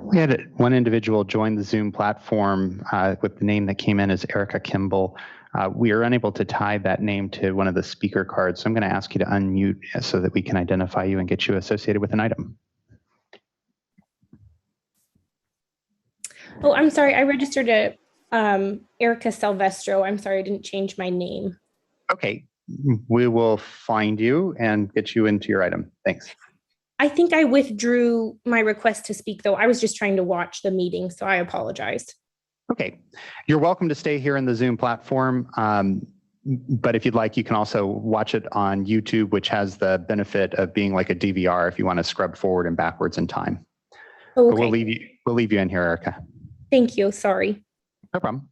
We had one individual join the Zoom platform with the name that came in as Erica Kimball. We are unable to tie that name to one of the speaker cards, so I'm going to ask you to unmute so that we can identify you and get you associated with an item. Oh, I'm sorry. I registered a Erica Silvestro. I'm sorry, I didn't change my name. Okay, we will find you and get you into your item. Thanks. I think I withdrew my request to speak, though. I was just trying to watch the meeting, so I apologize. Okay, you're welcome to stay here in the Zoom platform, but if you'd like, you can also watch it on YouTube, which has the benefit of being like a DVR if you want to scrub forward and backwards in time. Oh, okay. But we'll leave you in here, Erica. Thank you. Sorry. No problem.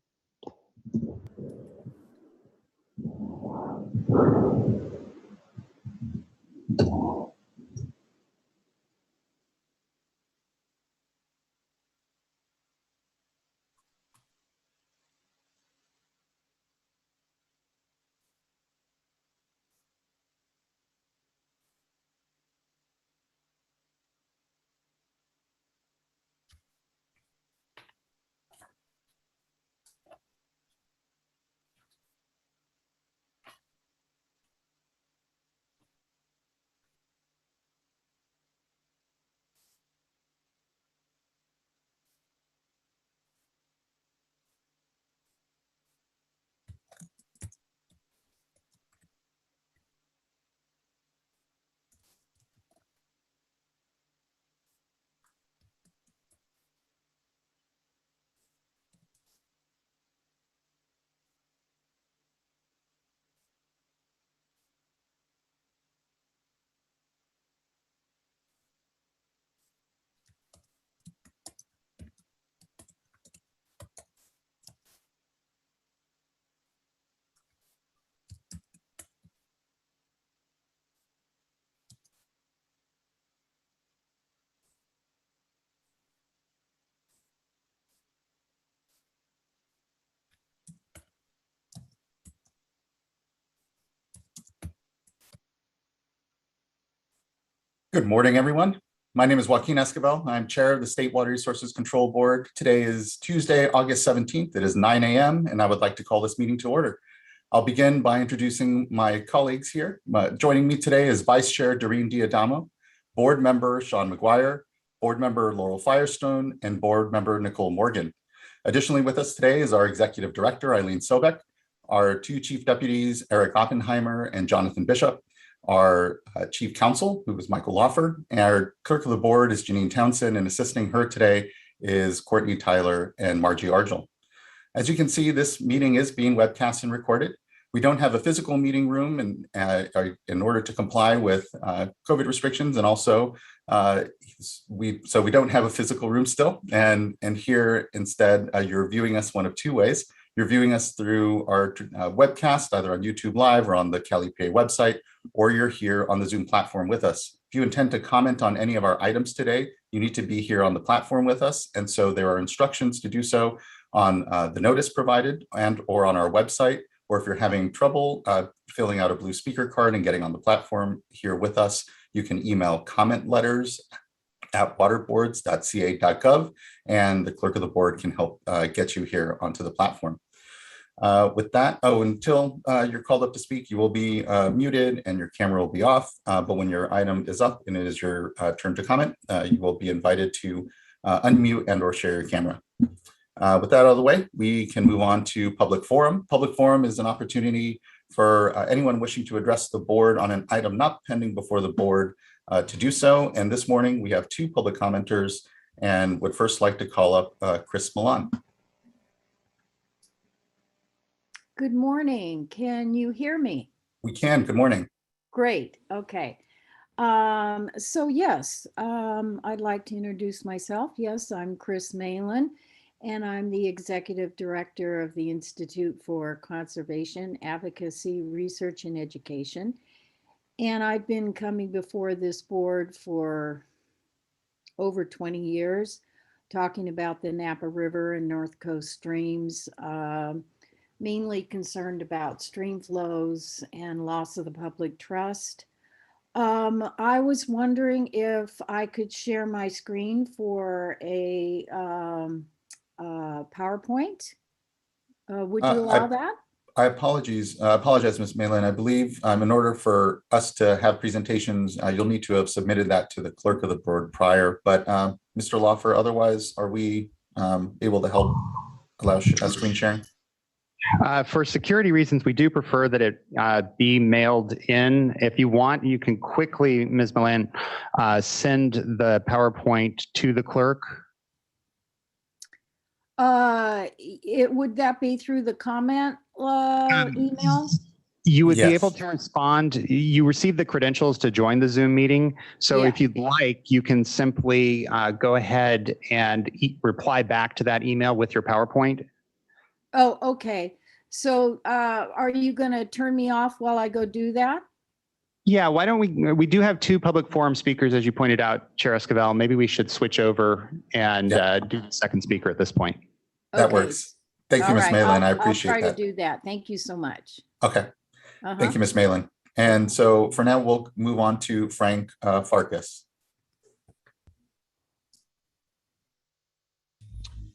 Good morning, everyone. My name is Joaquin Esquivel. I'm chair of the State Water Resources Control Board. Today is Tuesday, August 17th. It is 9 a.m. and I would like to call this meeting to order. I'll begin by introducing my colleagues here. Joining me today is Vice Chair Doreen Diadamo, Board Member Sean McGuire, Board Member Laurel Firestone, and Board Member Nicole Morgan. Additionally with us today is our Executive Director, Eileen Sobek, our two Chief Deputies, Eric Oppenheimer and Jonathan Bishop, our Chief Counsel, who is Michael Lawford, and our Clerk of the Board is Janine Townsend, and assisting her today is Courtney Tyler and Margie Argel. As you can see, this meeting is being webcast and recorded. We don't have a physical meeting room in order to comply with COVID restrictions, and also we don't have a physical room still. And here instead, you're viewing us one of two ways. You're viewing us through our webcast, either on YouTube Live or on the CaliPA website, or you're here on the Zoom platform with us. If you intend to comment on any of our items today, you need to be here on the platform with us. And so there are instructions to do so on the notice provided and or on our website, or if you're having trouble filling out a blue speaker card and getting on the platform here with us, you can email comment letters at waterboards.ca.gov, and the clerk of the board can help get you here onto the platform. With that, until you're called up to speak, you will be muted and your camera will be off. But when your item is up and it is your turn to comment, you will be invited to unmute and or share your camera. With that out of the way, we can move on to public forum. Public forum is an opportunity for anyone wishing to address the board on an item not pending before the board to do so. And this morning we have two public commenters and would first like to call up Chris Milan. Good morning. Can you hear me? We can. Good morning. Great. Okay. So yes, I'd like to introduce myself. Yes, I'm Chris Malin, and I'm the Executive Director of the Institute for Conservation, Advocacy, Research, and Education. And I've been coming before this board for over 20 years, talking about the Napa River and North Coast streams, mainly concerned about stream flows and loss of the public trust. I was wondering if I could share my screen for a PowerPoint. Would you allow that? I apologize, Ms. Malin. I believe in order for us to have presentations, you'll need to have submitted that to the clerk of the board prior. But Mr. Laufer, otherwise, are we able to help allow screen sharing? For security reasons, we do prefer that it be mailed in. If you want, you can quickly, Ms. Milan, send the PowerPoint to the clerk. Would that be through the comment email? You would be Yes. able to respond. You received the credentials to join the Zoom meeting. So Yeah. if you'd like, you can simply go ahead and reply back to that email with your PowerPoint. Oh, okay. So are you going to turn me off while I go do that? Yeah, why don't we do have two public forum speakers, as you pointed out, Chair Esquivel. Maybe we should switch over and do the second speaker at this point. That Okay. works. Thank you, All Ms. right. Malin. I appreciate I'll try that. to do that. Thank you so much. Okay. Uh-huh. Thank you, Ms. Malin. And so for now, we'll move on to Frank Farkas.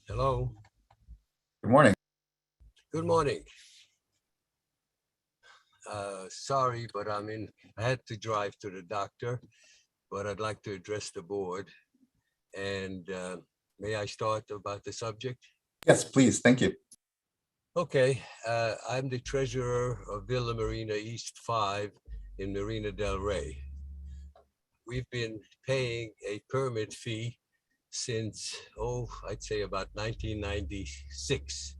Hello. Good morning. Good morning. Sorry, but I had to drive to the doctor, but I'd like to address the board. And may I start about the subject? Yes, please. Thank you. Okay, I'm the treasurer of Villa Marina East 5 in Marina del Rey. We've been paying a permit fee since, I'd say about 1996.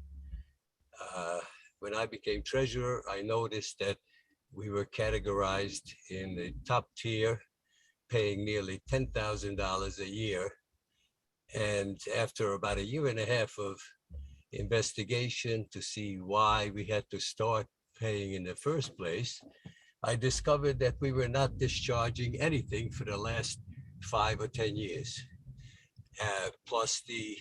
When I became treasurer, I noticed that we were categorized in the top tier, paying nearly $10,000 a year. And after about a year and a half of investigation to see why we had to start paying in the first place, I discovered that we were not discharging anything for the last 5 or 10 years. Plus the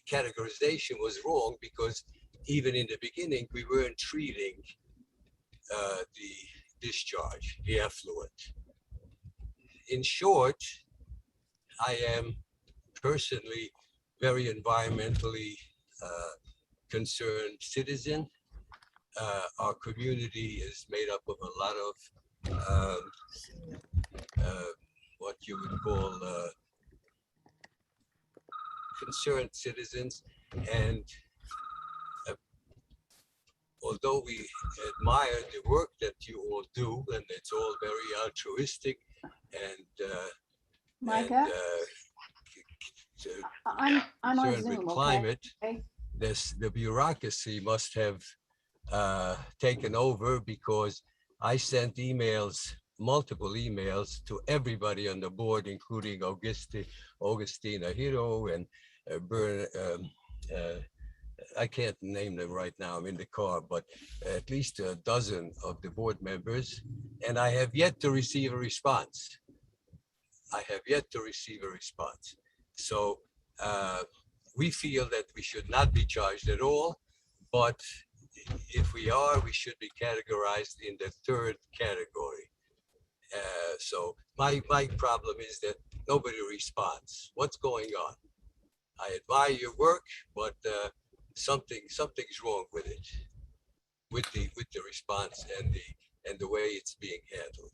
categorization was wrong because even in the beginning, we weren't treating the discharge, the effluent. In short, I am personally very environmentally concerned citizen. Our community is made up of a lot of what you would call concerned citizens, and although we admire the work that you all do, and it's all very altruistic and Micah? I'm on concerned Zoom, with climate, okay? the bureaucracy must have taken over, because I sent multiple emails to everybody on the board, including Augustina Hiro and I can't name them right now, I'm in the car, but at least a dozen of the board members, and I have yet to receive a response. So we feel that we should not be charged at all, but if we are, we should be categorized in the third category. So my problem is that nobody responds. What's going on? I admire your work, but something's wrong with it, with the response and the way it's being handled.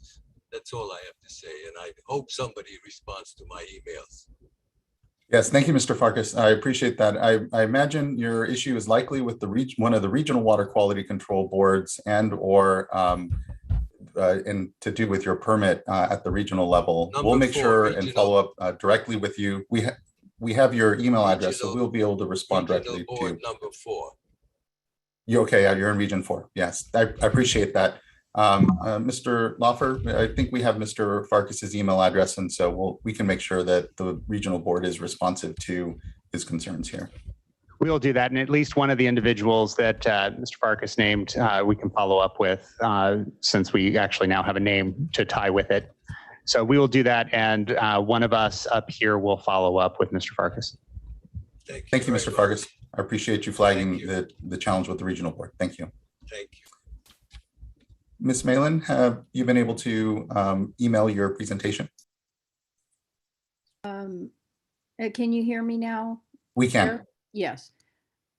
That's all I have to say, and I hope somebody responds to my emails. Yes, thank you, Mr. Farkas. I appreciate that. I imagine your issue is likely with one of the regional water quality control boards and/or to do with your permit at the regional level. Number We'll make 4, sure regional, and follow up directly with you. We have your email address, so we'll be able to respond directly board to. Number 4. You okay? You're in Region 4. Yes, I appreciate that. Mr. Laufer, I think we have Mr. Farkas's email address, and so we can make sure that the regional board is responsive to his concerns here. We will do that, and at least one of the individuals that Mr. Farkas named, we can follow up with, since we actually now have a name to tie with it. So we will do that, and one of us up here will follow up with Mr. Farkas. Thank you, Mr. Farkas. I appreciate you flagging the challenge with the regional board. Thank you. Thank you. Ms. Malin, have you been able to email your presentation? Can you hear me now? We can. Chair? Yes.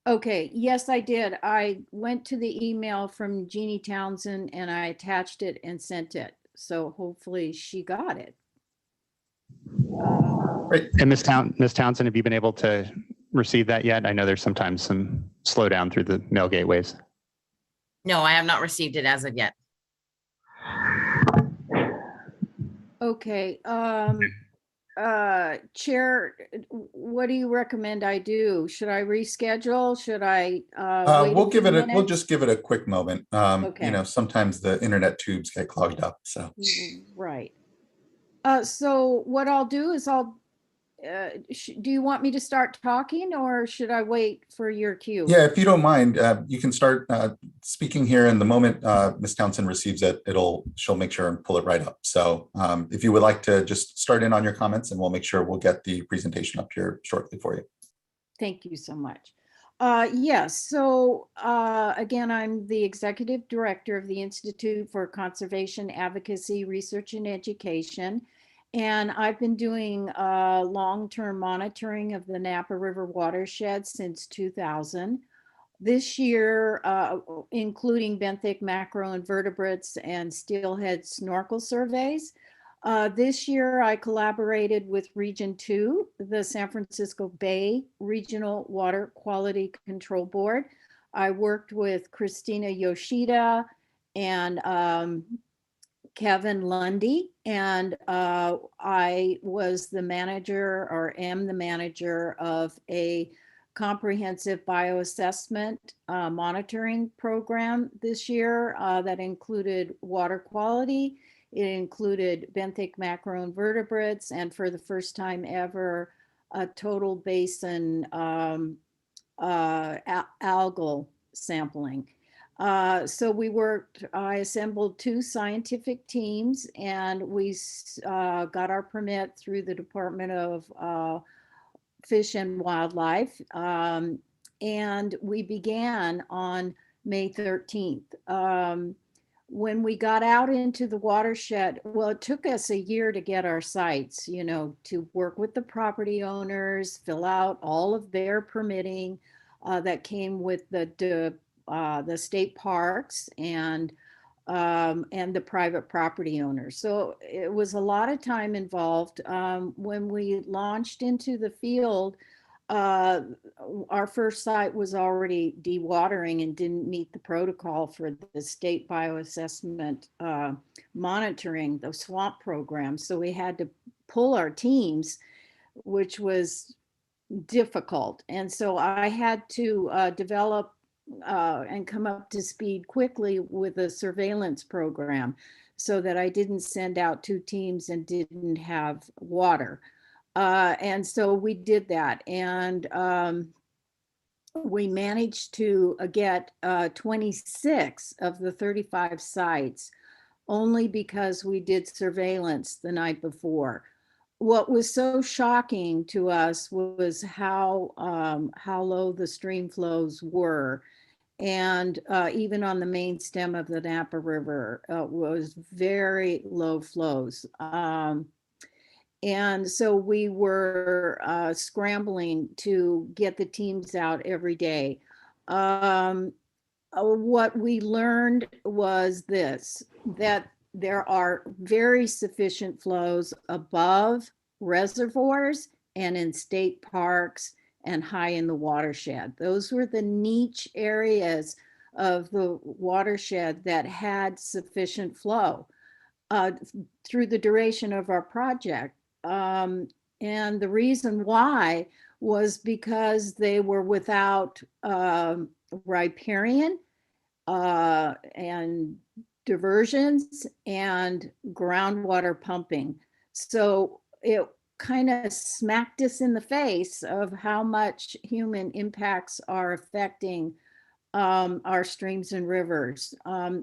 Okay, yes, I did. I went to the email from Jeannie Townsend and I attached it and sent it. So hopefully she got it. Great. And Ms. Townsend, have you been able to receive that yet? I know there's sometimes some slowdown through the mail gateways. No, I have not received it as of yet. Okay, Chair, what do you recommend I do? Should I reschedule? Should I wait We'll a give few it a, we'll minutes? just give it a quick moment. Okay. You know, sometimes the internet tubes get clogged up, so. Right. So what I'll do is do you want me to start talking or should I wait for your cue? Yeah, if you don't mind, you can start speaking here, and the moment Ms. Townsend receives it, she'll make sure and pull it right up. So if you would like to just start in on your comments, and we'll make sure we'll get the presentation up here shortly for you. Thank you so much. Yes, so again, I'm the Executive Director of the Institute for Conservation Advocacy, Research and Education. And I've been doing long-term monitoring of the Napa River watershed since 2000. This year, including benthic macroinvertebrates and steelhead snorkel surveys. This year, I collaborated with Region 2, the San Francisco Bay Regional Water Quality Control Board. I worked with Christina Yoshida and Kevin Lundy, and I was the manager, or am the manager, of a comprehensive bioassessment monitoring program this year that included water quality. It included benthic macroinvertebrates, and for the first time ever, a total basin algal sampling. So I assembled 2 scientific teams, and we got our permit through the Department of Fish and Wildlife. And we began on May 13th. When we got out into the watershed, well, it took us a year to get our sites, you know, to work with the property owners, fill out all of their permitting that came with the state parks and the private property owners. So it was a lot of time involved. When we launched into the field, our first site was already dewatering and didn't meet the protocol for the state bioassessment monitoring the swamp program. So we had to pull our teams, which was difficult. And so I had to develop and come up to speed quickly with a surveillance program so that I didn't send out 2 teams and didn't have water. And so we did that, and we managed to get 26 of the 35 sites only because we did surveillance the night before. What was so shocking to us was how low the stream flows were. And even on the main stem of the Napa River was very low flows. And so we were scrambling to get the teams out every day. What we learned was this, that there are very sufficient flows above reservoirs and in state parks and high in the watershed. Those were the niche areas of the watershed that had sufficient flow through the duration of our project. And the reason why was because they were without riparian and diversions and groundwater pumping. So it kind of smacked us in the face of how much human impacts are affecting our streams and rivers.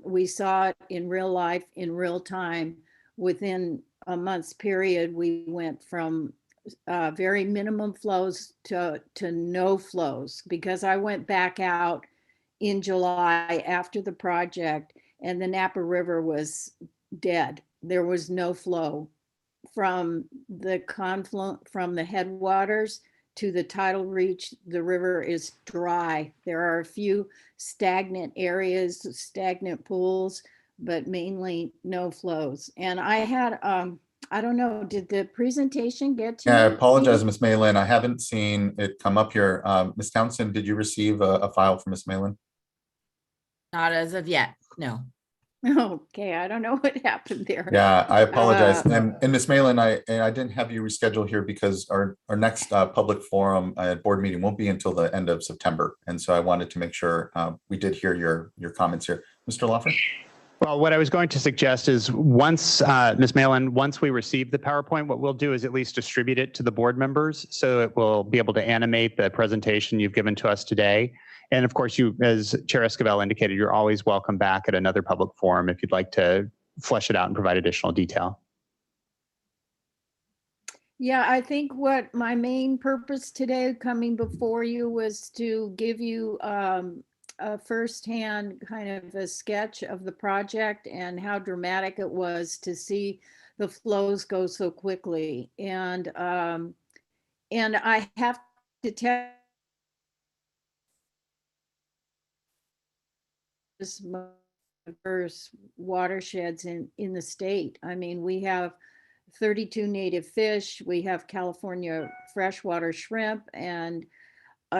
We saw it in real life, in real time. Within a month's period, we went from very minimum flows to no flows, because I went back out in July after the project and the Napa River was dead. There was no flow from the confluent, from the headwaters to the tidal reach. The river is dry. There are a few stagnant areas, stagnant pools, but mainly no flows. And I had, I don't know, did the presentation get to Yeah, I you? apologize, Ms. Malin. I haven't seen it come up here. Ms. Townsend, did you receive a file from Ms. Malin? Not as of yet, no. Okay, I don't know what happened there. Yeah, I apologize. And Ms. Malin, I didn't have you reschedule here because our next public forum board meeting won't be until the end of September. And so I wanted to make sure we did hear your comments here. Mr. Lawfer? Well, what I was going to suggest is once, Ms. Malin, once we receive the PowerPoint, what we'll do is at least distribute it to the board members so it will be able to animate the presentation you've given to us today. And of course, you, as Chair Esquivel indicated, you're always welcome back at another public forum if you'd like to flesh it out and provide additional detail. Yeah, I think what my main purpose today coming before you was to give you a firsthand kind of a sketch of the project and how dramatic it was to see the flows go so quickly. And I have to tell this diverse watersheds in the state. I mean, we have 32 native fish, we have California freshwater shrimp, and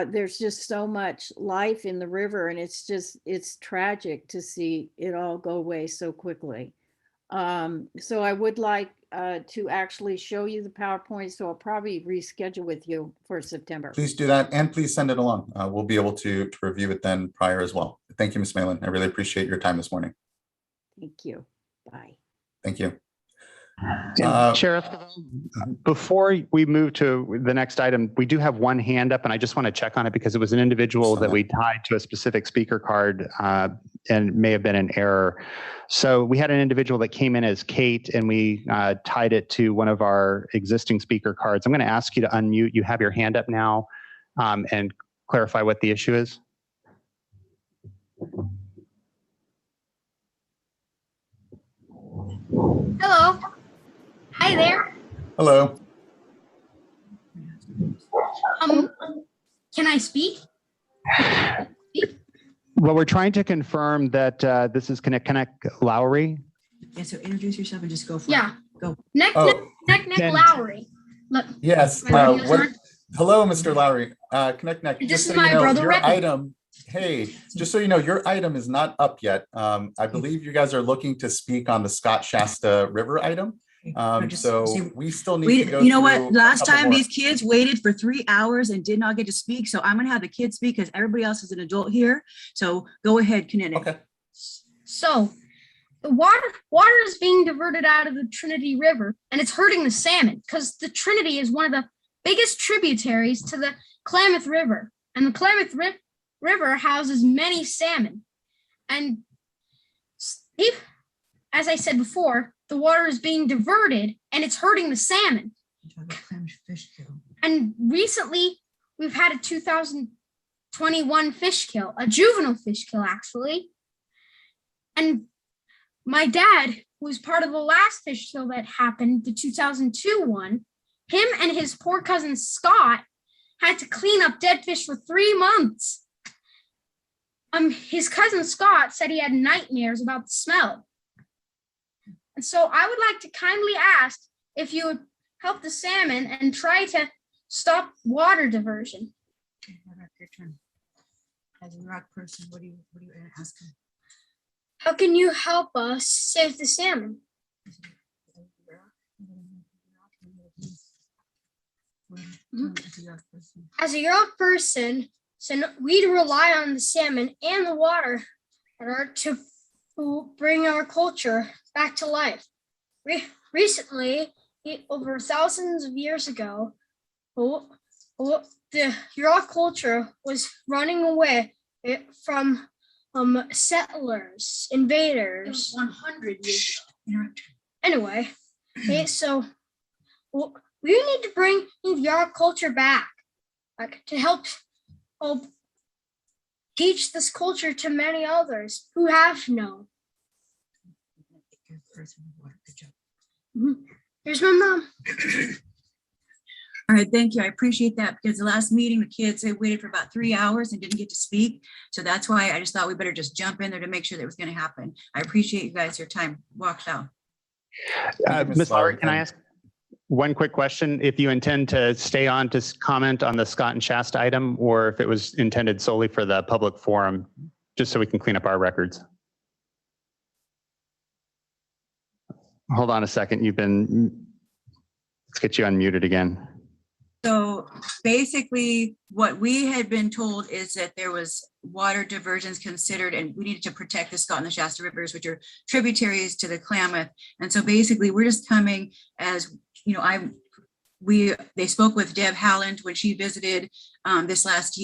there's just so much life in the river, and it's tragic to see it all go away so quickly. So I would like to actually show you the PowerPoint, so I'll probably reschedule with you for September. Please do that, and please send it along. We'll be able to review it then prior as well. Thank you, Ms. Malin. I really appreciate your time this morning. Thank you. Bye. Thank you. Chair Esquivel, before we move to the next item, we do have one hand up, and I just want to check on it because it was an individual that we tied to a specific speaker card and may have been an error. So we had an individual that came in as Kate, and we tied it to one of our existing speaker cards. I'm going to ask you to unmute. You have your hand up now and clarify what the issue is. Hello. Hi there. Hello. Can I speak? Well, we're trying to confirm that this is Connect Lowry. Yeah, so introduce yourself and just go for Yeah. it. Go. Nick Ken- Lowry. Look. Yes. Hello, Mr. Lowry. Connect. This Just is so my you know, brother, your Ricky. item. Hey, just so you know, your item is not up yet. I believe you guys are looking to speak on the Shasta River item. So we still need to go. You know what? through a Last couple time more. these kids waited for 3 hours and did not get to speak. So I'm gonna have the kids speak because everybody else is an adult here. So go ahead, Kinetic. Okay. So the water is being diverted out of the Trinity River, and it's hurting the salmon because the Trinity is one of the biggest tributaries to the Klamath River, and the Klamath River houses many salmon. And as I said before, the water is being diverted and it's hurting the salmon. And recently, we've had a 2021 fish kill, a juvenile fish kill, actually. And my dad, who was part of the last fish kill that happened, the 2002 one, him and his poor cousin Scott had to clean up dead fish for 3 months. His cousin Scott said he had nightmares about the smell. And so I would like to kindly ask if you would help the salmon and try to stop water diversion. Your turn. As a rock person, what do you ask him? How can you help us save the salmon? As a York person, so we rely on the salmon and the water in order to bring our culture back to life. Recently, over thousands of years ago, the York culture was running away from settlers, invaders. 100 years ago. Anyway, so we need to bring York culture back, to help teach this culture to many others who have no Here's my mom. All right, thank you. I appreciate that because the last meeting, the kids, they waited for about 3 hours and didn't get to speak. So that's why I just thought we better just jump in there to make sure that it was going to happen. I appreciate you guys, your time. Walk out. Ms. Lowry, can I ask one quick question? If you intend to stay on to comment on the Scott and Shasta item, or if it was intended solely for the public forum, just so we can clean up our records. Hold on a second. Let's get you unmuted again. So basically what we had been told is that there was water diversions considered and we needed to protect the Scott and the Shasta rivers, which are tributaries to the Klamath. And so basically we're just coming as, you know, they spoke with Deb Howland when she visited this last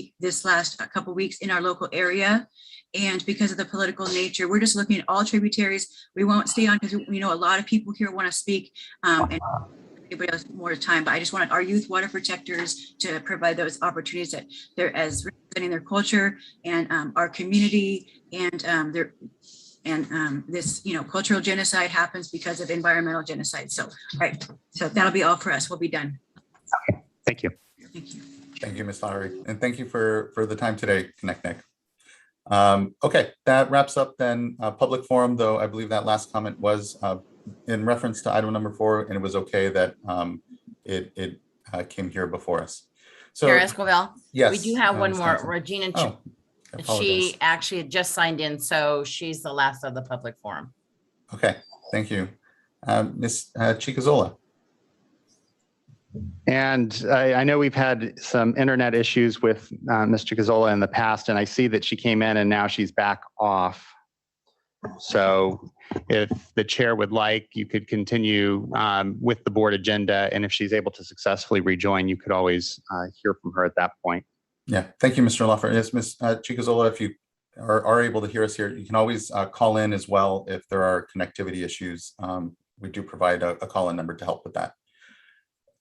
couple of weeks in our local area. And because of the political nature, we're just looking at all tributaries. We won't stay on because we know a lot of people here want to speak and anybody else more time, but I just wanted our youth water protectors to provide those opportunities that they're as representing their culture and our community and this, you know, cultural genocide happens because of environmental genocide. So, right. So that'll be all for us. We'll be done. Okay. Thank you. Thank you. Thank you, Ms. Lowry. And thank you for the time today, Connect Nick. Okay, that wraps up then public forum, though I believe that last comment was in reference to item number 4, and it was okay that it came here before us. So, Chair Esquivel, yes, we do have one Ms. more. Thompson. Regina, Oh, I apologize. she actually had just signed in, so she's the last of the public forum. Okay, thank you. Ms. Chicazola. And I know we've had some internet issues with Ms. Chicazola in the past, and I see that she came in and now she's back off. So if the chair would like, you could continue with the board agenda. And if she's able to successfully rejoin, you could always hear from her at that point. Yeah, thank you, Mr. Luffer. Yes, Ms. Chicazola, if you are able to hear us here, you can always call in as well if there are connectivity issues. We do provide a call-in number to help with that.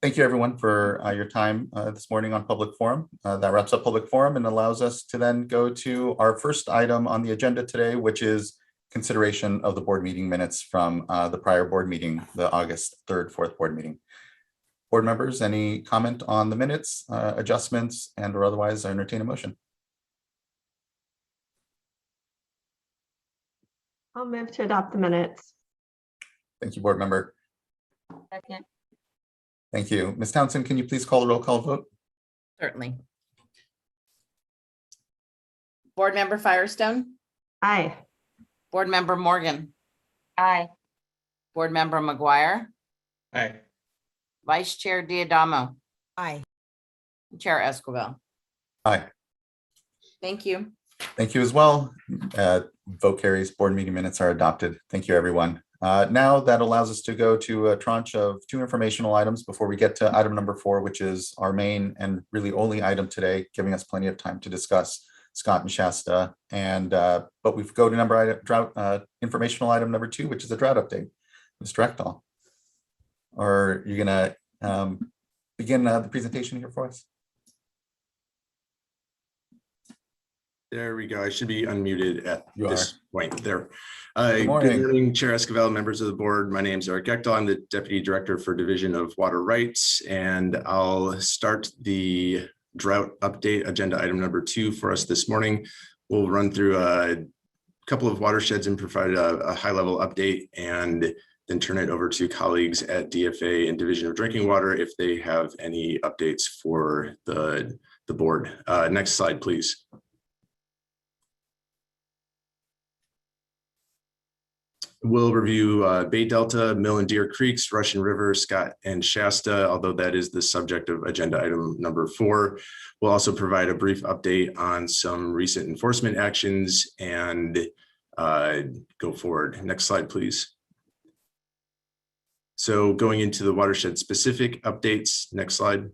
Thank you, everyone, for your time this morning on Public Forum. That wraps up Public Forum and allows us to then go to our first item on the agenda today, which is consideration of the board meeting minutes from the prior board meeting, the August 3rd, 4th board meeting. Board members, any comment on the minutes, adjustments, and or otherwise, I entertain a motion. I'll move to adopt the minutes. Thank you, board member. Second. Thank you. Ms. Townsend, can you please call the roll call vote? Certainly. Board Member Firestone. Aye. Board Member Morgan. Aye. Board Member McGuire. Aye. Vice Chair Diadamo. Aye. Chair Esquivel. Aye. Thank you. Thank you as well. Vote carries, board meeting minutes are adopted. Thank you, everyone. Now that allows us to go to a tranche of 2 informational items before we get to item number 4, which is our main and really only item today, giving us plenty of time to discuss Scott and Shasta. And but we've go to drought informational item number 2, which is a drought update. Mr. Ekdahl, are you gonna begin the presentation here for us? There we go. I should be unmuted at this point there. Good Good morning. morning, Chair Esquivel, members of the board. My name is Eric Ekdahl. I'm the Deputy Director for Division of Water Rights, and I'll start the drought update agenda item number 2 for us this morning. We'll run through a couple of watersheds and provide a high-level update, and then turn it over to colleagues at DFA and Division of Drinking Water if they have any updates for the board. Next slide, please. We'll review Bay Delta, Mill and Deer Creeks, Russian River, Scott and Shasta, although that is the subject of agenda item number 4. We'll also provide a brief update on some recent enforcement actions and go forward. Next slide, please. So going into the watershed specific updates, next slide.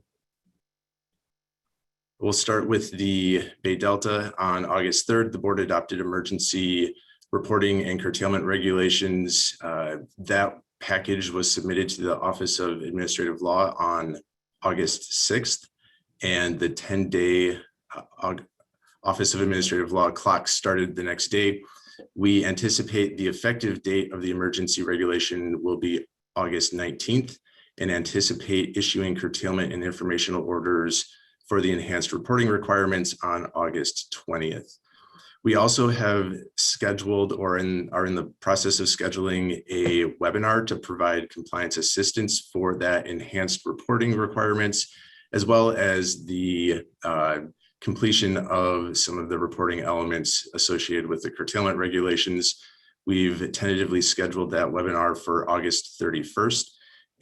We'll start with the Bay Delta. On August 3rd, the board adopted emergency reporting and curtailment regulations. That package was submitted to the Office of Administrative Law on August 6th, and the 10-day Office of Administrative Law clock started the next day. We anticipate the effective date of the emergency regulation will be August 19th and anticipate issuing curtailment and informational orders for the enhanced reporting requirements on August 20th. We also have scheduled or are in the process of scheduling a webinar to provide compliance assistance for that enhanced reporting requirements, as well as the completion of some of the reporting elements associated with the curtailment regulations. We've tentatively scheduled that webinar for August 31st,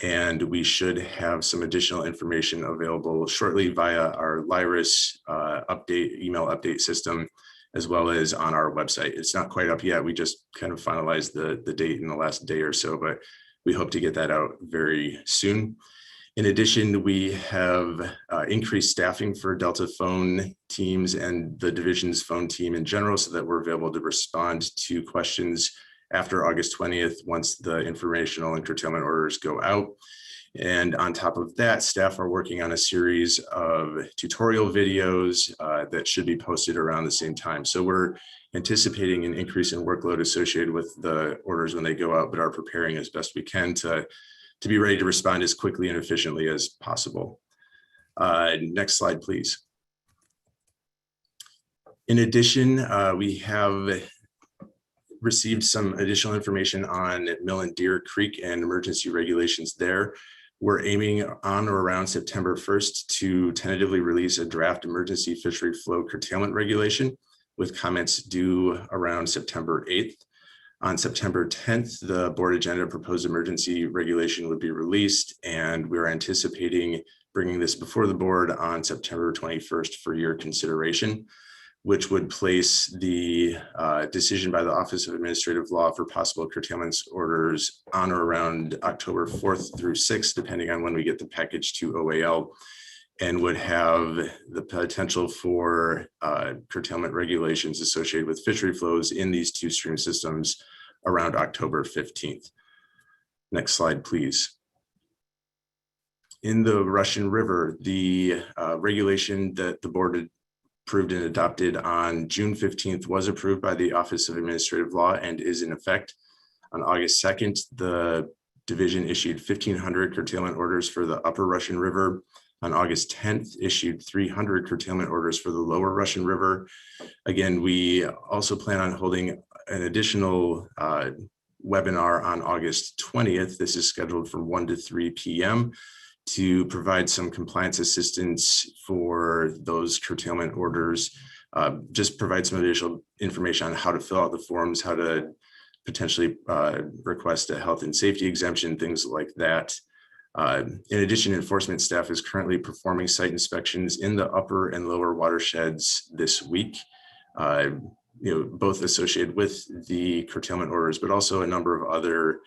and we should have some additional information available shortly via our LIRIS email update system, as well as on our website. It's not quite up yet. We just kind of finalized the date in the last day or so, but we hope to get that out very soon. In addition, we have increased staffing for Delta phone teams and the division's phone team in general, so that we're available to respond to questions after August 20th, once the informational and curtailment orders go out. And on top of that, staff are working on a series of tutorial videos that should be posted around the same time. So we're anticipating an increase in workload associated with the orders when they go out, but are preparing as best we can to be ready to respond as quickly and efficiently as possible. Next slide, please. In addition, we have received some additional information on Mill and Deer Creek and emergency regulations there. We're aiming on or around September 1st to tentatively release a draft emergency fishery flow curtailment regulation with comments due around September 8th. On September 10th, the board agenda proposed emergency regulation would be released, and we're anticipating bringing this before the board on September 21st for your consideration, which would place the decision by the Office of Administrative Law for possible curtailments orders on or around October 4th through 6th, depending on when we get the package to OAL, and would have the potential for curtailment regulations associated with fishery flows in these two stream systems around October 15th. Next slide, please. In the Russian River, the regulation that the board approved and adopted on June 15th was approved by the Office of Administrative Law and is in effect. On August 2nd, the division issued 1,500 curtailment orders for the Upper Russian River. On August 10th, issued 300 curtailment orders for the Lower Russian River. Again, we also plan on holding an additional webinar on August 20th. This is scheduled from 1 to 3 p.m. to provide some compliance assistance for those curtailment orders. Just provide some additional information on how to fill out the forms, how to potentially request a health and safety exemption, things like that. In addition, enforcement staff is currently performing site inspections in the upper and lower watersheds this week, both associated with the curtailment orders, but also a number of other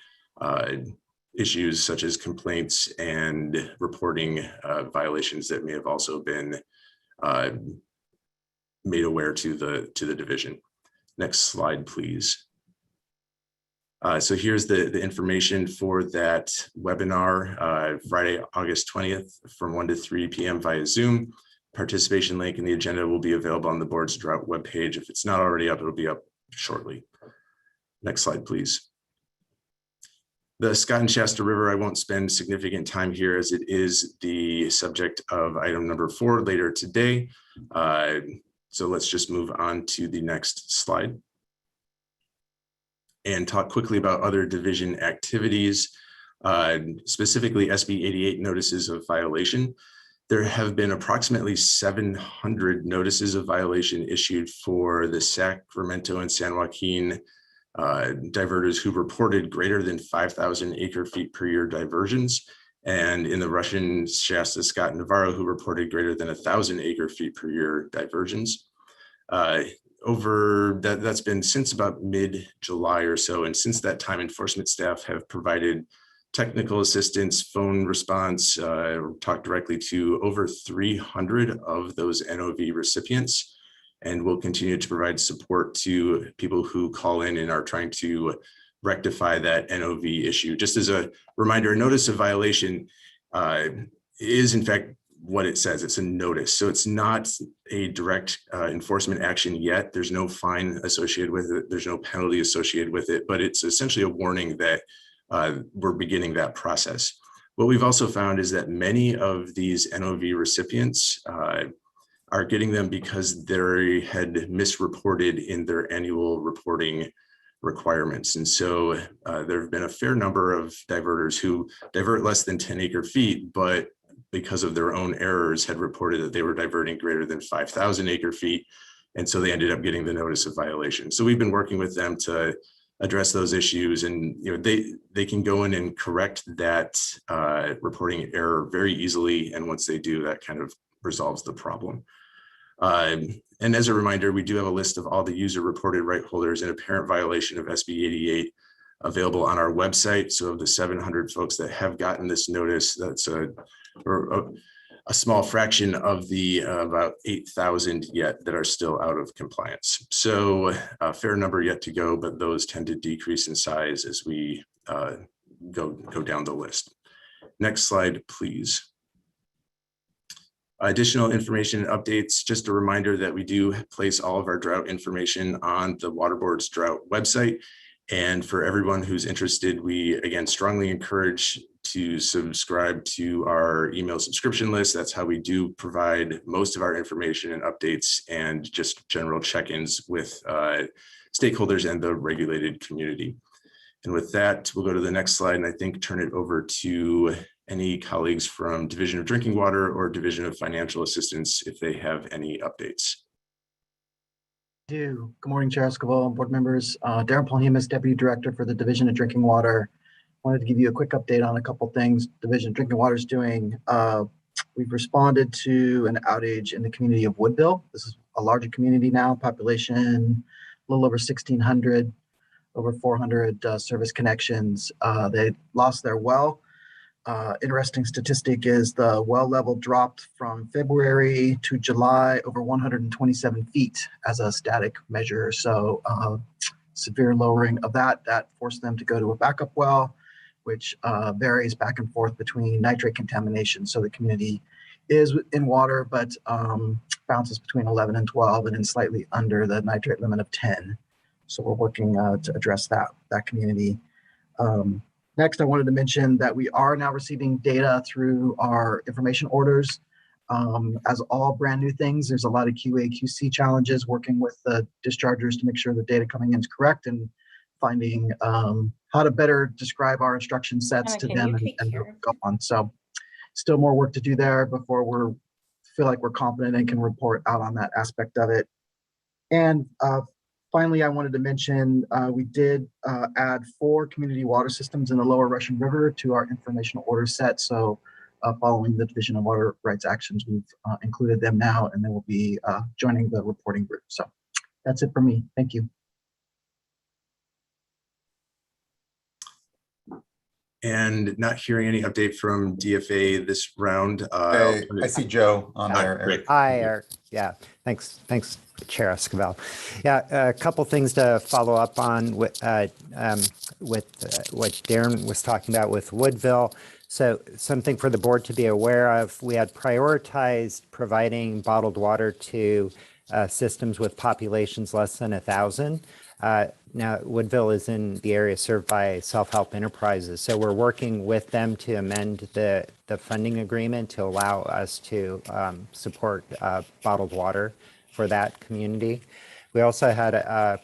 issues such as complaints and reporting violations that may have also been made aware to the division. Next slide, please. So here's the information for that webinar, Friday, August 20th from 1 to 3 p.m. via Zoom. Participation link in the agenda will be available on the board's Drought webpage. If it's not already up, it'll be up shortly. Next slide, please. The Scott and Shasta River, I won't spend significant time here as it is the subject of item number 4 later today. So let's just move on to the next slide and talk quickly about other division activities, specifically SB 88 notices of violation. There have been approximately 700 notices of violation issued for the Sacramento and San Joaquin diverters who reported greater than 5,000 acre feet per year diversions, and in the Russian Shasta, Scott, and Navarro who reported greater than 1,000 acre feet per year diversions. That's been since about mid-July or so, and since that time, enforcement staff have provided technical assistance, phone response, talked directly to over 300 of those NOV recipients, and will continue to provide support to people who call in and are trying to rectify that NOV issue. Just as a reminder, a notice of violation is in fact what it says. It's a notice. So it's not a direct enforcement action yet. There's no fine associated with it. There's no penalty associated with it, but it's essentially a warning that we're beginning that process. What we've also found is that many of these NOV recipients are getting them because they had misreported in their annual reporting requirements. And so there have been a fair number of diverters who divert less than 10 acre feet, but because of their own errors had reported that they were diverting greater than 5,000 acre feet. And so they ended up getting the notice of violation. So we've been working with them to address those issues, and they can go in and correct that reporting error very easily. And once they do, that kind of resolves the problem. And as a reminder, we do have a list of all the user reported right holders in apparent violation of SB 88 available on our website. So of the 700 folks that have gotten this notice, that's a small fraction of the about 8,000 yet that are still out of compliance. So a fair number yet to go, but those tend to decrease in size as we go down the list. Next slide, please. Additional information and updates. Just a reminder that we do place all of our drought information on the Water Board's drought website. And for everyone who's interested, we again strongly encourage to subscribe to our email subscription list. That's how we do provide most of our information and updates and just general check-ins with stakeholders and the regulated community. And with that, we'll go to the next slide and I think turn it over to any colleagues from Division of Drinking Water or Division of Financial Assistance if they have any updates. Good morning, Chair Escobar, board members. Darren Polhemus, Deputy Director for the Division of Drinking Water. Wanted to give you a quick update on a couple things Division of Drinking Water is doing. We've responded to an outage in the community of Woodville. This is a larger community now, population a little over 1,600, over 400 service connections. They lost their well. Interesting statistic is the well level dropped from February to July over 127 feet as a static measure. So severe lowering of that forced them to go to a backup well, which varies back and forth between nitrate contamination. So the community is in water, but bounces between 11 and 12 and then slightly under the nitrate limit of 10. So we're working to address that community. Next, I wanted to mention that we are now receiving data through our information orders. As all brand new things, there's a lot of QA, QC challenges working with the dischargers to make sure the data coming in is correct and finding how to better describe our instruction sets to them and go on. So still more work to do there before we feel like we're confident and can report out on that aspect of it. And finally, I wanted to mention we did add 4 community water systems in the lower Russian River to our informational order set. So following the Division of Water Rights actions, we've included them now, and they will be joining the reporting group. So that's it for me. Thank you. And not hearing any update from DFA this round. I see Joe on there, Eric. Hi, Eric. Yeah, thanks, Chair Escobar. Yeah, a couple things to follow up on with what Darren was talking about with Woodville. So something for the board to be aware of, we had prioritized providing bottled water to systems with populations less than 1,000. Now, Woodville is in the area served by self-help enterprises. So we're working with them to amend the funding agreement to allow us to support bottled water for that community. We also had a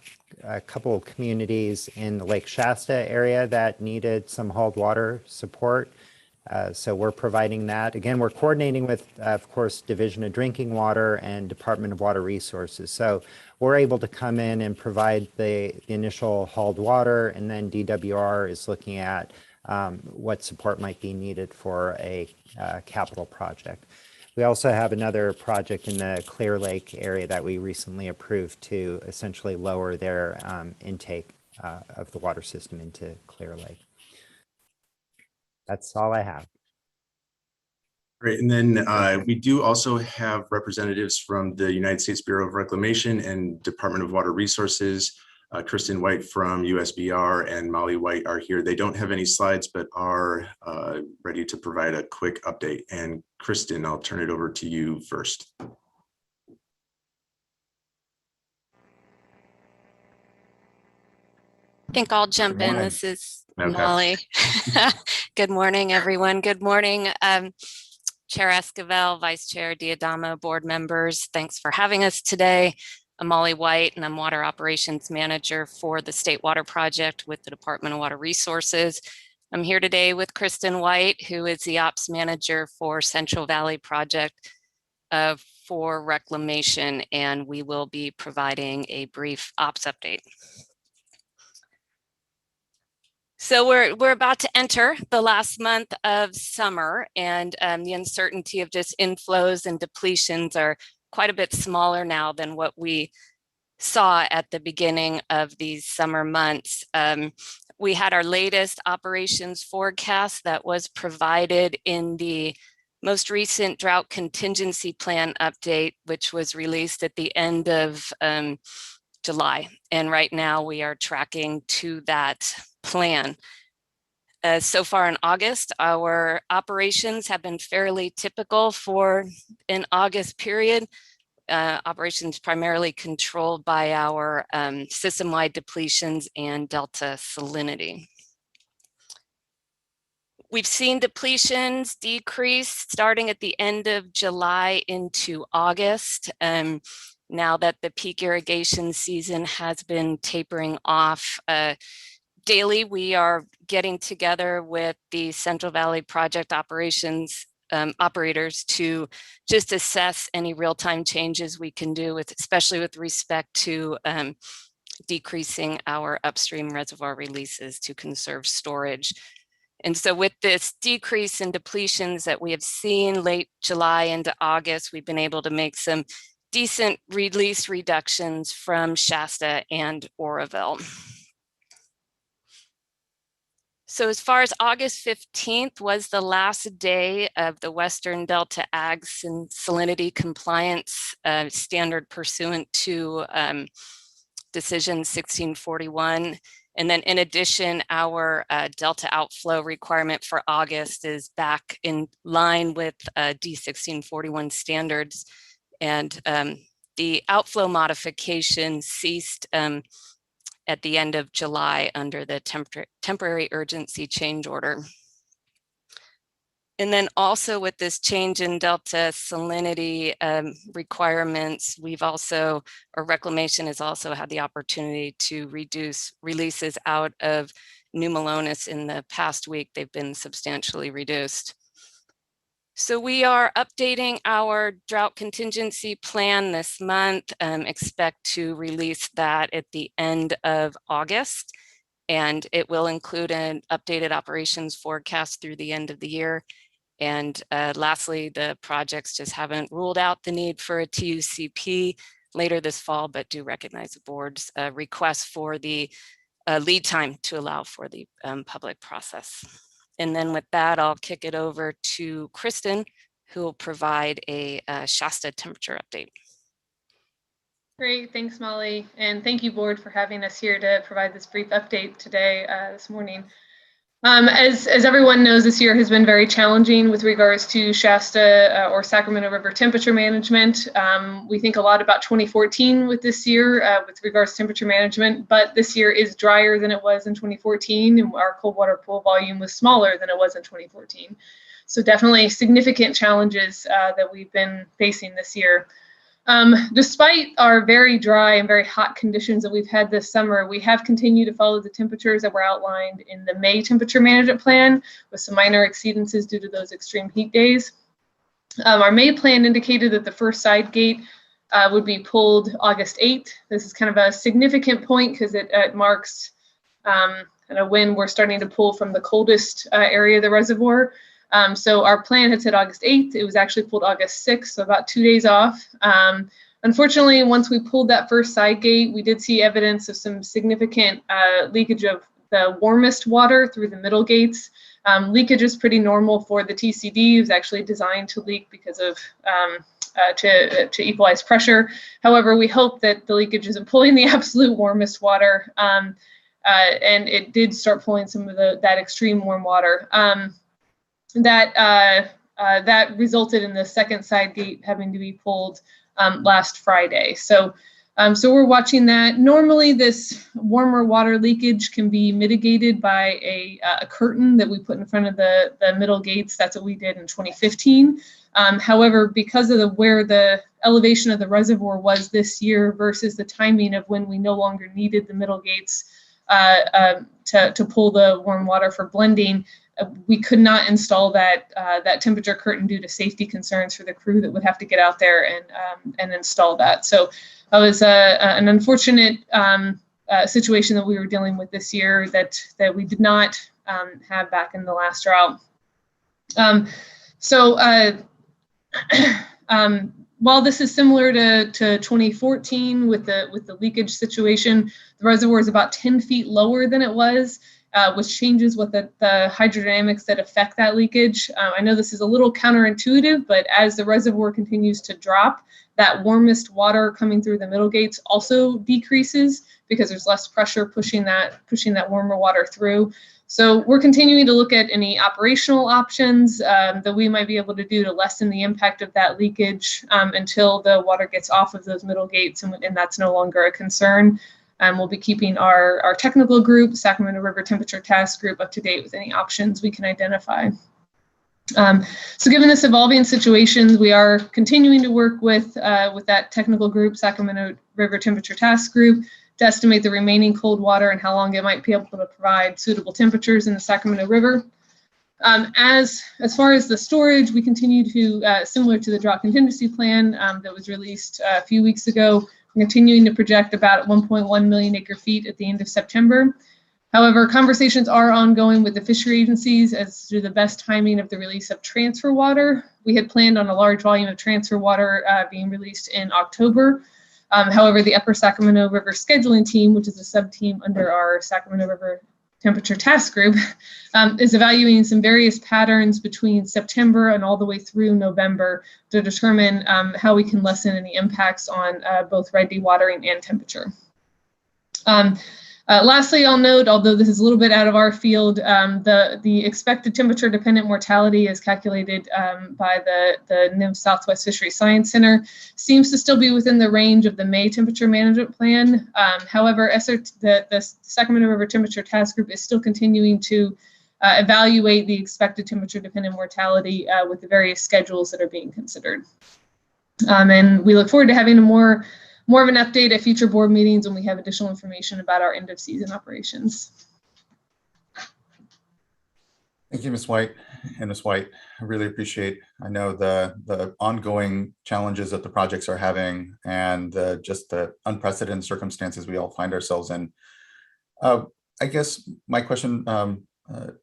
couple of communities in the Lake Shasta area that needed some hauled water support. So we're providing that. Again, we're coordinating with, of course, Division of Drinking Water and Department of Water Resources. So we're able to come in and provide the initial hauled water, and then DWR is looking at what support might be needed for a capital project. We also have another project in the Clear Lake area that we recently approved to essentially lower their intake of the water system into Clear Lake. That's all I have. Great. And then we do also have representatives from the United States Bureau of Reclamation and Department of Water Resources Kristen White from USBR and Molly White are here. They don't have any slides, but are ready to provide a quick update. And Kristen, I'll turn it over to you first. I think I'll jump in. This is Molly. Good morning, everyone. Good morning, Chair Esquivel, Vice Chair Diadamo, board members. Thanks for having us today. I'm Molly White, and I'm Water Operations Manager for the State Water Project with the Department of Water Resources. I'm here today with Kristen White, who is the Ops Manager for Central Valley Project for Reclamation, and we will be providing a brief ops update. So we're about to enter the last month of summer, and the uncertainty of just inflows and depletions are quite a bit smaller now than what we saw at the beginning of these summer months. We had our latest operations forecast that was provided in the most recent drought contingency plan update, which was released at the end of July. And right now we are tracking to that plan. So far in August, our operations have been fairly typical for an August period. Operations primarily controlled by our system-wide depletions and delta salinity. We've seen depletions decrease starting at the end of July into August. Now that the peak irrigation season has been tapering off, daily, we are getting together with the Central Valley Project operations operators to just assess any real-time changes we can do, especially with respect to decreasing our upstream reservoir releases to conserve storage. And so with this decrease in depletions that we have seen late July into August, we've been able to make some decent release reductions from Shasta and Oroville. So as far as August 15th was the last day of the Western Delta Ag salinity compliance standard pursuant to decision 1641. And then in addition, our Delta outflow requirement for August is back in line with D1641 standards. And the outflow modification ceased at the end of July under the temporary urgency change order. And then also with this change in delta salinity requirements, Reclamation has also had the opportunity to reduce releases out of New Melones in the past week. They've been substantially reduced. So we are updating our drought contingency plan this month, expect to release that at the end of August, and it will include an updated operations forecast through the end of the year. And lastly, the projects just haven't ruled out the need for a TUCP later this fall, but do recognize the board's request for the lead time to allow for the public process. And then with that, I'll kick it over to Kristen, who will provide a Shasta temperature update. Great, thanks, Molly. And thank you, board, for having us here to provide this brief update today, this morning. As everyone knows, this year has been very challenging with regards to Shasta or Sacramento River temperature management. We think a lot about 2014 with this year with regards to temperature management, but this year is drier than it was in 2014, and our cold water pool volume was smaller than it was in 2014. So definitely significant challenges that we've been facing this year. Despite our very dry and very hot conditions that we've had this summer, we have continued to follow the temperatures that were outlined in the May temperature management plan with some minor exceedances due to those extreme heat days. Our May plan indicated that the first side gate would be pulled August 8th. This is kind of a significant point because it marks kind of when we're starting to pull from the coldest area of the reservoir. So our plan had said August 8th. It was actually pulled August 6th, so about 2 days off. Unfortunately, once we pulled that first side gate, we did see evidence of some significant leakage of the warmest water through the middle gates. Leakage is pretty normal for the TCD. It was actually designed to leak because of to equalize pressure. However, we hope that the leakage isn't pulling the absolute warmest water, and it did start pulling some of that extreme warm water. That resulted in the second side gate having to be pulled last Friday. So we're watching that. Normally, this warmer water leakage can be mitigated by a curtain that we put in front of the middle gates. That's what we did in 2015. However, because of where the elevation of the reservoir was this year versus the timing of when we no longer needed the middle gates to pull the warm water for blending, we could not install that temperature curtain due to safety concerns for the crew that would have to get out there and install that. So that was an unfortunate situation that we were dealing with this year that we did not have back in the last drought. While this is similar to 2014 with the leakage situation, the reservoir is about 10 feet lower than it was, which changes what the hydrodynamics that affect that leakage. I know this is a little counterintuitive, but as the reservoir continues to drop, that warmest water coming through the middle gates also decreases because there's less pressure pushing that warmer water through. So we're continuing to look at any operational options that we might be able to do to lessen the impact of that leakage until the water gets off of those middle gates and that's no longer a concern. We'll be keeping our technical group, Sacramento River Temperature Task Group, up to date with any options we can identify. So given this evolving situation, we are continuing to work with that technical group, Sacramento River Temperature Task Group, to estimate the remaining cold water and how long it might be able to provide suitable temperatures in the Sacramento River. As far as the storage, we continue to, similar to the drought contingency plan that was released a few weeks ago, we're continuing to project about 1.1 million acre feet at the end of September. However, conversations are ongoing with the fishery agencies as to the best timing of the release of transfer water. We had planned on a large volume of transfer water being released in October. However, the Upper Sacramento River Scheduling Team, which is a sub-team under our Sacramento River Temperature Task Group, is evaluating some various patterns between September and all the way through November to determine how we can lessen any impacts on both red dewatering and temperature. Lastly, I'll note, although this is a little bit out of our field, the expected temperature dependent mortality as calculated by the NIMS Southwest Fisheries Science Center seems to still be within the range of the May temperature management plan. However, the Sacramento River Temperature Task Group is still continuing to evaluate the expected temperature dependent mortality with the various schedules that are being considered. And we look forward to having more of an update at future board meetings when we have additional information about our end of season operations. Thank you, Ms. White and Ms. White. I really appreciate, I know the ongoing challenges that the projects are having and just the unprecedented circumstances we all find ourselves in. I guess my question,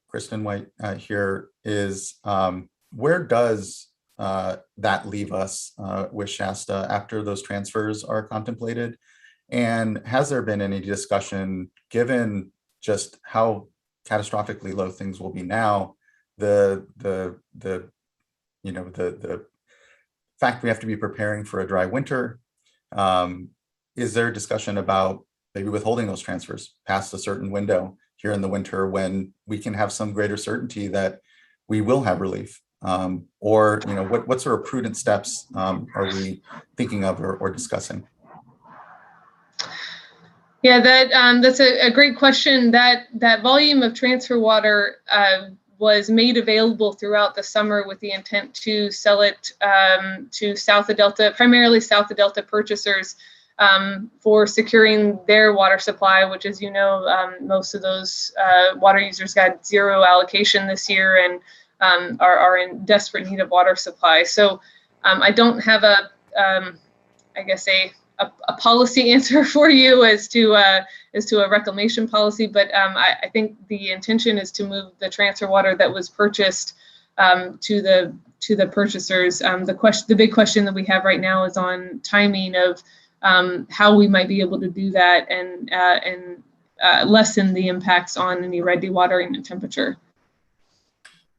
Kristen White here is, where does that leave us with Shasta after those transfers are contemplated? And has there been any discussion, given just how catastrophically low things will be now, the fact we have to be preparing for a dry winter? Is there a discussion about maybe withholding those transfers past a certain window here in the winter when we can have some greater certainty that we will have relief? Or what sort of prudent steps are we thinking of or discussing? Yeah, that's a great question. That volume of transfer water was made available throughout the summer with the intent to sell it to South of Delta, primarily South of Delta purchasers, for securing their water supply, which, as you know, most of those water users got zero allocation this year and are in desperate need of water supply. So I don't have a policy answer for you as to a reclamation policy, but I think the intention is to move the transfer water that was purchased to the purchasers. The big question that we have right now is on timing of how we might be able to do that and lessen the impacts on any red dewatering and temperature.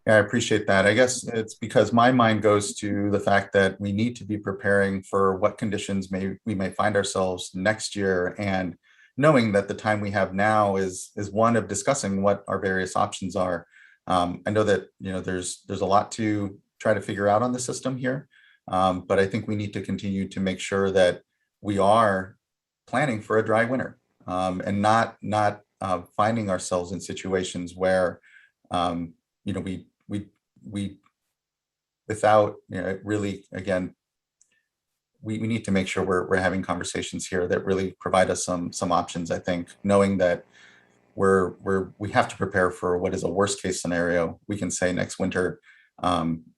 Yeah, I appreciate that. I guess it's because my mind goes to the fact that we need to be preparing for what conditions we may find ourselves next year, and knowing that the time we have now is one of discussing what our various options are. I know that there's a lot to try to figure out on the system here, but I think we need to continue to make sure that we are planning for a dry winter, and not finding ourselves in situations where we without really, again, we need to make sure we're having conversations here that really provide us some options. I think knowing that we have to prepare for what is a worst case scenario, we can say next winter,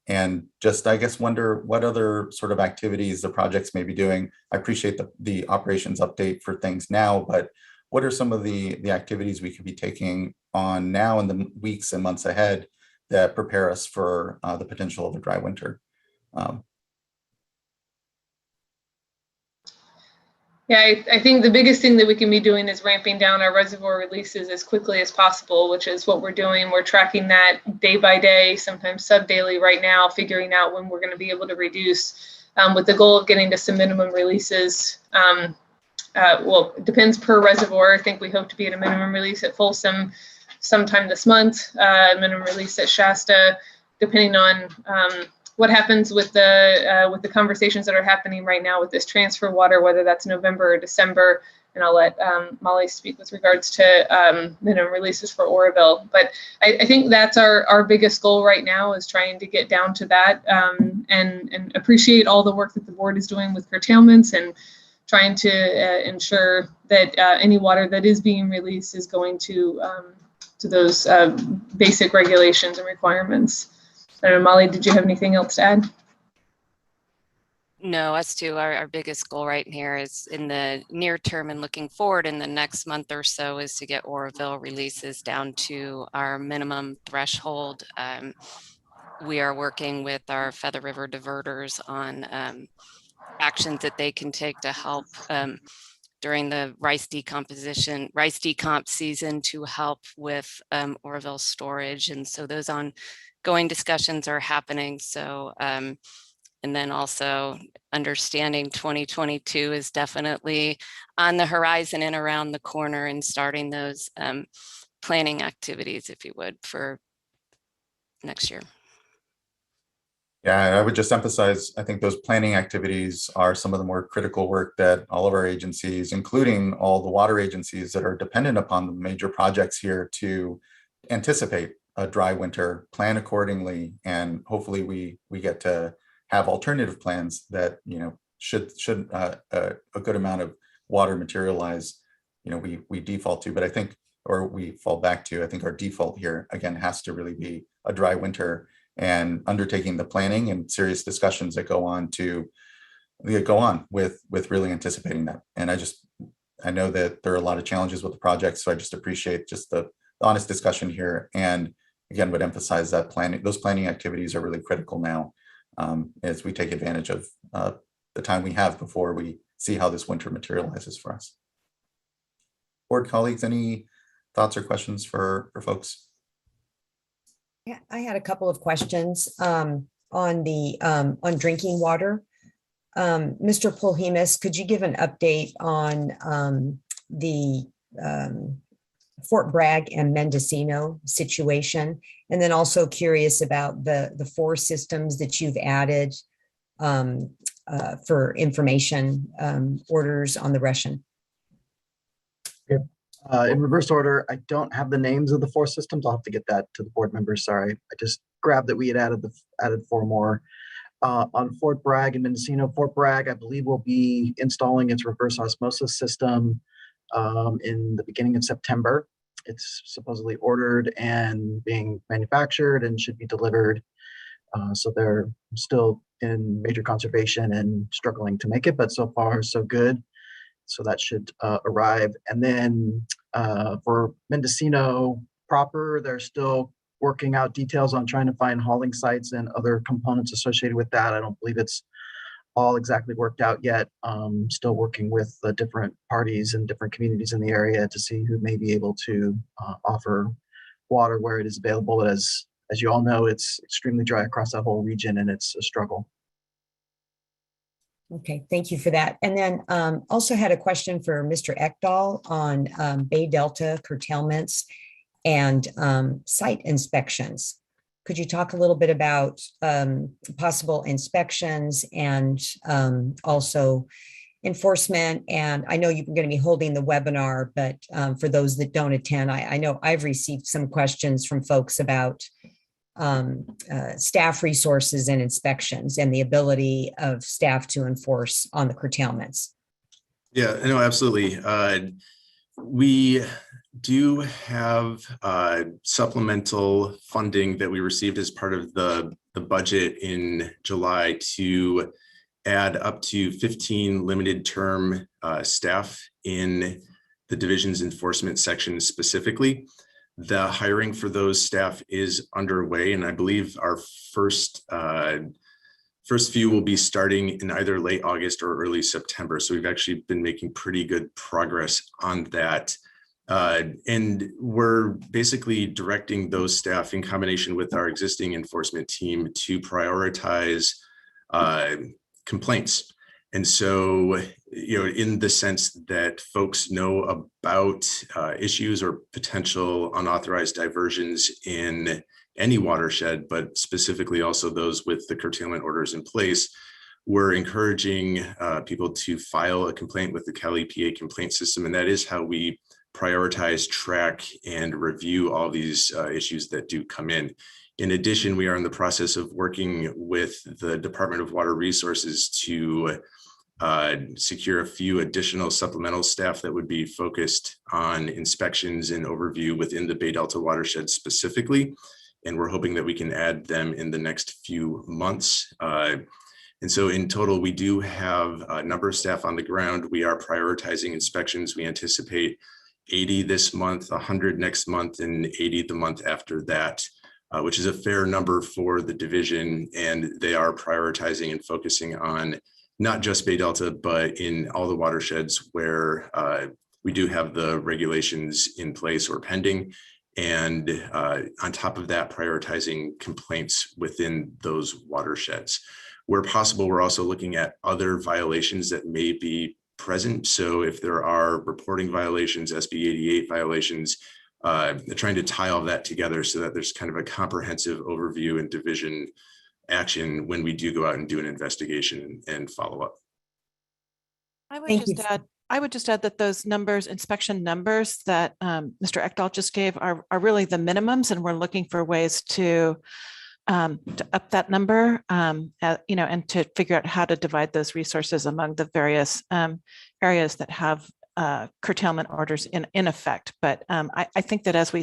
and just, I guess, wonder what other sort of activities the projects may be doing. I appreciate the operations update for things now, but what are some of the activities we could be taking on now in the weeks and months ahead that prepare us for the potential of a dry winter? Yeah, I think the biggest thing that we can be doing is ramping down our reservoir releases as quickly as possible, which is what we're doing. We're tracking that day by day, sometimes sub-daily right now, figuring out when we're going to be able to reduce, with the goal of getting to some minimum releases. Well, it depends per reservoir. I think we hope to be at a minimum release at Folsom sometime this month, minimum release at Shasta, depending on what happens with the conversations that are happening right now with this transfer water, whether that's November or December. And I'll let Molly speak with regards to minimum releases for Oroville. But I think that's our biggest goal right now, is trying to get down to that, and appreciate all the work that the board is doing with curtailments and trying to ensure that any water that is being released is going to those basic regulations and requirements. I don't know, Molly, did you have anything else to add? No, us too. Our biggest goal right here is in the near term and looking forward in the next month or so is to get Oroville releases down to our minimum threshold. We are working with our Feather River diverters on actions that they can take to help during the rice decomp season to help with Oroville storage. And so those ongoing discussions are happening. So, and then also understanding 2022 is definitely on the horizon and around the corner, and starting those planning activities, if you would, for next year. Yeah, I would just emphasize, I think those planning activities are some of the more critical work that all of our agencies, including all the water agencies that are dependent upon the major projects here, to anticipate a dry winter, plan accordingly, and hopefully we get to have alternative plans that should a good amount of water materialize, we default to. But I think, or we fall back to, I think our default here again has to really be a dry winter, and undertaking the planning and serious discussions that go on with really anticipating that. And I know that there are a lot of challenges with the project, so I just appreciate just the honest discussion here, and again would emphasize that those planning activities are really critical now, as we take advantage of the time we have before we see how this winter materializes for us. Board colleagues, any thoughts or questions for folks? Yeah, I had a couple of questions on drinking water. Mr. Polhemus, could you give an update on the Fort Bragg and Mendocino situation? And then also curious about the 4 systems that you've added for information orders on the Russian. In reverse order, I don't have the names of the 4 systems. I'll have to get that to the board members. Sorry, I just grabbed that we had added 4 more. On Fort Bragg and Mendocino, Fort Bragg, I believe, will be installing its reverse osmosis system in the beginning of September. It's supposedly ordered and being manufactured and should be delivered. So they're still in major conservation and struggling to make it, but so far so good. So that should arrive. And then for Mendocino proper, they're still working out details on trying to find hauling sites and other components associated with that. I don't believe it's all exactly worked out yet. Still working with the different parties and different communities in the area to see who may be able to offer water where it is available as as you all know, it's extremely dry across that whole region, and it's a struggle. Okay, thank you for that. And then also had a question for Mr. Ekdahl on Bay Delta curtailments and site inspections. Could you talk a little bit about possible inspections and also enforcement? And I know you're going to be holding the webinar, but for those that don't attend, I know I've received some questions from folks about staff resources and inspections and the ability of staff to enforce on the curtailments. Yeah, no, absolutely. We do have supplemental funding that we received as part of the budget in July to add up to 15 limited term staff in the division's enforcement section specifically. The hiring for those staff is underway, and I believe our first few will be starting in either late August or early September. So we've actually been making pretty good progress on that. And we're basically directing those staff in combination with our existing enforcement team to prioritize complaints. And so, in the sense that folks know about issues or potential unauthorized diversions in any watershed, but specifically also those with the curtailment orders in place, we're encouraging people to file a complaint with the Cal EPA complaint system. And that is how we prioritize, track, and review all these issues that do come in. In addition, we are in the process of working with the Department of Water Resources to secure a few additional supplemental staff that would be focused on inspections and overview within the Bay Delta watershed specifically. And we're hoping that we can add them in the next few months. And so in total, we do have a number of staff on the ground. We are prioritizing inspections. We anticipate 80 this month, 100 next month, and 80 the month after that, which is a fair number for the division. And they are prioritizing and focusing on not just Bay Delta, but in all the watersheds where we do have the regulations in place or pending. And on top of that, prioritizing complaints within those watersheds. Where possible, we're also looking at other violations that may be present. So if there are reporting violations, SB 88 violations, trying to tie all that together so that there's kind of a comprehensive overview and division action when we do go out and do an investigation and follow up. I would just add that those numbers, inspection numbers that Mr. Ekdahl just gave are really the minimums, and we're looking for ways to up that number, and to figure out how to divide those resources among the various areas that have curtailment orders in effect. But I think that as we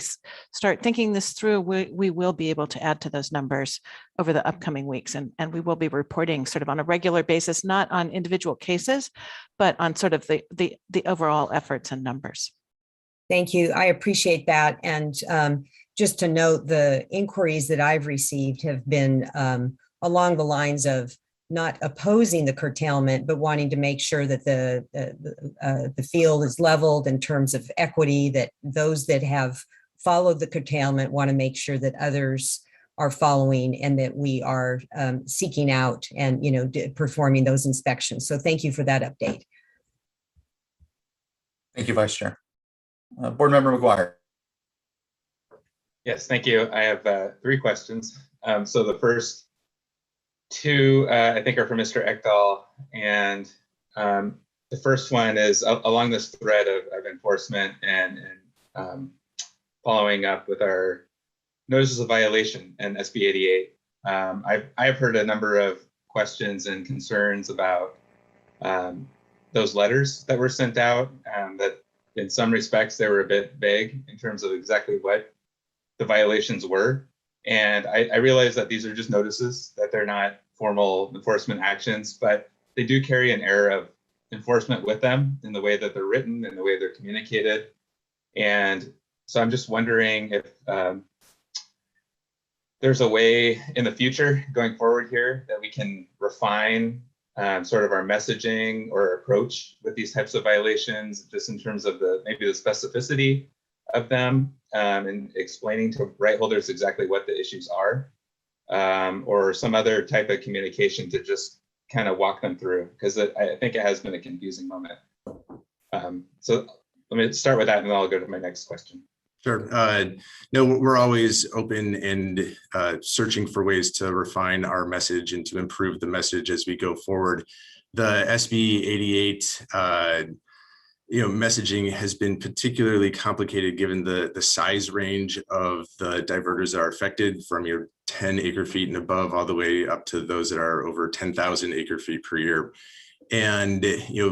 start thinking this through, we will be able to add to those numbers over the upcoming weeks. And we will be reporting sort of on a regular basis, not on individual cases, but on sort of the overall efforts and numbers. Thank you. I appreciate that. And just to note, the inquiries that I've received have been along the lines of not opposing the curtailment, but wanting to make sure that the field is leveled in terms of equity, that those that have followed the curtailment want to make sure that others are following, and that we are seeking out and performing those inspections. So thank you for that update. Thank you, Vice Chair. Board Member McGuire. Yes, thank you. I have 3 questions. So the first 2, I think, are for Mr. Ekdahl, and the first one is along this thread of enforcement and following up with our notices of violation and SB 88. I've heard a number of questions and concerns about those letters that were sent out, that in some respects they were a bit vague in terms of exactly what the violations were. And I realize that these are just notices, that they're not formal enforcement actions, but they do carry an air of enforcement with them in the way that they're written and the way they're communicated. And so I'm just wondering if there's a way in the future going forward here that we can refine sort of our messaging or approach with these types of violations, just in terms of maybe the specificity of them and explaining to right holders exactly what the issues are, or some other type of communication to just kind of walk them through, because I think it has been a confusing moment. So let me start with that, and then I'll go to my next question. Sure. No, we're always open and searching for ways to refine our message and to improve the message as we go forward. The SB 88 messaging has been particularly complicated given the size range of the diverters that are affected, from your 10 acre feet and above all the way up to those that are over 10,000 acre feet per year. And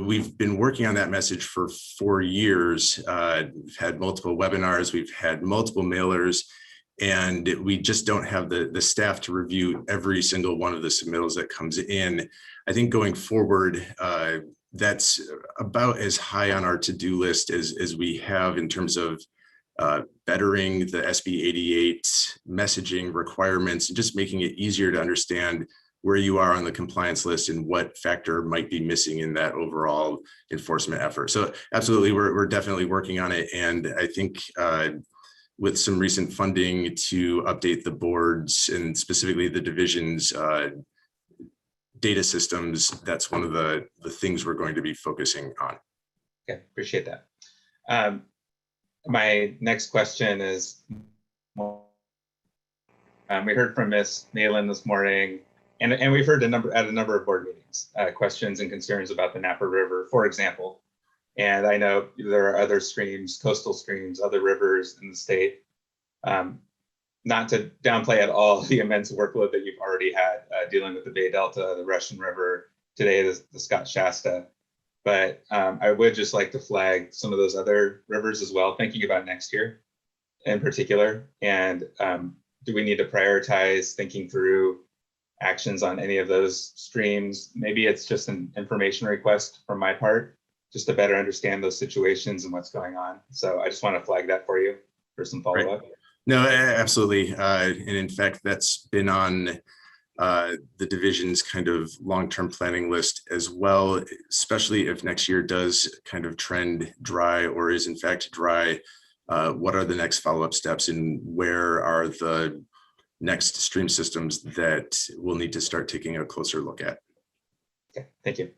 we've been working on that message for 4 years. We've had multiple webinars, we've had multiple mailers, and we just don't have the staff to review every single one of the submittals that comes in. I think going forward, that's about as high on our to-do list as we have in terms of bettering the SB 88 messaging requirements and just making it easier to understand where you are on the compliance list and what factor might be missing in that overall enforcement effort. So absolutely, we're definitely working on it. And I think with some recent funding to update the boards and specifically the divisions data systems, that's one of the things we're going to be focusing on. Okay, appreciate that. My next question is, we heard from Ms. Malin this morning, and we've heard at a number of board meetings, questions and concerns about the Napa River, for example. And I know there are other streams, coastal streams, other rivers in the state. Not to downplay at all the immense workload that you've already had dealing with the Bay Delta, the Russian River, today the Scott Shasta. But I would just like to flag some of those other rivers as well, thinking about next year in particular. And do we need to prioritize thinking through actions on any of those streams? Maybe it's just an information request from my part, just to better understand those situations and what's going on. So I just want to flag that for you for some follow-up. Right. No, absolutely. And in fact, that's been on the division's kind of long-term planning list as well, especially if next year does kind of trend dry or is in fact dry. What are the next follow-up steps and where are the next stream systems that we'll need to start taking a closer look at? Okay, thank you.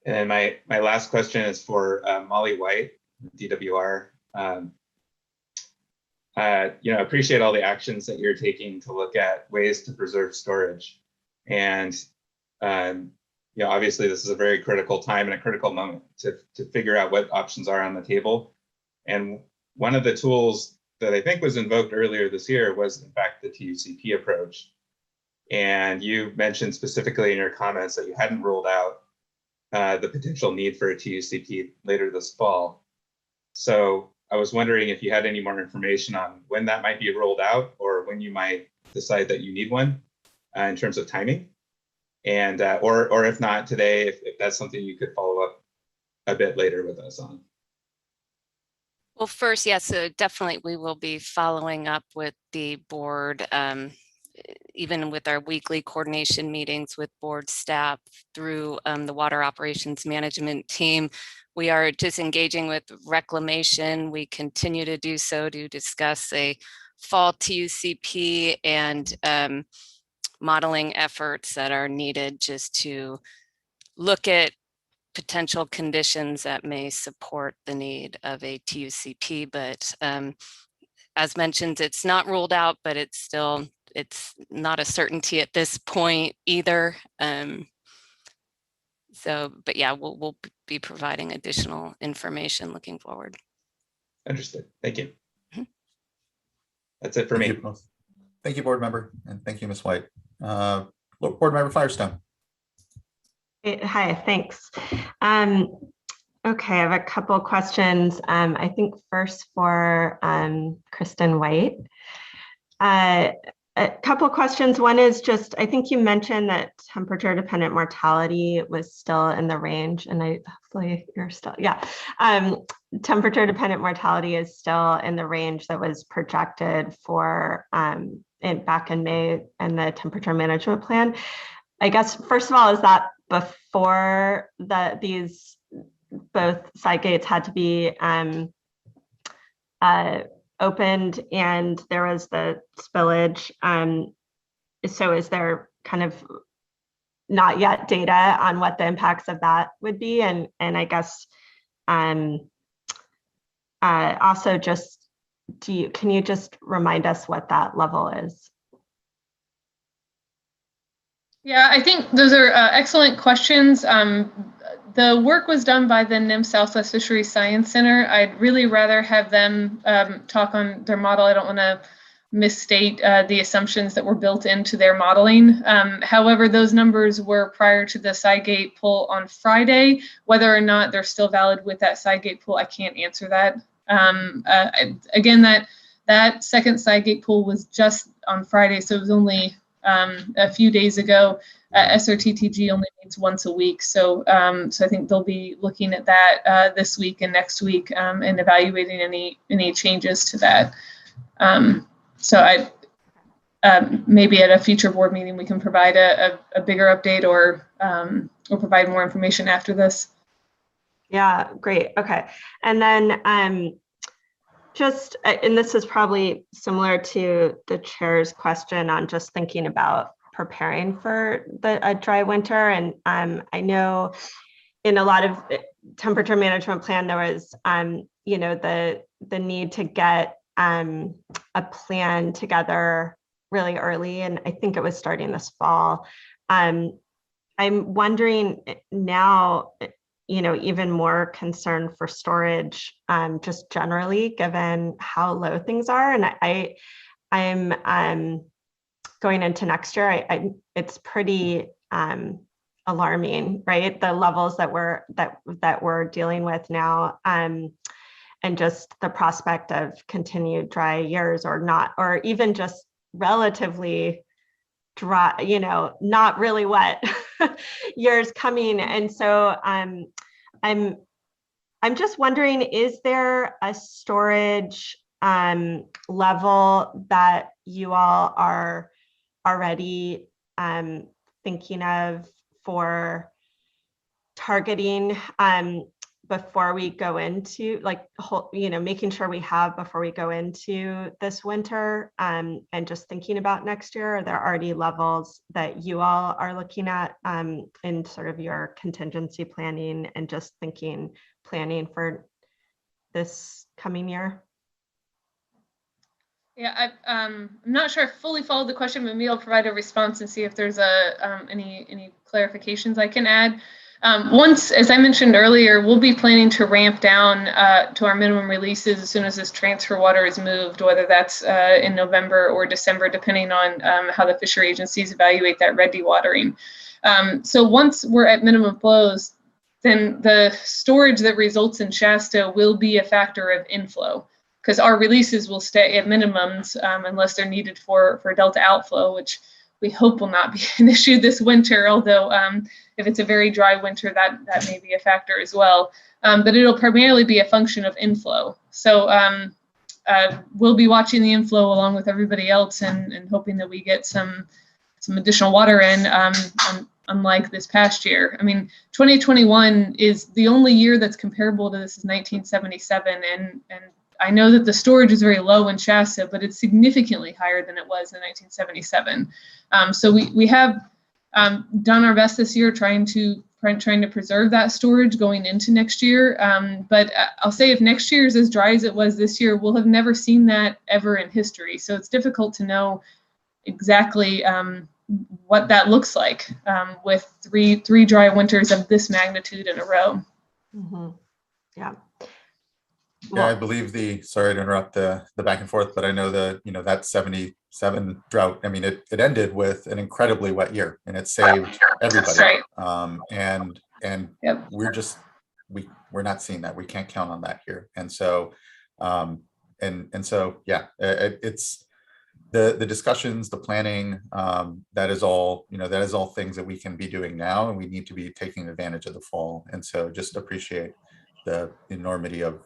And my last question is for Molly White, DWR. Appreciate all the actions that you're taking to look at ways to preserve storage. And, obviously this is a very critical time and a critical moment to figure out what options are on the table. And one of the tools that I think was invoked earlier this year was in fact the TUCP approach. And you mentioned specifically in your comments that you hadn't ruled out the potential need for a TUCP later this fall. So I was wondering if you had any more information on when that might be rolled out or when you might decide that you need one in terms of timing. And or if not today, if that's something you could follow up a bit later with us on. Well, first, yes, so definitely we will be following up with the board, even with our weekly coordination meetings with board staff through the water operations management team. We are just engaging with reclamation. We continue to do so to discuss a fall TUCP and modeling efforts that are needed just to look at potential conditions that may support the need of a TUCP. But as mentioned, it's not ruled out, but it's not a certainty at this point either. But yeah, we'll be providing additional information looking forward. Understood. Thank you. That's it for me. Thank you, board member, and thank you, Ms. White. Board member Firestone. Hi, thanks. Okay, I have a couple of questions. I think first for Kristen White. A couple of questions. One is just, I think you mentioned that temperature dependent mortality was still in the range, and hopefully you're still, yeah. Temperature dependent mortality is still in the range that was projected for back in May in the temperature management plan. I guess, first of all, is that before these both side gates had to be opened and there was the spillage. So is there kind of not yet data on what the impacts of that would be? And I guess also just, can you just remind us what that level is? Yeah, I think those are excellent questions. The work was done by the NIM Southwest Fisheries Science Center. I'd really rather have them talk on their model. I don't want to misstate the assumptions that were built into their modeling. However, those numbers were prior to the side gate pull on Friday. Whether or not they're still valid with that side gate pull, I can't answer that. Again, that second side gate pull was just on Friday, so it was only a few days ago. SRTTG only meets once a week, so I think they'll be looking at that this week and next week and evaluating any changes to that. So I maybe at a future board meeting we can provide a bigger update or provide more information after this. Yeah, great. Okay, and then just, and this is probably similar to the chair's question on just thinking about preparing for a dry winter. And I know in a lot of temperature management plan, there was, you know, the need to get a plan together really early. And I think it was starting this fall. I'm wondering now, you know, even more concern for storage, just generally, given how low things are. And I'm going into next year. It's pretty alarming, right? The levels that we're dealing with now, and just the prospect of continued dry years or not, or even just relatively dry, you know, not really wet years coming. And so I'm just wondering, is there a storage level that you all are already thinking of for targeting before we go into, like, you know, making sure we have before we go into this winter, and just thinking about next year? Are there already levels that you all are looking at in sort of your contingency planning and just planning for this coming year? Yeah, I'm not sure I fully followed the question, but maybe I'll provide a response and see if there's any clarifications I can add. Once, as I mentioned earlier, we'll be planning to ramp down to our minimum releases as soon as this transfer water is moved, whether that's in November or December, depending on how the fishery agencies evaluate that red dewatering. So once we're at minimum flows, then the storage that results in Shasta will be a factor of inflow, because our releases will stay at minimums unless they're needed for delta outflow, which we hope will not be an issue this winter, although if it's a very dry winter, that may be a factor as well. But it'll primarily be a function of inflow. So we'll be watching the inflow along with everybody else and hoping that we get some additional water in, unlike this past year. I mean, 2021 is the only year that's comparable to this is 1977, and I know that the storage is very low in Shasta, but it's significantly higher than it was in 1977. So we have done our best this year trying to preserve that storage going into next year. But I'll say if next year is as dry as it was this year, we'll have never seen that ever in history. So it's difficult to know exactly what that looks like with three dry winters of this magnitude in a row. Mm-hmm. Yeah. Yeah, I believe sorry to interrupt the back and forth, but I know that 77 drought, I mean, it ended with an incredibly wet year and it saved everybody. Right. And yep. We're not seeing that. We can't count on that here. And so, yeah, it's the discussions, the planning, that is all things that we can be doing now, and we need to be taking advantage of the fall. And so just appreciate the enormity of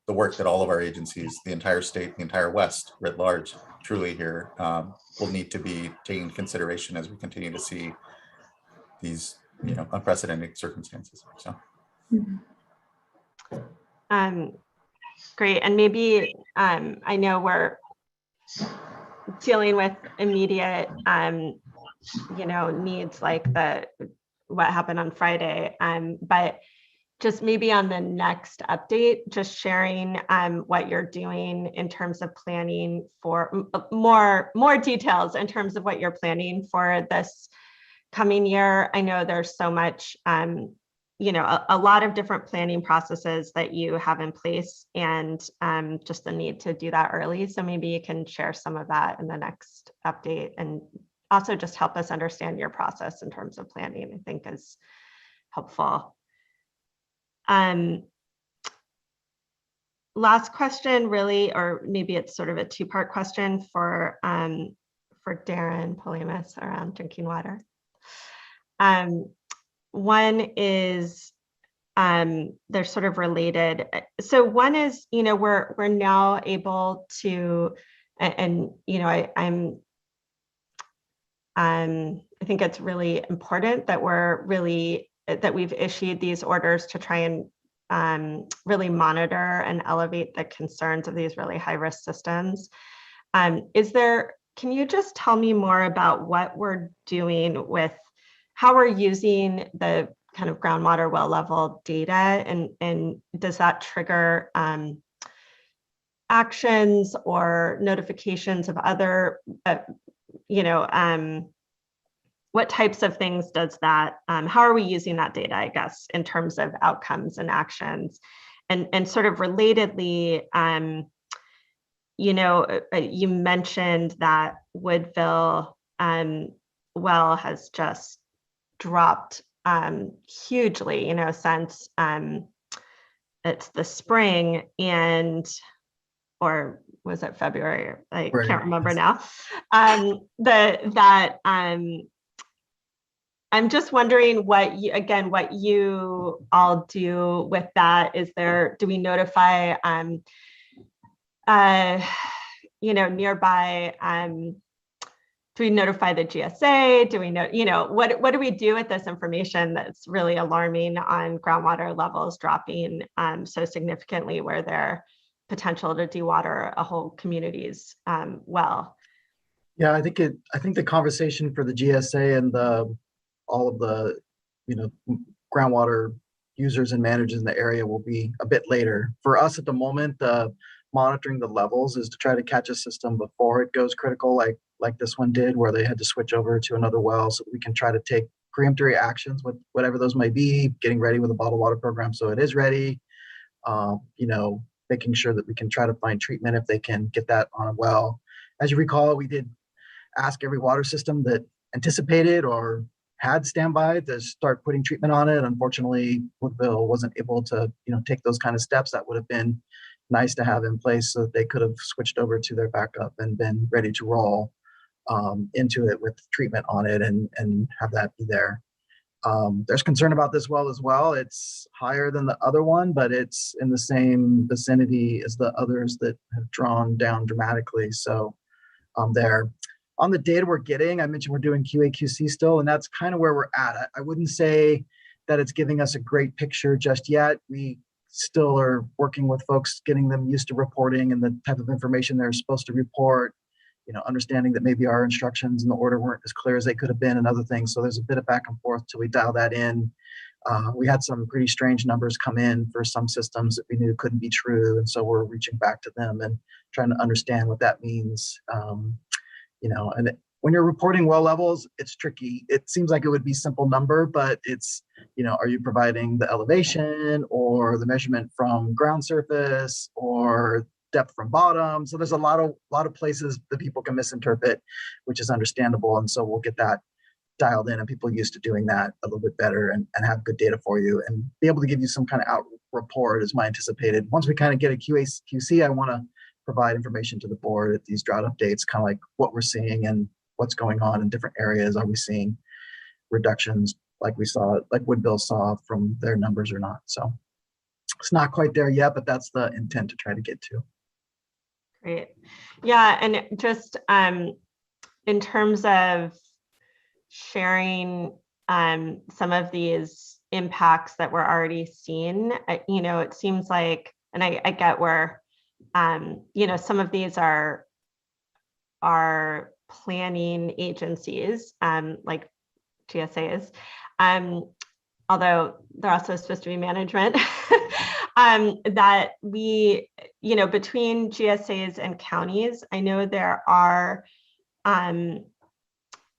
the work that all of our agencies, the entire state, the entire West writ large, truly here will need to be taken into consideration as we continue to see these, unprecedented circumstances. So, Great. And maybe I know we're dealing with immediate, needs like what happened on Friday, but just maybe on the next update, just sharing what you're doing in terms of planning for more details in terms of what you're planning for this coming year. I know there's so much, a lot of different planning processes that you have in place, and just the need to do that early. So maybe you can share some of that in the next update, and also just help us understand your process in terms of planning, I think is helpful. Last question, really, or maybe it's sort of a two-part question for Darren Polemus around drinking water. One is, they're sort of related. So one is, we're now able to, and I think it's really important that that we've issued these orders to try and really monitor and elevate the concerns of these really high-risk systems. Can you just tell me more about what we're doing with how we're using the kind of groundwater well level data, and does that trigger actions or notifications of other, what types of things does that, how are we using that data, I guess, in terms of outcomes and actions? And sort of relatedly, you mentioned that Woodville well has just dropped hugely, since it's the spring, or was it February? I can't remember now. I'm just wondering what you all do with that. Do we notify, nearby, do we notify the GSA? Do we know, what do we do with this information that's really alarming on groundwater levels dropping so significantly, where there potential to dewater a whole community's well? Yeah, I think the conversation for the GSA and all of the groundwater users and managers in the area will be a bit later. For us at the moment, monitoring the levels is to try to catch a system before it goes critical, like this one did, where they had to switch over to another well, so we can try to take preemptory actions with whatever those may be, getting ready with a bottled water program so it is ready, making sure that we can try to find treatment if they can get that on a well. As you recall, we did ask every water system that anticipated or had standby to start putting treatment on it. Unfortunately, Woodville wasn't able to, take those kind of steps. That would have been nice to have in place so that they could have switched over to their backup and been ready to roll into it with treatment on it and have that be there. There's concern about this well as well. It's higher than the other one, but it's in the same vicinity as the others that have drawn down dramatically. So there. On the data we're getting, I mentioned we're doing QA/QC still, and that's kind of where we're at. I wouldn't say that it's giving us a great picture just yet. We still are working with folks, getting them used to reporting and the type of information they're supposed to report, understanding that maybe our instructions in the order weren't as clear as they could have been and other things. So there's a bit of back and forth till we dial that in. We had some pretty strange numbers come in for some systems that we knew couldn't be true. And so we're reaching back to them and trying to understand what that means. And when you're reporting well levels, it's tricky. It seems like it would be simple number, but it's, are you providing the elevation or the measurement from ground surface or depth from bottom? So there's a lot of places that people can misinterpret, which is understandable. And so we'll get that dialed in and people used to doing that a little bit better and have good data for you and be able to give you some kind of out report is my anticipated. Once we kind of get a QA/QC, I want to provide information to the board at these drought updates, kind of like what we're seeing and what's going on in different areas. Are we seeing reductions like we saw, like Woodville saw from their numbers or not? So it's not quite there yet, but that's the intent to try to get to. Great. Yeah, and just in terms of sharing some of these impacts that we're already seeing, it seems like and I get where, some of these are planning agencies, like GSAs, although they're also supposed to be management, that we, between GSAs and counties, I know there are, and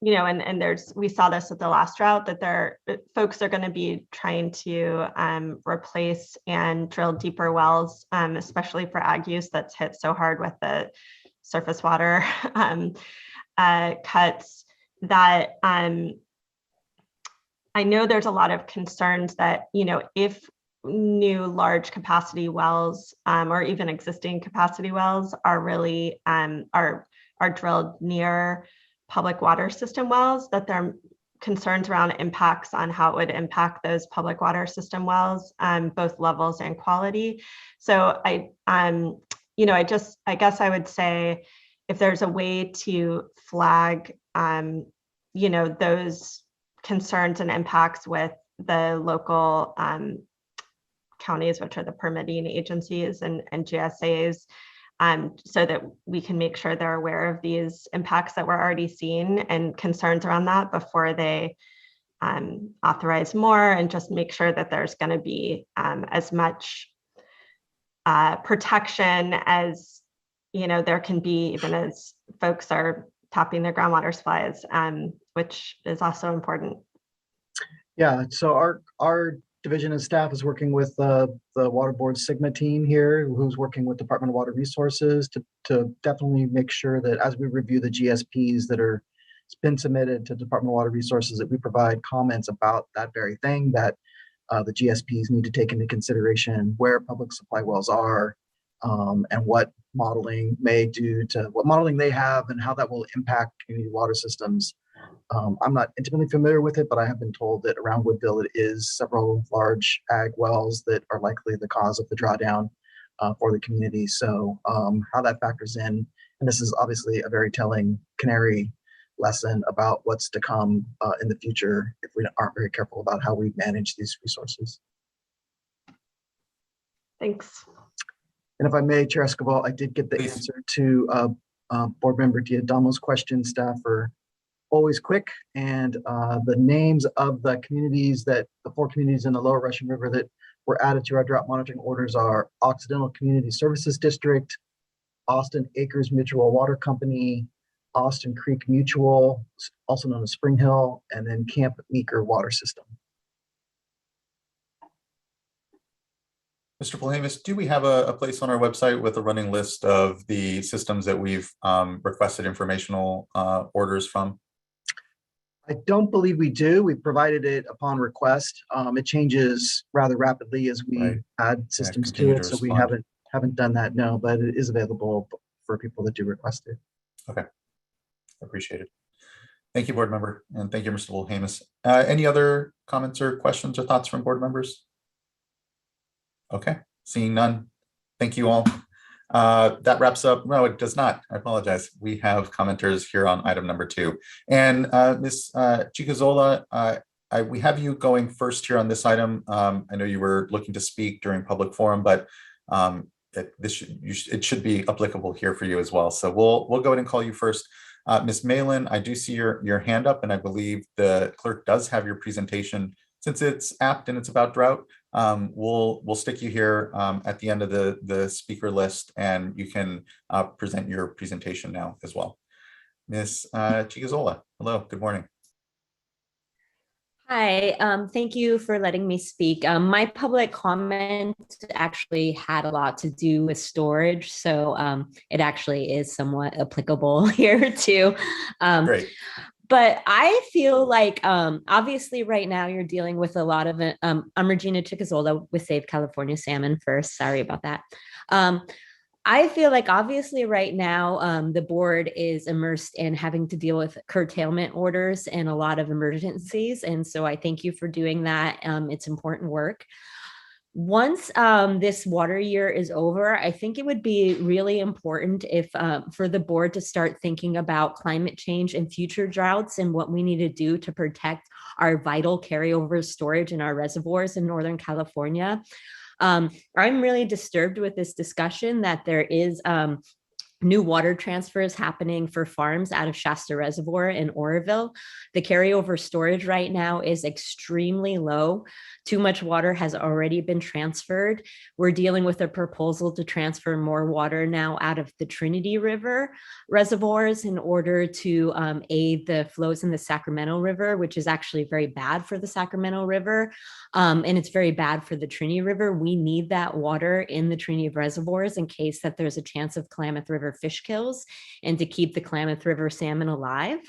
we saw this at the last drought, that folks are going to be trying to replace and drill deeper wells, especially for ag use that's hit so hard with the surface water cuts, that I know there's a lot of concerns that, if new large capacity wells or even existing capacity wells are really are drilled near public water system wells, that there are concerns around impacts on how it would impact those public water system wells, both levels and quality. So I guess I would say, if there's a way to flag, those concerns and impacts with the local counties, which are the permitting agencies and GSAs, so that we can make sure they're aware of these impacts that we're already seeing and concerns around that before they authorize more, and just make sure that there's going to be as much protection as there can be, even as folks are tapping their groundwater supplies, which is also important. Yeah, so our division and staff is working with the Water Board Sigma team here, who's working with Department of Water Resources to definitely make sure that as we review the GSPs that are been submitted to Department of Water Resources, that we provide comments about that very thing, that the GSPs need to take into consideration where public supply wells are, and what modeling may do to what modeling they have and how that will impact community water systems. I'm not intimately familiar with it, but I have been told that around Woodville it is several large ag wells that are likely the cause of the drawdown for the community. So how that factors in, and this is obviously a very telling canary lesson about what's to come in the future if we aren't very careful about how we manage these resources. Thanks. And if I may, Chair Escobar, I did get the answer to Board Member Diadamo's question. Staff are always quick, and the names of the communities, the 4 communities in the Lower Russian River that were added to our drought monitoring orders are Occidental Community Services District, Austin Acres Mutual Water Company, Austin Creek Mutual, also known as Spring Hill, and then Camp Meeker Water System. Mr. Polhemus, do we have a place on our website with a running list of the systems that we've requested informational orders from? I don't believe we do. We provided it upon request. It changes rather rapidly as we add systems to it, so we haven't done that, no, but it is available for people that do request it. Okay, appreciate it. Thank you, board member, and thank you, Mr. Polhemus. Any other comments or questions or thoughts from board members? Okay, seeing none. Thank you all. That wraps up. No, it does not. I apologize. We have commenters here on item number 2. And Ms. Chigazola, we have you going first here on this item. I know you were looking to speak during public forum, but it should be applicable here for you as well. So we'll go ahead and call you first. Ms. Malin, I do see your hand up, and I believe the clerk does have your presentation. Since it's apt and it's about drought, we'll stick you here at the end of the speaker list, and you can present your presentation now as well. Ms. Chigazola, hello, good morning. Hi, thank you for letting me speak. My public comment actually had a lot to do with storage, so it actually is somewhat applicable here too. Great. But I feel like, obviously right now you're dealing with a lot of, I'm Regina Chigazola with Save California Salmon first, sorry about that. I feel like obviously right now the board is immersed in having to deal with curtailment orders and a lot of emergencies. And so I thank you for doing that. It's important work. Once this water year is over, I think it would be really important if for the board to start thinking about climate change and future droughts and what we need to do to protect our vital carryover storage in our reservoirs in Northern California. I'm really disturbed with this discussion that there is new water transfers happening for farms out of Shasta Reservoir in Oroville. The carryover storage right now is extremely low. Too much water has already been transferred. We're dealing with a proposal to transfer more water now out of the Trinity River reservoirs in order to aid the flows in the Sacramento River, which is actually very bad for the Sacramento River. And it's very bad for the Trinity River. We need that water in the Trinity reservoirs in case that there's a chance of Klamath River fish kills and to keep the Klamath River salmon alive.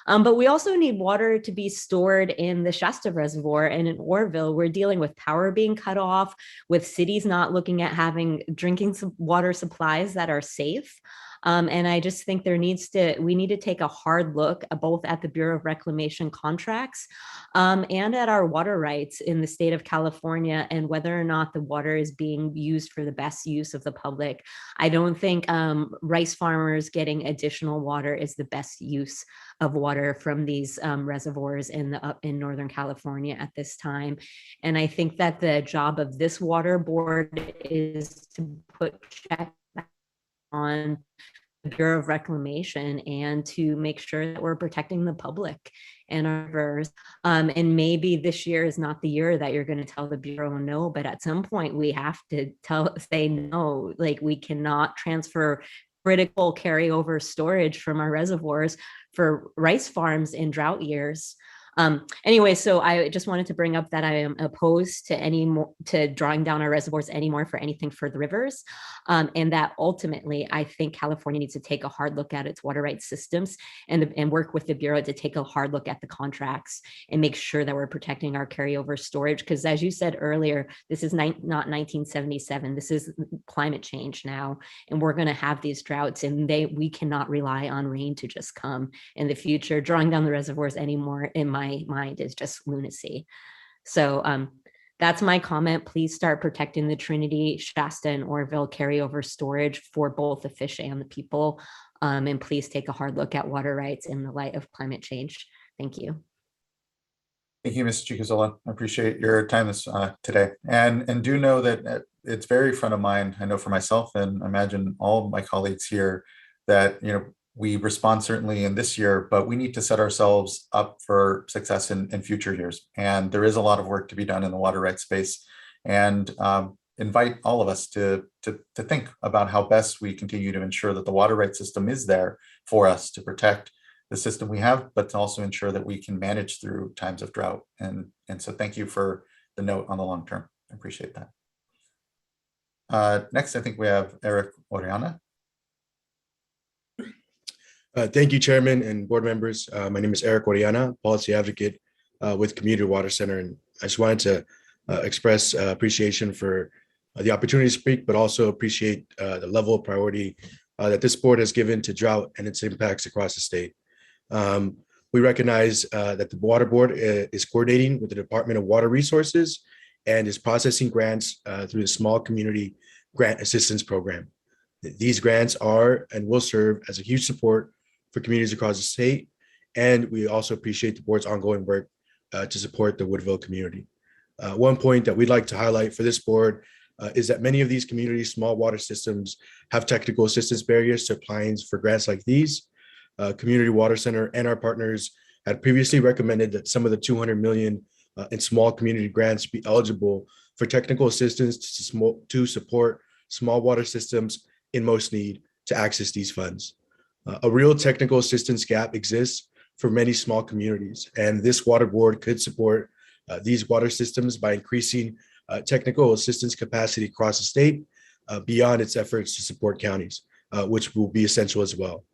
But we also need water to be stored in the Shasta Reservoir, and in Oroville, we're dealing with power being cut off, with cities not looking at having drinking water supplies that are safe. And I just think we need to take a hard look both at the Bureau of Reclamation contracts and at our water rights in the state of California and whether or not the water is being used for the best use of the public. I don't think rice farmers getting additional water is the best use of water from these reservoirs in Northern California at this time. And I think that the job of this water board is to put check on the Bureau of Reclamation and to make sure that we're protecting the public and our rivers. And maybe this year is not the year that you're going to tell the Bureau no, but at some point we have to say no, like we cannot transfer critical carryover storage from our reservoirs for rice farms in drought years. Anyway, so I just wanted to bring up that I am opposed to drawing down our reservoirs anymore for anything for the rivers. And that ultimately, I think California needs to take a hard look at its water rights systems and work with the Bureau to take a hard look at the contracts and make sure that we're protecting our carryover storage. Because as you said earlier, this is not 1977. This is climate change now. And we're going to have these droughts and we cannot rely on rain to just come in the future. Drawing down the reservoirs anymore, in my mind, is just lunacy. So that's my comment. Please start protecting the Trinity, Shasta, and Oroville carryover storage for both the fish and the people. And please take a hard look at water rights in the light of climate change. Thank you. Thank you, Ms. Chicazola. I appreciate your time today. And do know that it's very front of mind, I know for myself, and I imagine all of my colleagues here, that we respond certainly in this year, but we need to set ourselves up for success in future years. And there is a lot of work to be done in the water rights space, and invite all of us to think about how best we continue to ensure that the water rights system is there for us to protect the system we have, but to also ensure that we can manage through times of drought. And so thank you for the note on the long term. I appreciate that. Next, I think we have Eric Oriana. Thank you, Chairman and board members. My name is Eric Oriana, policy advocate with Community Water Center. And I just wanted to express appreciation for the opportunity to speak, but also appreciate the level of priority that this board has given to drought and its impacts across the state. We recognize that the water board is coordinating with the Department of Water Resources and is processing grants through the Small Community Grant Assistance Program. These grants are and will serve as a huge support for communities across the state. And we also appreciate the board's ongoing work to support the Woodville community. One point that we'd like to highlight for this board is that many of these communities' small water systems have technical assistance barriers to applying for grants like these. Community Water Center and our partners had previously recommended that some of the $200 million in small community grants be eligible for technical assistance to support small water systems in most need to access these funds. A real technical assistance gap exists for many small communities, and this water board could support these water systems by increasing technical assistance capacity across the state beyond its efforts to support counties, which will be essential as well.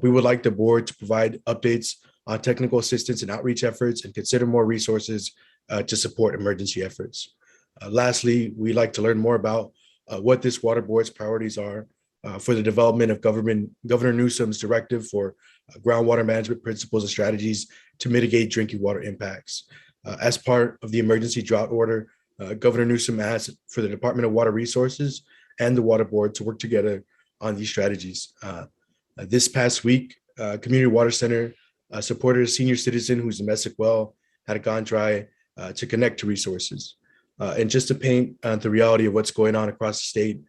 We would like the board to provide updates on technical assistance and outreach efforts and consider more resources to support emergency efforts. Lastly, we'd like to learn more about what this water board's priorities are for the development of Governor Newsom's directive for groundwater management principles and strategies to mitigate drinking water impacts. As part of the emergency drought order, Governor Newsom asked for the Department of Water Resources and the water board to work together on these strategies. This past week, Community Water Center supported a senior citizen whose domestic well had gone dry to connect to resources. And just to paint the reality of what's going on across the state,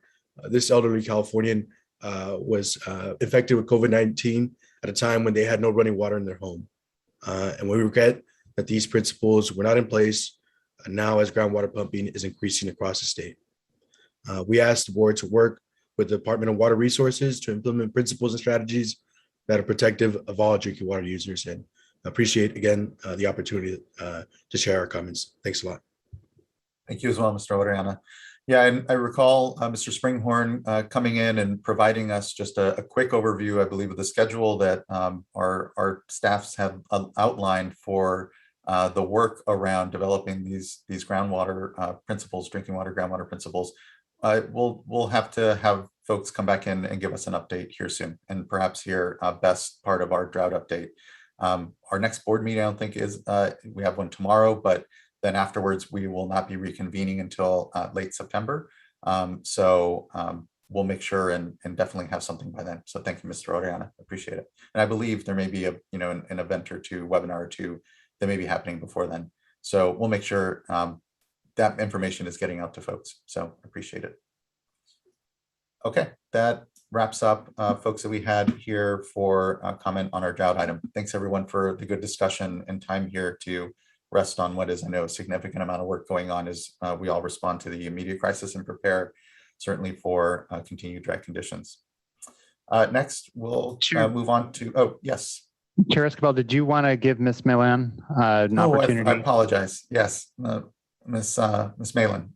this elderly Californian was infected with COVID-19 at a time when they had no running water in their home. And we regret that these principles were not in place now as groundwater pumping is increasing across the state. We asked the board to work with the Department of Water Resources to implement principles and strategies that are protective of all drinking water users, and appreciate again the opportunity to share our comments. Thanks a lot. Thank you as well, Mr. Orellana. Yeah, and I recall Mr. Springhorn coming in and providing us just a quick overview, I believe, of the schedule that our staffs have outlined for the work around developing these groundwater principles, drinking water, groundwater principles. We'll have to have folks come back in and give us an update here soon, and perhaps hear best part of our drought update. Our next board meeting, I don't think is, we have one tomorrow, but then afterwards we will not be reconvening until late September. We'll make sure and definitely have something by then. So thank you, Mr. Orellana, appreciate it. And I believe there may be a, an event or two, webinar or two that may be happening before then. So we'll make sure that information is getting out to folks. So appreciate it. Okay, that wraps up folks that we had here for comment on our drought item. Thanks everyone for the good discussion and time here to rest on what is, I know, a significant amount of work going on as we all respond to the immediate crisis and prepare certainly for continued dry conditions. Next, we'll move on to, oh, yes. Chair Escobar, did you want to give Ms. Milan an opportunity? I apologize. Yes, Ms. Malin.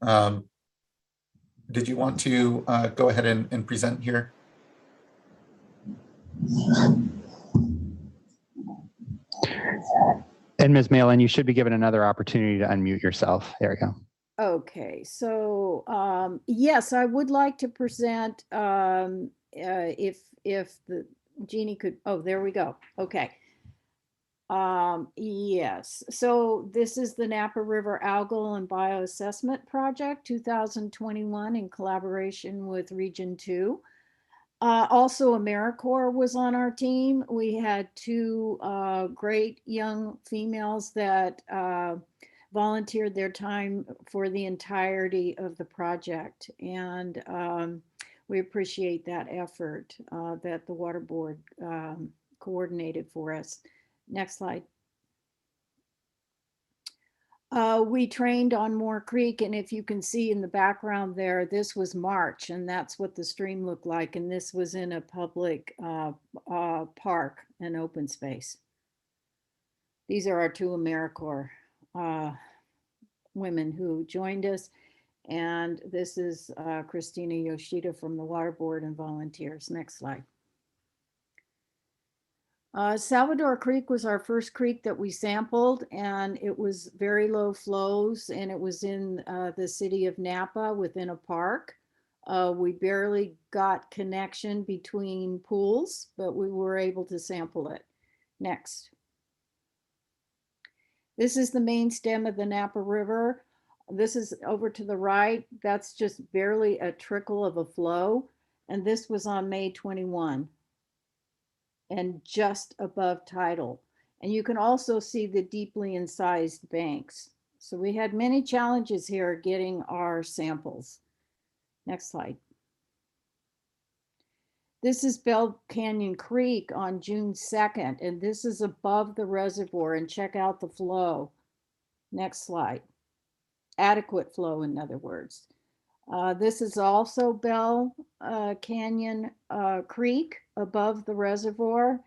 Did you want to go ahead and present here? And Ms. Malin, you should be given another opportunity to unmute yourself. There we go. Okay, so yes, I would like to present if the Jeannie could, oh, there we go. Okay. Yes, so this is the Napa River Algal and Bioassessment Project 2021 in collaboration with Region 2. Also, AmeriCorps was on our team. We had two great young females that volunteered their time for the entirety of the project. And we appreciate that effort that the Water Board coordinated for us. Next slide. We trained on Moore Creek, and if you can see in the background there, this was March, and that's what the stream looked like. And this was in a public park and open space. These are our two AmeriCorps women who joined us. And this is Christina Yoshida from the Water Board and volunteers. Next slide. Salvador Creek was our first creek that we sampled, and it was very low flows, and it was in the city of Napa within a park. We barely got connection between pools, but we were able to sample it. Next. This is the main stem of the Napa River. This is over to the right. That's just barely a trickle of a flow. And this was on May 21 and just above tidal. And you can also see the deeply incised banks. So we had many challenges here getting our samples. Next slide. This is Bell Canyon Creek on June 2nd, and this is above the reservoir, and check out the flow. Next slide. Adequate flow, in other words. This is also Bell Canyon Creek above the reservoir,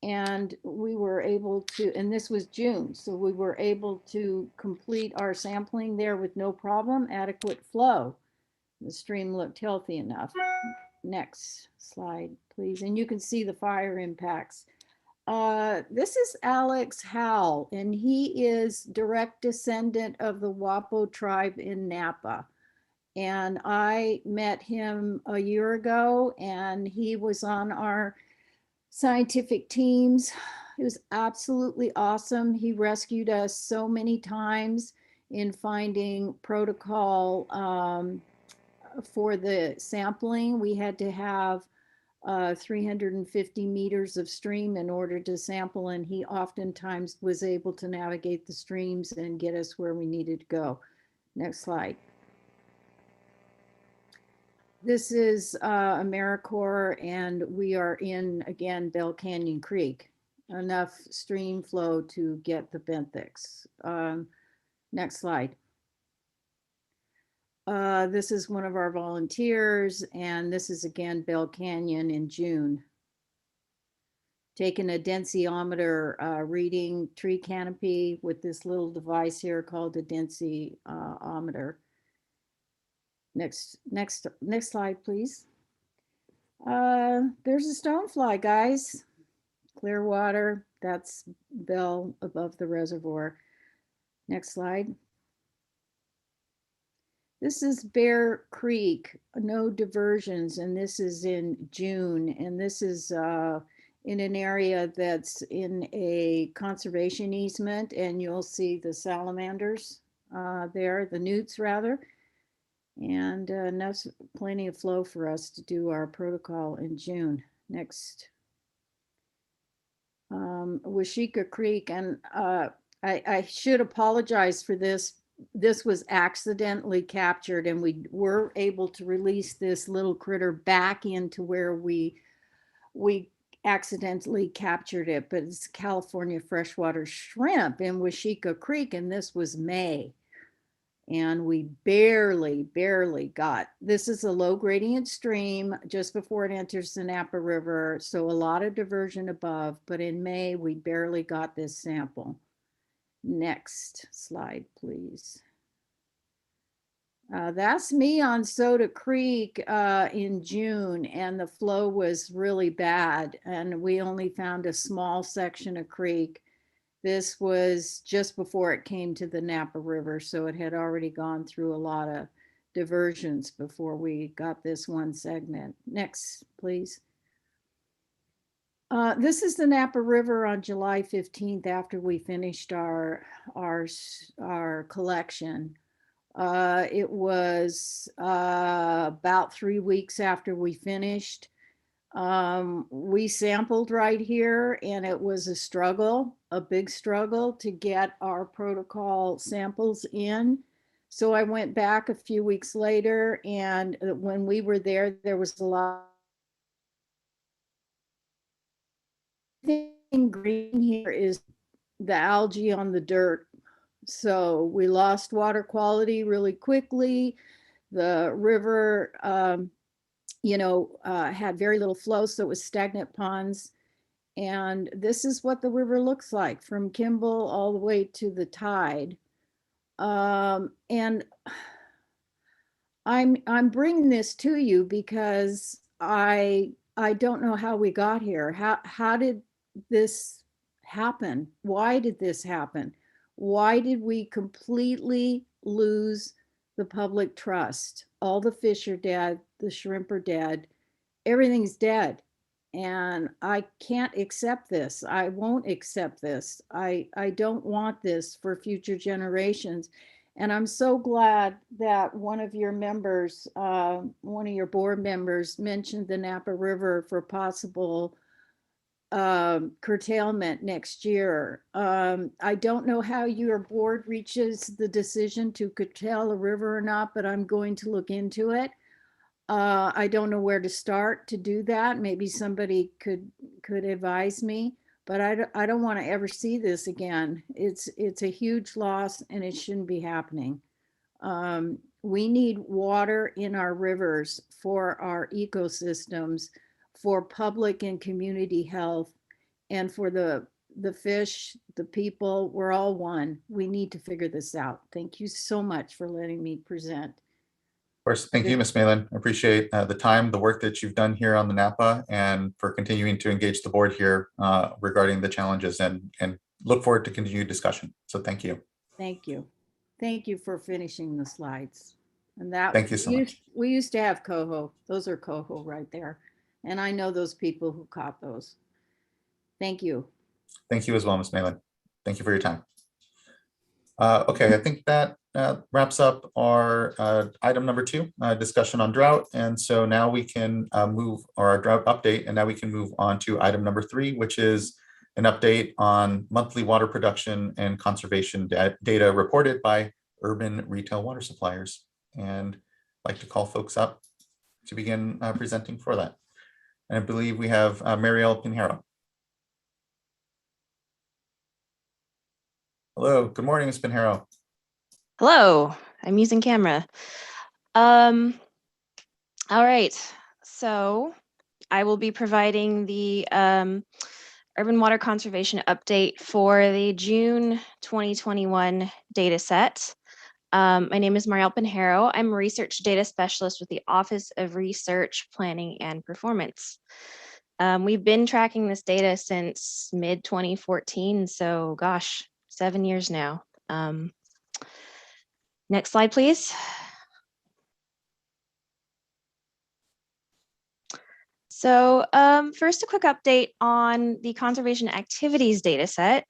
and we were able to, and this was June, so we were able to complete our sampling there with no problem, adequate flow. The stream looked healthy enough. Next slide, please. And you can see the fire impacts. This is Alex Howell, and he is direct descendant of the Wapo tribe in Napa. And I met him a year ago, and he was on our scientific teams. It was absolutely awesome. He rescued us so many times in finding protocol for the sampling. We had to have 350 meters of stream in order to sample, and he oftentimes was able to navigate the streams and get us where we needed to go. Next slide. This is AmeriCorps, and we are in, again, Bell Canyon Creek. Enough stream flow to get the benthics. Next slide. This is one of our volunteers, and this is again Bell Canyon in June. Taking a densiometer reading tree canopy with this little device here called a densiometer. Next slide, please. There's a stonefly, guys. Clear water, that's Bell above the reservoir. Next slide. This is Bear Creek, no diversions, and this is in June, and this is in an area that's in a conservation easement, and you'll see the salamanders there, the newts rather, and enough, plenty of flow for us to do our protocol in June. Next. Washika Creek, and I should apologize for this. This was accidentally captured, and we were able to release this little critter back into where we accidentally captured it, but it's California freshwater shrimp in Washika Creek, and this was May. And we barely got, this is a low gradient stream just before it enters the Napa River. So a lot of diversion above, but in May, we barely got this sample. Next slide, please. That's me on Soda Creek in June, and the flow was really bad. And we only found a small section of creek. This was just before it came to the Napa River, so it had already gone through a lot of diversions before we got this one segment. Next, please. This is the Napa River on July 15th after we finished our collection. It was about 3 weeks after we finished. We sampled right here, and it was a struggle, a big struggle to get our protocol samples in. So I went back a few weeks later, and when we were there, there was a lot. The thing green here is the algae on the dirt. So we lost water quality really quickly. The river, had very little flow, so it was stagnant ponds. And this is what the river looks like from Kimball all the way to the tide. And I'm bringing this to you because I don't know how we got here. How did this happen? Why did this happen? Why did we completely lose the public trust? All the fish are dead, the shrimp are dead, everything's dead. And I can't accept this. I won't accept this. I don't want this for future generations. And I'm so glad that one of your members, one of your board members mentioned the Napa River for possible curtailment next year. I don't know how your board reaches the decision to curtail a river or not, but I'm going to look into it. I don't know where to start to do that. Maybe somebody could advise me, but I don't want to ever see this again. It's a huge loss, and it shouldn't be happening. We need water in our rivers for our ecosystems, for public and community health, and for the fish, the people. We're all one. We need to figure this out. Thank you so much for letting me present. Of course, thank you, Ms. Malin. I appreciate the time, the work that you've done here on the Napa, and for continuing to engage the board here regarding the challenges, and look forward to continued discussion. So thank you. Thank you. Thank you for finishing the slides. And that, thank you so much. We used to have coho. Those are coho right there. And I know those people who caught those. Thank you. Thank you as well, Ms. Malin. Thank you for your time. Okay, I think that wraps up our item number 2, discussion on drought. And so now we can move our drought update, and now we can move on to item number 3, which is an update on monthly water production and conservation data reported by urban retail water suppliers. And I'd like to call folks up to begin presenting for that. And I believe we have Marielle Pinheiro. Hello, good morning, Ms. Pinheiro. Hello, I'm using camera. All right, so I will be providing the urban water conservation update for the June 2021 data set. My name is Marielle Pinheiro. I'm a research data specialist with the Office of Research, Planning, and Performance. We've been tracking this data since mid-2014, so gosh, 7 years now. Next slide, please. So first, a quick update on the conservation activities data set.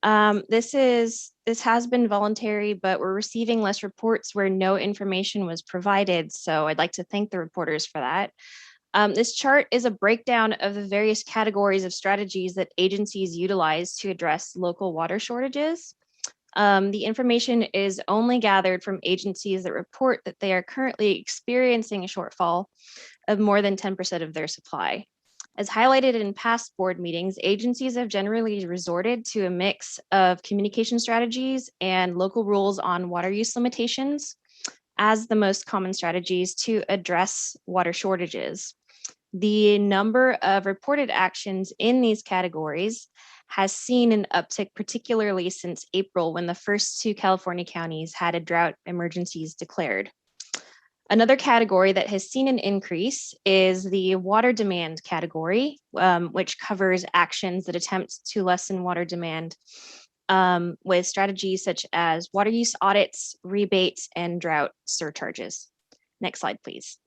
This has been voluntary, but we're receiving less reports where no information was provided. So I'd like to thank the reporters for that. This chart is a breakdown of the various categories of strategies that agencies utilize to address local water shortages. The information is only gathered from agencies that report that they are currently experiencing a shortfall of more than 10% of their supply. As highlighted in past board meetings, agencies have generally resorted to a mix of communication strategies and local rules on water use limitations as the most common strategies to address water shortages. The number of reported actions in these categories has seen an uptick, particularly since April, when the first 2 California counties had a drought emergencies declared. Another category that has seen an increase is the water demand category, which covers actions that attempt to lessen water demand with strategies such as water use audits, rebates, and drought surcharges. Next slide, please.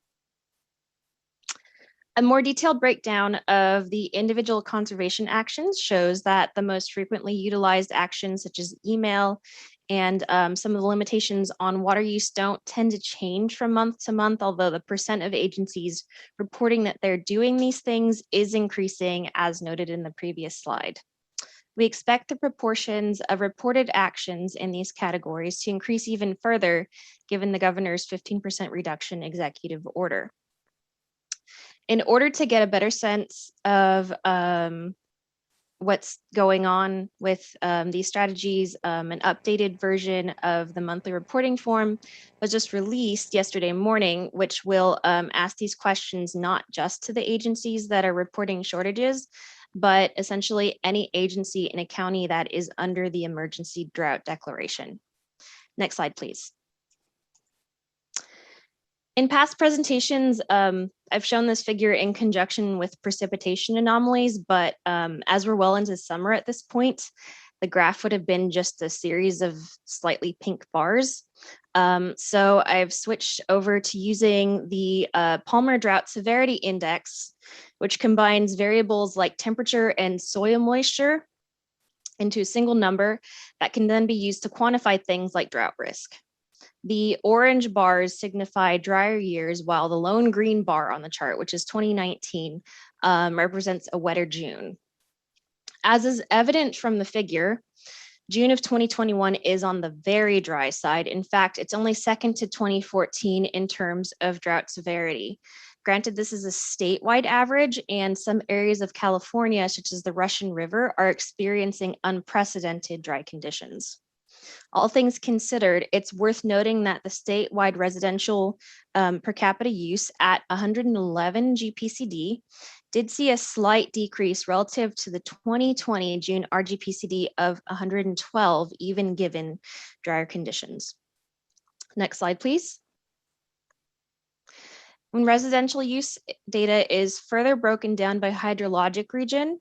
A more detailed breakdown of the individual conservation actions shows that the most frequently utilized actions, such as email and some of the limitations on water use, don't tend to change from month to month, although the percent of agencies reporting that they're doing these things is increasing, as noted in the previous slide. We expect the proportions of reported actions in these categories to increase even further, given the governor's 15% reduction executive order. In order to get a better sense of what's going on with these strategies, an updated version of the monthly reporting form was just released yesterday morning, which will ask these questions not just to the agencies that are reporting shortages, but essentially any agency in a county that is under the emergency drought declaration. Next slide, please. In past presentations, I've shown this figure in conjunction with precipitation anomalies, but as we're well into summer at this point, the graph would have been just a series of slightly pink bars. So I've switched over to using the Palmer Drought Severity Index, which combines variables like temperature and soil moisture into a single number that can then be used to quantify things like drought risk. The orange bars signify drier years, while the lone green bar on the chart, which is 2019, represents a wetter June. As is evident from the figure, June of 2021 is on the very dry side. In fact, it's only second to 2014 in terms of drought severity. Granted, this is a statewide average, and some areas of California, such as the Russian River, are experiencing unprecedented dry conditions. All things considered, it's worth noting that the statewide residential per capita use at 111 GPCD did see a slight decrease relative to the 2020 June RGPCD of 112, even given drier conditions. Next slide, please. When residential use data is further broken down by hydrologic region,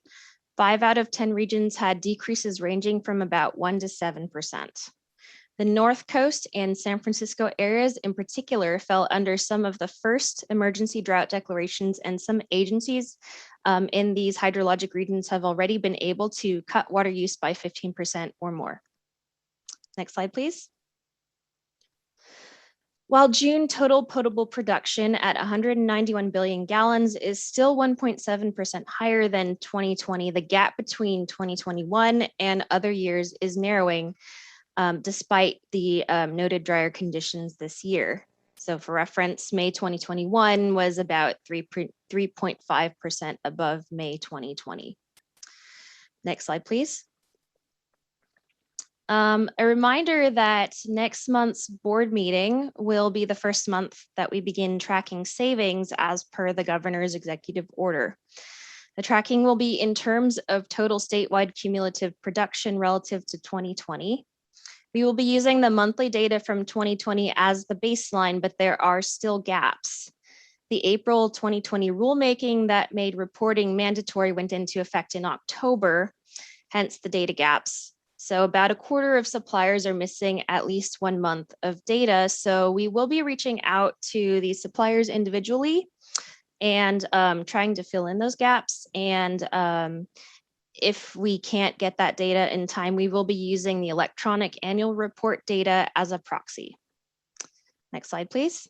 5 out of 10 regions had decreases ranging from about 1% to 7%. The North Coast and San Francisco areas in particular fell under some of the first emergency drought declarations, and some agencies in these hydrologic regions have already been able to cut water use by 15% or more. Next slide, please. While June total potable production at 191 billion gallons is still 1.7% higher than 2020, the gap between 2021 and other years is narrowing, despite the noted drier conditions this year. So for reference, May 2021 was about 3.5% above May 2020. Next slide, please. A reminder that next month's board meeting will be the first month that we begin tracking savings as per the governor's executive order. The tracking will be in terms of total statewide cumulative production relative to 2020. We will be using the monthly data from 2020 as the baseline, but there are still gaps. The April 2020 rulemaking that made reporting mandatory went into effect in October, hence the data gaps. So about a quarter of suppliers are missing at least 1 month of data. So we will be reaching out to these suppliers individually and trying to fill in those gaps. And if we can't get that data in time, we will be using the electronic annual report data as a proxy. Next slide, please.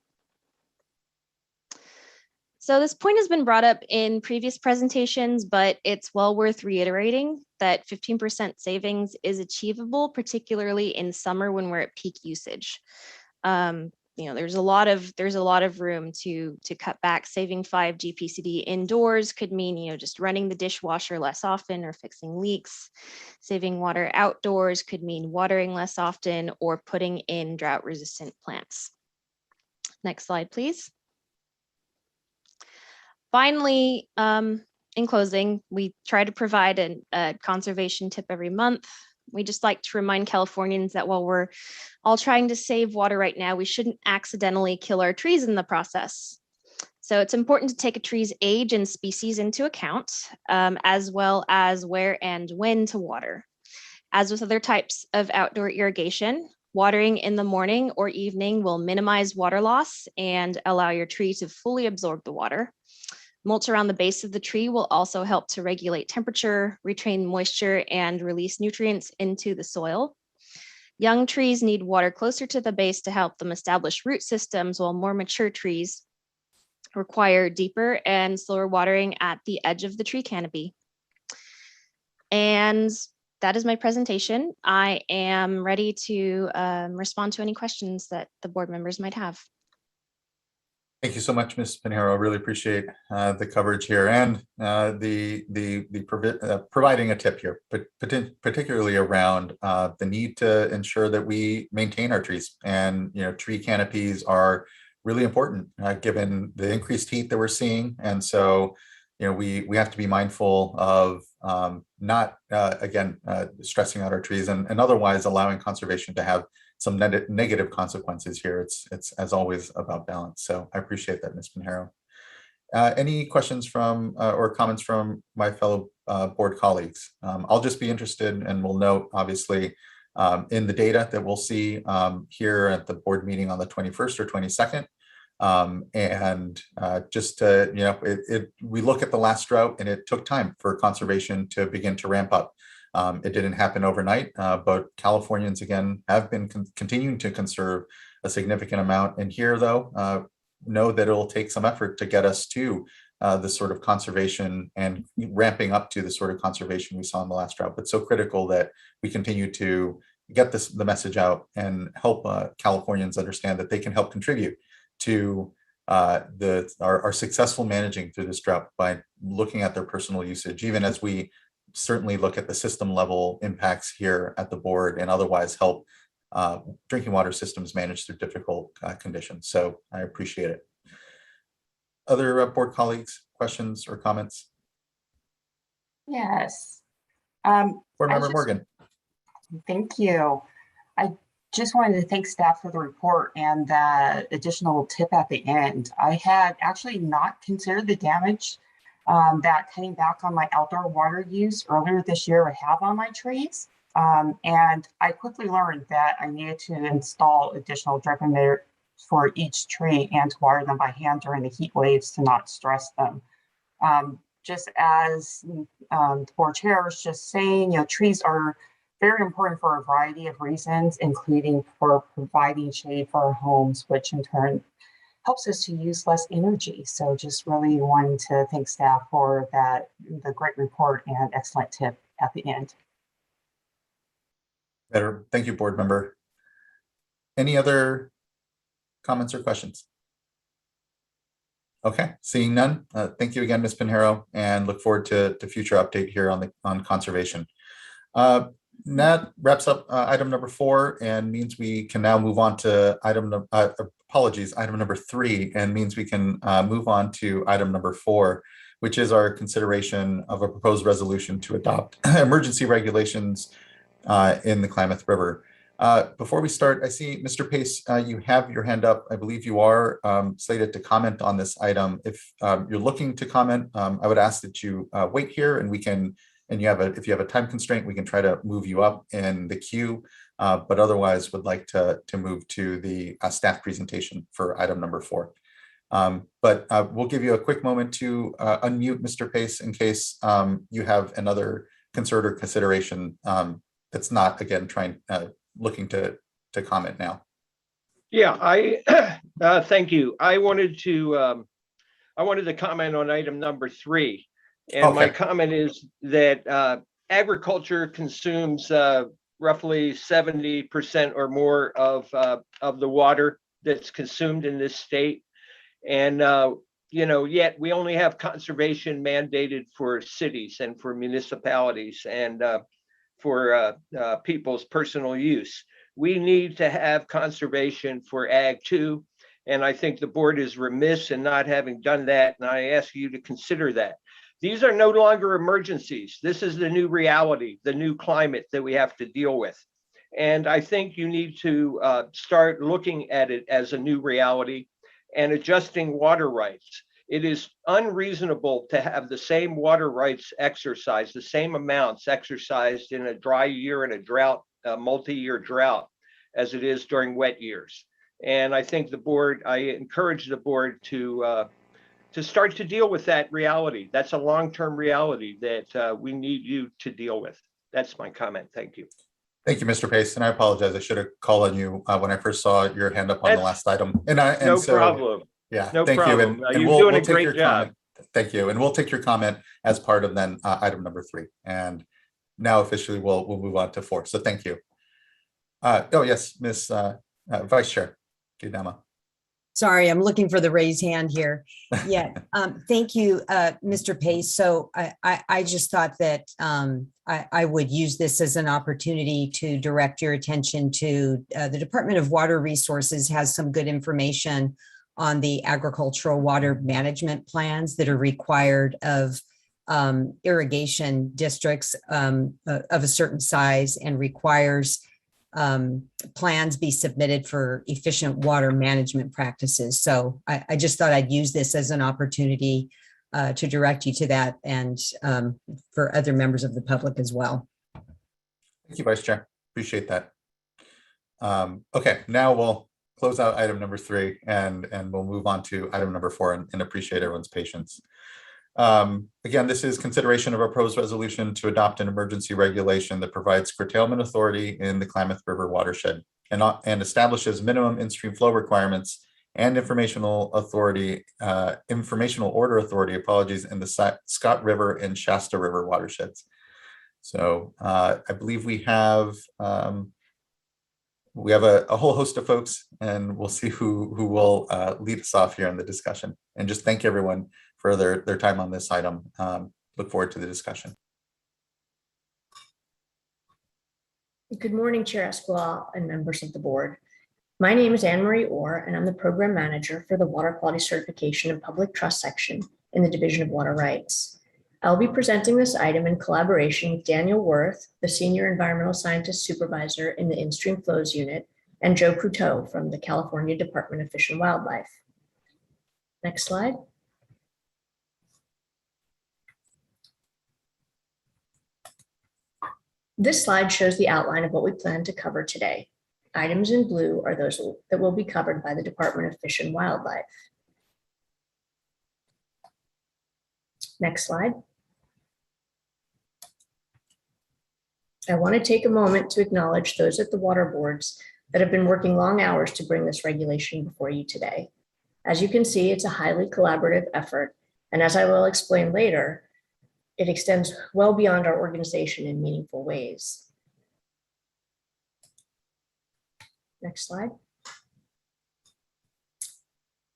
So this point has been brought up in previous presentations, but it's well worth reiterating that 15% savings is achievable, particularly in summer when we're at peak usage. There's a lot of room to cut back. Saving 5 GPCD indoors could mean, just running the dishwasher less often or fixing leaks. Saving water outdoors could mean watering less often or putting in drought-resistant plants. Next slide, please. Finally, in closing, we try to provide a conservation tip every month. We just like to remind Californians that while we're all trying to save water right now, we shouldn't accidentally kill our trees in the process. So it's important to take a tree's age and species into account, as well as where and when to water. As with other types of outdoor irrigation, watering in the morning or evening will minimize water loss and allow your tree to fully absorb the water. Mulch around the base of the tree will also help to regulate temperature, retain moisture, and release nutrients into the soil. Young trees need water closer to the base to help them establish root systems, while more mature trees require deeper and slower watering at the edge of the tree canopy. And that is my presentation. I am ready to respond to any questions that the board members might have. Thank you so much, Ms. Pinheiro. I really appreciate the coverage here and providing a tip here, but particularly around the need to ensure that we maintain our trees. And tree canopies are really important given the increased heat that we're seeing. And so we have to be mindful of not stressing out our trees and otherwise allowing conservation to have some negative consequences here. It's as always about balance. So I appreciate that, Ms. Pinheiro. Any questions from or comments from my fellow board colleagues? I'll just be interested, and we'll note obviously in the data that we'll see here at the board meeting on the 21st or 22nd. Just to, we look at the last drought and it took time for conservation to begin to ramp up. It didn't happen overnight, but Californians again have been continuing to conserve a significant amount. And here though, know that it'll take some effort to get us to the sort of conservation and ramping up to the sort of conservation we saw in the last drought, but so critical that we continue to get the message out and help Californians understand that they can help contribute to our successful managing through this drought by looking at their personal usage, even as we certainly look at the system level impacts here at the board and otherwise help drinking water systems manage through difficult conditions. So I appreciate it. Other board colleagues, questions or comments? Yes. Board Member Morgan. Thank you. I just wanted to thank staff for the report and the additional tip at the end. I had actually not considered the damage that cutting back on my outdoor water use earlier this year would have on my trees. And I quickly learned that I needed to install additional drip emitters for each tree and to water them by hand during the heat waves to not stress them. Just as the board chair was just saying, trees are very important for a variety of reasons, including for providing shade for our homes, which in turn helps us to use less energy. So just really wanting to thank staff for the great report and excellent tip at the end. Better. Thank you, board member. Any other comments or questions? Okay, seeing none. Thank you again, Ms. Pinheiro, and look forward to future update here on conservation. That wraps up item number 4 and means we can now move on to item number 3, and means we can move on to item number 4, which is our consideration of a proposed resolution to adopt emergency regulations in the Klamath River. Before we start, I see Mr. Pace, you have your hand up. I believe you are slated to comment on this item. If you're looking to comment, I would ask that you wait here, and we can, and if you have a time constraint, we can try to move you up in the queue, but otherwise would like to move to the staff presentation for item number 4. But we'll give you a quick moment to unmute Mr. Pace in case you have another concern or consideration that's not, again, looking to comment now. Yeah, thank you. I wanted to comment on item number 3, and okay. My comment is that agriculture consumes roughly 70% or more of the water that's consumed in this state, and yet we only have conservation mandated for cities and for municipalities and for people's personal use. We need to have conservation for Ag 2, and I think the board is remiss in not having done that, and I ask you to consider that. These are no longer emergencies. This is the new reality, the new climate that we have to deal with. And I think you need to start looking at it as a new reality and adjusting water rights. It is unreasonable to have the same water rights exercised, the same amounts exercised in a dry year and a drought, a multi-year drought, as it is during wet years. And I think I encourage the board to start to deal with that reality. That's a long-term reality that we need you to deal with. That's my comment. Thank you. Thank you, Mr. Pace. And I apologize. I should have called on you when I first saw your hand up on the last item. No problem. Yeah, no thank problem. you. And You're doing a great job. Thank you. And we'll take your comment as part of then item number 3. And now officially we'll move on to 4. So thank you. Oh, yes, Ms. Vice Chair Giudama. Sorry, I'm looking for the raised hand here. Yeah, thank you, Mr. Pace. So I just thought that I would use this as an opportunity to direct your attention to the Department of Water Resources has some good information on the agricultural water management plans that are required of irrigation districts of a certain size, and requires plans be submitted for efficient water management practices. So I just thought I'd use this as an opportunity to direct you to that, and for other members of the public as well. Thank you, Vice Chair. Appreciate that. Okay, now we'll close out item number 3 and we'll move on to item number 4 and appreciate everyone's patience. Again, this is consideration of a proposed resolution to adopt an emergency regulation that provides curtailment authority in the Klamath River watershed and establishes minimum in-stream flow requirements and informational order authority, in the Scott River and Shasta River watersheds. So I believe we have a whole host of folks, and we'll see who will lead us off here in the discussion. And just thank everyone for their time on this item. Look forward to the discussion. Good morning, Chair Esquivel and members of the board. My name is Anne Marie Orr, and I'm the program manager for the Water Quality Certification and Public Trust section in the Division of Water Rights. I'll be presenting this item in collaboration with Daniel Worth, the Senior Environmental Scientist Supervisor in the In-Stream Flows Unit, and Joe Couteau from the California Department of Fish and Wildlife. Next slide. This slide shows the outline of what we plan to cover today. Items in blue are those that will be covered by the Department of Fish and Wildlife. Next slide. I want to take a moment to acknowledge those at the water boards that have been working long hours to bring this regulation before you today. As you can see, it's a highly collaborative effort, and as I will explain later, it extends well beyond our organization in meaningful ways. Next slide.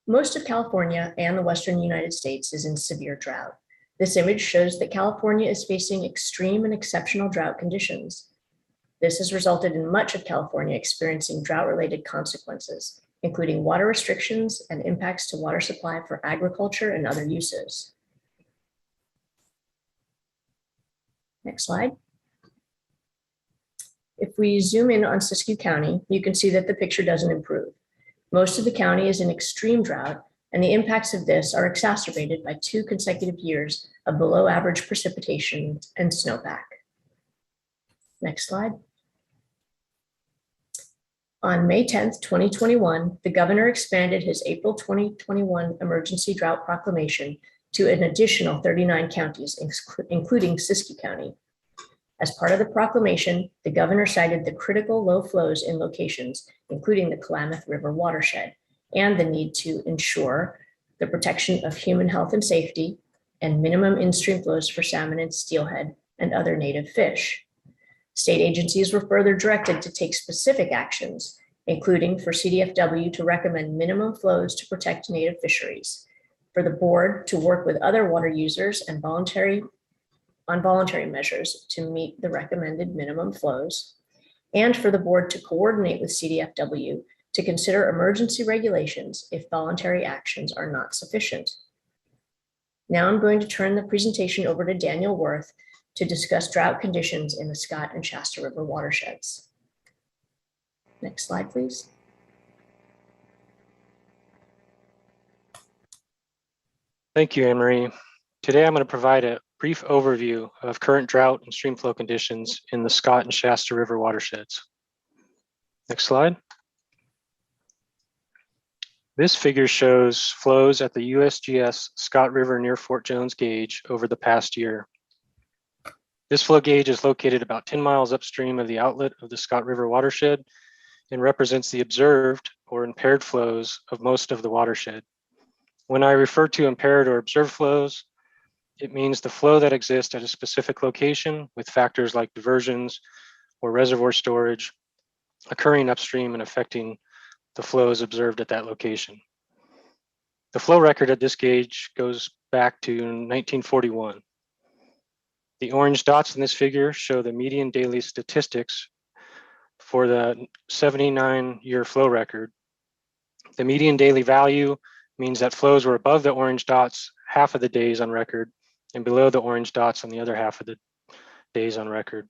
Most of California and the Western United States is in severe drought. This image shows that California is facing extreme and exceptional drought conditions. This has resulted in much of California experiencing drought-related consequences, including water restrictions and impacts to water supply for agriculture and other uses. Next slide. If we zoom in on Siskiyou County, you can see that the picture doesn't improve. Most of the county is in extreme drought, and the impacts of this are exacerbated by 2 consecutive years of below average precipitation and snowpack. Next slide. On May 10th, 2021, the governor expanded his April 2021 emergency drought proclamation to an additional 39 counties, including Siskiyou County. As part of the proclamation, the governor cited the critical low flows in locations, including the Klamath River watershed, and the need to ensure the protection of human health and safety and minimum in-stream flows for salmon and steelhead and other native fish. State agencies were further directed to take specific actions, including for CDFW to recommend minimum flows to protect native fisheries, for the board to work with other water users and voluntary measures to meet the recommended minimum flows, and for the board to coordinate with CDFW to consider emergency regulations if voluntary actions are not sufficient. Now I'm going to turn the presentation over to Daniel Worth to discuss drought conditions in the Scott and Shasta River watersheds. Next slide, please. Thank you, Anne-Marie. Today I'm going to provide a brief overview of current drought and stream flow conditions in the Scott and Shasta River watersheds. Next slide. This figure shows flows at the USGS Scott River near Fort Jones gauge over the past year. This flow gauge is located about 10 miles upstream of the outlet of the Scott River watershed and represents the observed or impaired flows of most of the watershed. When I refer to impaired or observed flows, it means the flow that exists at a specific location with factors like diversions or reservoir storage occurring upstream and affecting the flows observed at that location. The flow record at this gauge goes back to 1941. The orange dots in this figure show the median daily statistics for the 79-year flow record. The median daily value means that flows were above the orange dots half of the days on record and below the orange dots on the other half of the days on record.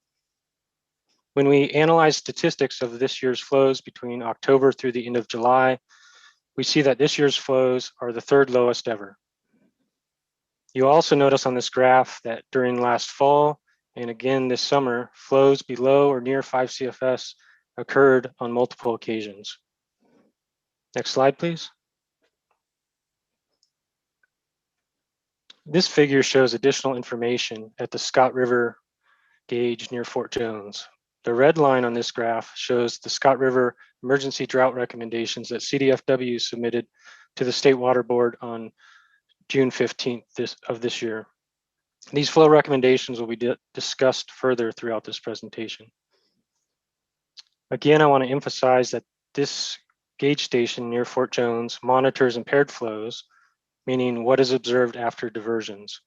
When we analyze statistics of this year's flows between October through the end of July, we see that this year's flows are the 3rd lowest ever. You'll also notice on this graph that during last fall and again this summer, flows below or near 5 CFS occurred on multiple occasions. Next slide, please. This figure shows additional information at the Scott River gauge near Fort Jones. The red line on this graph shows the Scott River emergency drought recommendations that CDFW submitted to the State Water Board on June 15th of this year. These flow recommendations will be discussed further throughout this presentation. Again, I want to emphasize that this gauge station near Fort Jones monitors impaired flows, meaning what is observed after diversions.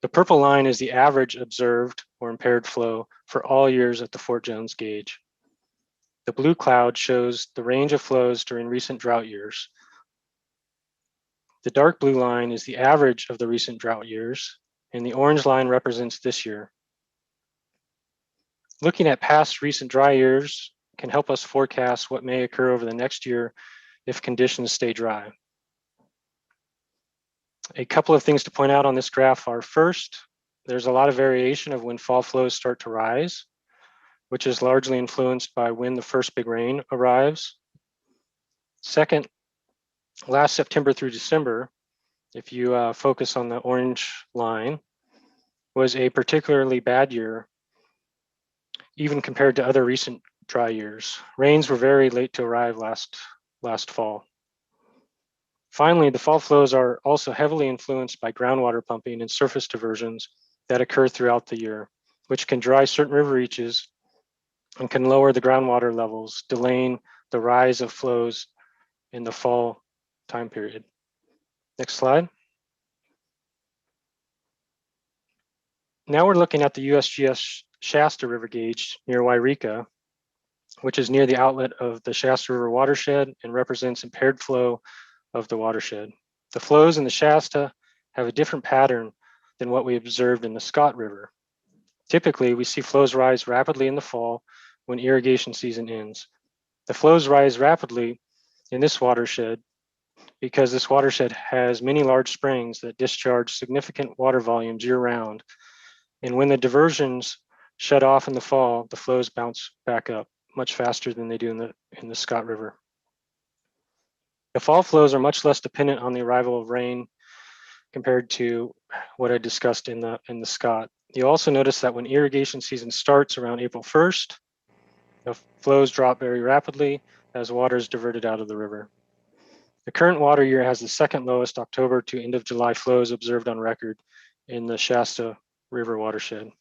The purple line is the average observed or impaired flow for all years at the Fort Jones gauge. The blue cloud shows the range of flows during recent drought years. The dark blue line is the average of the recent drought years, and the orange line represents this year. Looking at past recent dry years can help us forecast what may occur over the next year if conditions stay dry. A couple of things to point out on this graph are, first, there's a lot of variation of when fall flows start to rise, which is largely influenced by when the first big rain arrives. Second, last September through December, if you focus on the orange line, was a particularly bad year, even compared to other recent dry years. Rains were very late to arrive last fall. Finally, the fall flows are also heavily influenced by groundwater pumping and surface diversions that occur throughout the year, which can dry certain river reaches and can lower the groundwater levels, delaying the rise of flows in the fall time period. Next slide. Now we're looking at the USGS Shasta River gauge near Wairika, which is near the outlet of the Shasta River watershed and represents impaired flow of the watershed. The flows in the Shasta have a different pattern than what we observed in the Scott River. Typically, we see flows rise rapidly in the fall when irrigation season ends. The flows rise rapidly in this watershed because this watershed has many large springs that discharge significant water volumes year-round. And when the diversions shut off in the fall, the flows bounce back up much faster than they do in the Scott River. The fall flows are much less dependent on the arrival of rain compared to what I discussed in the Scott. You also notice that when irrigation season starts around April 1st, the flows drop very rapidly as water is diverted out of the river. The current water year has the second lowest October to end of July flows observed on record in the Shasta River watershed.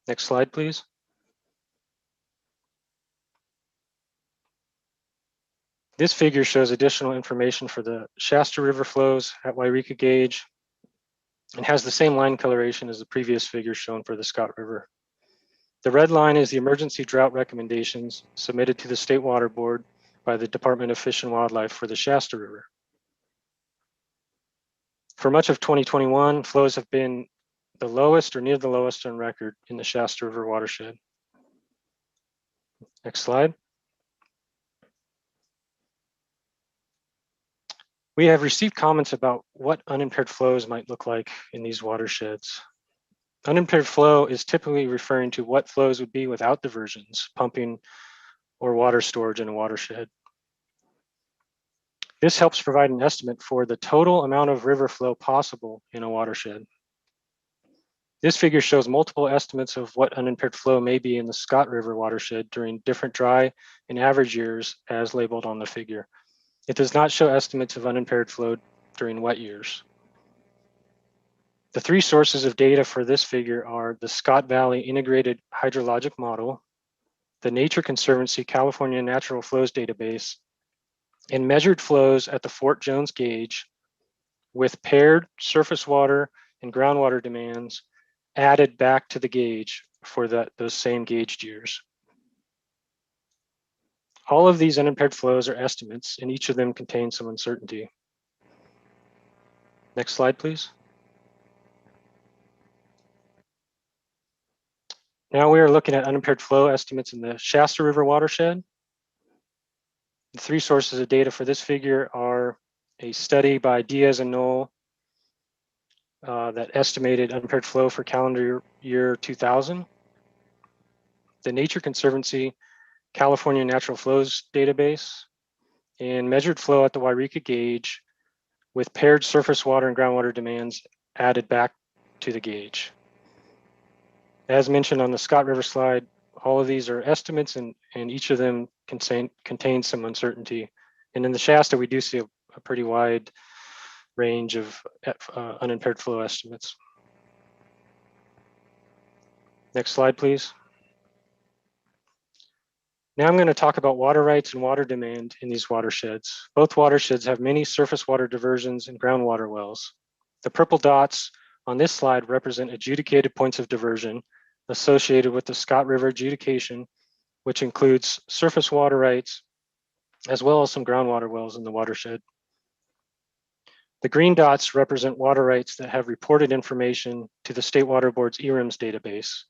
Next slide, please. This figure shows additional information for the Shasta River flows at Wairika gauge and has the same line coloration as the previous figure shown for the Scott River. The red line is the emergency drought recommendations submitted to the State Water Board by the Department of Fish and Wildlife for the Shasta River. For much of 2021, flows have been the lowest or near the lowest on record in the Shasta River watershed. Next slide. We have received comments about what unimpaired flows might look like in these watersheds. Unimpaired flow is typically referring to what flows would be without diversions, pumping, or water storage in a watershed. This helps provide an estimate for the total amount of river flow possible in a watershed. This figure shows multiple estimates of what unimpaired flow may be in the Scott River watershed during different dry and average years as labeled on the figure. It does not show estimates of unimpaired flow during wet years. The three sources of data for this figure are the Scott Valley Integrated Hydrologic Model, the Nature Conservancy California Natural Flows Database, and measured flows at the Fort Jones gauge with paired surface water and groundwater demands added back to the gauge for those same gauged years. All of these unimpaired flows are estimates, and each of them contains some uncertainty. Next slide, please. Now we are looking at unimpaired flow estimates in the Shasta River watershed. The three sources of data for this figure are a study by Diaz and Knoll that estimated unimpaired flow for calendar year 2000, the Nature Conservancy California Natural Flows Database, and measured flow at the Wairika gauge with paired surface water and groundwater demands added back to the gauge. As mentioned on the Scott River slide, all of these are estimates and each of them contains some uncertainty. And in the Shasta, we do see a pretty wide range of unimpaired flow estimates. Next slide, please. Now I'm going to talk about water rights and water demand in these watersheds. Both watersheds have many surface water diversions and groundwater wells. The purple dots on this slide represent adjudicated points of diversion associated with the Scott River adjudication, which includes surface water rights, as well as some groundwater wells in the watershed. The green dots represent water rights that have reported information to the State Water Board's ERIMS database,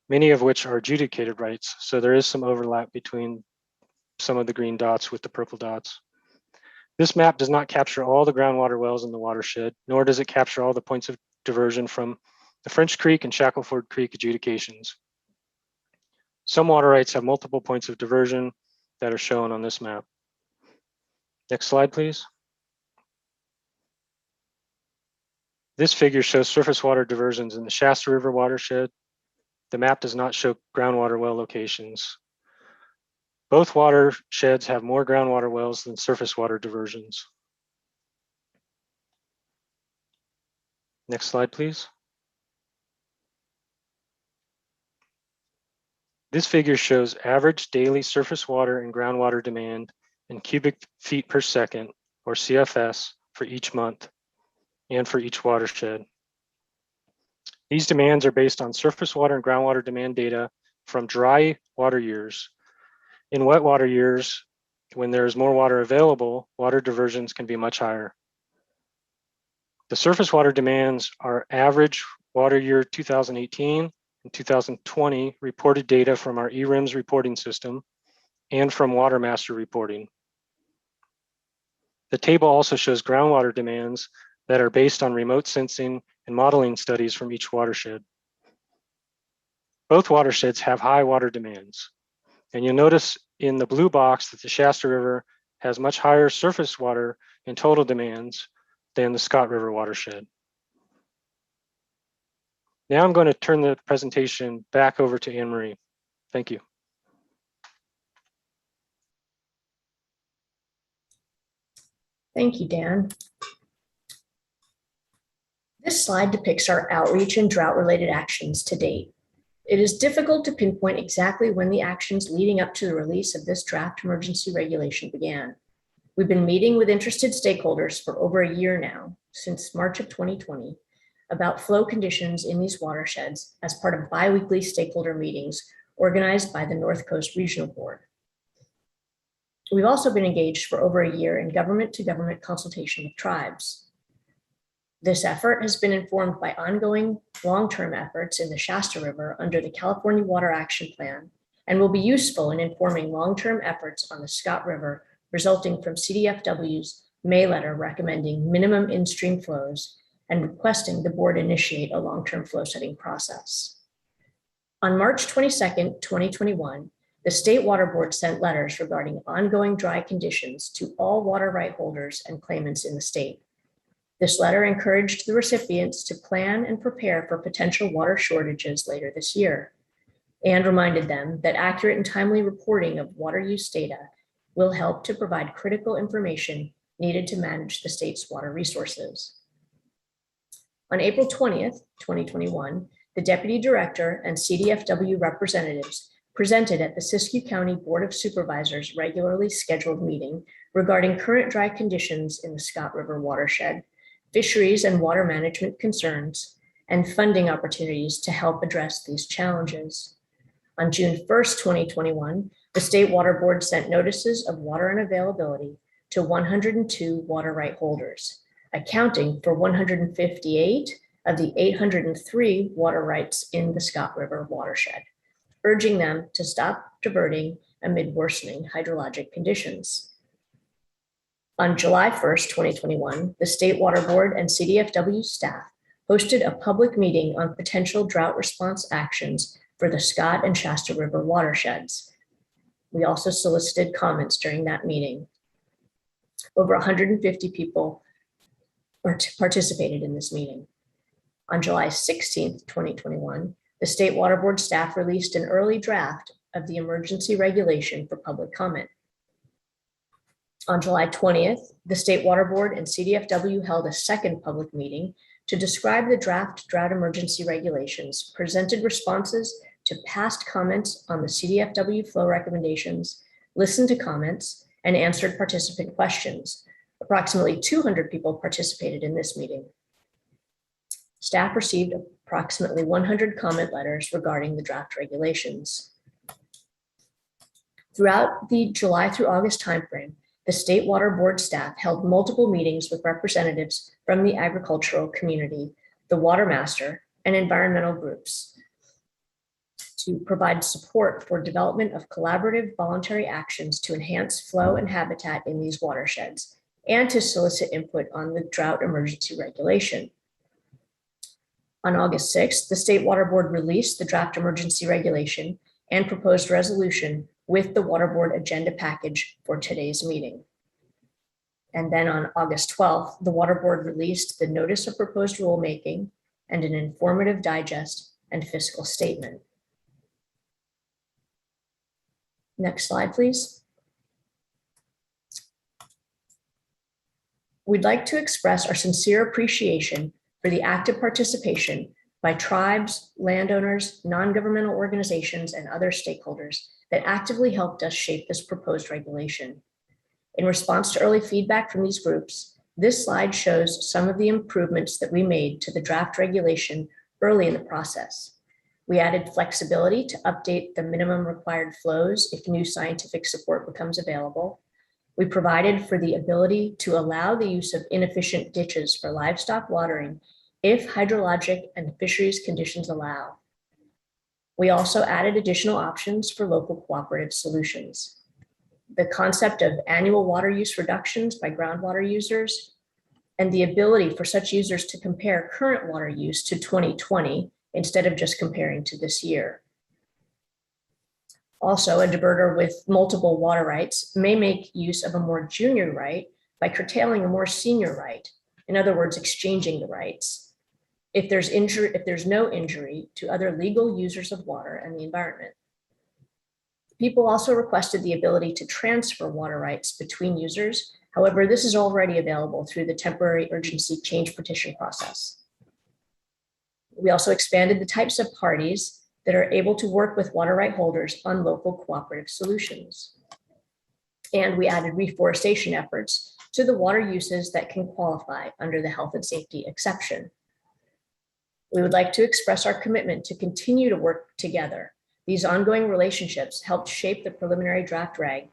many of which are adjudicated rights. So there is some overlap between some of the green dots with the purple dots. This map does not capture all the groundwater wells in the watershed, nor does it capture all the points of diversion from the French Creek and Shackleford Creek adjudications. Some water rights have multiple points of diversion that are shown on this map. Next slide, please. This figure shows surface water diversions in the Shasta River watershed. The map does not show groundwater well locations. Both watersheds have more groundwater wells than surface water diversions. Next slide, please. This figure shows average daily surface water and groundwater demand in cubic feet per second, or CFS, for each month and for each watershed. These demands are based on surface water and groundwater demand data from dry water years. In wet water years, when there is more water available, water diversions can be much higher. The surface water demands are average water year 2018 and 2020 reported data from our eRIMS reporting system and from WaterMaster reporting. The table also shows groundwater demands that are based on remote sensing and modeling studies from each watershed. Both watersheds have high water demands. And you'll notice in the blue box that the Shasta River has much higher surface water and total demands than the Scott River watershed. Now I'm going to turn the presentation back over to Anne Marie. Thank you. Thank you, Dan. This slide depicts our outreach and drought-related actions to date. It is difficult to pinpoint exactly when the actions leading up to the release of this draft emergency regulation began. We've been meeting with interested stakeholders for over a year now, since March of 2020, about flow conditions in these watersheds as part of bi-weekly stakeholder meetings organized by the North Coast Regional Board. We've also been engaged for over a year in government-to-government consultation with tribes. This effort has been informed by ongoing long-term efforts in the Shasta River under the California Water Action Plan and will be useful in informing long-term efforts on the Scott River resulting from CDFW's May letter recommending minimum in-stream flows and requesting the board initiate a long-term flow setting process. On March 22nd, 2021, the State Water Board sent letters regarding ongoing dry conditions to all water right holders and claimants in the state. This letter encouraged the recipients to plan and prepare for potential water shortages later this year, and reminded them that accurate and timely reporting of water use data will help to provide critical information needed to manage the state's water resources. On April 20th, 2021, the Deputy Director and CDFW representatives presented at the Siskiyou County Board of Supervisors regularly scheduled meeting regarding current dry conditions in the Scott River watershed, fisheries and water management concerns, and funding opportunities to help address these challenges. On June 1st, 2021, the State Water Board sent notices of water unavailability to 102 water right holders, accounting for 158 of the 803 water rights in the Scott River watershed, urging them to stop diverting amid worsening hydrologic conditions. On July 1st, 2021, the State Water Board and CDFW staff hosted a public meeting on potential drought response actions for the Scott and Shasta River watersheds. We also solicited comments during that meeting. Over 150 people participated in this meeting. On July 16th, 2021, the State Water Board staff released an early draft of the emergency regulation for public comment. On July 20th, the State Water Board and CDFW held a second public meeting to describe the draft drought emergency regulations, presented responses to past comments on the CDFW flow recommendations, listened to comments, and answered participant questions. Approximately 200 people participated in this meeting. Staff received approximately 100 comment letters regarding the draft regulations. Throughout the July through August timeframe, the State Water Board staff held multiple meetings with representatives from the agricultural community, the Water Master, and environmental groups to provide support for development of collaborative voluntary actions to enhance flow and habitat in these watersheds, and to solicit input on the drought emergency regulation. On August 6th, the State Water Board released the draft emergency regulation and proposed resolution with the Water Board agenda package for today's meeting. And then on August 12th, the Water Board released the notice of proposed rulemaking and an informative digest and fiscal statement. Next slide, please. We'd like to express our sincere appreciation for the active participation by tribes, landowners, non-governmental organizations, and other stakeholders that actively helped us shape this proposed regulation. In response to early feedback from these groups, this slide shows some of the improvements that we made to the draft regulation early in the process. We added flexibility to update the minimum required flows if new scientific support becomes available. We provided for the ability to allow the use of inefficient ditches for livestock watering if hydrologic and fisheries conditions allow. We also added additional options for local cooperative solutions. The concept of annual water use reductions by groundwater users, and the ability for such users to compare current water use to 2020 instead of just comparing to this year. Also, a diverter with multiple water rights may make use of a more junior right by curtailing a more senior right. In other words, exchanging the rights. If there's no injury to other legal users of water and the environment. People also requested the ability to transfer water rights between users. However, this is already available through the temporary urgency change petition process. We also expanded the types of parties that are able to work with water right holders on local cooperative solutions. And we added reforestation efforts to the water uses that can qualify under the health and safety exception. We would like to express our commitment to continue to work together. These ongoing relationships helped shape the preliminary draft reg,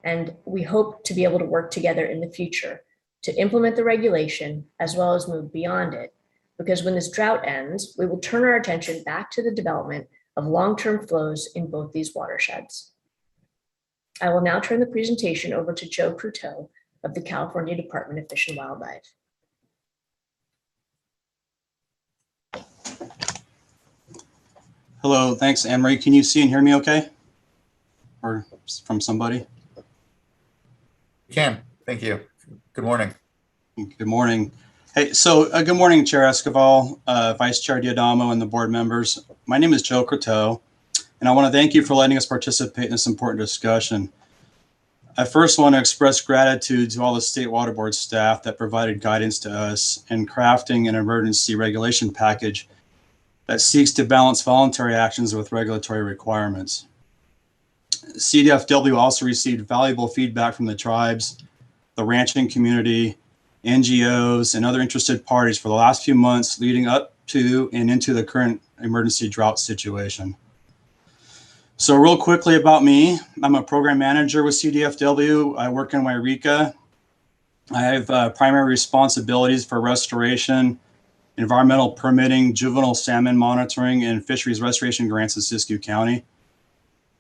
and we hope to be able to work together in the future to implement the regulation as well as move beyond it, because when this drought ends, we will turn our attention back to the development of long-term flows in both these watersheds. I will now turn the presentation over to Joe Croteau of the California Department of Fish and Wildlife. Hello, thanks, Anne-Marie. Can you see and hear me okay? Or from somebody? Can, thank you. Good morning. Good morning. Hey, so good morning, Chair Escobar, Vice Chair Diadamo, and the board members. My name is Joe Croteau, and I want to thank you for letting us participate in this important discussion. I first want to express gratitude to all the State Water Board staff that provided guidance to us in crafting an emergency regulation package that seeks to balance voluntary actions with regulatory requirements. CDFW also received valuable feedback from the tribes, the ranching community, NGOs, and other interested parties for the last few months leading up to and into the current emergency drought situation. So real quickly about me, I'm a program manager with CDFW. I work in Wairika. I have primary responsibilities for restoration, environmental permitting, juvenile salmon monitoring, and fisheries restoration grants in Siskiyou County.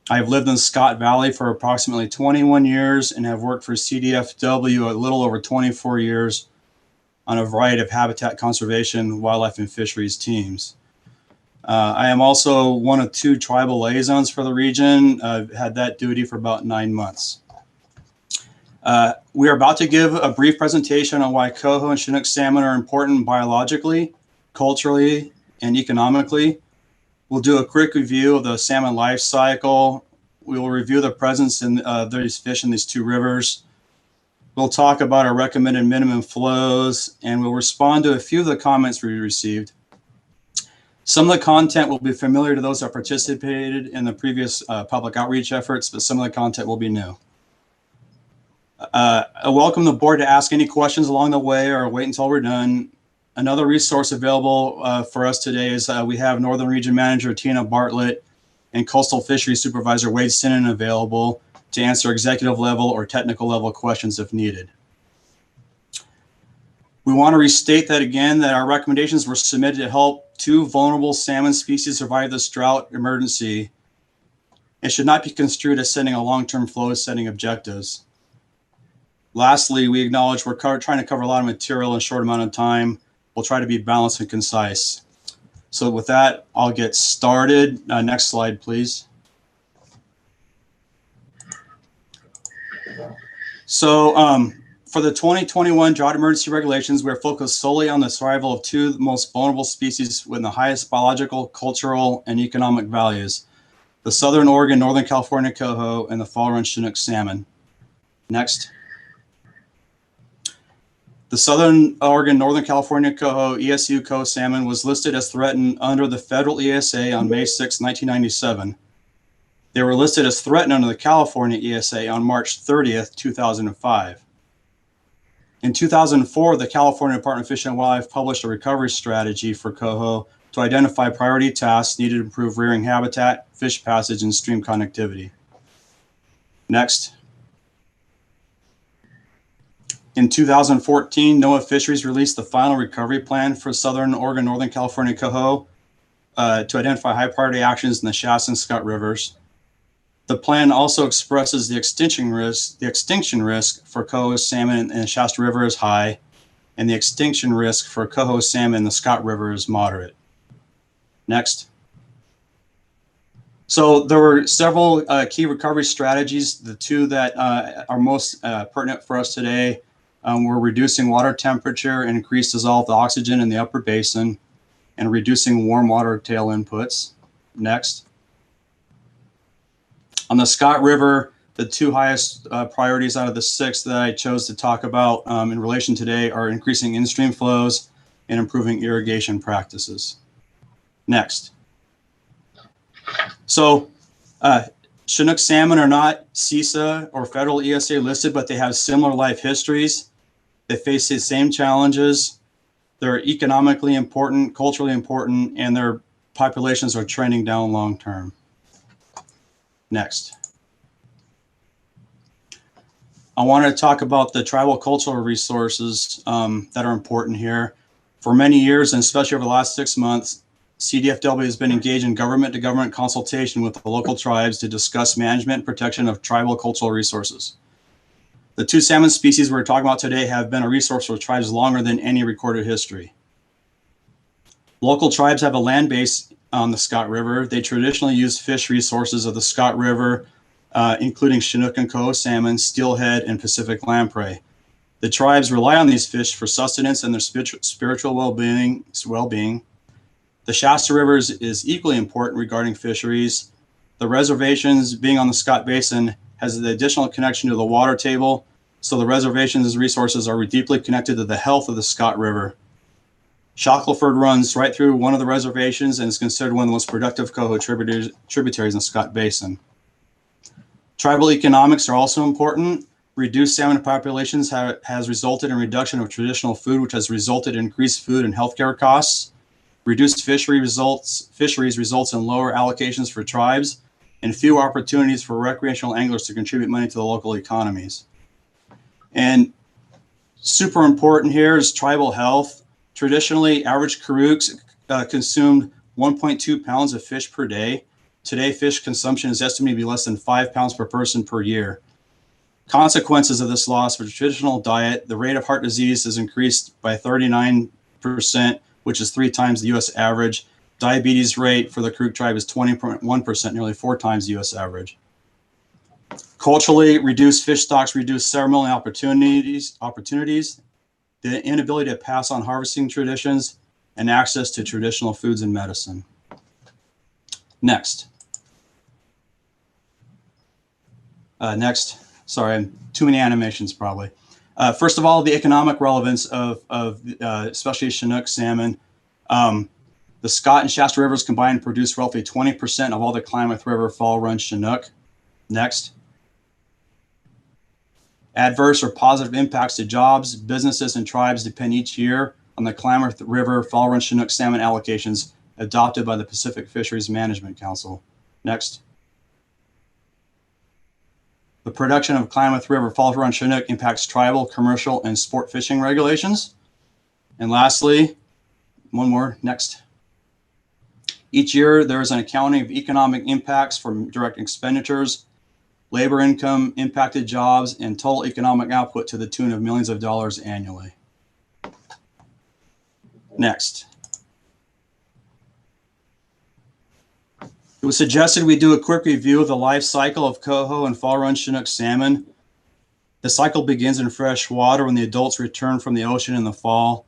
I've lived in Scott Valley for approximately 21 years and have worked for CDFW a little over 24 years on a variety of habitat conservation, wildlife, and fisheries teams. I am also one of 2 tribal liaisons for the region. I've had that duty for about 9 months. We are about to give a brief presentation on why coho and Chinook salmon are important biologically, culturally, and economically. We'll do a quick review of the salmon life cycle. We will review the presence in these fish in these 2 rivers. We'll talk about our recommended minimum flows, and we'll respond to a few of the comments we received. Some of the content will be familiar to those that participated in the previous public outreach efforts, but some of the content will be new. I welcome the board to ask any questions along the way or wait until we're done. Another resource available for us today is we have Northern Region Manager Tina Bartlett and Coastal Fisheries Supervisor Wade Sinnen available to answer executive level or technical level questions if needed. We want to restate that again, that our recommendations were submitted to help 2 vulnerable salmon species survive this drought emergency. It should not be construed as setting a long-term flow setting objectives. Lastly, we acknowledge we're trying to cover a lot of material in a short amount of time. We'll try to be balanced and concise. So with that, I'll get started. Next slide, please. So for the 2021 drought emergency regulations, we're focused solely on the survival of 2 most vulnerable species with the highest biological, cultural, and economic values: the Southern Oregon, Northern California coho, and the fall run Chinook salmon. Next. The The Southern Oregon, Northern California coho, ESU coho salmon was listed as threatened under the federal ESA on May 6, 1997. They were listed as threatened under the California ESA on March 30th, 2005. In 2004, the California Department of Fish and Wildlife published a recovery strategy for coho to identify priority tasks needed to improve rearing habitat, fish passage, and stream connectivity. Next. In 2014, NOAA Fisheries released the final recovery plan for Southern Oregon, Northern California coho to identify high priority actions in the Shasta and Scott rivers. The plan also expresses the extinction risk for coho salmon in the Shasta River is high, and the extinction risk for coho salmon in the Scott River is moderate. Next. So there were several key recovery strategies. The two that are most pertinent for us today were reducing water temperature and increased dissolved oxygen in the upper basin and reducing warm water tail inputs. Next. On the Scott River, the two highest priorities out of the 6 that I chose to talk about in relation today are increasing in-stream flows and improving irrigation practices. Next. So Chinook salmon are not CISA or federal ESA listed, but they have similar life histories. They face the same challenges. They're economically important, culturally important, and their populations are trending down long term. Next. I want to talk about the tribal cultural resources that are important here. For many years, and especially over the last 6 months, CDFW has been engaged in government-to-government consultation with the local tribes to discuss management and protection of tribal cultural resources. The 2 salmon species we're talking about today have been a resource for tribes longer than any recorded history. Local tribes have a land base on the Scott River. They traditionally use fish resources of the Scott River, including Chinook and coho salmon, steelhead, and Pacific lamprey. The tribes rely on these fish for sustenance and their spiritual well-being. The Shasta River is equally important regarding fisheries. The reservations being on the Scott Basin has the additional connection to the water table, so the reservation's resources are deeply connected to the health of the Scott River. Shackleford runs right through one of the reservations and is considered one of the most productive coho tributaries in the Scott Basin. Tribal economics are also important. Reduced salmon populations has resulted in reduction of traditional food, which has resulted in increased food and healthcare costs. Reduced fisheries results in lower allocations for tribes and few opportunities for recreational anglers to contribute money to the local economies. And super important here is tribal health. Traditionally, average Karuks consumed 1.2 pounds of fish per day. Today, fish consumption is estimated to be less than 5 pounds per person per year. Consequences of this loss for traditional diet, the rate of heart disease has increased by 39%, which is 3 times the U.S. average. Diabetes rate for the Karuk tribe is 20.1%, nearly 4 times the U.S. average. Culturally, reduced fish stocks reduce ceremonial opportunities, the inability to pass on harvesting traditions, and access to traditional foods and medicine. Next. Sorry, too many animations probably. First of all, the economic relevance of especially Chinook salmon. The Scott and Shasta rivers combined produce roughly 20% of all the Klamath River fall run Chinook. Next. Adverse or positive impacts to jobs, businesses, and tribes depend each year on the Klamath River fall run Chinook salmon allocations adopted by the Pacific Fisheries Management Council. Next. The production of Klamath River fall run Chinook impacts tribal, commercial, and sport fishing regulations. And lastly, one more, next. Each year, there is an accounting of economic impacts from direct expenditures, labor income, impacted jobs, and total economic output to the tune of millions of dollars annually. Next. It was suggested we do a quick review of the life cycle of coho and fall run Chinook salmon. The cycle begins in fresh water when the adults return from the ocean in the fall.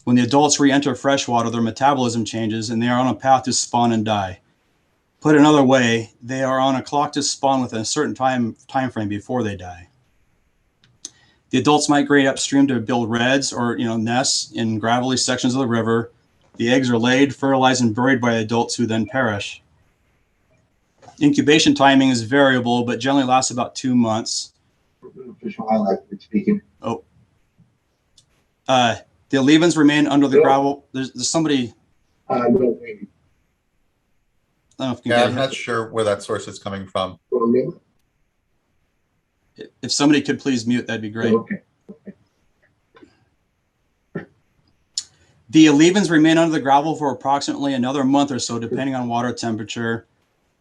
When the adults re-enter freshwater, their metabolism changes and they are on a path to spawn and die. Put another way, they are on a clock to spawn within a certain time frame before they die. The adults migrate upstream to build redds or nests in gravelly sections of the river. The eggs are laid, fertilized, and buried by adults who then perish. Incubation timing is variable, but generally lasts about 2 months. Official highlight for speaking. Oh. The alevins remain under the gravel. There's somebody. Yeah, I'm not sure where that source is coming from. If somebody could please mute, that'd be great. Okay. The alevins remain under the gravel for approximately another month or so, depending on water temperature.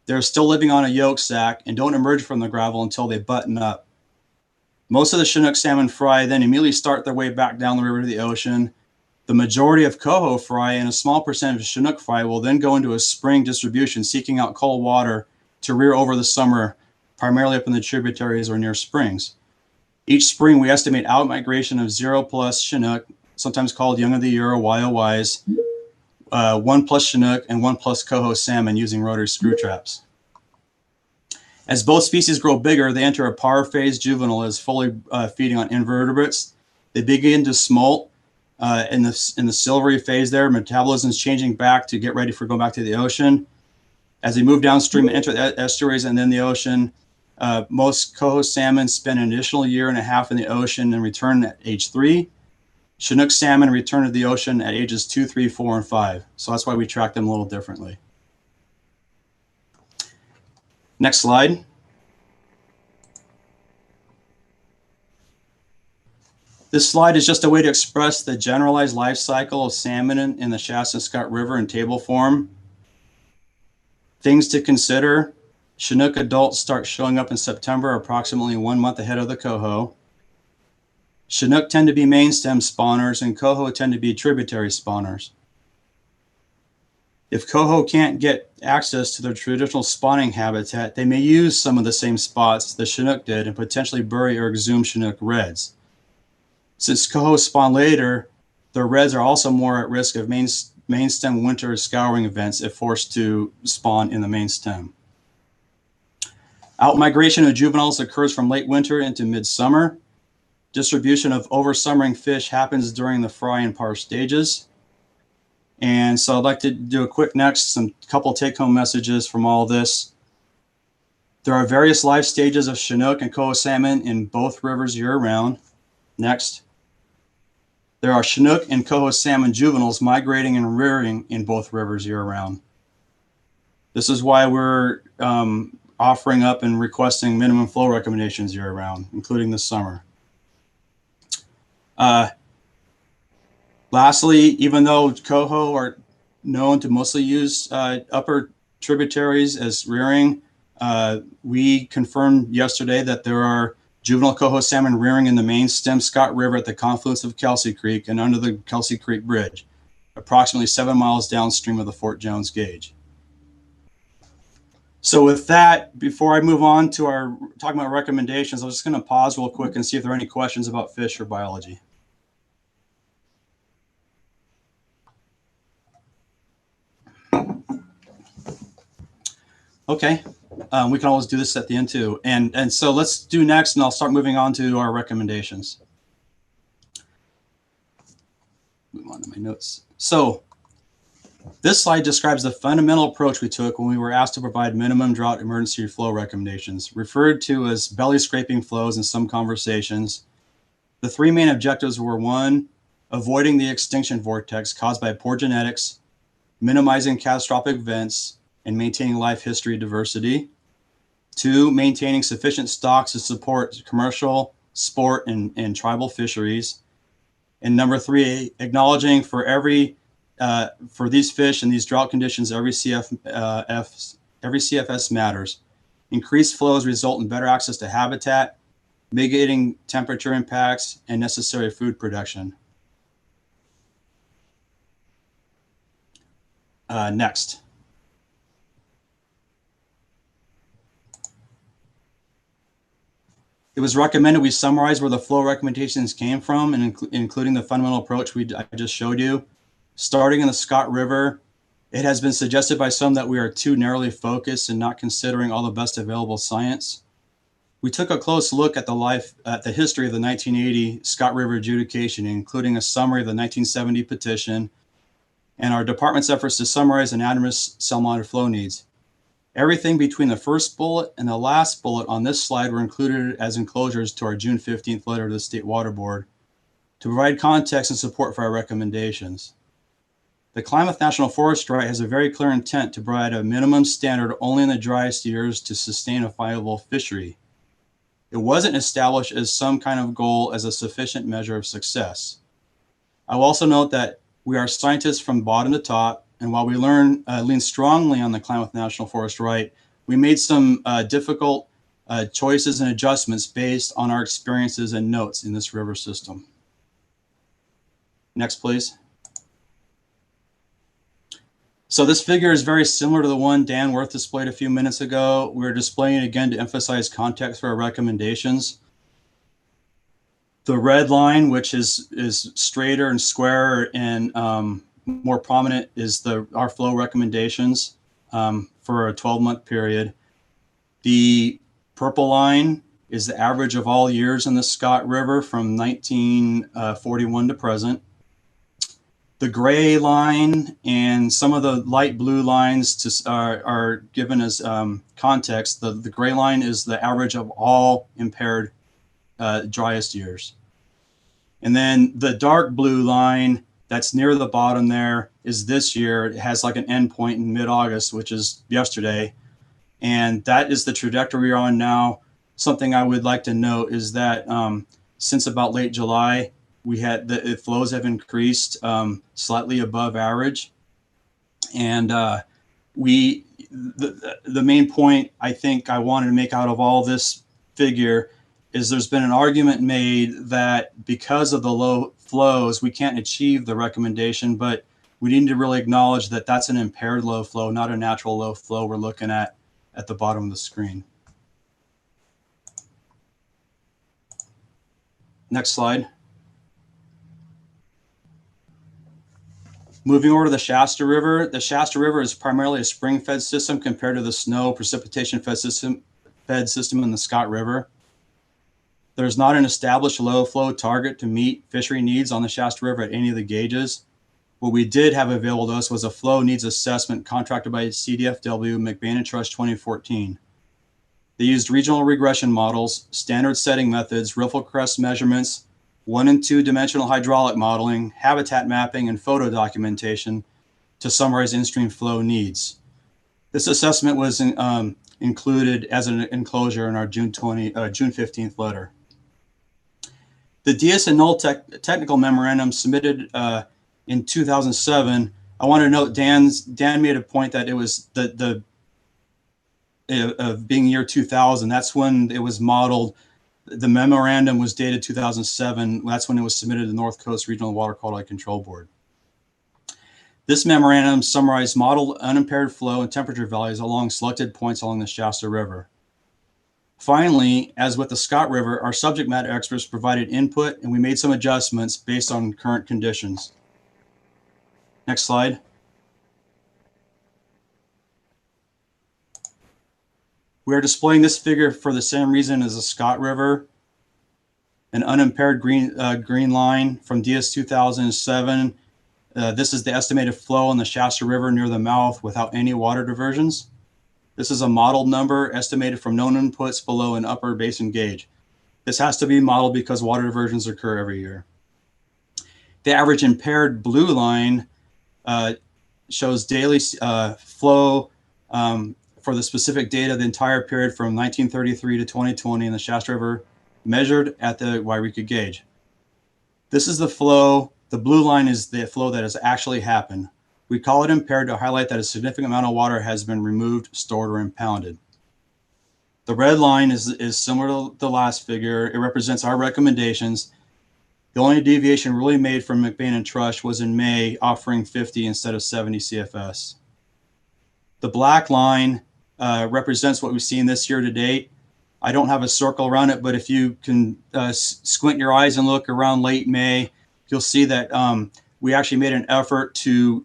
They're still living on a yolk sac and don't emerge from the gravel until they button up. Most of the Chinook salmon fry then immediately start their way back down the river to the ocean. The majority of coho fry and a small percentage of Chinook fry will then go into a spring distribution, seeking out cold water to rear over the summer, primarily up in the tributaries or near springs. Each spring, we estimate out-migration of 0+ Chinook, sometimes called Young of the Year or YOYs, 1+ Chinook, and 1+ coho salmon using rotary screw traps. As both species grow bigger, they enter a par phase. Juvenile is fully feeding on invertebrates. They begin to smolt in the silvery phase there. Metabolism is changing back to get ready for going back to the ocean. As they move downstream and enter the estuaries and then the ocean, most coho salmon spend an additional 1.5 years in the ocean and return at age 3. Chinook salmon return to the ocean at ages 2, 3, 4, and 5. So that's why we track them a little differently. Next slide. This slide is just a way to express the generalized life cycle of salmon in the Shasta and Scott River in table form. Things to consider: Chinook adults start showing up in September, approximately 1 month ahead of the coho. Chinook tend to be main stem spawners, and coho tend to be tributary spawners. If coho can't get access to their traditional spawning habitat, they may use some of the same spots the Chinook did and potentially bury or exhume Chinook redds. Since coho spawn later, their redds are also more at risk of main stem winter scouring events if forced to spawn in the main stem. Out-migration of juveniles occurs from late winter into midsummer. Distribution of oversummering fish happens during the fry and par stages. And so I'd like to do a quick couple take-home messages from all this. There are various life stages of Chinook and coho salmon in both rivers year-round. Next. There are Chinook and coho salmon juveniles migrating and rearing in both rivers year-round. This is why we're offering up and requesting minimum flow recommendations year-round, including this summer. Lastly, even though coho are known to mostly use upper tributaries as rearing, we confirmed yesterday that there are juvenile coho salmon rearing in the main stem Scott River at the confluence of Kelsey Creek and under the Kelsey Creek Bridge, approximately 7 miles downstream of the Fort Jones gauge. So with that, before I move on to our talking about recommendations, I'm just going to pause real quick and see if there are any questions about fish or biology. Okay, we can always do this at the end too. And so let's do next, and I'll start moving on to our recommendations. Move on to my notes. So this slide describes the fundamental approach we took when we were asked to provide minimum drought emergency flow recommendations, referred to as belly scraping flows in some conversations. The 3 main objectives were: 1, avoiding the extinction vortex caused by poor genetics, minimizing catastrophic events, and maintaining life history diversity. 2, maintaining sufficient stocks to support commercial, sport, and tribal fisheries. And number 3, acknowledging for these fish and these drought conditions, every CFS matters. Increased flows result in better access to habitat, mitigating temperature impacts, and necessary food production. Next. It was recommended we summarize where the flow recommendations came from, and including the fundamental approach I just showed you. Starting in the Scott River, it has been suggested by some that we are too narrowly focused and not considering all the best available science. We took a close look at the history of the 1980 Scott River adjudication, including a summary of the 1970 petition and our department's efforts to summarize and address saltwater flow needs. Everything between the first bullet and the last bullet on this slide were included as enclosures to our June 15th letter to the State Water Board to provide context and support for our recommendations. The Klamath National Forest Right has a very clear intent to provide a minimum standard only in the driest years to sustain a viable fishery. It wasn't established as some kind of goal as a sufficient measure of success. I will also note that we are scientists from bottom to top, and while we lean strongly on the Klamath National Forest Right, we made some difficult choices and adjustments based on our experiences and notes in this river system. Next, please. So this figure is very similar to the one Dan Worth displayed a few minutes ago. We're displaying it again to emphasize context for our recommendations. The red line, which is straighter and squarer and more prominent, is our flow recommendations for a 12-month period. The purple line is the average of all years in the Scott River from 1941 to present. The gray line and some of the light blue lines are given as context. The gray line is the average of all impaired driest years. And then the dark blue line that's near the bottom there is this year. It has like an end point in mid-August, which is yesterday. And that is the trajectory we're on now. Something I would like to note is that since about late July, the flows have increased slightly above average. And the main point I think I wanted to make out of all this figure is there's been an argument made that because of the low flows, we can't achieve the recommendation, but we need to really acknowledge that that's an impaired low flow, not a natural low flow we're looking at the bottom of the screen. Next slide. Moving over to the Shasta River. The Shasta River is primarily a spring-fed system compared to the snow precipitation-fed system in the Scott River. There's not an established low flow target to meet fishery needs on the Shasta River at any of the gauges. What we did have available to us was a flow needs assessment contracted by CDFW McBain and Trust 2014. They used regional regression models, standard setting methods, riffle crest measurements, 1- and 2-dimensional hydraulic modeling, habitat mapping, and photo documentation to summarize in-stream flow needs. This assessment was included as an enclosure in our June 15th letter. The DS and Knoll technical memorandum submitted in 2007. I want to note Dan made a point that it was being year 2000. That's when it was modeled. The memorandum was dated 2007. That's when it was submitted to the North Coast Regional Water Quality Control Board. This memorandum summarized modeled unimpaired flow and temperature values along selected points along the Shasta River. Finally, as with the Scott River, our subject matter experts provided input and we made some adjustments based on current conditions. Next slide. We are displaying this figure for the same reason as the Scott River. An unimpaired green line from DS 2007. This is the estimated flow on the Shasta River near the mouth without any water diversions. This is a modeled number estimated from known inputs below an upper basin gauge. This has to be modeled because water diversions occur every year. The average impaired blue line shows daily flow for the specific data the entire period from 1933 to 2020 in the Shasta River measured at the Wairika gauge. This is the flow. The blue line is the flow that has actually happened. We call it impaired to highlight that a significant amount of water has been removed, stored, or impounded. The red line is similar to the last figure. It represents our recommendations. The only deviation really made from McBain and Trush was in May, offering 50 instead of 70 CFS. The black line represents what we've seen this year to date. I don't have a circle around it, but if you can squint your eyes and look around late May, you'll see that we actually made an effort to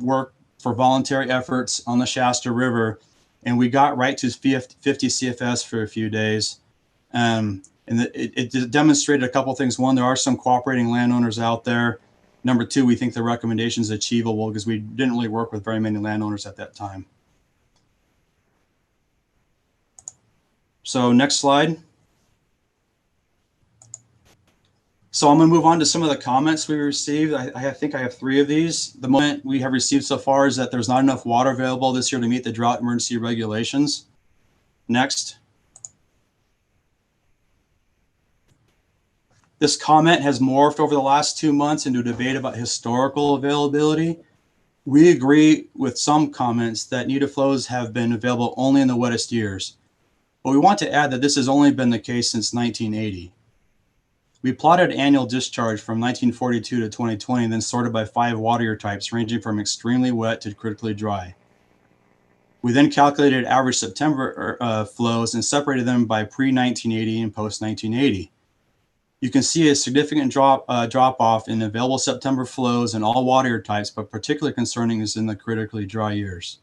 work for voluntary efforts on the Shasta River, and we got right to 50 CFS for a few days. It demonstrated a couple things. One, there are some cooperating landowners out there. Number two, we think the recommendation is achievable because we didn't really work with very many landowners at that time. So next slide. So I'm going to move on to some of the comments we received. I think I have 3 of these. The moment we have received so far is that there's not enough water available this year to meet the drought emergency regulations. Next. This comment has morphed over the last 2 months into a debate about historical availability. We agree with some comments that NETA flows have been available only in the wettest years. But we want to add that this has only been the case since 1980. We plotted annual discharge from 1942 to 2020, then sorted by 5 water year types, ranging from extremely wet to critically dry. We then calculated average September flows and separated them by pre-1980 and post-1980. You can see a significant drop off in available September flows in all water year types, but particularly concerning is in the critically dry years.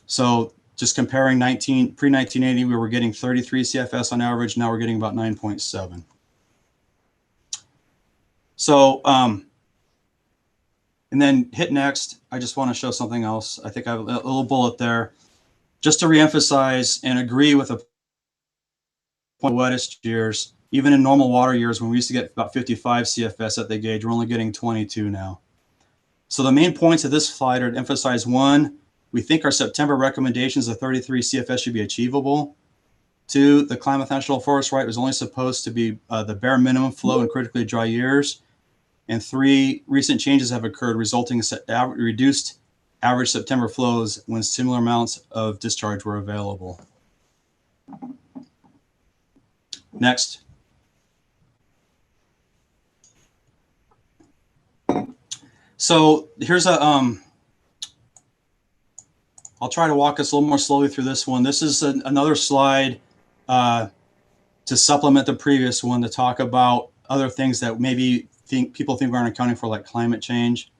So just comparing pre-1980, we were getting 33 CFS on average. Now we're getting about 9.7. So, and then hit next. I just want to show something else. I think I have a little bullet there. Just to reemphasize and agree with the wettest years, even in normal water years when we used to get about 55 CFS at the gauge, we're only getting 22 now. So the main points of this slide are to emphasize: 1, we think our September recommendations of 33 CFS should be achievable. 2, the Klamath National Forest right was only supposed to be the bare minimum flow in critically dry years. And 3, recent changes have occurred, resulting in reduced average September flows when similar amounts of discharge were available. Next. So here's a, I'll try to walk us a little more slowly through this one. This is another slide to supplement the previous one to talk about other things that maybe people think we aren't accounting for, like climate change.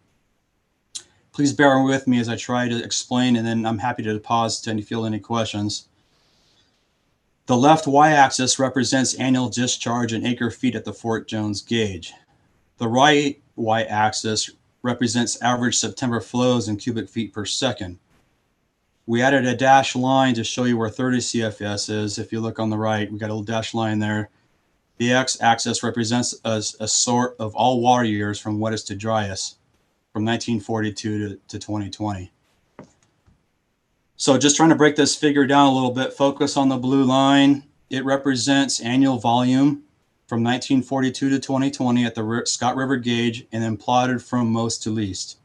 Please bear with me as I try to explain, and then I'm happy to pause to field any questions. The left y-axis represents annual discharge in acre feet at the Fort Jones gauge. The right y-axis represents average September flows in cubic feet per second. We added a dashed line to show you where 30 CFS is. If you look on the right, we got a little dashed line there. The x-axis represents a sort of all water years from wettest to driest from 1942 to 2020. So just trying to break this figure down a little bit, focus on the blue line. It represents annual volume from 1942 to 2020 at the Scott River gauge, and then plotted from most to least.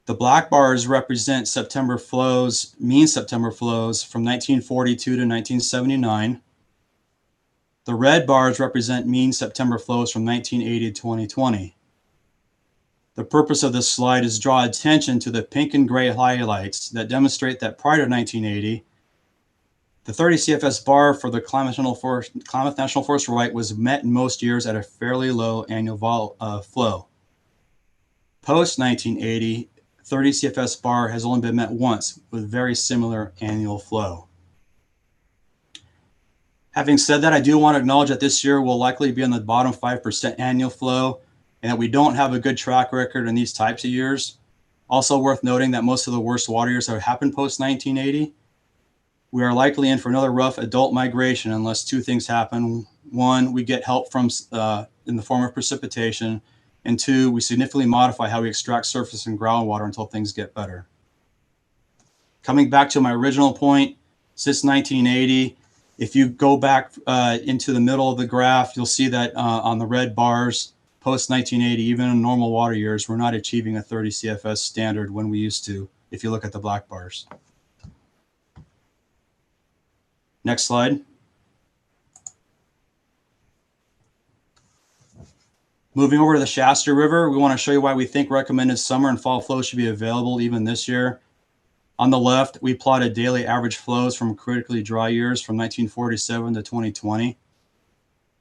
The black bars represent September flows, mean September flows from 1942 to 1979. The red bars represent mean September flows from 1980 to 2020. The purpose of this slide is to draw attention to the pink and gray highlights that demonstrate that prior to 1980, the 30 CFS bar for the Klamath National Forest right was met in most years at a fairly low annual flow. Post 1980, 30 CFS bar has only been met once with very similar annual flow. Having said that, I do want to acknowledge that this year will likely be on the bottom 5% annual flow, and that we don't have a good track record in these types of years. Also worth noting that most of the worst water years have happened post 1980. We are likely in for another rough adult migration unless 2 things happen. 1, we get help from in the form of precipitation, and 2, we significantly modify how we extract surface and groundwater until things get better. Coming back to my original point, since 1980, if you go back into the middle of the graph, you'll see that on the red bars, post 1980, even in normal water years, we're not achieving a 30 CFS standard when we used to, if you look at the black bars. Next slide. Moving over to the Shasta River, we want to show you why we think recommended summer and fall flows should be available even this year. On the left, we plotted daily average flows from critically dry years from 1947 to 2020.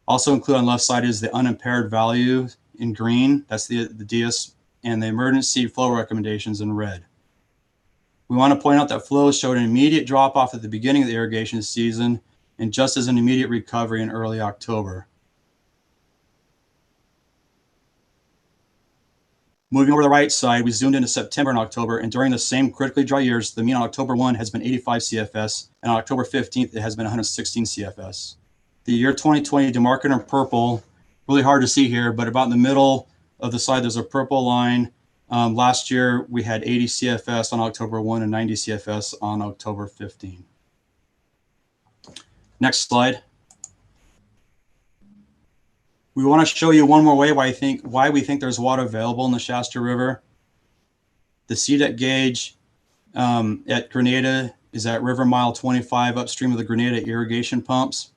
Also included on the left side is the unimpaired value in green, that's the DS, and the emergency flow recommendations in red. We want to point out that flows showed an immediate drop off at the beginning of the irrigation season and just as an immediate recovery in early October. Moving over to the right side, we zoomed into September and October, and during the same critically dry years, the mean on October 1 has been 85 CFS, and on October 15th, it has been 116 CFS. The year 2020 demarcated in purple, really hard to see here, but about in the middle of the slide, there's a purple line. Last year, we had 80 CFS on October 1 and 90 CFS on October 15. Next slide. We want to show you one more way why we think there's water available in the Shasta River. The CDEC gauge at Grenada is at River Mile 25 upstream of the Grenada irrigation pumps.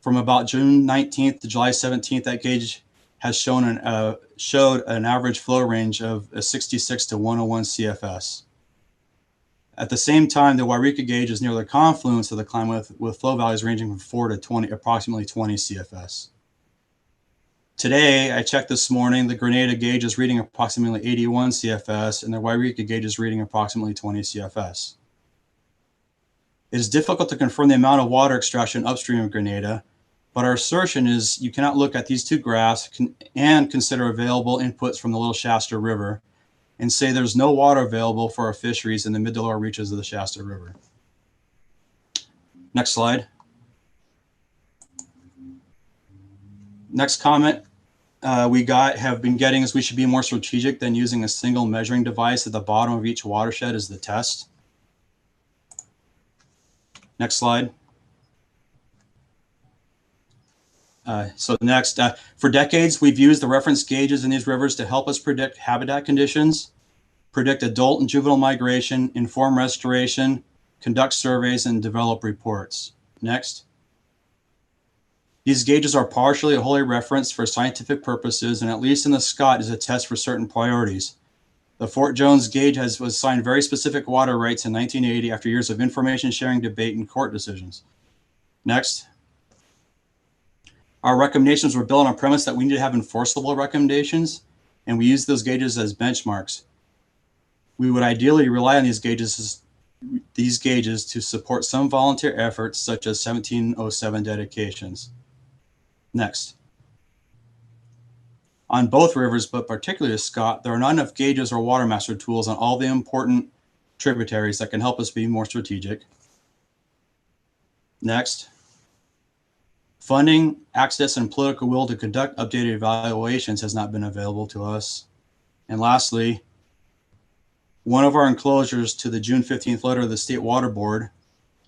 From about June 19th to July 17th, that gauge has showed an average flow range of 66 to 101 CFS. At the same time, the Wairika gauge is near the confluence of the Klamath with flow values ranging from 4 to 20, approximately 20 CFS. Today, I checked this morning, the Grenada gauge is reading approximately 81 CFS and the Wairika gauge is reading approximately 20 CFS. It is difficult to confirm the amount of water extraction upstream of Grenada, but our assertion is you cannot look at these two graphs and consider available inputs from the Little Shasta River and say there's no water available for our fisheries in the mid to lower reaches of the Shasta River. Next slide. Next comment have been getting is we should be more strategic than using a single measuring device at the bottom of each watershed as the test. Next slide. For decades, we've used the reference gauges in these rivers to help us predict habitat conditions, predict adult and juvenile migration, inform restoration, conduct surveys, and develop reports. Next. These gauges are partially a wholly reference for scientific purposes, and at least in the Scott is a test for certain priorities. The Fort Jones gauge was assigned very specific water rights in 1980 after years of information sharing, debate, and court decisions. Next. Our recommendations were built on a premise that we need to have enforceable recommendations, and we use those gauges as benchmarks. We would ideally rely on these gauges to support some volunteer efforts, such as 1707 dedications. Next. On both rivers, but particularly Scott, there are not enough gauges or water master tools on all the important tributaries that can help us be more strategic. Next. Funding, access, and political will to conduct updated evaluations has not been available to us. And lastly, one of our enclosures to the June 15th letter of the State Water Board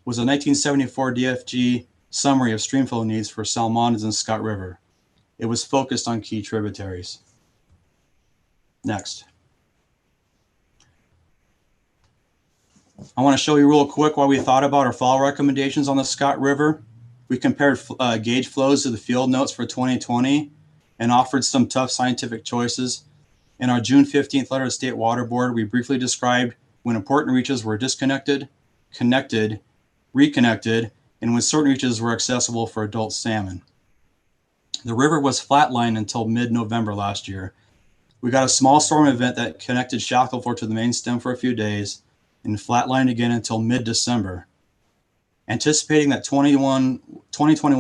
was a 1974 DFG summary of streamflow needs for Salmons and Scott River. It was focused on key tributaries. Next. I want to show you real quick why we thought about our fall recommendations on the Scott River. We compared gauge flows to the field notes for 2020 and offered some tough scientific choices. In our June 15th letter to State Water Board, we briefly described when important reaches were disconnected, connected, reconnected, and when certain reaches were accessible for adult salmon. The river was flatlined until mid-November last year. We got a small storm event that connected Shackleford to the main stem for a few days and flatlined again until mid-December. Anticipating that 2021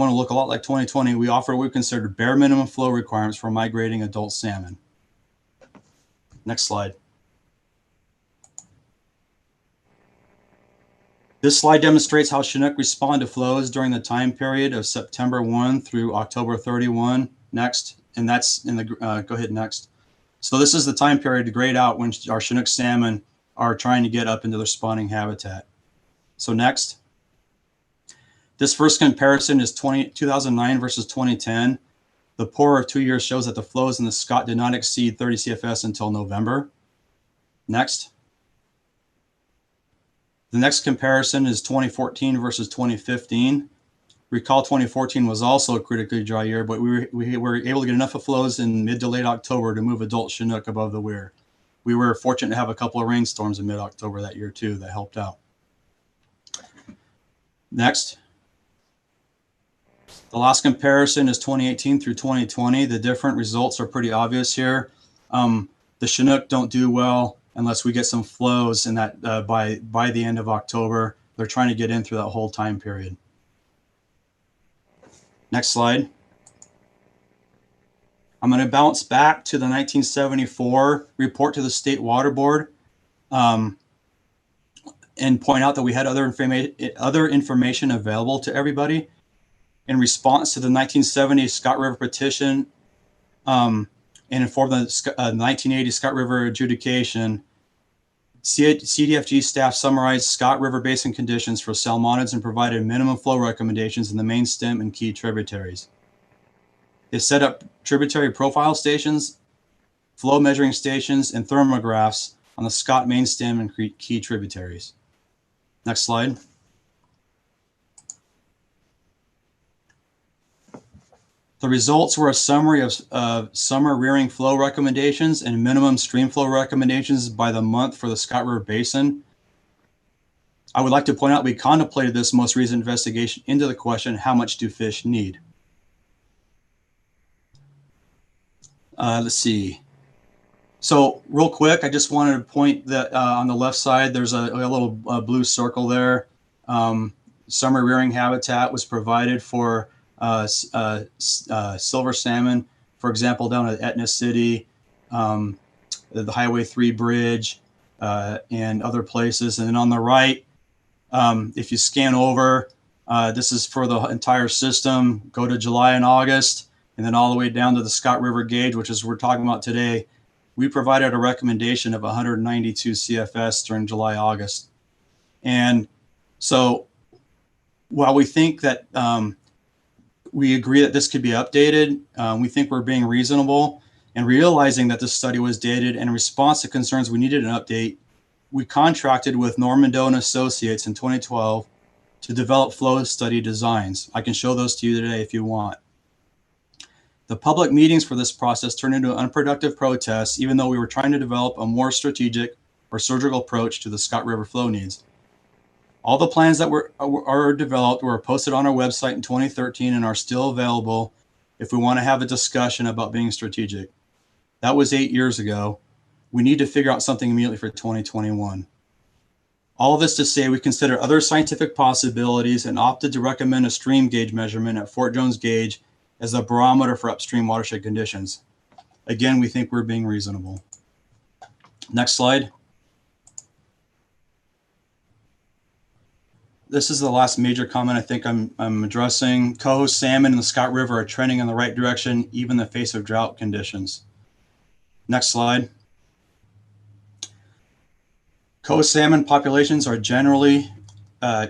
will look a lot like 2020, we offered what we considered bare minimum flow requirements for migrating adult salmon. Next slide. This slide demonstrates how Chinook respond to flows during the time period of September 1 through October 31. Next, and that's in the, go ahead next. So this is the time period to grade out when our Chinook salmon are trying to get up into their spawning habitat. So next. This first comparison is 2009 versus 2010. The poorer of 2 years shows that the flows in the Scott did not exceed 30 CFS until November. Next. The next comparison is 2014 versus 2015. Recall 2014 was also a critically dry year, but we were able to get enough of flows in mid to late October to move adult Chinook above the weir. We were fortunate to have a couple of rainstorms in mid-October that year too that helped out. Next. The last comparison is 2018 through 2020. The different results are pretty obvious here. The Chinook don't do well unless we get some flows in that by the end of October. They're trying to get in through that whole time period. Next slide. I'm going to bounce back to the 1974 report to the State Water Board and point out that we had other information available to everybody. In response to the 1970 Scott River petition and informed the 1980 Scott River adjudication, CDFG staff summarized Scott River basin conditions for salmonids and provided minimum flow recommendations in the main stem and key tributaries. They set up tributary profile stations, flow measuring stations, and thermographs on the Scott main stem and key tributaries. Next slide. The results were a summary of summer rearing flow recommendations and minimum stream flow recommendations by the month for the Scott River Basin. I would like to point out we contemplated this most recent investigation into the question, how much do fish need? Let's see. So real quick, I just wanted to point that on the left side, there's a little blue circle there. Summer rearing habitat was provided for silver salmon, for example, down at Etna City, the Highway 3 bridge, and other places. And then on the right, if you scan over, this is for the entire system. Go to July and August, and then all the way down to the Scott River gauge, which is what we're talking about today. We provided a recommendation of 192 CFS during July, August. And so while we think that we agree that this could be updated, we think we're being reasonable and realizing that this study was dated and in response to concerns we needed an update, we contracted with Norman Doe and Associates in 2012 to develop flow study designs. I can show those to you today if you want. The public meetings for this process turned into unproductive protests, even though we were trying to develop a more strategic or surgical approach to the Scott River flow needs. All the plans that are developed were posted on our website in 2013 and are still available if we want to have a discussion about being strategic. That was 8 years ago. We need to figure out something immediately for 2021. All of this to say we consider other scientific possibilities and opted to recommend a stream gauge measurement at Fort Jones Gauge as a barometer for upstream watershed conditions. Again, we think we're being reasonable. Next slide. This is the last major comment I think I'm addressing. Coho salmon in the Scott River are trending in the right direction, even in the face of drought conditions. Next slide. Coho salmon populations are generally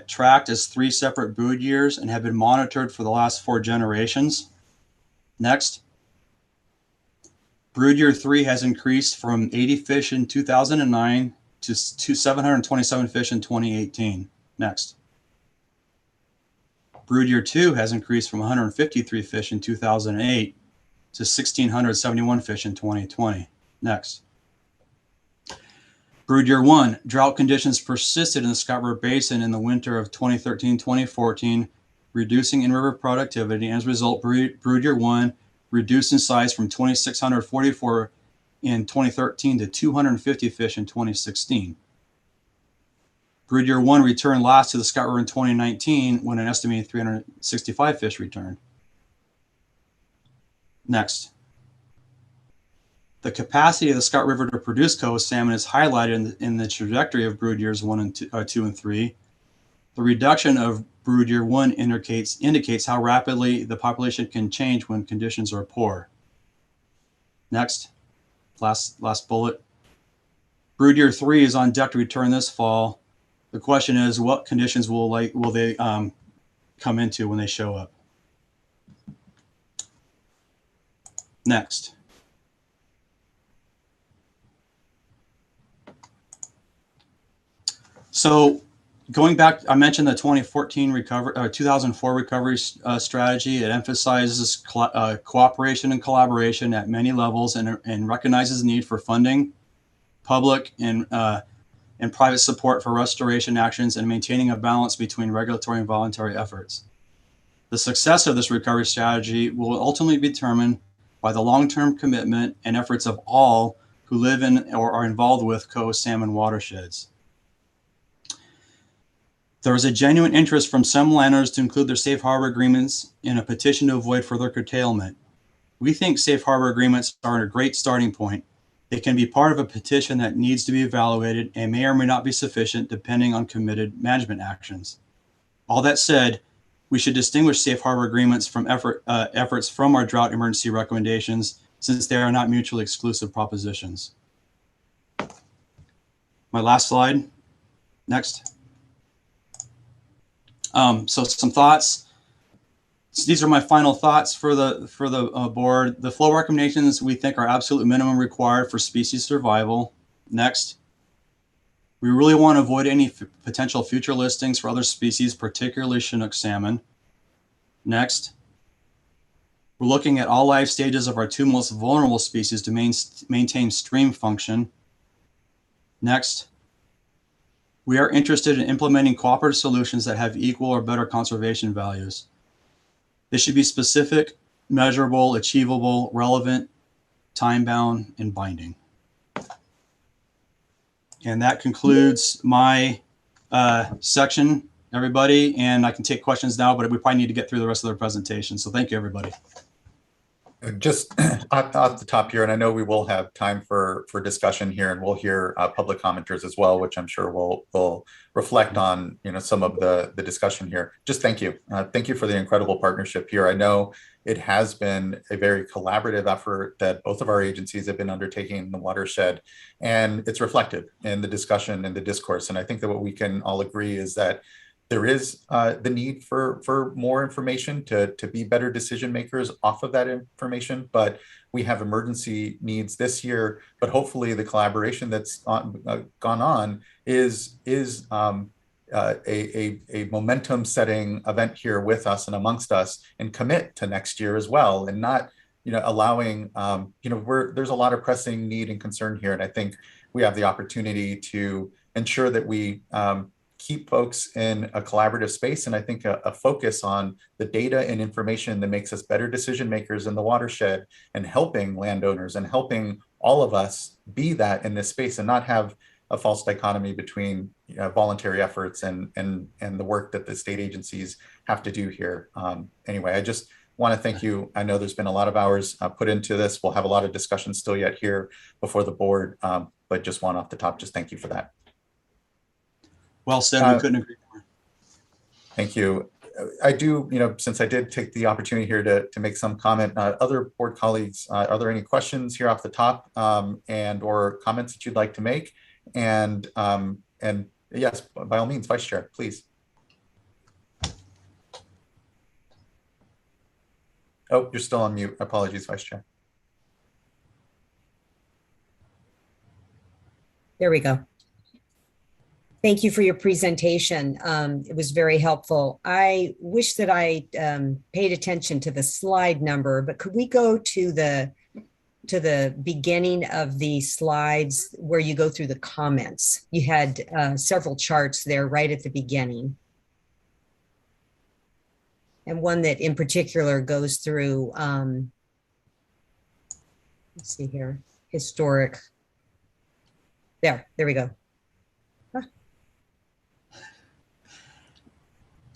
tracked as 3 separate brood years and have been monitored for the last 4 generations. Next. Brood year 3 has increased from 80 fish in 2009 to 727 fish in 2018. Next. Brood year 2 has increased from 153 fish in 2008 to 1,671 fish in 2020. Next. Brood year 1, drought conditions persisted in the Scott River Basin in the winter of 2013-2014, reducing in-river productivity, and as a result, brood year 1 reduced in size from 2,644 in 2013 to 250 fish in 2016. Brood year 1 returned last to the Scott River in 2019 when an estimated 365 fish returned. Next. The capacity of the Scott River to produce coho salmon is highlighted in the trajectory of brood years 2 and 3. The reduction of brood year 1 indicates how rapidly the population can change when conditions are poor. Next, last bullet. Brood year 3 is on deck to return this fall. The question is, what conditions will they come into when they show up? Next. So going back, I mentioned the 2004 recovery strategy. It emphasizes cooperation and collaboration at many levels and recognizes the need for funding, public and private support for restoration actions and maintaining a balance between regulatory and voluntary efforts. The success of this recovery strategy will ultimately be determined by the long-term commitment and efforts of all who live in or are involved with coast salmon watersheds. There is a genuine interest from some landowners to include their safe harbor agreements in a petition to avoid further curtailment. We think safe harbor agreements are a great starting point. They can be part of a petition that needs to be evaluated and may or may not be sufficient depending on committed management actions. All that said, we should distinguish safe harbor agreements from efforts from our drought emergency recommendations, since they are not mutually exclusive propositions. My last slide. Next. So some thoughts. So these are my final thoughts for the board. The flow recommendations we think are absolute minimum required for species survival. Next. We really want to avoid any potential future listings for other species, particularly Chinook salmon. Next. We're looking at all life stages of our two most vulnerable species to maintain stream function. Next. We are interested in implementing cooperative solutions that have equal or better conservation values. They should be specific, measurable, achievable, relevant, time-bound, and binding. And that concludes my section, everybody. And I can take questions now, but we probably need to get through the rest of their presentation. So thank you, everybody. Just off the top here, and I know we will have time for discussion here, and we'll hear public commenters as well, which I'm sure will reflect on some of the discussion here. Just thank you for the incredible partnership here. I know it has been a very collaborative effort that both of our agencies have been undertaking in the watershed, and it's reflected in the discussion and the discourse. And I think that what we can all agree is that there is the need for more information to be better decision makers off of that information, but we have emergency needs this year. But hopefully, the collaboration that's gone on is a momentum-setting event here with us and amongst us, and commit to next year as well, and not allowing there's a lot of pressing need and concern here, and I think we have the opportunity to ensure that we keep folks in a collaborative space, and I think a focus on the data and information that makes us better decision makers in the watershed, and helping landowners and helping all of us be that in this space, and not have a false dichotomy between voluntary efforts and the work that the state agencies have to do here. Anyway, I just want to thank you. I know there's been a lot of hours put into this. We'll have a lot of discussion still yet here before the board, but just one off the top, just thank you for that. Well said. We couldn't agree more. Thank you. I do, since I did take the opportunity here to make some comment, other board colleagues, are there any questions here off the top and or comments that you'd like to make? And yes, by all means, Vice Chair, please. Oh, you're still on mute. Apologies, Vice Chair. There we go. Thank you for your presentation. It was very helpful. I wish that I paid attention to the slide number, but could we go to the beginning of the slides where you go through the comments? You had several charts there right at the beginning. And one that in particular goes through, let's see here, historic. There we go.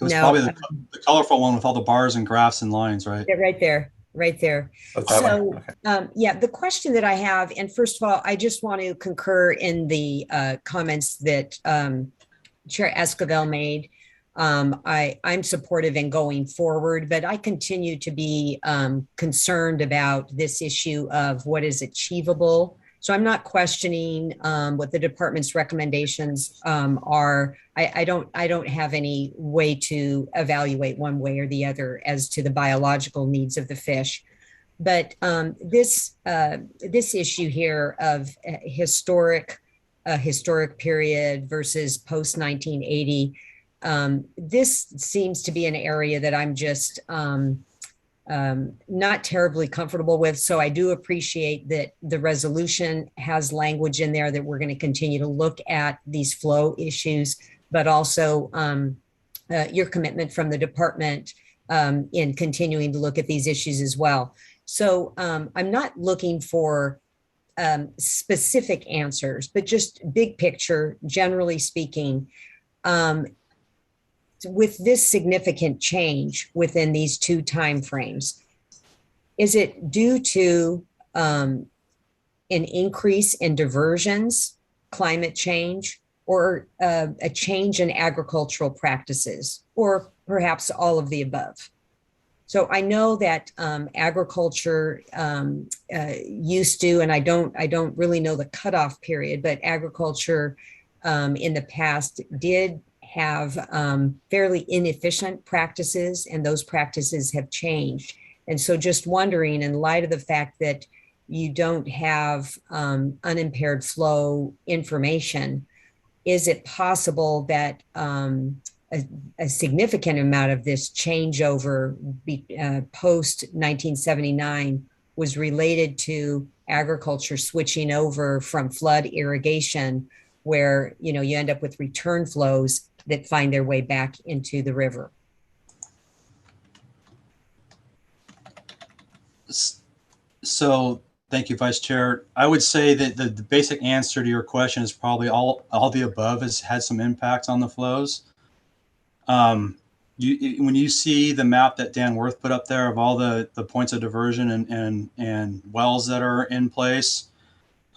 It was probably the colorful one with all the bars and graphs and lines, right? Yeah, right there. So, yeah, the question that I have, and first of all, I just want to concur in the comments that Chair Esquivel made. I'm supportive in going forward, but I continue to be concerned about this issue of what is achievable. So I'm not questioning what the department's recommendations are. I don't have any way to evaluate one way or the other as to the biological needs of the fish. But this issue here of historic period versus post 1980, this seems to be an area that I'm just not terribly comfortable with. So I do appreciate that the resolution has language in there that we're going to continue to look at these flow issues, but also your commitment from the department in continuing to look at these issues as well. So I'm not looking for specific answers, but just big picture, generally speaking, with this significant change within these two timeframes, is it due to an increase in diversions, climate change, or a change in agricultural practices, or perhaps all of the above? So I know that agriculture used to, and I don't really know the cutoff period, but agriculture in the past did have fairly inefficient practices, and those practices have changed. And so just wondering, in light of the fact that you don't have unimpaired flow information, is it possible that a significant amount of this changeover post 1979 was related to agriculture switching over from flood irrigation, where you end up with return flows that find their way back into the river? So thank you, Vice Chair. I would say that the basic answer to your question is probably all the above has had some impact on the flows. When you see the map that Dan Worth put up there of all the points of diversion and wells that are in place,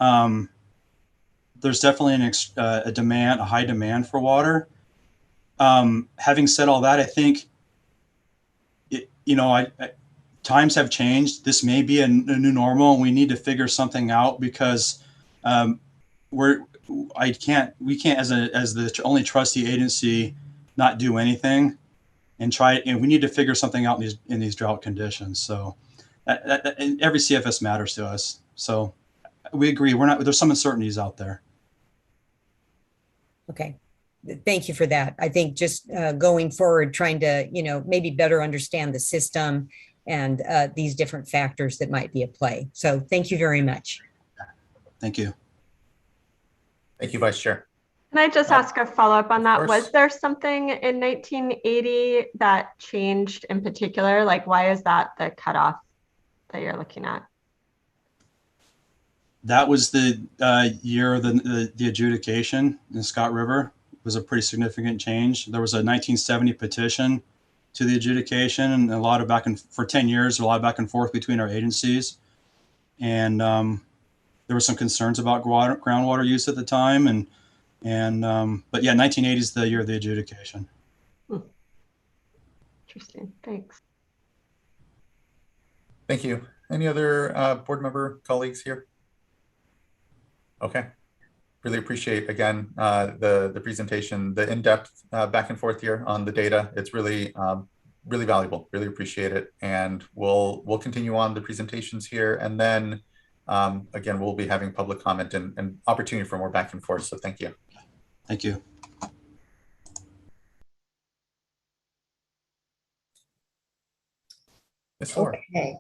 there's definitely a high demand for water. Having said all that, I think times have changed. This may be a new normal, and we need to figure something out, because we can't as the only trustee agency not do anything and we need to figure something out in these drought conditions. So and every CFS matters to us. So we agree. There's some uncertainties out there. Okay. Thank you for that. I think just going forward, trying to, maybe better understand the system and these different factors that might be at play. So thank you very much. Thank you. Thank you, Vice Chair. Can I just ask a follow-up on that? course. Was there something in 1980 that changed in particular? Like, why is that the cutoff that you're looking at? That was the year of the adjudication in Scott River. It was a pretty significant change. There was a 1970 petition to the adjudication, and for 10 years, a lot of back and forth between our agencies. And there were some concerns about groundwater use at the time. But yeah, 1980 is the year of the adjudication. Interesting, thanks. Thank you. Any other board member colleagues here? Okay. Really appreciate, again, the presentation, the in-depth back and forth here on the data. It's really, really valuable. Really appreciate it. And we'll continue on the presentations here. And then, again, we'll be having public comment and opportunity for more back and forth. So thank you. Thank you. Okay.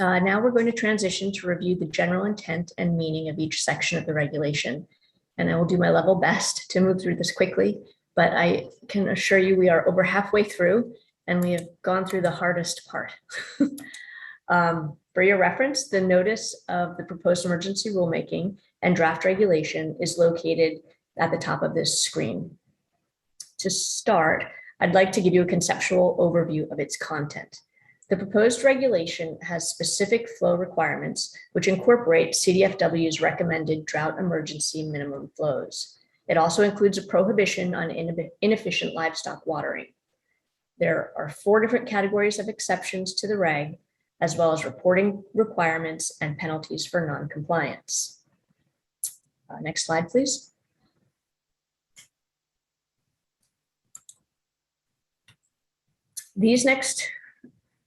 Now we're going to transition to review the general intent and meaning of each section of the regulation. And I will do my level best to move through this quickly, but I can assure you we are over halfway through and we have gone through the hardest part. For your reference, the notice of the proposed emergency rulemaking and draft regulation is located at the top of this screen. To start, I'd like to give you a conceptual overview of its content. The proposed regulation has specific flow requirements which incorporate CDFW's recommended drought emergency minimum flows. It also includes a prohibition on inefficient livestock watering. There are 4 different categories of exceptions to the reg, as well as reporting requirements and penalties for non-compliance. Next slide, please. These next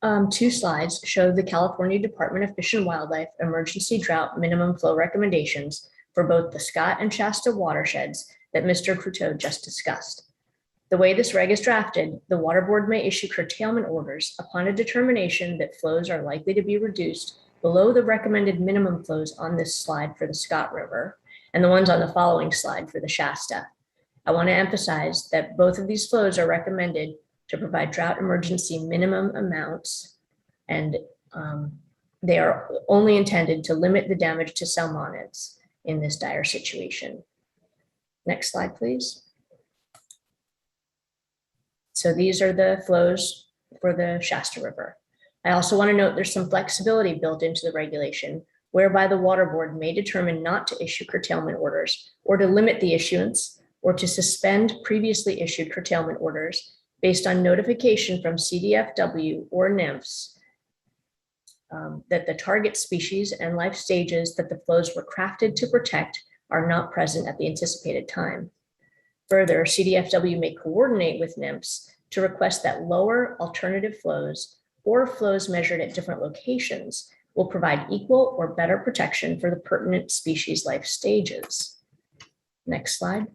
2 slides show the California Department of Fish and Wildlife emergency drought minimum flow recommendations for both the Scott and Shasta watersheds that Mr. Croteau just discussed. The way this reg is drafted, the Water Board may issue curtailment orders upon a determination that flows are likely to be reduced below the recommended minimum flows on this slide for the Scott River and the ones on the following slide for the Shasta. I want to emphasize that both of these flows are recommended to provide drought emergency minimum amounts, and They are only intended to limit the damage to salmonids in this dire situation. Next slide, please. So these are the flows for the Shasta River. I also want to note there's some flexibility built into the regulation whereby the water board may determine not to issue curtailment orders or to limit the issuance or to suspend previously issued curtailment orders based on notification from CDFW or NIMFs that the target species and life stages that the flows were crafted to protect are not present at the anticipated time. Further, CDFW may coordinate with NIMFs to request that lower alternative flows or flows measured at different locations will provide equal or better protection for the pertinent species life stages. Next slide.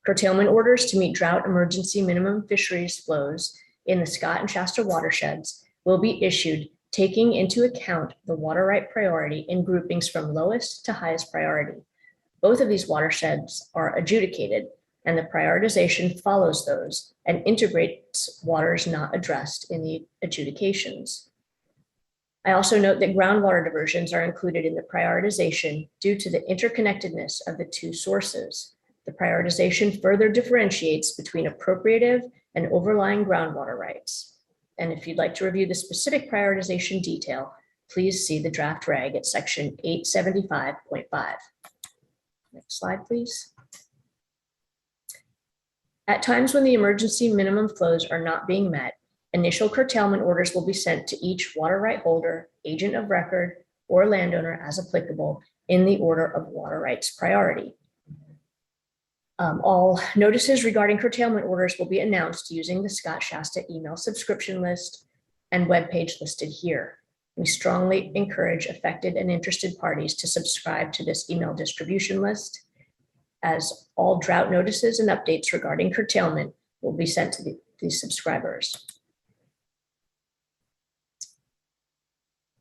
Curtailment orders to meet drought emergency minimum fisheries flows in the Scott and Shasta watersheds will be issued taking into account the water right priority in groupings from lowest to highest priority. Both of these watersheds are adjudicated, and the prioritization follows those and integrates waters not addressed in the adjudications. I also note that groundwater diversions are included in the prioritization due to the interconnectedness of the two sources. The prioritization further differentiates between appropriative and overlying groundwater rights. And if you'd like to review the specific prioritization detail, please see the draft reg at section 875.5. Next slide, please. At times when the emergency minimum flows are not being met, initial curtailment orders will be sent to each water right holder, agent of record, or landowner as applicable in the order of water rights priority. All notices regarding curtailment orders will be announced using the Scott Shasta email subscription list and webpage listed here. We strongly encourage affected and interested parties to subscribe to this email distribution list, as all drought notices and updates regarding curtailment will be sent to these subscribers.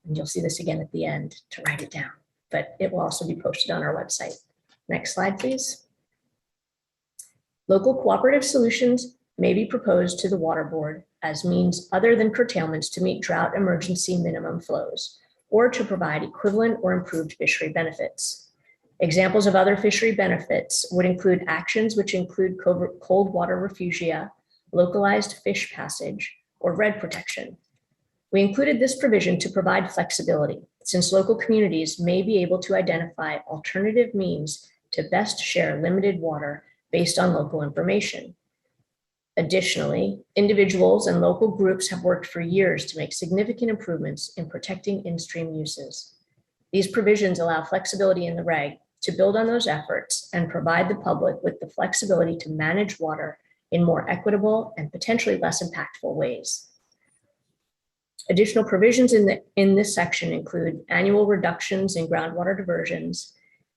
And you'll see this again at the end to write it down, but it will also be posted on our website. Next slide, please. Local cooperative solutions may be proposed to the water board as means other than curtailments to meet drought emergency minimum flows or to provide equivalent or improved fishery benefits. Examples of other fishery benefits would include actions which include cold water refugia, localized fish passage, or red protection. We included this provision to provide flexibility, since local communities may be able to identify alternative means to best share limited water based on local information. Additionally, individuals and local groups have worked for years to make significant improvements in protecting in-stream uses. These provisions allow flexibility in the reg to build on those efforts and provide the public with the flexibility to manage water in more equitable and potentially less impactful ways. Additional provisions in this section include annual reductions in groundwater diversions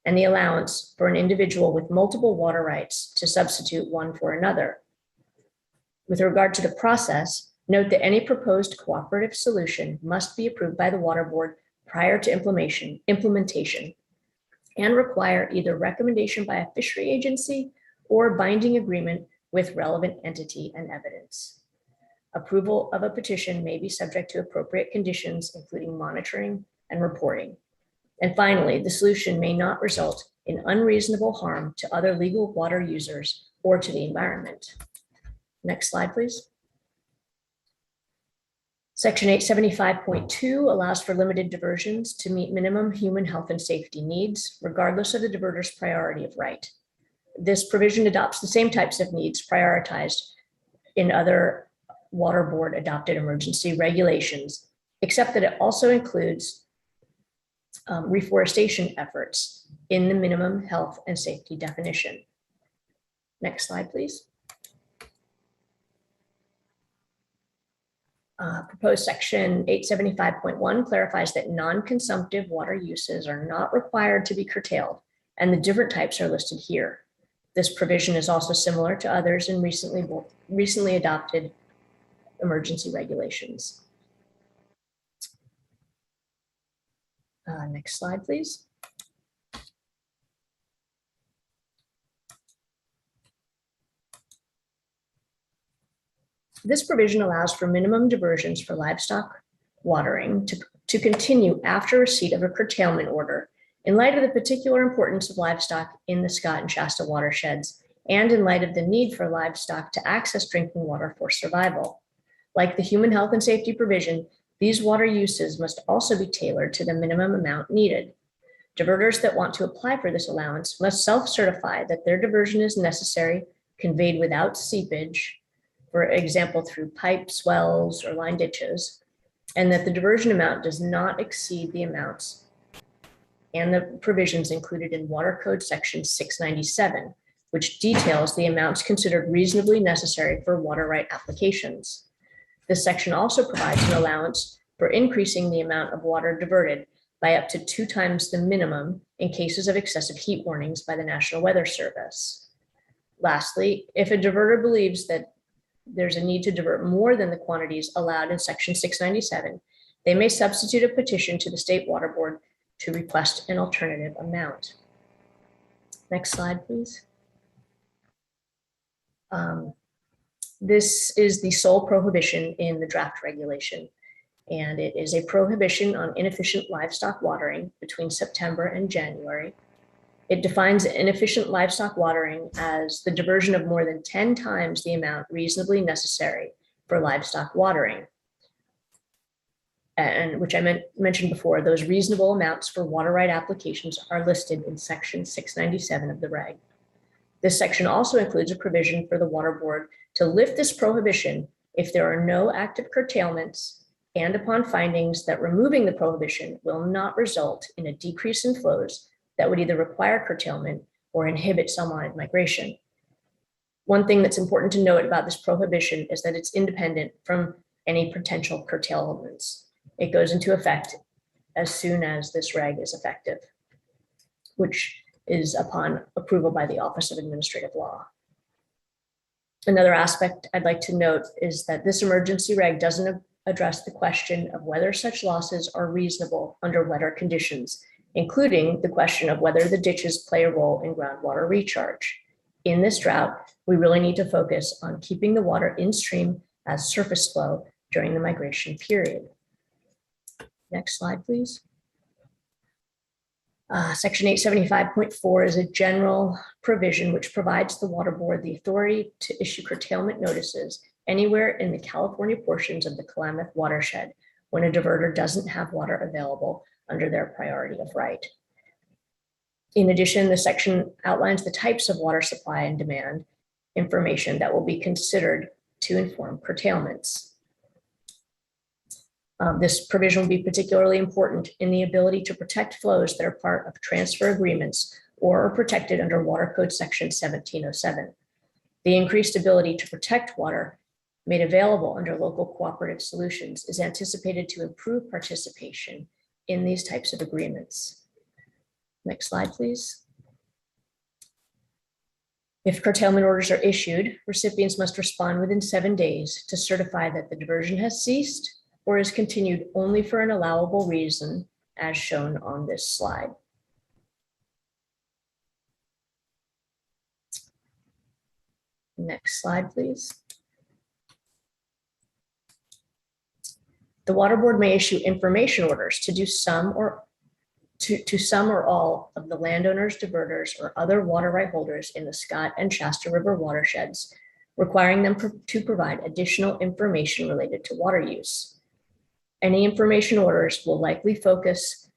and the allowance for an individual with multiple water rights to substitute one for another. With regard to the process, note that any proposed cooperative solution must be approved by the water board prior to implementation and require either recommendation by a fishery agency or binding agreement with relevant entity and evidence. Approval of a petition may be subject to appropriate conditions, including monitoring and reporting. And finally, the solution may not result in unreasonable harm to other legal water users or to the environment. Next slide, please. Section 875.2 allows for limited diversions to meet minimum human health and safety needs, regardless of the diverter's priority of right. This provision adopts the same types of needs prioritized in other water board adopted emergency regulations, except that it also includes reforestation efforts in the minimum health and safety definition. Next slide, please. Proposed section 875.1 clarifies that non-consumptive water uses are not required to be curtailed, and the different types are listed here. This provision is also similar to others in recently adopted emergency regulations. Next slide, please. This provision allows for minimum diversions for livestock, watering to continue after receipt of a curtailment order in light of the particular importance of livestock in the Scott and Shasta watersheds, and in light of the need for livestock to access drinking water for survival. Like the human health and safety provision, these water uses must also be tailored to the minimum amount needed. Diverters that want to apply for this allowance must self-certify that their diversion is necessary, conveyed without seepage, for example, through pipes, wells, or line ditches, and that the diversion amount does not exceed the amounts and the provisions included in Water Code Section 697, which details the amounts considered reasonably necessary for water right applications. This section also provides an allowance for increasing the amount of water diverted by up to 2 times the minimum in cases of excessive heat warnings by the National Weather Service. Lastly, if a diverter believes that there's a need to divert more than the quantities allowed in Section 697, they may substitute a petition to the State Water Board to request an alternative amount. Next slide, please. This is the sole prohibition in the draft regulation, and it is a prohibition on inefficient livestock watering between September and January. It defines inefficient livestock watering as the diversion of more than 10 times the amount reasonably necessary for livestock watering. And which I mentioned before, those reasonable amounts for water right applications are listed in Section 697 of the reg. This section also includes a provision for the Water Board to lift this prohibition if there are no active curtailments and upon findings that removing the prohibition will not result in a decrease in flows that would either require curtailment or inhibit salmonid migration. One thing that's important to note about this prohibition is that it's independent from any potential curtailments. It goes into effect as soon as this reg is effective, which is upon approval by the Office of Administrative Law. Another aspect I'd like to note is that this emergency reg doesn't address the question of whether such losses are reasonable under wetter conditions, including the question of whether the ditches play a role in groundwater recharge. In this drought, we really need to focus on keeping the water in stream as surface flow during the migration period. Next slide, please. Section 875.4 is a general provision which provides the Water Board the authority to issue curtailment notices anywhere in the California portions of the Klamath watershed when a diverter doesn't have water available under their priority of right. In addition, the section outlines the types of water supply and demand information that will be considered to inform curtailments. This provision will be particularly important in the ability to protect flows that are part of transfer agreements or are protected under Water Code Section 1707. The increased ability to protect water made available under local cooperative solutions is anticipated to improve participation in these types of agreements. Next slide, please. If curtailment orders are issued, recipients must respond within 7 days to certify that the diversion has ceased or is continued only for an allowable reason, as shown on this slide. Next slide, please. The Water Board may issue information orders to do some or to some or all of the landowners, diverters, or other water right holders in the Scott and Shasta River watersheds, requiring them to provide additional information related to water use. Any information orders will likely focus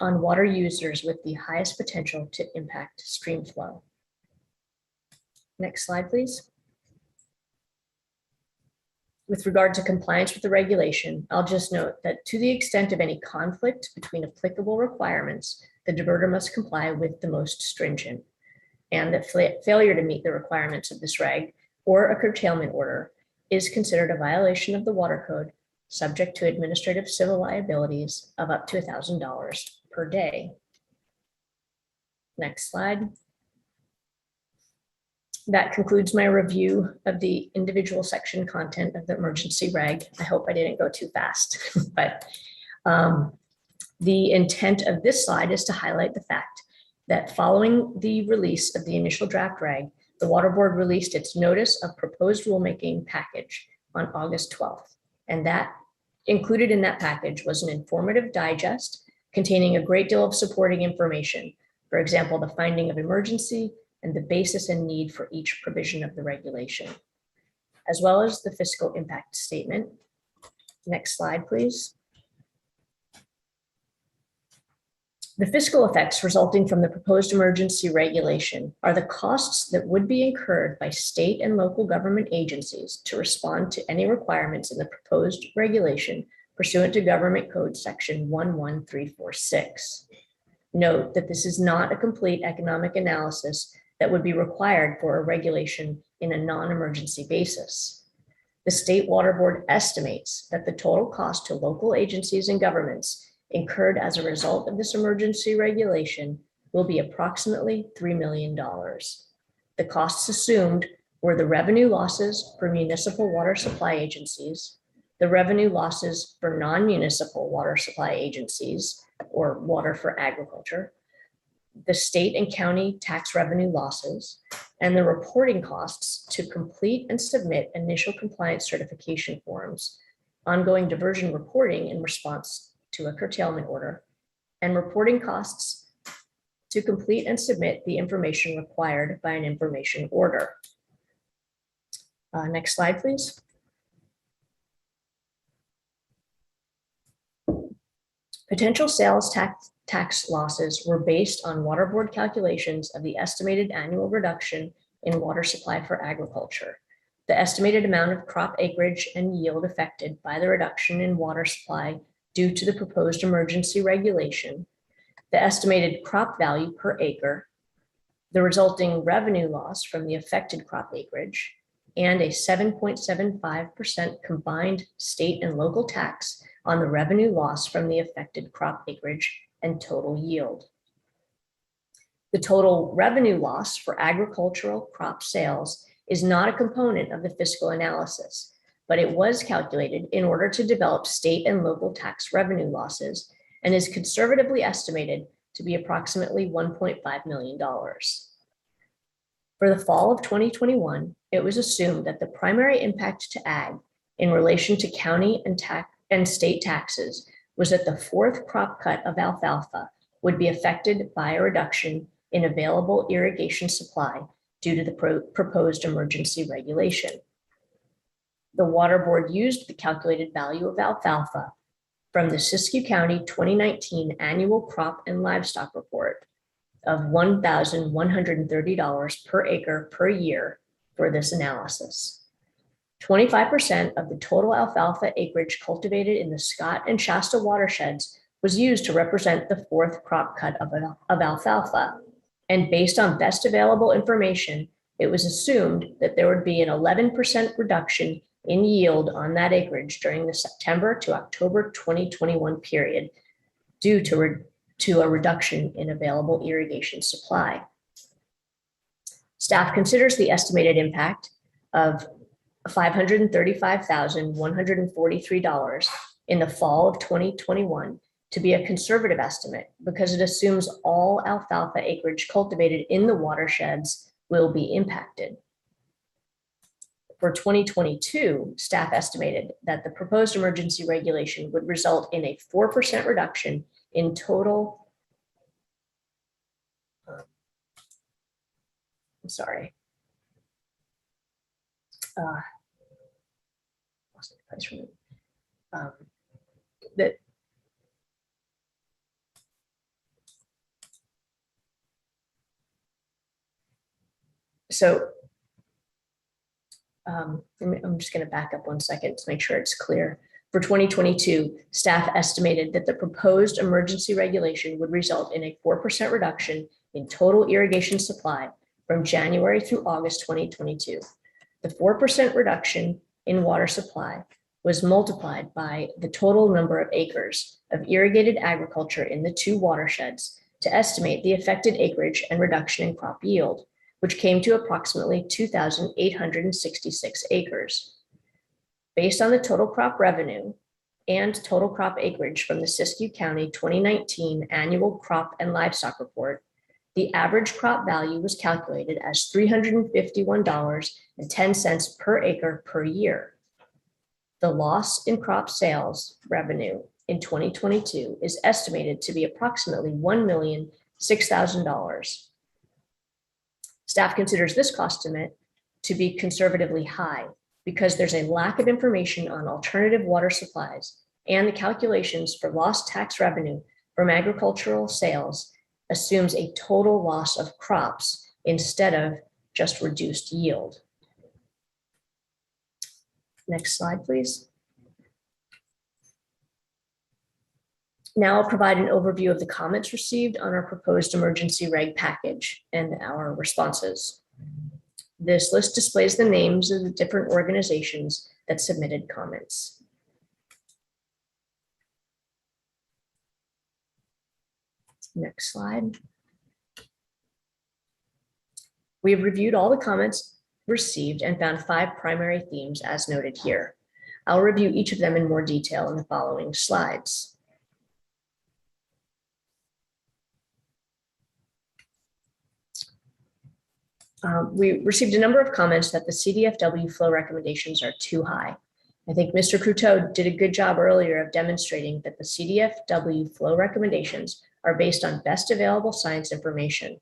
on water users with the highest potential to impact stream flow. Next slide, please. With regard to compliance with the regulation, I'll just note that to the extent of any conflict between applicable requirements, the diverter must comply with the most stringent, and that failure to meet the requirements of this reg or a curtailment order is considered a violation of the Water Code, subject to administrative civil liabilities of up to $1,000 per day. Next slide. That concludes my review of the individual section content of the emergency reg. I hope I didn't go too fast, but the intent of this slide is to highlight the fact that following the release of the initial draft reg, the Water Board released its notice of proposed rulemaking package on August 12th. And that Included in that package was an informative digest containing a great deal of supporting information. For example, the finding of emergency and the basis and need for each provision of the regulation, as well as the fiscal impact statement. Next slide, please. The fiscal effects resulting from the proposed emergency regulation are the costs that would be incurred by state and local government agencies to respond to any requirements in the proposed regulation pursuant to Government Code Section 11346. Note that this is not a complete economic analysis that would be required for a regulation in a non-emergency basis. The State Water Board estimates that the total cost to local agencies and governments incurred as a result of this emergency regulation will be approximately $3 million. The costs assumed were the revenue losses for municipal water supply agencies, the revenue losses for non-municipal water supply agencies, or water for agriculture, the state and county tax revenue losses, and the reporting costs to complete and submit initial compliance certification forms, ongoing diversion reporting in response to a curtailment order, and reporting costs to complete and submit the information required by an information order. Next slide, please. Potential sales tax losses were based on Water Board calculations of the estimated annual reduction in water supply for agriculture, the estimated amount of crop acreage and yield affected by the reduction in water supply due to the proposed emergency regulation, the estimated crop value per acre, the resulting revenue loss from the affected crop acreage, and a 7.75% combined state and local tax on the revenue loss from the affected crop acreage and total yield. The total revenue loss for agricultural crop sales is not a component of the fiscal analysis, but it was calculated in order to develop state and local tax revenue losses and is conservatively estimated to be approximately $1.5 million. For the fall of 2021, it was assumed that the primary impact to ag in relation to county and state taxes was that the fourth crop cut of alfalfa would be affected by a reduction in available irrigation supply due to the proposed emergency regulation. The Water Board used the calculated value of alfalfa from the Siskiyou County 2019 Annual Crop and Livestock Report of $1,130 per acre per year for this analysis. 25% of the total alfalfa acreage cultivated in the Scott and Shasta watersheds was used to represent the fourth crop cut of alfalfa. And based on best available information, it was assumed that there would be an 11% reduction in yield on that acreage during the September to October 2021 period due to a reduction in available irrigation supply. Staff considers the estimated impact of $535,143 in the fall of 2021 to be a conservative estimate because it assumes all alfalfa acreage cultivated in the watersheds will be impacted. For 2022, staff estimated that the proposed emergency regulation would result in a 4% reduction in total, lost my place from it. I'm just going to back up 1 second to make sure it's clear. For 2022, staff estimated that the proposed emergency regulation would result in a 4% reduction in total irrigation supply from January through August 2022. The 4% reduction in water supply was multiplied by the total number of acres of irrigated agriculture in the two watersheds to estimate the affected acreage and reduction in crop yield, which came to approximately 2,866 acres. Based on the total crop revenue and total crop acreage from the Siskiyou County 2019 Annual Crop and Livestock Report, the average crop value was calculated as $351.10 per acre per year. The loss in crop sales revenue in 2022 is estimated to be approximately $1,006,000. Staff considers this cost estimate to be conservatively high because there's a lack of information on alternative water supplies, and the calculations for lost tax revenue from agricultural sales assumes a total loss of crops instead of just reduced yield. Next slide, please. Now I'll provide an overview of the comments received on our proposed emergency reg package and our responses. This list displays the names of the different organizations that submitted comments. Next slide. We have reviewed all the comments received and found 5 primary themes as noted here. I'll review each of them in more detail in the following slides. We received a number of comments that the CDFW flow recommendations are too high. I think Mr. Couteau did a good job earlier of demonstrating that the CDFW flow recommendations are based on best available science information.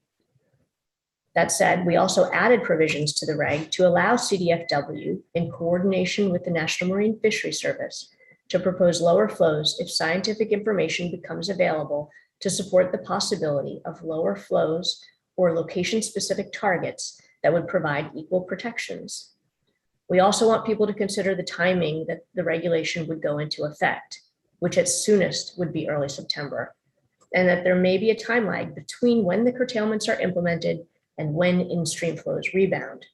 That said, we also added provisions to the reg to allow CDFW, in coordination with the National Marine Fisheries Service, to propose lower flows if scientific information becomes available to support the possibility of lower flows or location-specific targets that would provide equal protections. We also want people to consider the timing that the regulation would go into effect, which at soonest would be early September, and that there may be a time lag between when the curtailments are implemented and when in-stream flows rebound.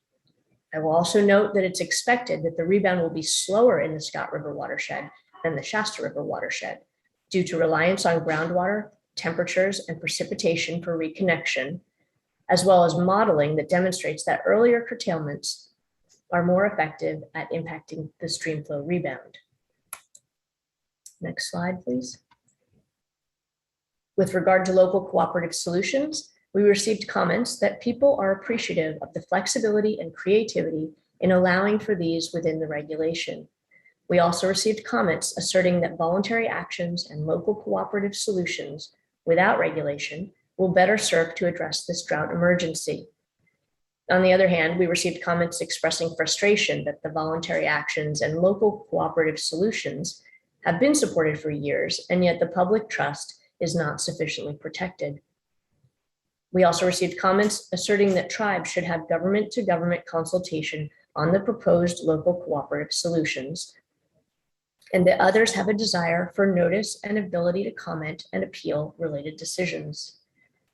I will also note that it's expected that the rebound will be slower in the Scott River watershed than the Shasta River watershed due to reliance on groundwater, temperatures, and precipitation for reconnection, as well as modeling that demonstrates that earlier curtailments are more effective at impacting the stream flow rebound. Next slide, please. With regard to local cooperative solutions, we received comments that people are appreciative of the flexibility and creativity in allowing for these within the regulation. We also received comments asserting that voluntary actions and local cooperative solutions without regulation will better serve to address this drought emergency. On the other hand, we received comments expressing frustration that the voluntary actions and local cooperative solutions have been supported for years, and yet the public trust is not sufficiently protected. We also received comments asserting that tribes should have government-to-government consultation on the proposed local cooperative solutions, and that others have a desire for notice and ability to comment and appeal related decisions.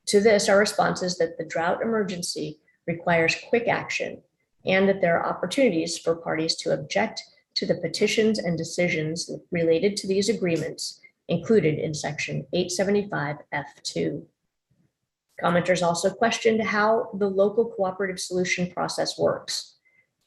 To this, our response is that the drought emergency requires quick action and that there are opportunities for parties to object to the petitions and decisions related to these agreements included in section 875 F2. Commenters also questioned how the local cooperative solution process works.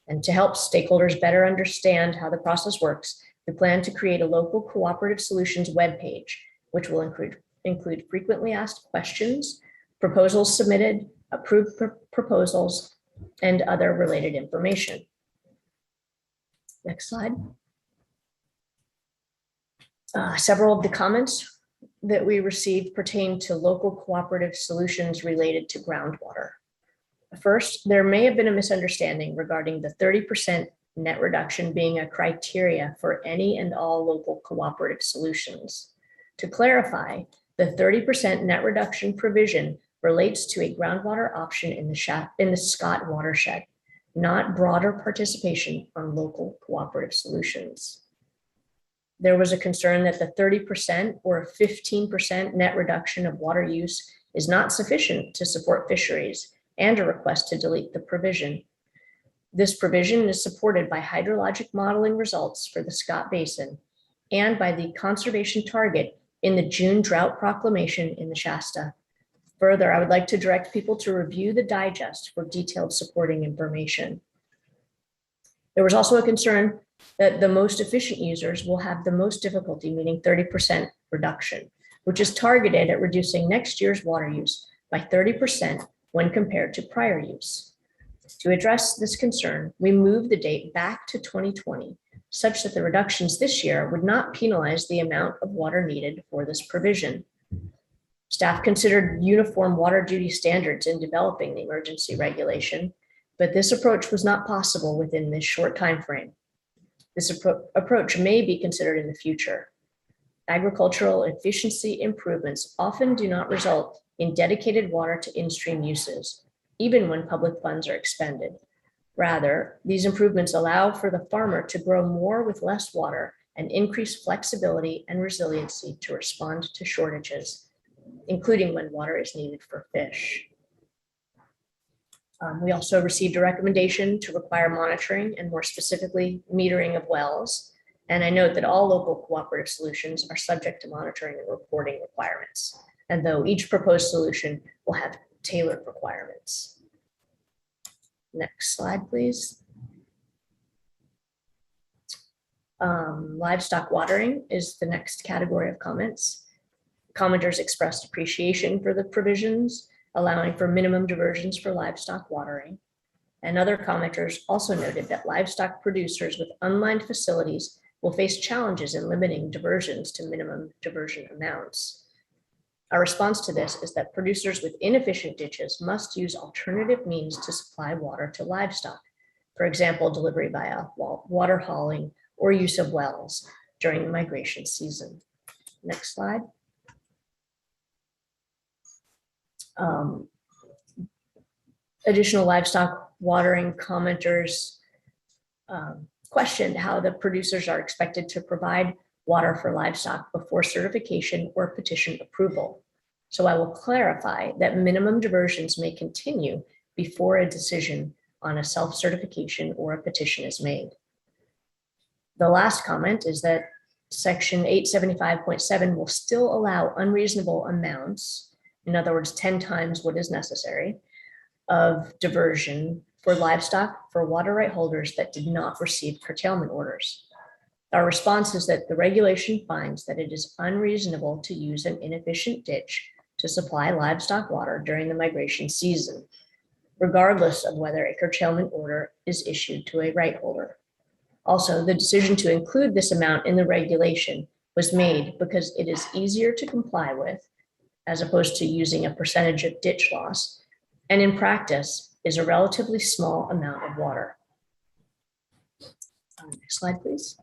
And to help stakeholders better understand how the process works, we plan to create a local cooperative solutions webpage, which will include frequently asked questions, proposals submitted, approved proposals, and other related information. Next slide. Several of the comments that we received pertain to local cooperative solutions related to groundwater. First, there may have been a misunderstanding regarding the 30% net reduction being a criteria for any and all local cooperative solutions. To clarify, the 30% net reduction provision relates to a groundwater option in the Scott watershed, not broader participation on local cooperative solutions. There was a concern that the 30% or 15% net reduction of water use is not sufficient to support fisheries, and a request to delete the provision. This provision is supported by hydrologic modeling results for the Scott Basin and by the conservation target in the June drought proclamation in the Shasta. Further, I would like to direct people to review the digest for detailed supporting information. There was also a concern that the most efficient users will have the most difficulty meeting 30% reduction, which is targeted at reducing next year's water use by 30% when compared to prior use. To address this concern, we moved the date back to 2020 such that the reductions this year would not penalize the amount of water needed for this provision. Staff considered uniform water duty standards in developing the emergency regulation, but this approach was not possible within this short time frame. This approach may be considered in the future. Agricultural efficiency improvements often do not result in dedicated water to in-stream uses, even when public funds are expended. Rather, these improvements allow for the farmer to grow more with less water and increase flexibility and resiliency to respond to shortages, including when water is needed for fish. We also received a recommendation to require monitoring and more specifically metering of wells. And I note that all local cooperative solutions are subject to monitoring and reporting requirements. And though each proposed solution will have tailored requirements. Next slide, please. Livestock watering is the next category of comments. Commenters expressed appreciation for the provisions, allowing for minimum diversions for livestock watering. And other commenters also noted that livestock producers with unlined facilities will face challenges in limiting diversions to minimum diversion amounts. Our response to this is that producers with inefficient ditches must use alternative means to supply water to livestock. For example, delivery via water hauling or use of wells during the migration season. Next slide. Additional livestock watering commenters questioned how the producers are expected to provide water for livestock before certification or petition approval. So I will clarify that minimum diversions may continue before a decision on a self-certification or a petition is made. The last comment is that section 875.7 will still allow unreasonable amounts, in other words, 10 times what is necessary, of diversion for livestock for water right holders that did not receive curtailment orders. Our response is that the regulation finds that it is unreasonable to use an inefficient ditch to supply livestock water during the migration season, regardless of whether a curtailment order is issued to a right holder. Also, the decision to include this amount in the regulation was made because it is easier to comply with as opposed to using a percentage of ditch loss, and in practice is a relatively small amount of water. Next slide, please.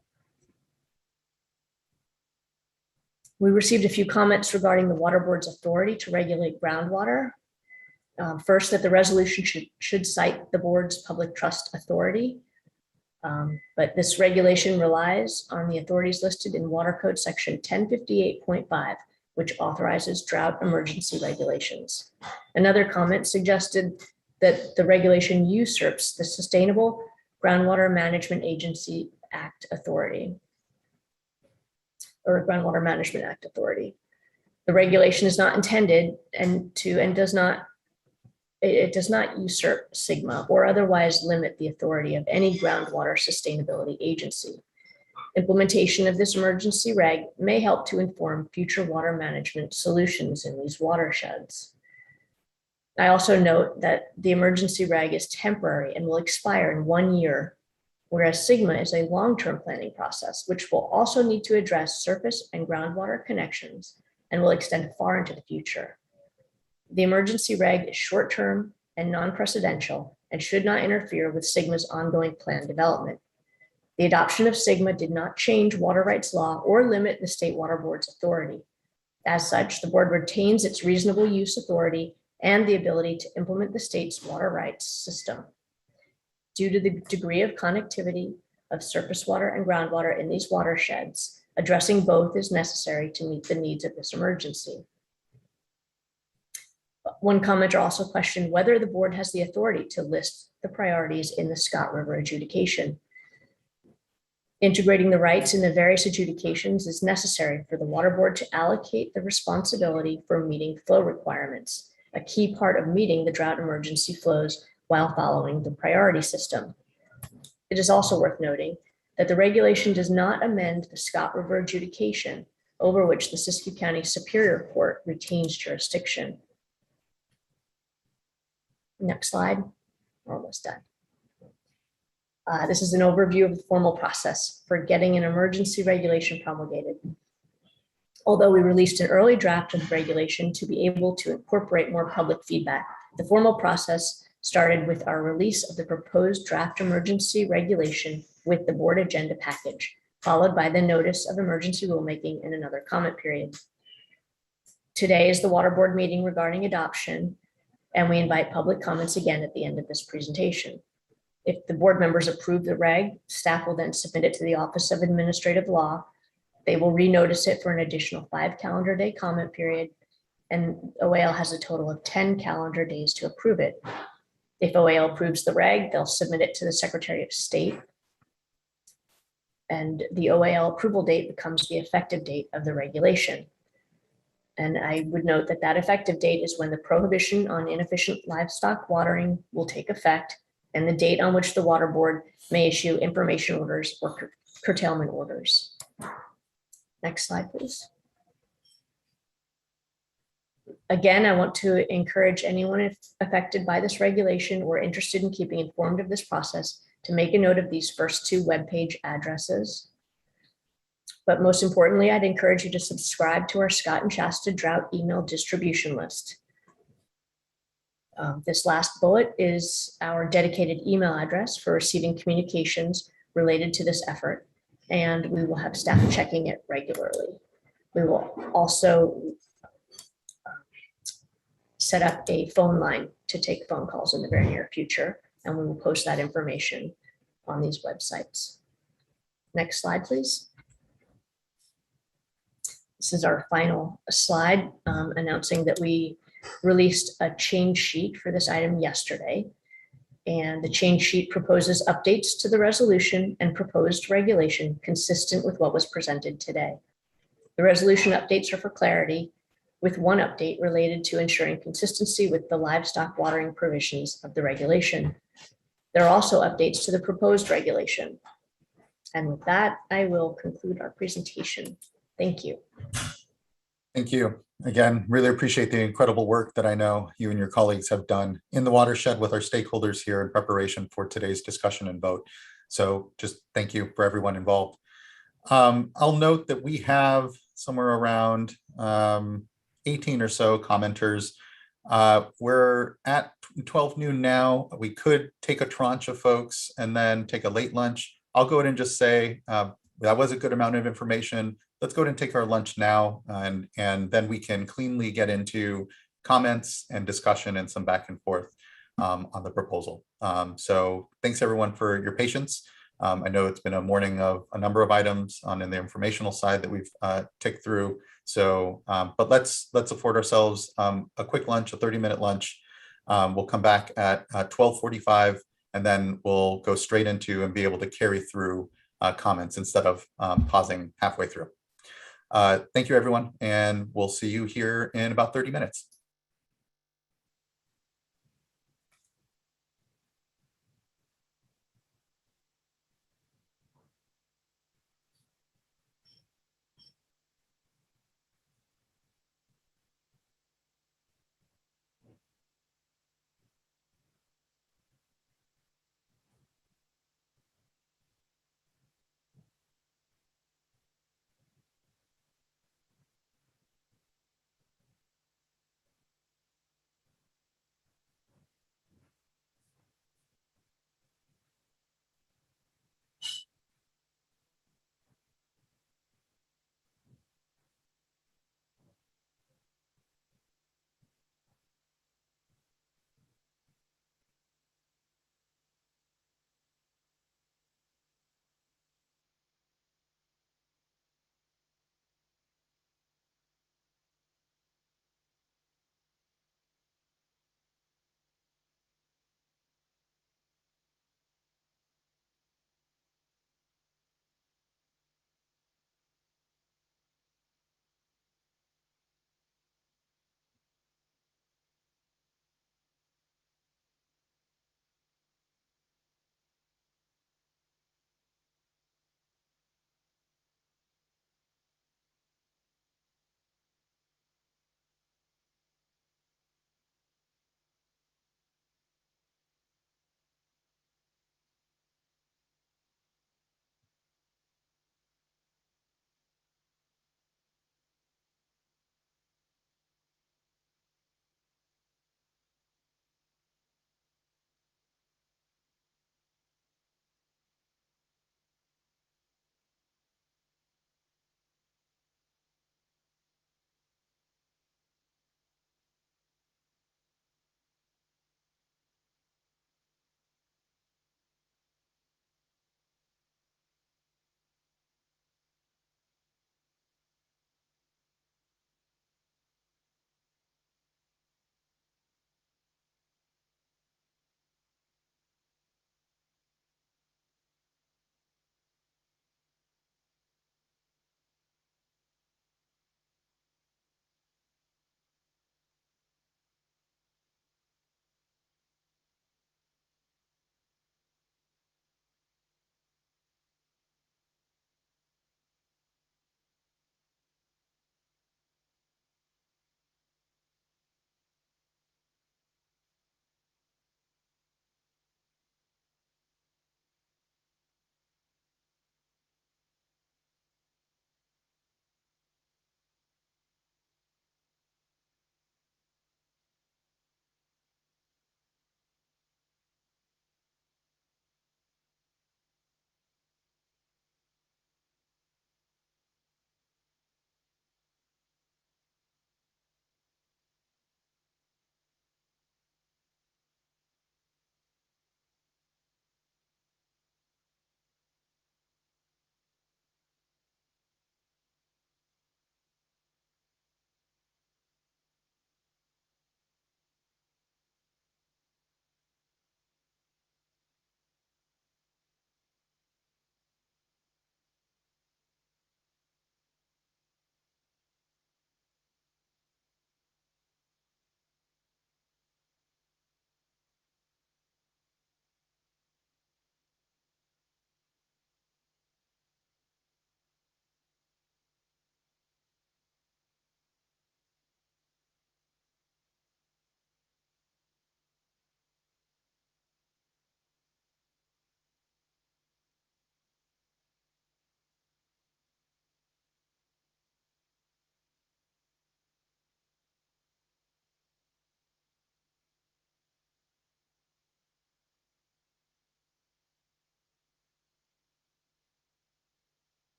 We received a few comments regarding the Water Board's authority to regulate groundwater. First, that the resolution should cite the board's public trust authority, but this regulation relies on the authorities listed in Water Code section 1058.5, which authorizes drought emergency regulations. Another comment suggested that the regulation usurps the Sustainable Groundwater Management Agency Act authority, or Groundwater Management Act authority. The regulation is not intended it does not usurp SGMA or otherwise limit the authority of any groundwater sustainability agency. Implementation of this emergency reg may help to inform future water management solutions in these watersheds. I also note that the emergency reg is temporary and will expire in 1 year, whereas SGMA is a long-term planning process, which will also need to address surface and groundwater connections and will extend far into the future. The emergency reg is short-term and non-precedential and should not interfere with SGMA's ongoing plan development. The adoption of SGMA did not change water rights law or limit the State Water Board's authority. As such, the board retains its reasonable use authority and the ability to implement the state's water rights system. Due to the degree of connectivity of surface water and groundwater in these watersheds, addressing both is necessary to meet the needs of this emergency. One commenter also questioned whether the board has the authority to list the priorities in the Scott River adjudication. Integrating the rights in the various adjudications is necessary for the water board to allocate the responsibility for meeting flow requirements, a key part of meeting the drought emergency flows while following the priority system. It is also worth noting that the regulation does not amend the Scott River adjudication, over which the Siskiyou County Superior Court retains jurisdiction. Next slide, we're almost done. This is an overview of the formal process for getting an emergency regulation promulgated. Although we released an early draft of the regulation to be able to incorporate more public feedback, the formal process started with our release of the proposed draft emergency regulation with the board agenda package, followed by the notice of emergency rulemaking and another comment period. Today is the water board meeting regarding adoption, and we invite public comments again at the end of this presentation. If the board members approve the reg, staff will then submit it to the Office of Administrative Law. They will renotice it for an additional 5 calendar day comment period, and OAL has a total of 10 calendar days to approve it. If OAL approves the reg, they'll submit it to the Secretary of State, and the OAL approval date becomes the effective date of the regulation. And I would note that that effective date is when the prohibition on inefficient livestock watering will take effect, and the date on which the water board may issue information orders or curtailment orders. Next slide, please. Again, I want to encourage anyone affected by this regulation or interested in keeping informed of this process to make a note of these first 2 webpage addresses. But most importantly, I'd encourage you to subscribe to our Scott and Shasta Drought email distribution list. This last bullet is our dedicated email address for receiving communications related to this effort, and we will have staff checking it regularly. We will also set up a phone line to take phone calls in the very near future, and we will post that information on these websites. Next slide, please. This is our final slide announcing that we released a change sheet for this item yesterday. And the change sheet proposes updates to the resolution and proposed regulation consistent with what was presented today. The resolution updates are for clarity, with one update related to ensuring consistency with the livestock watering provisions of the regulation. There are also updates to the proposed regulation. And with that, I will conclude our presentation. Thank you. Thank you. Again, really appreciate the incredible work that I know you and your colleagues have done in the watershed with our stakeholders here in preparation for today's discussion and vote. So just thank you for everyone involved. I'll note that we have somewhere around 18 or so commenters. We're at 12 noon now. We could take a tranche of folks and then take a late lunch. I'll go ahead and just say that was a good amount of information. Let's go ahead and take our lunch now, and then we can cleanly get into comments and discussion and some back and forth on the proposal. So thanks everyone for your patience. I know it's been a morning of a number of items in the informational side that we've ticked through. So, but let's afford ourselves a quick lunch, a 30-minute lunch. We'll come back at 12:45, and then we'll go straight into and be able to carry through comments instead of pausing halfway through. Thank you, everyone, and we'll see you here in about 30 minutes.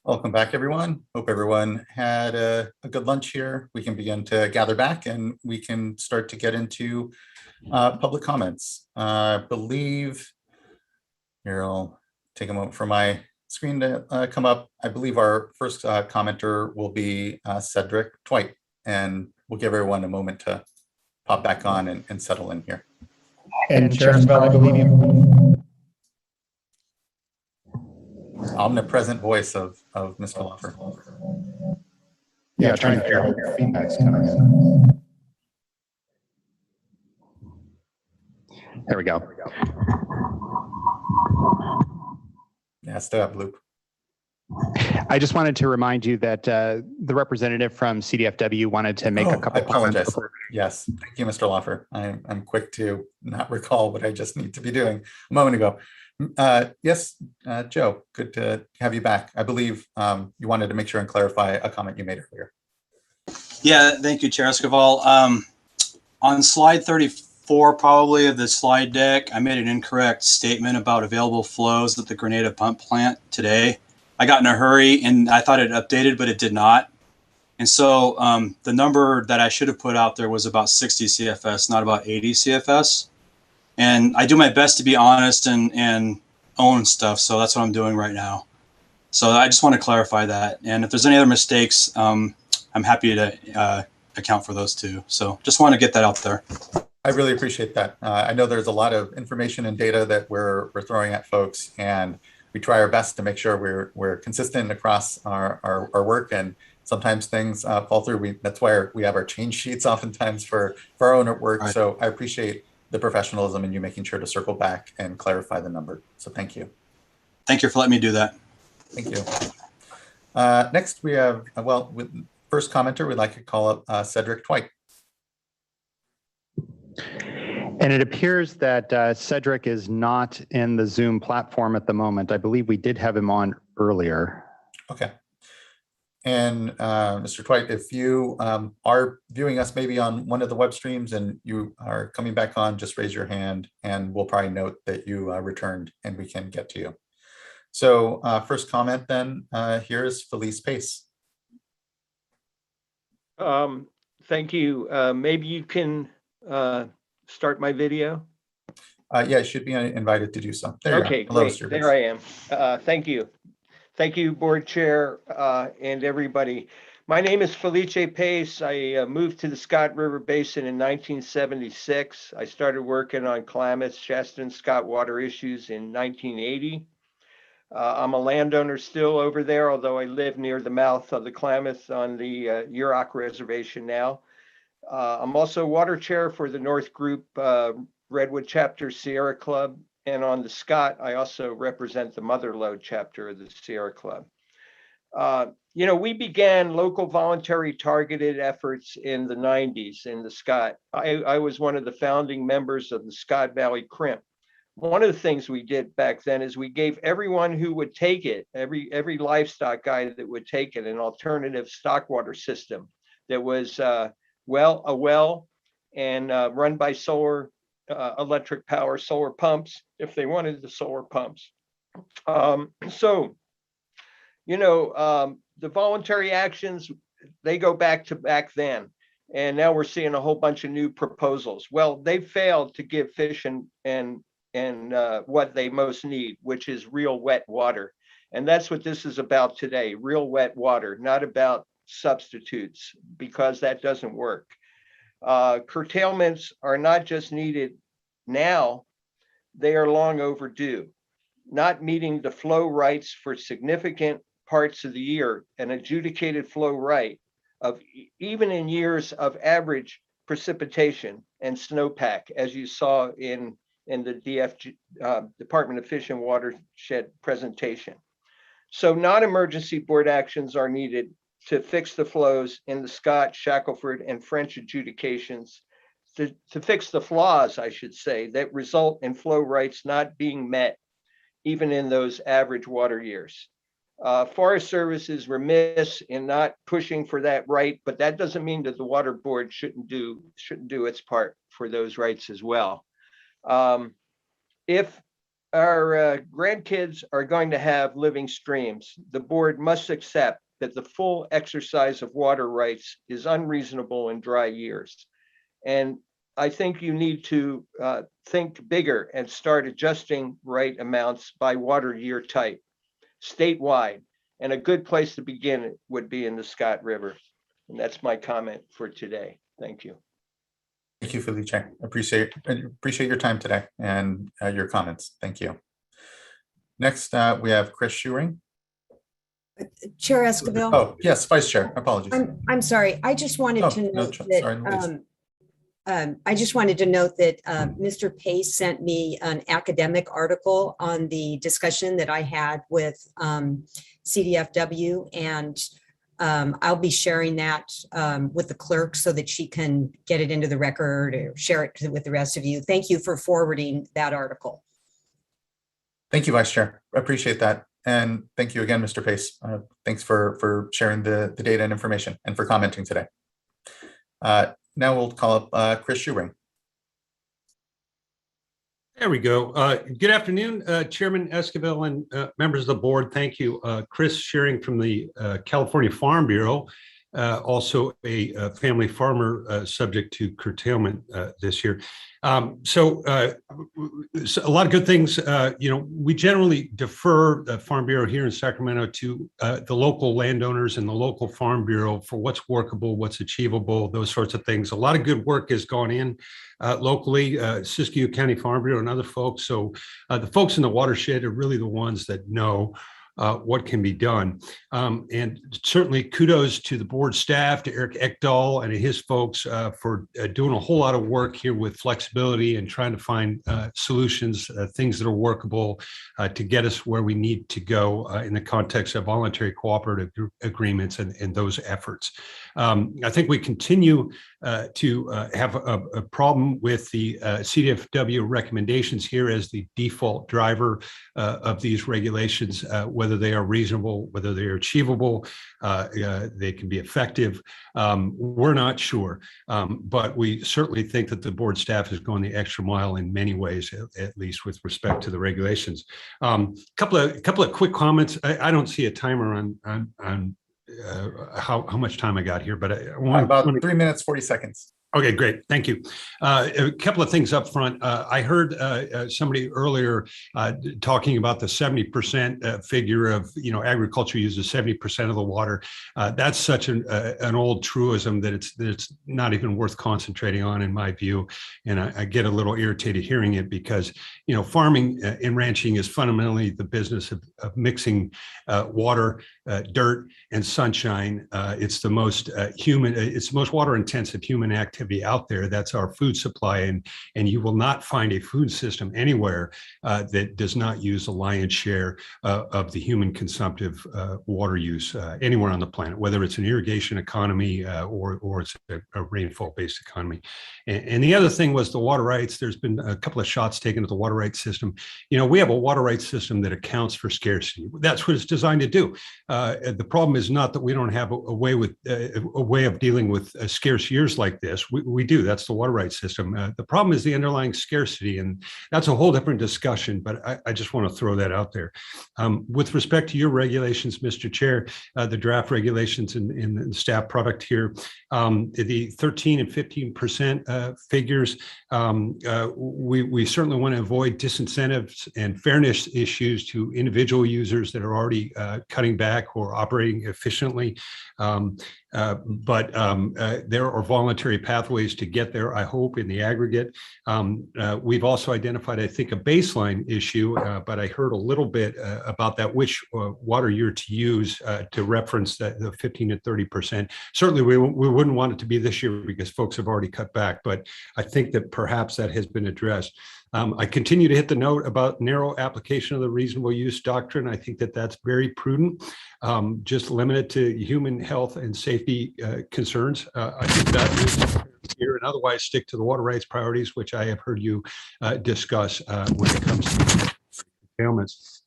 Welcome back, everyone. Hope everyone had a good lunch here. We can begin to gather back and we can start to get into public comments. I believe, here I'll take a moment for my screen to come up. I believe our first commenter will be Cedric Twite, and we'll give everyone a moment to pop back on and settle in here. And Chair Isbell, I believe you. Omnipresent voice of Mr. Loffer. Yeah, trying to figure out what feedback's coming in. There we go. Yeah, still have loop. I just wanted to remind you that the representative from CDFW wanted to make a couple I apologize. comments. Yes, thank you, Mr. Loffer. I'm quick to not recall what I just need to be doing a moment ago. Yes, Joe, good to have you back. I believe you wanted to make sure and clarify a comment you made earlier. Yeah, thank you, Chair Esquivel. On slide 34, probably of the slide deck, I made an incorrect statement about available flows at the Grenada pump plant today. I got in a hurry and I thought it updated, but it did not. And so the number that I should have put out there was about 60 CFS, not about 80 CFS. And I do my best to be honest and own stuff. So that's what I'm doing right now. So I just want to clarify that. And if there's any other mistakes, I'm happy to account for those too. So just want to get that out there. I really appreciate that. I know there's a lot of information and data that we're throwing at folks, and we try our best to make sure we're consistent across our work. And sometimes things fall through. That's why we have our change sheets oftentimes for our own work. Right. So I appreciate the professionalism and you making sure to circle back and clarify the number. So thank you. Thank you for letting me do that. Thank you. Next we have, with first commenter, we'd like to call up Cedric Twite. And it appears that Cedric is not in the Zoom platform at the moment. I believe we did have him on earlier. Okay. And Mr. Twite, if you are viewing us maybe on one of the web streams and you are coming back on, just raise your hand and we'll probably note that you returned and we can get to you. So first comment then, here is Felice Pace. Thank you. Maybe you can start my video. Yeah, it should be invited to do so. There okay, you are. Hello, great. There I am. Thank you. Thank you, Board Chair and everybody. My name is Felice Pace. I moved to the Scott River Basin in 1976. I started working on Klamath, Shasta, and Scott water issues in 1980. I'm a landowner still over there, although I live near the mouth of the Klamath on the Yurok Reservation now. I'm also water chair for the North Group Redwood Chapter Sierra Club. And on the Scott, I also represent the Motherlode chapter of the Sierra Club. We began local voluntary targeted efforts in the 90s in the Scott. I was one of the founding members of the Scott Valley Crimp. One of the things we did back then is we gave everyone who would take it, every livestock guy that would take it, an alternative stock water system that was a well and run by solar electric power, solar pumps, if they wanted the solar pumps. The voluntary actions, they go back then. And now we're seeing a whole bunch of new proposals. Well, they failed to give fish and what they most need, which is real wet water. And that's what this is about today, real wet water, not about substitutes, because that doesn't work. Curtailments are not just needed now, they are long overdue. Not meeting the flow rights for significant parts of the year, an adjudicated flow right of even in years of average precipitation and snowpack, as you saw in the DFG, Department of Fish and Watershed presentation. So non-emergency board actions are needed to fix the flows in the Scott, Shackelford, and French adjudications, to fix the flaws, I should say, that result in flow rights not being met, even in those average water years. Forest Service is remiss in not pushing for that right, but that doesn't mean that the Water Board shouldn't do its part for those rights as well. If our grandkids are going to have living streams, the board must accept that the full exercise of water rights is unreasonable in dry years. And I think you need to think bigger and start adjusting right amounts by water year type statewide. And a good place to begin would be in the Scott River. And that's my comment for today. Thank you. Thank you, Felice. Appreciate your time today and your comments. Thank you. Next, we have Chris Schewing. Chair Esquivel. Oh, yes, Vice Chair. Apologies. I'm sorry. I just wanted to note that I just wanted to note that Mr. Pace sent me an academic article on the discussion that I had with CDFW, and I'll be sharing that with the clerk so that she can get it into the record or share it with the rest of you. Thank you for forwarding that article. Thank you, Vice Chair. I appreciate that. And thank you again, Mr. Pace. Thanks for sharing the data and information and for commenting today. Now we'll call up Chris Schewing. There we go. Good afternoon, Chairman Esquivel and members of the board. Thank you. Chris Schewing from the California Farm Bureau, also a family farmer subject to curtailment this year. So a lot of good things. We generally defer the Farm Bureau here in Sacramento to the local landowners and the local Farm Bureau for what's workable, what's achievable, those sorts of things. A lot of good work has gone in locally, Siskiyou County Farm Bureau and other folks. So the folks in the watershed are really the ones that know what can be done. And certainly kudos to the board staff, to Eric Ekdahl and his folks for doing a whole lot of work here with flexibility and trying to find solutions, things that are workable to get us where we need to go in the context of voluntary cooperative agreements and those efforts. I think we continue to have a problem with the CDFW recommendations here as the default driver of these regulations, whether they are reasonable, whether they are achievable, they can be effective. We're not sure, but we certainly think that the board staff is going the extra mile in many ways, at least with respect to the regulations. Couple of quick comments. I don't see a timer on how much time I got here, but I want about 3 minutes, 40 seconds. Okay, great. Thank you. A couple of things up front. I heard somebody earlier talking about the 70% figure of, agriculture uses 70% of the water. That's such an old truism that it's not even worth concentrating on, in my view. And I get a little irritated hearing it because, farming and ranching is fundamentally the business of mixing water, dirt, and sunshine. It's the most it's the most water intensive human activity out there. That's our food supply, and you will not find a food system anywhere that does not use a lion's share of the human consumptive water use anywhere on the planet, whether it's an irrigation economy or it's a rainfall-based economy. And the other thing was the water rights. There's been a couple of shots taken at the water rights system. We have a water rights system that accounts for scarcity. That's what it's designed to do. The problem is not that we don't have a way of dealing with scarce years like this. We do. That's the water rights system. The problem is the underlying scarcity, and that's a whole different discussion, but I just want to throw that out there. With respect to your regulations, Mr. Chair, the draft regulations in the staff product here, the 13 and 15% figures, we certainly want to avoid disincentives and fairness issues to individual users that are already cutting back or operating efficiently. But there are voluntary pathways to get there, I hope, in the aggregate. We've also identified, I think, a baseline issue, but I heard a little bit about that, which water year to use to reference the 15 to 30%. Certainly, we wouldn't want it to be this year because folks have already cut back, but I think that perhaps that has been addressed. I continue to hit the note about narrow application of the reasonable use doctrine. I think that that's very prudent, just limited to human health and safety concerns. I think that is here, and otherwise stick to the water rights priorities, which I have heard you discuss when it comes to curtailments.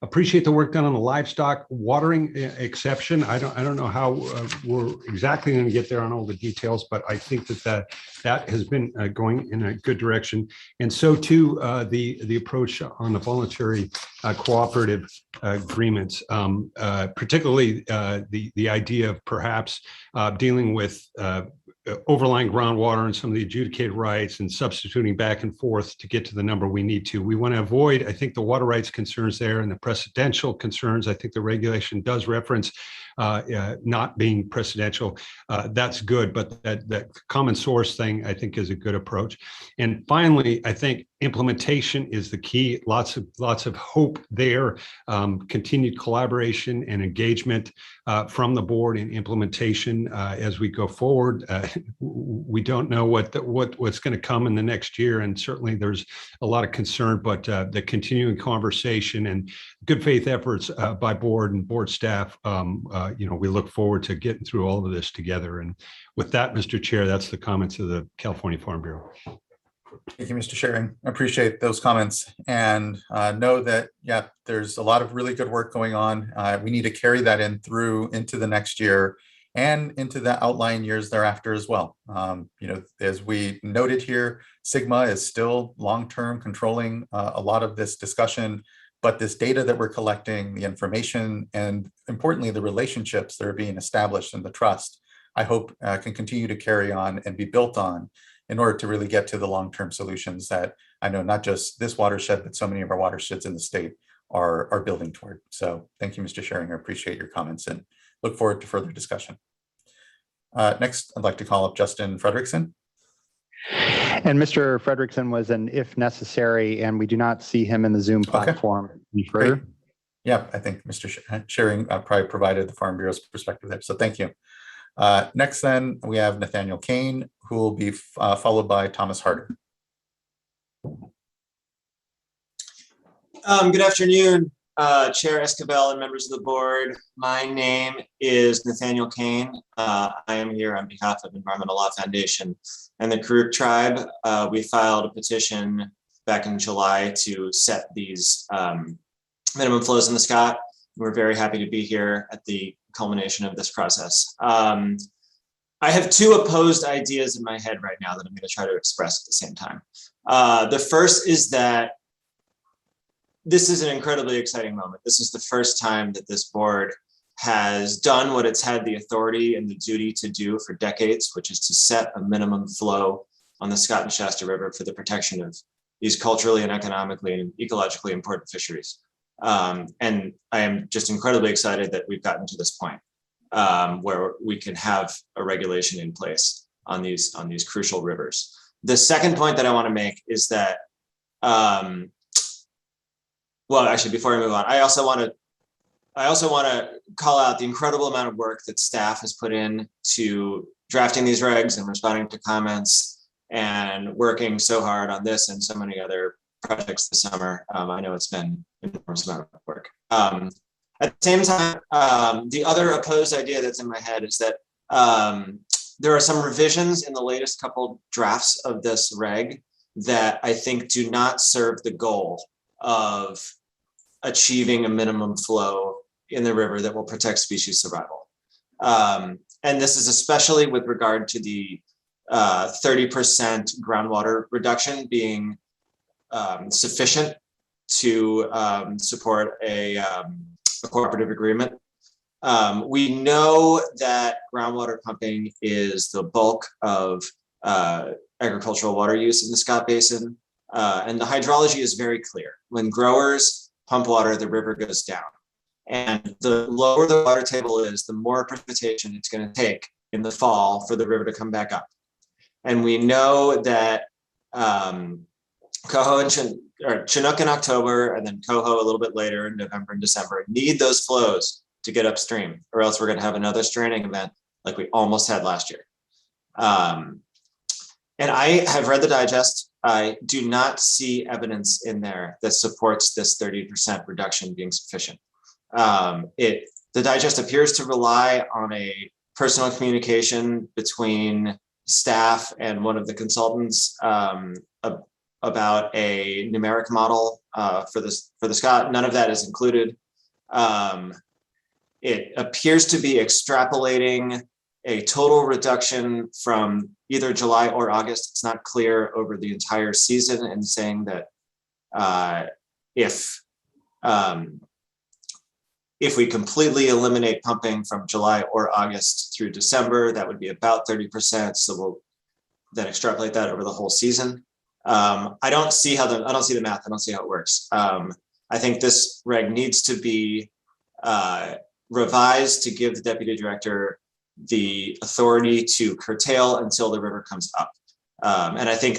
Appreciate the work done on the livestock watering exception. I don't know how we're exactly going to get there on all the details, but I think that has been going in a good direction. And so too, the approach on the voluntary cooperative agreements, particularly the idea of perhaps dealing with overlying groundwater and some of the adjudicated rights and substituting back and forth to get to the number we need to. We want to avoid, I think, the water rights concerns there and the precedential concerns. I think the regulation does reference not being precedential. That's good, but that common source thing, I think, is a good approach. And finally, I think implementation is the key. Lots of hope there. Continued collaboration and engagement from the board in implementation as we go forward. We don't know what's going to come in the next year, and certainly there's a lot of concern. But the continuing conversation and good faith efforts by board and board staff, we look forward to getting through all of this together. And with that, Mr. Chair, that's the comments of the California Farm Bureau. Thank you, Mr. Sharing. I appreciate those comments, and know that, yeah, there's a lot of really good work going on. We need to carry that into the next year and into the outlying years thereafter as well. As we noted here, Sigma is still long-term controlling a lot of this discussion, but this data that we're collecting, the information, and importantly, the relationships that are being established and the trust, I hope can continue to carry on and be built on in order to really get to the long-term solutions that I know not just this watershed, but so many of our watersheds in the state are building toward. So thank you, Mr. Sharing. I appreciate your comments and look forward to further discussion. Next, I'd like to call up Justin Fredrickson. And Mr. Fredrickson was an if necessary, and we do not see him in the Zoom platform. Okay. Any further? Great. Yeah, I think Mr. Sharing probably provided the Farm Bureau's perspective there. So thank you. Next, then, we have Nathaniel Kane, who will be followed by Thomas Harder. Good afternoon, Chair Esquivel and members of the board. My name is Nathaniel Kane. I am here on behalf of Environmental Law Foundation and the Karuk Tribe. We filed a petition back in July to set these minimum flows in the Scott. We're very happy to be here at the culmination of this process. I have two opposed ideas in my head right now that I'm going to try to express at the same time. The first is that this is an incredibly exciting moment. This is the first time that this board has done what it's had the authority and the duty to do for decades, which is to set a minimum flow on the Scott and Shasta River for the protection of these culturally and economically and ecologically important fisheries. And I am just incredibly excited that we've gotten to this point where we can have a regulation in place on these crucial rivers. The second point that I want to make is that, well, actually, before I move on, I also want to call out the incredible amount of work that staff has put in to drafting these regs and responding to comments and working so hard on this and so many other projects this summer. I know it's been an enormous amount of work. At the same time, the other opposed idea that's in my head is that there are some revisions in the latest couple drafts of this reg that I think do not serve the goal of achieving a minimum flow in the river that will protect species survival. And this is especially with regard to the 30% groundwater reduction being sufficient to support a cooperative agreement. We know that groundwater pumping is the bulk of agricultural water use in the Scott Basin, and the hydrology is very clear. When growers pump water, the river goes down. And the lower the water table is, the more precipitation it's going to take in the fall for the river to come back up. And we know that Coho and Chinook in October, and then Coho a little bit later in November and December, need those flows to get upstream, or else we're going to have another stranding event like we almost had last year. And I have read the digest. I do not see evidence in there that supports this 30% reduction being sufficient. The digest appears to rely on a personal communication between staff and one of the consultants about a numeric model for the Scott. None of that is included. It appears to be extrapolating a total reduction from either July or August. It's not clear over the entire season, and saying that if we completely eliminate pumping from July or August through December, that would be about 30%. So we'll then extrapolate that over the whole season. I don't see the math. I don't see how it works. I think this reg needs to be revised to give the deputy director the authority to curtail until the river comes up. And I think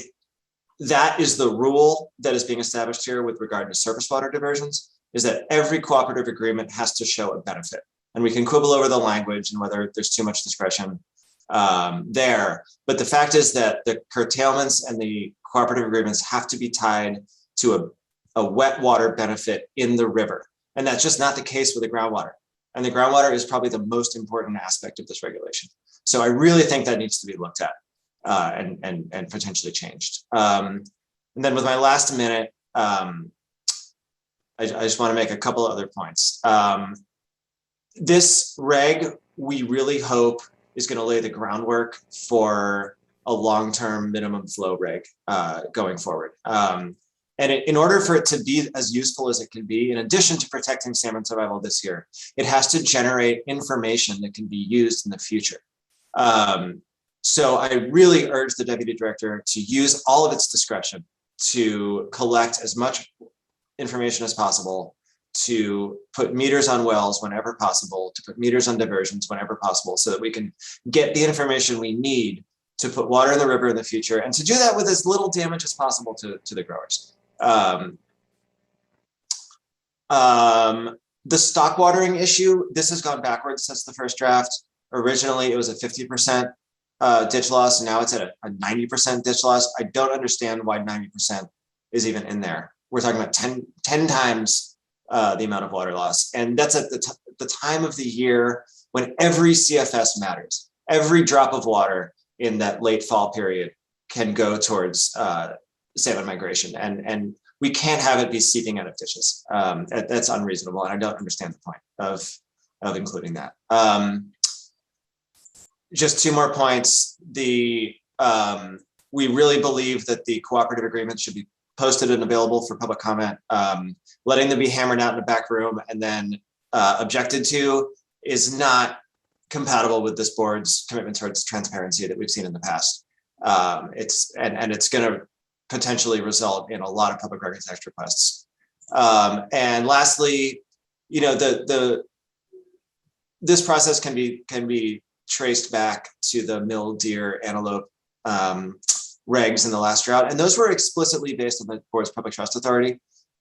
that is the rule that is being established here with regard to surface water diversions, is that every cooperative agreement has to show a benefit. And we can quibble over the language and whether there's too much discretion there. But the fact is that the curtailments and the cooperative agreements have to be tied to a wet water benefit in the river. And that's just not the case with the groundwater. And the groundwater is probably the most important aspect of this regulation. So I really think that needs to be looked at and potentially changed. And then with my last minute, I just want to make a couple of other points. This reg, we really hope, is going to lay the groundwork for a long-term minimum flow reg going forward. And in order for it to be as useful as it can be, in addition to protecting salmon survival this year, it has to generate information that can be used in the future. So I really urge the deputy director to use all of its discretion to collect as much information as possible, to put meters on wells whenever possible, to put meters on diversions whenever possible, so that we can get the information we need to put water in the river in the future, and to do that with as little damage as possible to the growers. The stock watering issue, this has gone backwards since the first draft. Originally, it was a 50% ditch loss, and now it's at a 90% ditch loss. I don't understand why 90% is even in there. We're talking about 10 times the amount of water loss. And that's at the time of the year when every CFS matters. Every drop of water in that late fall period can go towards salmon migration. And we can't have it be seeping out of ditches. That's unreasonable. And I don't understand the point of including that. Just two more points. We really believe that the cooperative agreement should be posted and available for public comment. Letting them be hammered out in the back room and then objected to is not compatible with this board's commitment towards transparency that we've seen in the past. It's going to potentially result in a lot of public records act requests. And lastly, this process can be traced back to the mill, deer, antelope regs in the last drought, and those were explicitly based on the board's public trust authority.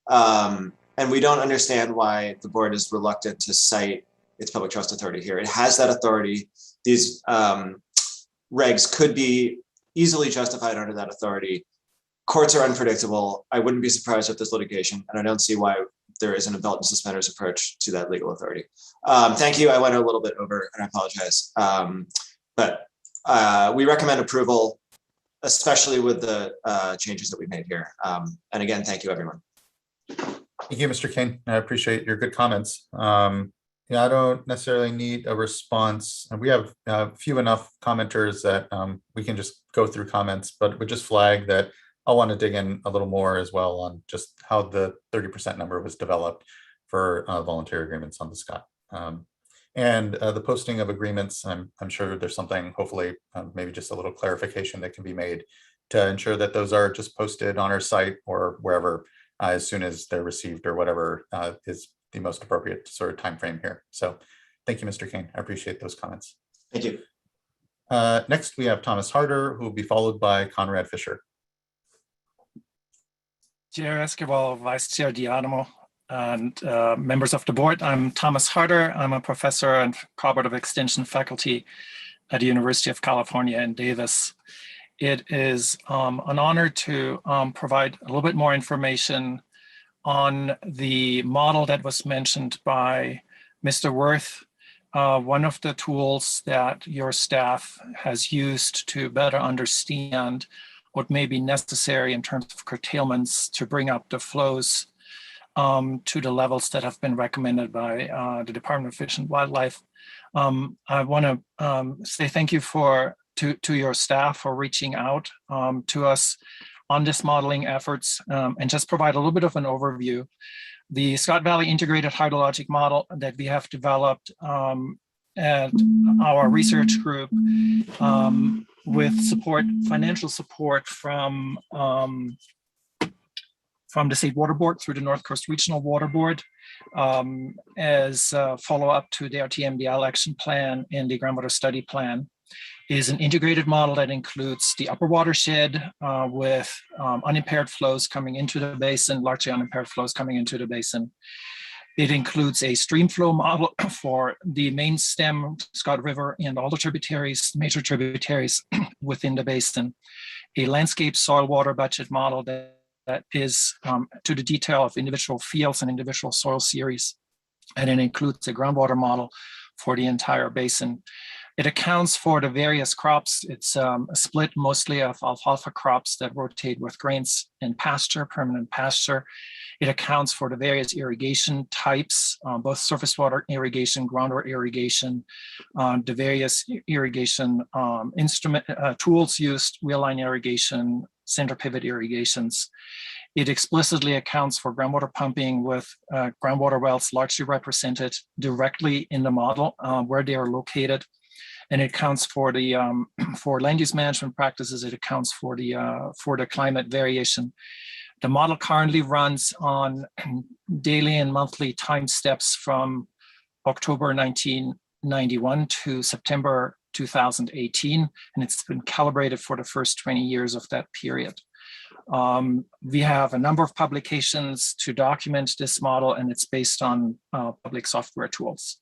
And we don't understand why the board is reluctant to cite its public trust authority here. It has that authority. These regs could be easily justified under that authority. Courts are unpredictable. I wouldn't be surprised if there's litigation, and I don't see why there isn't a belt and suspenders approach to that legal authority. Thank you. I went a little bit over, and I apologize. But we recommend approval, especially with the changes that we've made here. And again, thank you, everyone. Thank you, Mr. King. I appreciate your good comments. Yeah, I don't necessarily need a response. We have few enough commenters that we can just go through comments, but would just flag that I want to dig in a little more as well on just how the 30% number was developed for voluntary agreements on the Scott. And the posting of agreements, I'm sure there's something, hopefully, maybe just a little clarification that can be made to ensure that those are just posted on our site or wherever as soon as they're received or whatever is the most appropriate sort of time frame here. So thank you, Mr. King. I appreciate those comments. Thank you. Next, we have Thomas Harder, who will be followed by Conrad Fisher. Chair Esquivel, Vice Chair Diadamo, and members of the board. I'm Thomas Harder. I'm a professor and cooperative extension faculty at the University of California in Davis. It is an honor to provide a little bit more information on the model that was mentioned by Mr. Worth. One of the tools that your staff has used to better understand what may be necessary in terms of curtailments to bring up the flows to the levels that have been recommended by the Department of Fish and Wildlife. I want to say thank you to your staff for reaching out to us on this modeling efforts, and just provide a little bit of an overview. The Scott Valley Integrated Hydrologic Model that we have developed at our research group with financial support from the State Water Board through the North Coast Regional Water Board as a follow-up to the RTMDL action plan and the groundwater study plan, is an integrated model that includes the upper watershed with unimpaired flows coming into the basin, largely unimpaired flows coming into the basin. It includes a stream flow model for the main stem, Scott River, and all the tributaries, major tributaries within the basin. A landscape soil water budget model that is to the detail of individual fields and individual soil series. And it includes a groundwater model for the entire basin. It accounts for the various crops. It's a split mostly of alfalfa crops that rotate with grains and pasture, permanent pasture. It accounts for the various irrigation types, both surface water irrigation, groundwater irrigation, the various irrigation tools used, wheel line irrigation, center pivot irrigations. It explicitly accounts for groundwater pumping with groundwater wells largely represented directly in the model where they are located. And it accounts for the for land use management practices. It accounts for the climate variation. The model currently runs on daily and monthly time steps from October 1991 to September 2018, and it's been calibrated for the first 20 years of that period. We have a number of publications to document this model, and it's based on public software tools.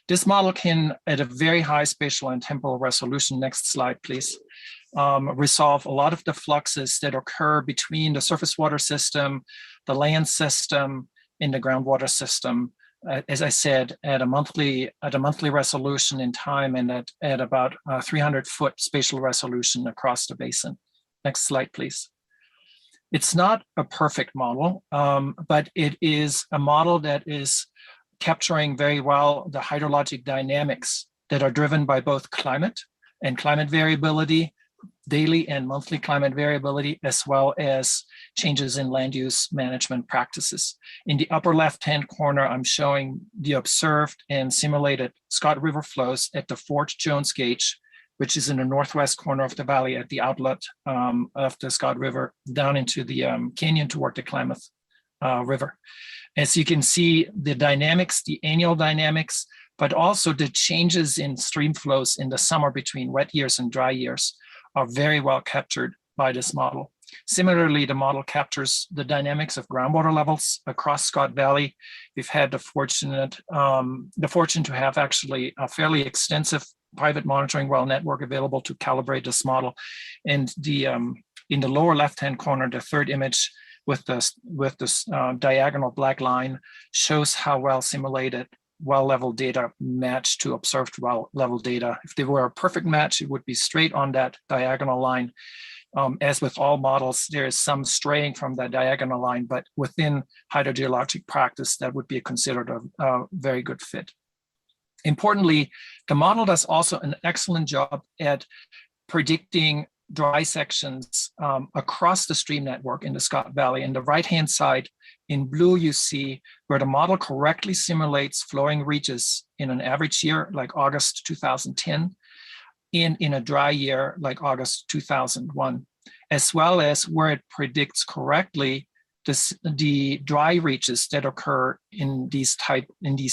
This model can, at a very high spatial and temporal resolution, next slide, please, resolve a lot of the fluxes that occur between the surface water system, the land system, and the groundwater system. As I said, at a monthly resolution in time, and at about 300-foot spatial resolution across the basin. Next slide, please. It's not a perfect model, but it is a model that is capturing very well the hydrologic dynamics that are driven by both climate and climate variability, daily and monthly climate variability, as well as changes in land use management practices. In the upper left-hand corner, I'm showing the observed and simulated Scott River flows at the Fort Jones gauge, which is in the northwest corner of the valley at the outlet of the Scott River down into the canyon toward the Klamath River. As you can see, the dynamics, the annual dynamics, but also the changes in stream flows in the summer between wet years and dry years are very well captured by this model. Similarly, the model captures the dynamics of groundwater levels across Scott Valley. We've had the fortune to have actually a fairly extensive private monitoring well network available to calibrate this model. And in the lower left-hand corner, the third image with this diagonal black line shows how well simulated well level data match to observed well level data. If they were a perfect match, it would be straight on that diagonal line. As with all models, there is some straying from that diagonal line, but within hydrogeologic practice, that would be considered a very good fit. Importantly, the model does also an excellent job at predicting dry sections across the stream network in the Scott Valley. In the right-hand side, in blue, you see where the model correctly simulates flowing reaches in an average year like August 2010, in a dry year like August 2001, as well as where it predicts correctly the dry reaches that occur in these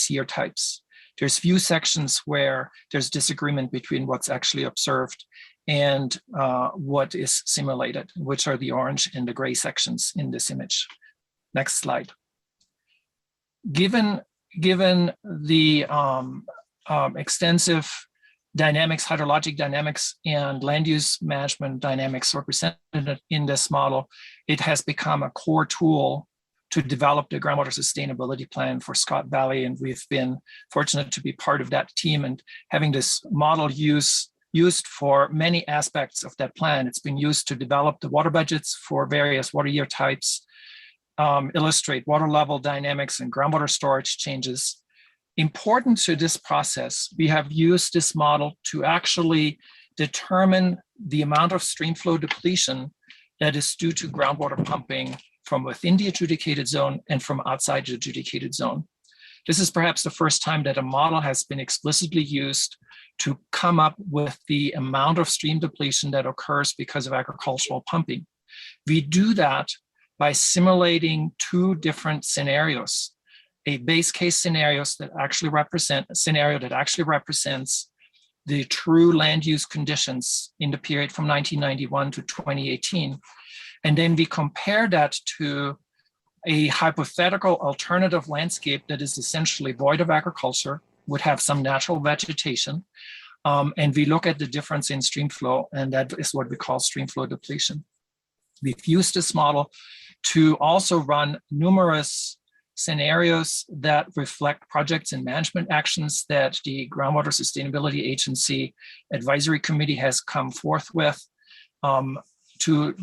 year types. There's few sections where there's disagreement between what's actually observed and what is simulated, which are the orange and the gray sections in this image. Next slide. Given the extensive dynamics, hydrologic dynamics, and land use management dynamics represented in this model, it has become a core tool to develop the groundwater sustainability plan for Scott Valley. And we've been fortunate to be part of that team, and having this model use used for many aspects of that plan. It's been used to develop the water budgets for various water year types, illustrate water level dynamics and groundwater storage changes. Important to this process, we have used this model to actually determine the amount of stream flow depletion that is due to groundwater pumping from within the adjudicated zone and from outside the adjudicated zone. This is perhaps the first time that a model has been explicitly used to come up with the amount of stream depletion that occurs because of agricultural pumping. We do that by simulating two different scenarios. A base case scenario that actually represents the true land use conditions in the period from 1991 to 2018. And then we compare that to a hypothetical alternative landscape that is essentially void of agriculture, would have some natural vegetation. And we look at the difference in stream flow, and that is what we call stream flow depletion. We've used this model to also run numerous scenarios that reflect projects and management actions that the Groundwater Sustainability Agency Advisory Committee has come forth with to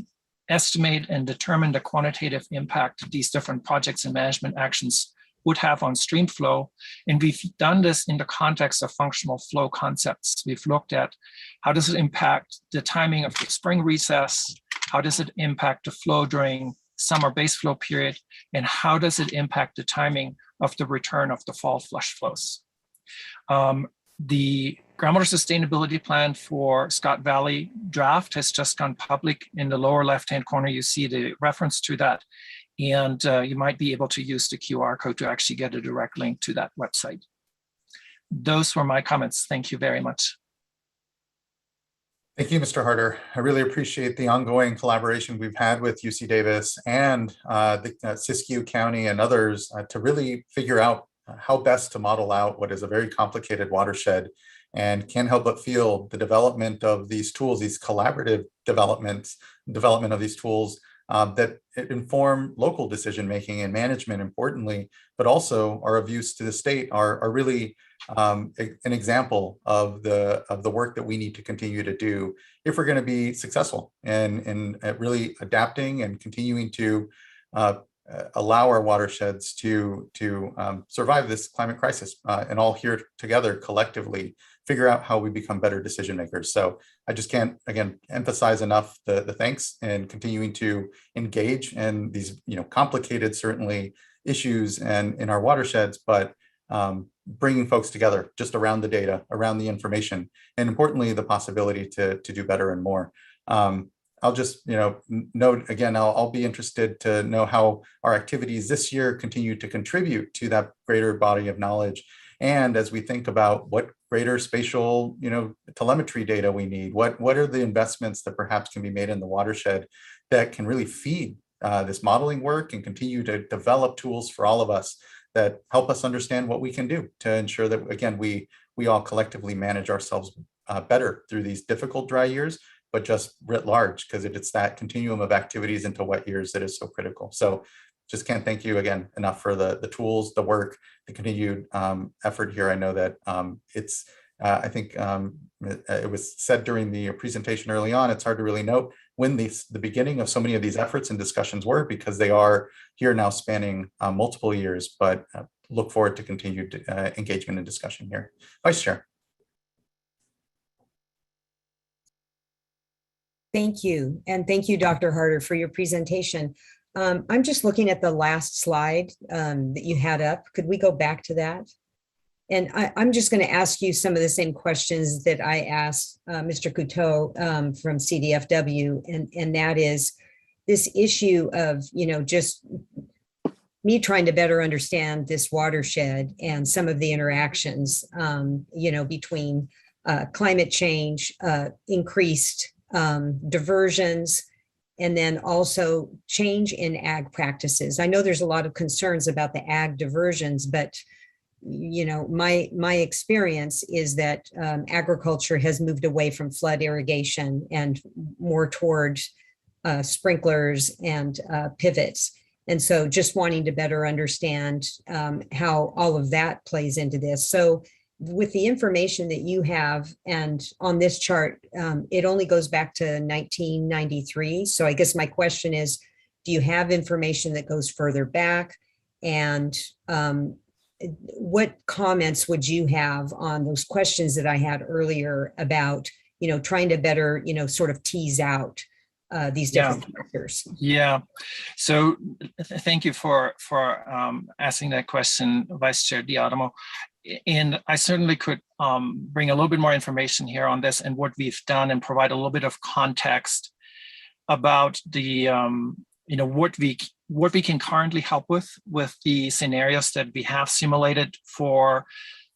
estimate and determine the quantitative impact these different projects and management actions would have on stream flow. And we've done this in the context of functional flow concepts. We've looked at how does it impact the timing of the spring recess, how does it impact the flow during summer base flow period, and how does it impact the timing of the return of the fall flush flows. The Groundwater Sustainability Plan for Scott Valley Drought has just gone public. In the lower left-hand corner, you see the reference to that. And you might be able to use the QR code to actually get a direct link to that website. Those were my comments. Thank you very much. Thank you, Mr. Harder. I really appreciate the ongoing collaboration we've had with UC Davis and Siskiyou County and others to really figure out how best to model out what is a very complicated watershed, and can't help but feel the development of these tools, these collaborative development of these tools that inform local decision-making and management, importantly, but also are of use to the state, are really an example of the work that we need to continue to do if we're going to be successful in really adapting and continuing to allow our watersheds to survive this climate crisis, and all here together collectively figure out how we become better decision makers. So I just can't, again, emphasize enough the thanks and continuing to engage in these complicated, certainly, issues and in our watersheds, but bringing folks together just around the data, around the information, and importantly, the possibility to do better and more. I'll just note again, I'll be interested to know how our activities this year continue to contribute to that greater body of knowledge. And as we think about what greater spatial telemetry data we need, what are the investments that perhaps can be made in the watershed that can really feed this modeling work and continue to develop tools for all of us that help us understand what we can do to ensure that, again, we all collectively manage ourselves better through these difficult dry years, but just writ large, because it's that continuum of activities into wet years that is so critical. So just can't thank you again enough for the tools, the work, the continued effort here. I know that it's, I think it was said during the presentation early on, it's hard to really note when the beginning of so many of these efforts and discussions were, because they are here now spanning multiple years, but look forward to continued engagement and discussion here. Vice Chair. Thank you. And thank you, Dr. Harder, for your presentation. I'm just looking at the last slide that you had up. Could we go back to that? And I'm just going to ask you some of the same questions that I asked Mr. Couteau from CDFW, and that is this issue of, just me trying to better understand this watershed and some of the interactions, between climate change, increased diversions, and then also change in ag practices. I know there's a lot of concerns about the ag diversions, but my experience is that agriculture has moved away from flood irrigation and more towards sprinklers and pivots. And so just wanting to better understand how all of that plays into this. So with the information that you have and on this chart, it only goes back to 1993. So I guess my question is, do you have information that goes further back? And what comments would you have on those questions that I had earlier about, trying to better, sort of tease out these different factors? Yeah. So thank you for asking that question, Vice Chair D'Adamo. And I certainly could bring a little bit more information here on this and what we've done, and provide a little bit of context about the what we can currently help with the scenarios that we have simulated for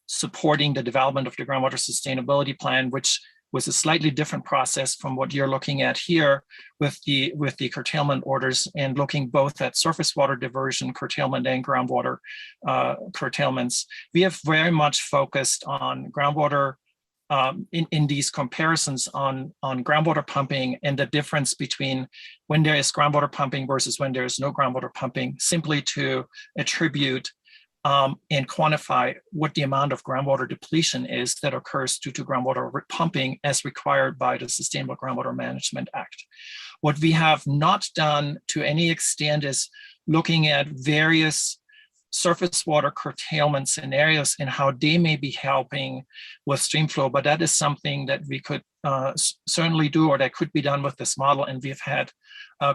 supporting the development of the groundwater sustainability plan, which was a slightly different process from what you're looking at here with the curtailment orders, and looking both at surface water diversion curtailment and groundwater curtailments. We have very much focused on groundwater in these comparisons on groundwater pumping, and the difference between when there is groundwater pumping versus when there is no groundwater pumping, simply to attribute and quantify what the amount of groundwater depletion is that occurs due to groundwater pumping as required by the Sustainable Groundwater Management Act. What we have not done to any extent is looking at various surface water curtailment scenarios and how they may be helping with stream flow, but that is something that we could certainly do, or that could be done with this model. And we've had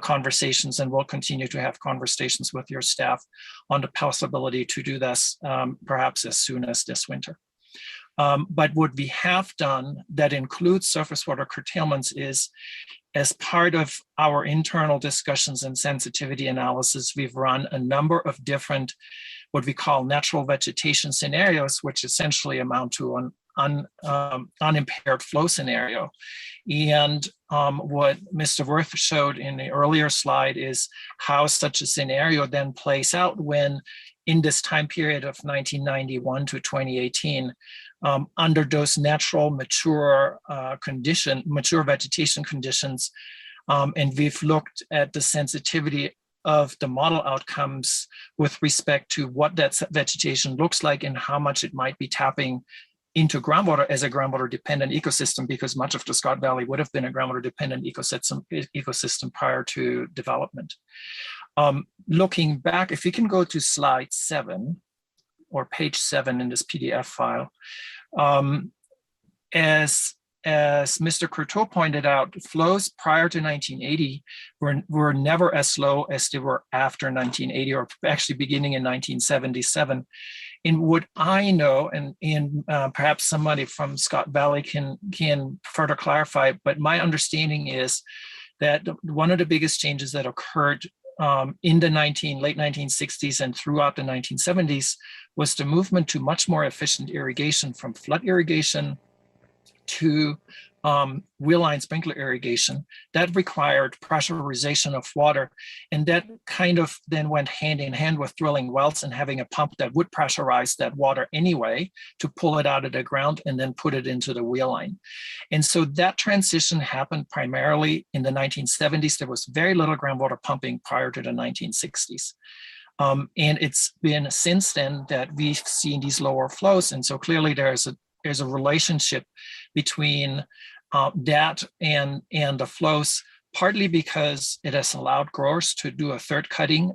conversations, and we'll continue to have conversations with your staff on the possibility to do this perhaps as soon as this winter. But what we have done that includes surface water curtailments is, as part of our internal discussions and sensitivity analysis, we've run a number of different, what we call natural vegetation scenarios, which essentially amount to an unimpaired flow scenario. And what Mr. Worth showed in the earlier slide is how such a scenario then plays out when, in this time period of 1991 to 2018, under those natural mature vegetation conditions. And we've looked at the sensitivity of the model outcomes with respect to what that vegetation looks like and how much it might be tapping into groundwater as a groundwater dependent ecosystem, because much of the Scott Valley would have been a groundwater dependent ecosystem prior to development. Looking back, if you can go to slide 7 or page 7 in this PDF file, as Mr. Courteau pointed out, flows prior to 1980 were never as slow as they were after 1980, or actually beginning in 1977. And what I know, and perhaps somebody from Scott Valley can further clarify, but my understanding is that one of the biggest changes that occurred in the late 1960s and throughout the 1970s was the movement to much more efficient irrigation, from flood irrigation to wheel line sprinkler irrigation. That required pressurization of water, and that kind of then went hand in hand with drilling wells and having a pump that would pressurize that water anyway to pull it out of the ground and then put it into the wheel line. And so that transition happened primarily in the 1970s. There was very little groundwater pumping prior to the 1960s. And it's been since then that we've seen these lower flows. And so clearly there's a relationship between that and the flows, partly because it has allowed growers to do a third cutting,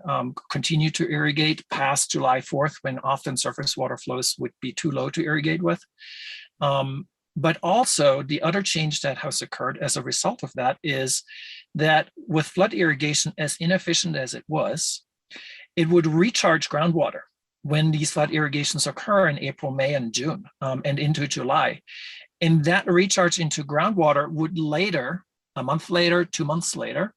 continue to irrigate past July 4th, when often surface water flows would be too low to irrigate with. But also the other change that has occurred as a result of that is that with flood irrigation, as inefficient as it was, it would recharge groundwater when these flood irrigations occur in April, May, and June, and into July. And that recharge into groundwater would later, a month later, 2 months later,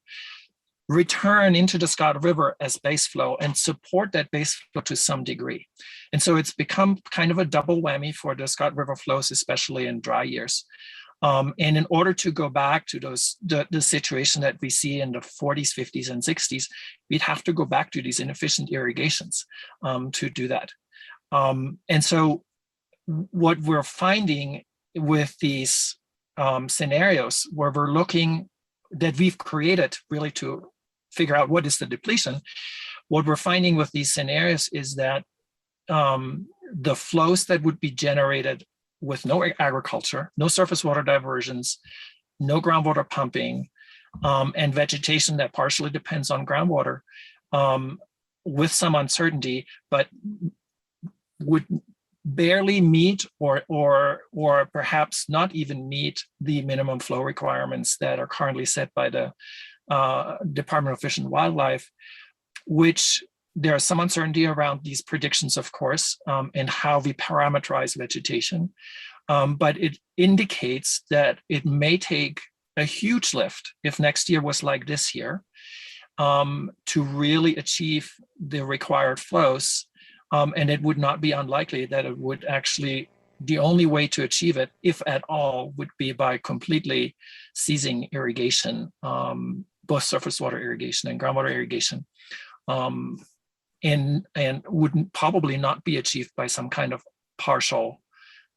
return into the Scott River as base flow and support that base flow to some degree. And so it's become kind of a double whammy for the Scott River flows, especially in dry years. And in order to go back to the situation that we see in the 40s, 50s, and 60s, we'd have to go back to these inefficient irrigations to do that. And so what we're finding with these scenarios, where we're looking, that we've created really to figure out what is the depletion, what we're finding with these scenarios is that the flows that would be generated with no agriculture, no surface water diversions, no groundwater pumping, and vegetation that partially depends on groundwater, with some uncertainty, but would barely meet or perhaps not even meet the minimum flow requirements that are currently set by the Department of Fish and Wildlife, which there is some uncertainty around these predictions, of course, and how we parameterize vegetation. But it indicates that it may take a huge lift if next year was like this year to really achieve the required flows. And it would not be unlikely that it would actually, the only way to achieve it, if at all, would be by completely ceasing irrigation, both surface water irrigation and groundwater irrigation, and would probably not be achieved by some kind of partial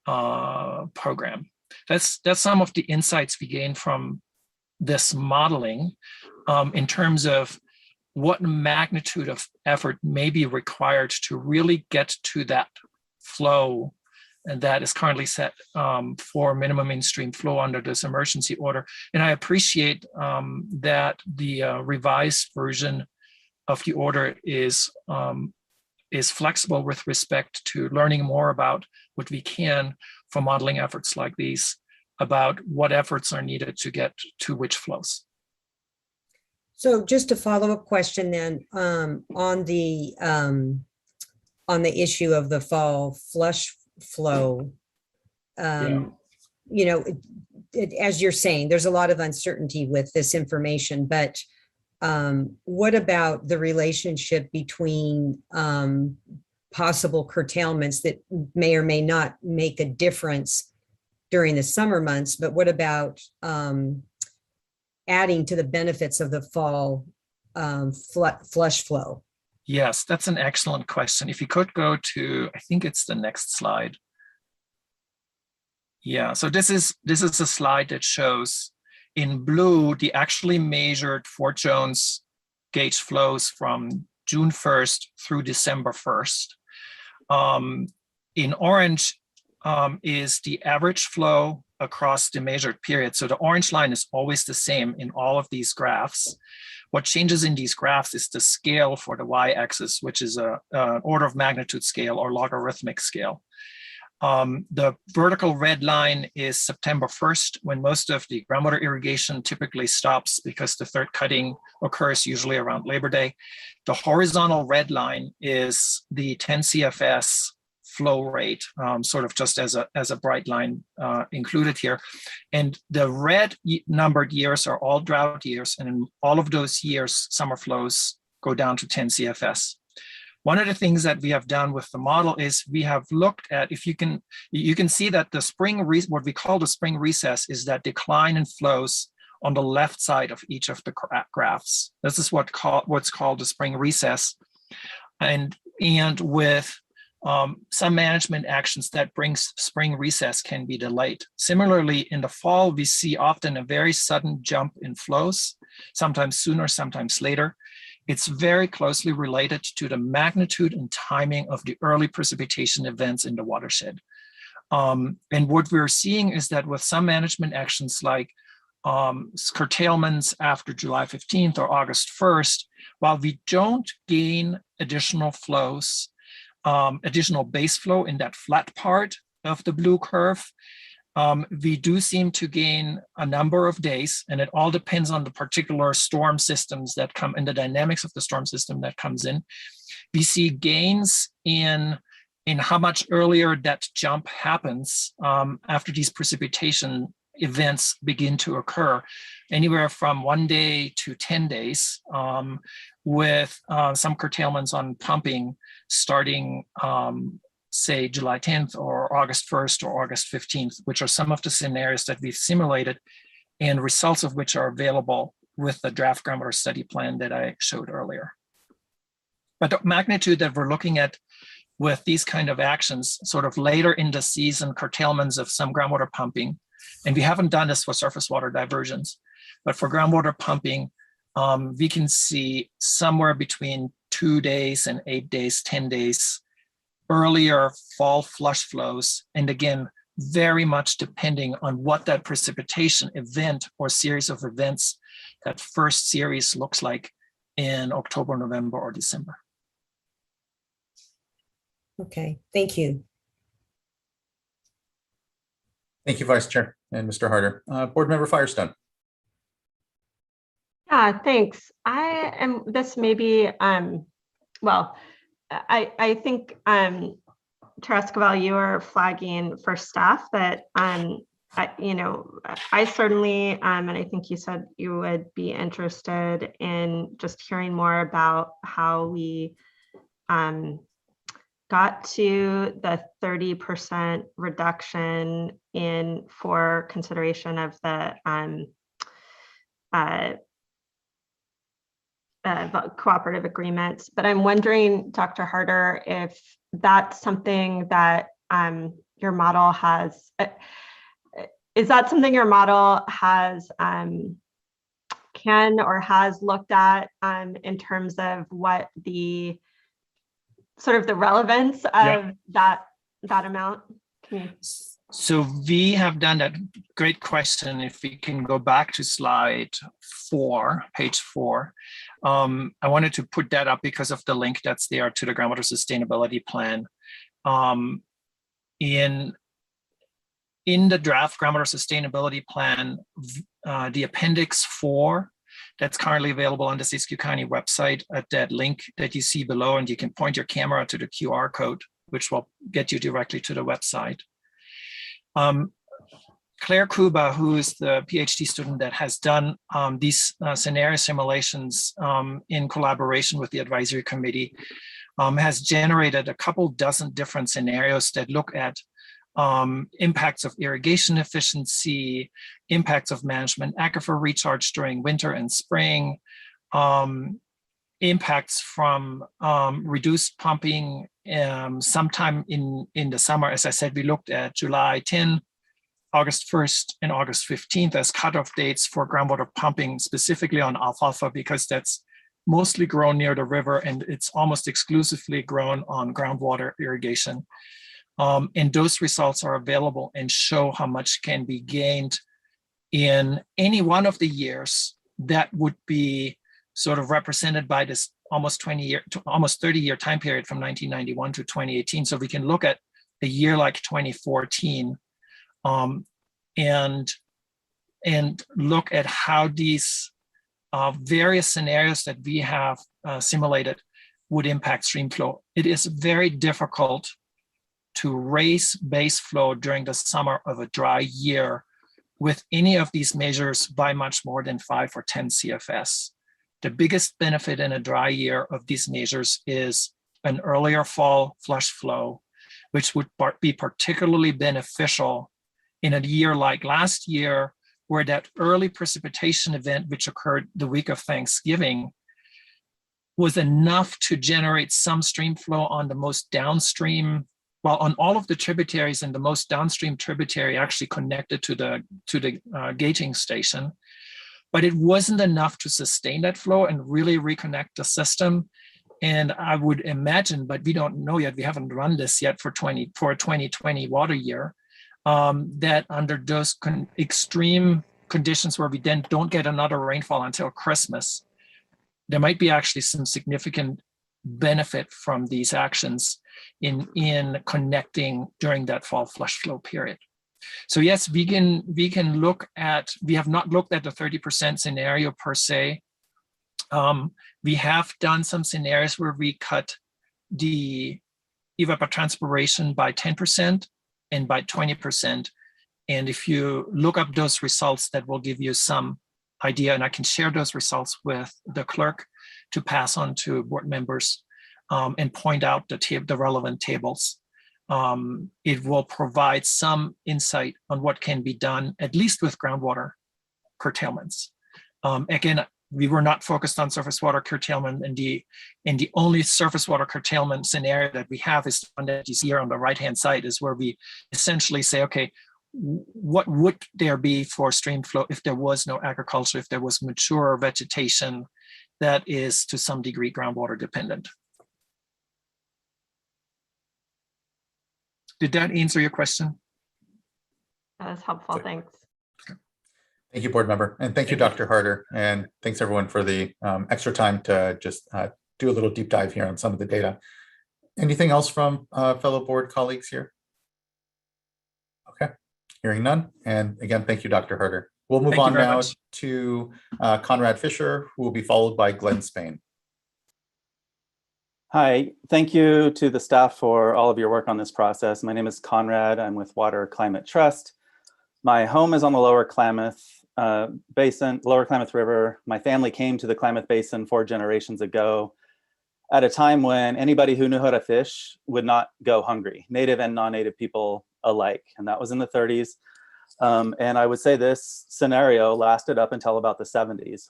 program. That's some of the insights we gained from this modeling in terms of what magnitude of effort may be required to really get to that flow, and that is currently set for minimum in-stream flow under this emergency order. And I appreciate that the revised version of the order is flexible with respect to learning more about what we can for modeling efforts like these, about what efforts are needed to get to which flows. So just a follow-up question then, on the issue of the fall flush flow, you know, as you're saying, there's a lot of uncertainty with this information, but what about the relationship between possible curtailments that may or may not make a difference during the summer months, but what about adding to the benefits of the fall flush flow? Yes, that's an excellent question. If you could go to, I think it's the next slide. Yeah, so this is a slide that shows in blue the actually measured Fort Jones gauge flows from June 1st through December 1st. In orange is the average flow across the measured period. So the orange line is always the same in all of these graphs. What changes in these graphs is the scale for the y-axis, which is an order of magnitude scale or logarithmic scale. The vertical red line is September 1st, when most of the groundwater irrigation typically stops because the third cutting occurs usually around Labor Day. The horizontal red line is the 10 CFS flow rate, sort of just as a bright line included here. And the red numbered years are all drought years, and in all of those years, summer flows go down to 10 CFS. One of the things that we have done with the model is we have looked at, if you can see that the spring, what we call the spring recess is that decline in flows on the left side of each of the graphs. This is what's called the spring recess. And with some management actions that brings spring recess can be delayed. Similarly, in the fall, we see often a very sudden jump in flows, sometimes sooner, sometimes later. It's very closely related to the magnitude and timing of the early precipitation events in the watershed. And what we're seeing is that with some management actions like curtailments after July 15th or August 1st, while we don't gain additional flows, additional base flow in that flat part of the blue curve, we do seem to gain a number of days, and it all depends on the particular storm systems that come and the dynamics of the storm system that comes in. We see gains in how much earlier that jump happens after these precipitation events begin to occur, anywhere from 1 day to 10 days, with some curtailments on pumping starting say July 10th or August 1st or August 15th, which are some of the scenarios that we've simulated and results of which are available with the draft groundwater study plan that I showed earlier. But the magnitude that we're looking at with these kind of actions, sort of later in the season, curtailments of some groundwater pumping, and we haven't done this for surface water diversions, but for groundwater pumping, we can see somewhere between 2 days and 8 days, 10 days, earlier fall flush flows. And again, very much depending on what that precipitation event or series of events, that first series looks like in October, November, or December. Okay, thank you. Thank you, Vice Chair and Mr. Harder. Board Member Firestone. Yeah, thanks. This may be, well, I think, Chair Escobar, you are flagging for staff that, I certainly, and I think you said you would be interested in just hearing more about how we got to the 30% reduction for consideration of the cooperative agreements. But I'm wondering, Dr. Harder, if that's something that your model has, is that something your model has can or has looked at in terms of what the sort of the relevance of that amount? So we have done that. Great question. If we can go back to slide 4, page 4. I wanted to put that up because of the link that's there to the groundwater sustainability plan. In the draft groundwater sustainability plan, the appendix 4 that's currently available on the Siskiyou County website at that link that you see below, and you can point your camera to the QR code, which will get you directly to the website. Claire Kuba, who is the PhD student that has done these scenario simulations in collaboration with the advisory committee, has generated a couple dozen different scenarios that look at impacts of irrigation efficiency, impacts of management aquifer recharge during winter and spring, impacts from reduced pumping sometime in the summer. As I said, we looked at July 10, August 1st, and August 15th as cutoff dates for groundwater pumping, specifically on alfalfa, because that's mostly grown near the river and it's almost exclusively grown on groundwater irrigation. And those results are available and show how much can be gained in any one of the years that would be sort of represented by this almost 30-year time period from 1991 to 2018. So we can look at a year like 2014 and look at how these various scenarios that we have simulated would impact stream flow. It is very difficult to raise base flow during the summer of a dry year with any of these measures by much more than 5 or 10 CFS. The biggest benefit in a dry year of these measures is an earlier fall flush flow, which would be particularly beneficial in a year like last year, where that early precipitation event, which occurred the week of Thanksgiving, was enough to generate some stream flow on the most downstream, well, on all of the tributaries, and the most downstream tributary actually connected to the gauging station. But it wasn't enough to sustain that flow and really reconnect the system. And I would imagine, but we don't know yet, we haven't run this yet for a 2020 water year, that under those extreme conditions where we then don't get another rainfall until Christmas, there might be actually some significant benefit from these actions in connecting during that fall flush flow period. So yes, we can look at, we have not looked at the 30% scenario per se. We have done some scenarios where we cut the evapotranspiration by 10% and by 20%. And if you look up those results, that will give you some idea, and I can share those results with the clerk to pass on to board members and point out the relevant tables. It will provide some insight on what can be done, at least with groundwater curtailments. Again, we were not focused on surface water curtailment, and the only surface water curtailment scenario that we have is the one that you see here on the right-hand side, is where we essentially say, okay, what would there be for stream flow if there was no agriculture, if there was mature vegetation that is to some degree groundwater dependent? Did that answer your question? That was helpful. Thanks. Thank you, board member. And thank you, Dr. Harder. And thanks everyone for the extra time to just do a little deep dive here on some of the data. Anything else from fellow board colleagues here? Okay, hearing none. And again, thank you, Dr. Harder. We'll move on now to Conrad Fisher, who will be followed by Glenn Spain. Hi, thank you to the staff for all of your work on this process. My name is Conrad. I'm with Water Climate Trust. My home is on the Lower Klamath Basin, Lower Klamath River. My family came to the Klamath Basin 4 generations ago at a time when anybody who knew how to fish would not go hungry, native and non-native people alike. And that was in the 30s. And I would say this scenario lasted up until about the 70s,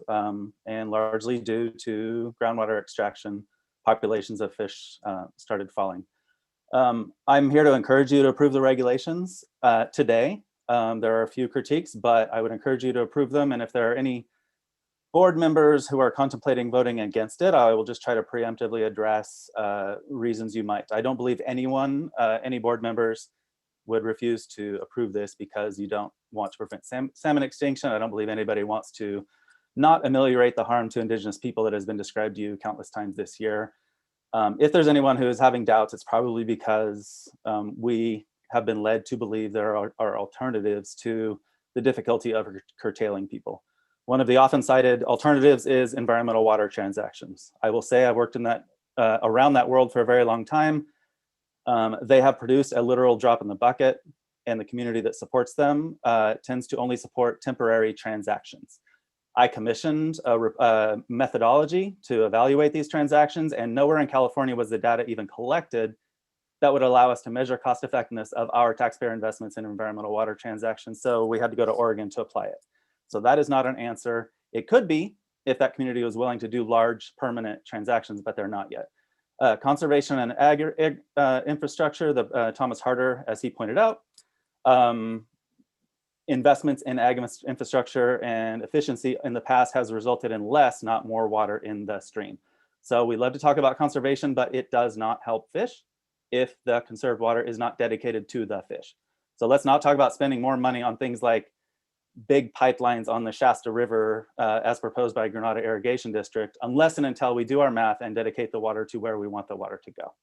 and largely due to groundwater extraction, populations of fish started falling. I'm here to encourage you to approve the regulations today. There are a few critiques, but I would encourage you to approve them. And if there are any board members who are contemplating voting against it, I will just try to preemptively address reasons you might. I don't believe anyone, any board members would refuse to approve this because you don't want to prevent salmon extinction. I don't believe anybody wants to not ameliorate the harm to indigenous people that has been described to you countless times this year. If there's anyone who is having doubts, it's probably because we have been led to believe there are alternatives to the difficulty of curtailing people. One of the often cited alternatives is environmental water transactions. I will say I've worked in that around that world for a very long time. They have produced a literal drop in the bucket, and the community that supports them tends to only support temporary transactions. I commissioned a methodology to evaluate these transactions, and nowhere in California was the data even collected that would allow us to measure cost effectiveness of our taxpayer investments in environmental water transactions. So we had to go to Oregon to apply it. So that is not an answer. It could be if that community was willing to do large permanent transactions, but they're not yet. Conservation and ag infrastructure, Thomas Harder, as he pointed out, investments in ag infrastructure and efficiency in the past has resulted in less, not more water in the stream. So we love to talk about conservation, but it does not help fish if the conserved water is not dedicated to the fish. So let's not talk about spending more money on things like big pipelines on the Shasta River as proposed by Granada Irrigation District, unless and until we do our math and dedicate the water to where we want the water to go.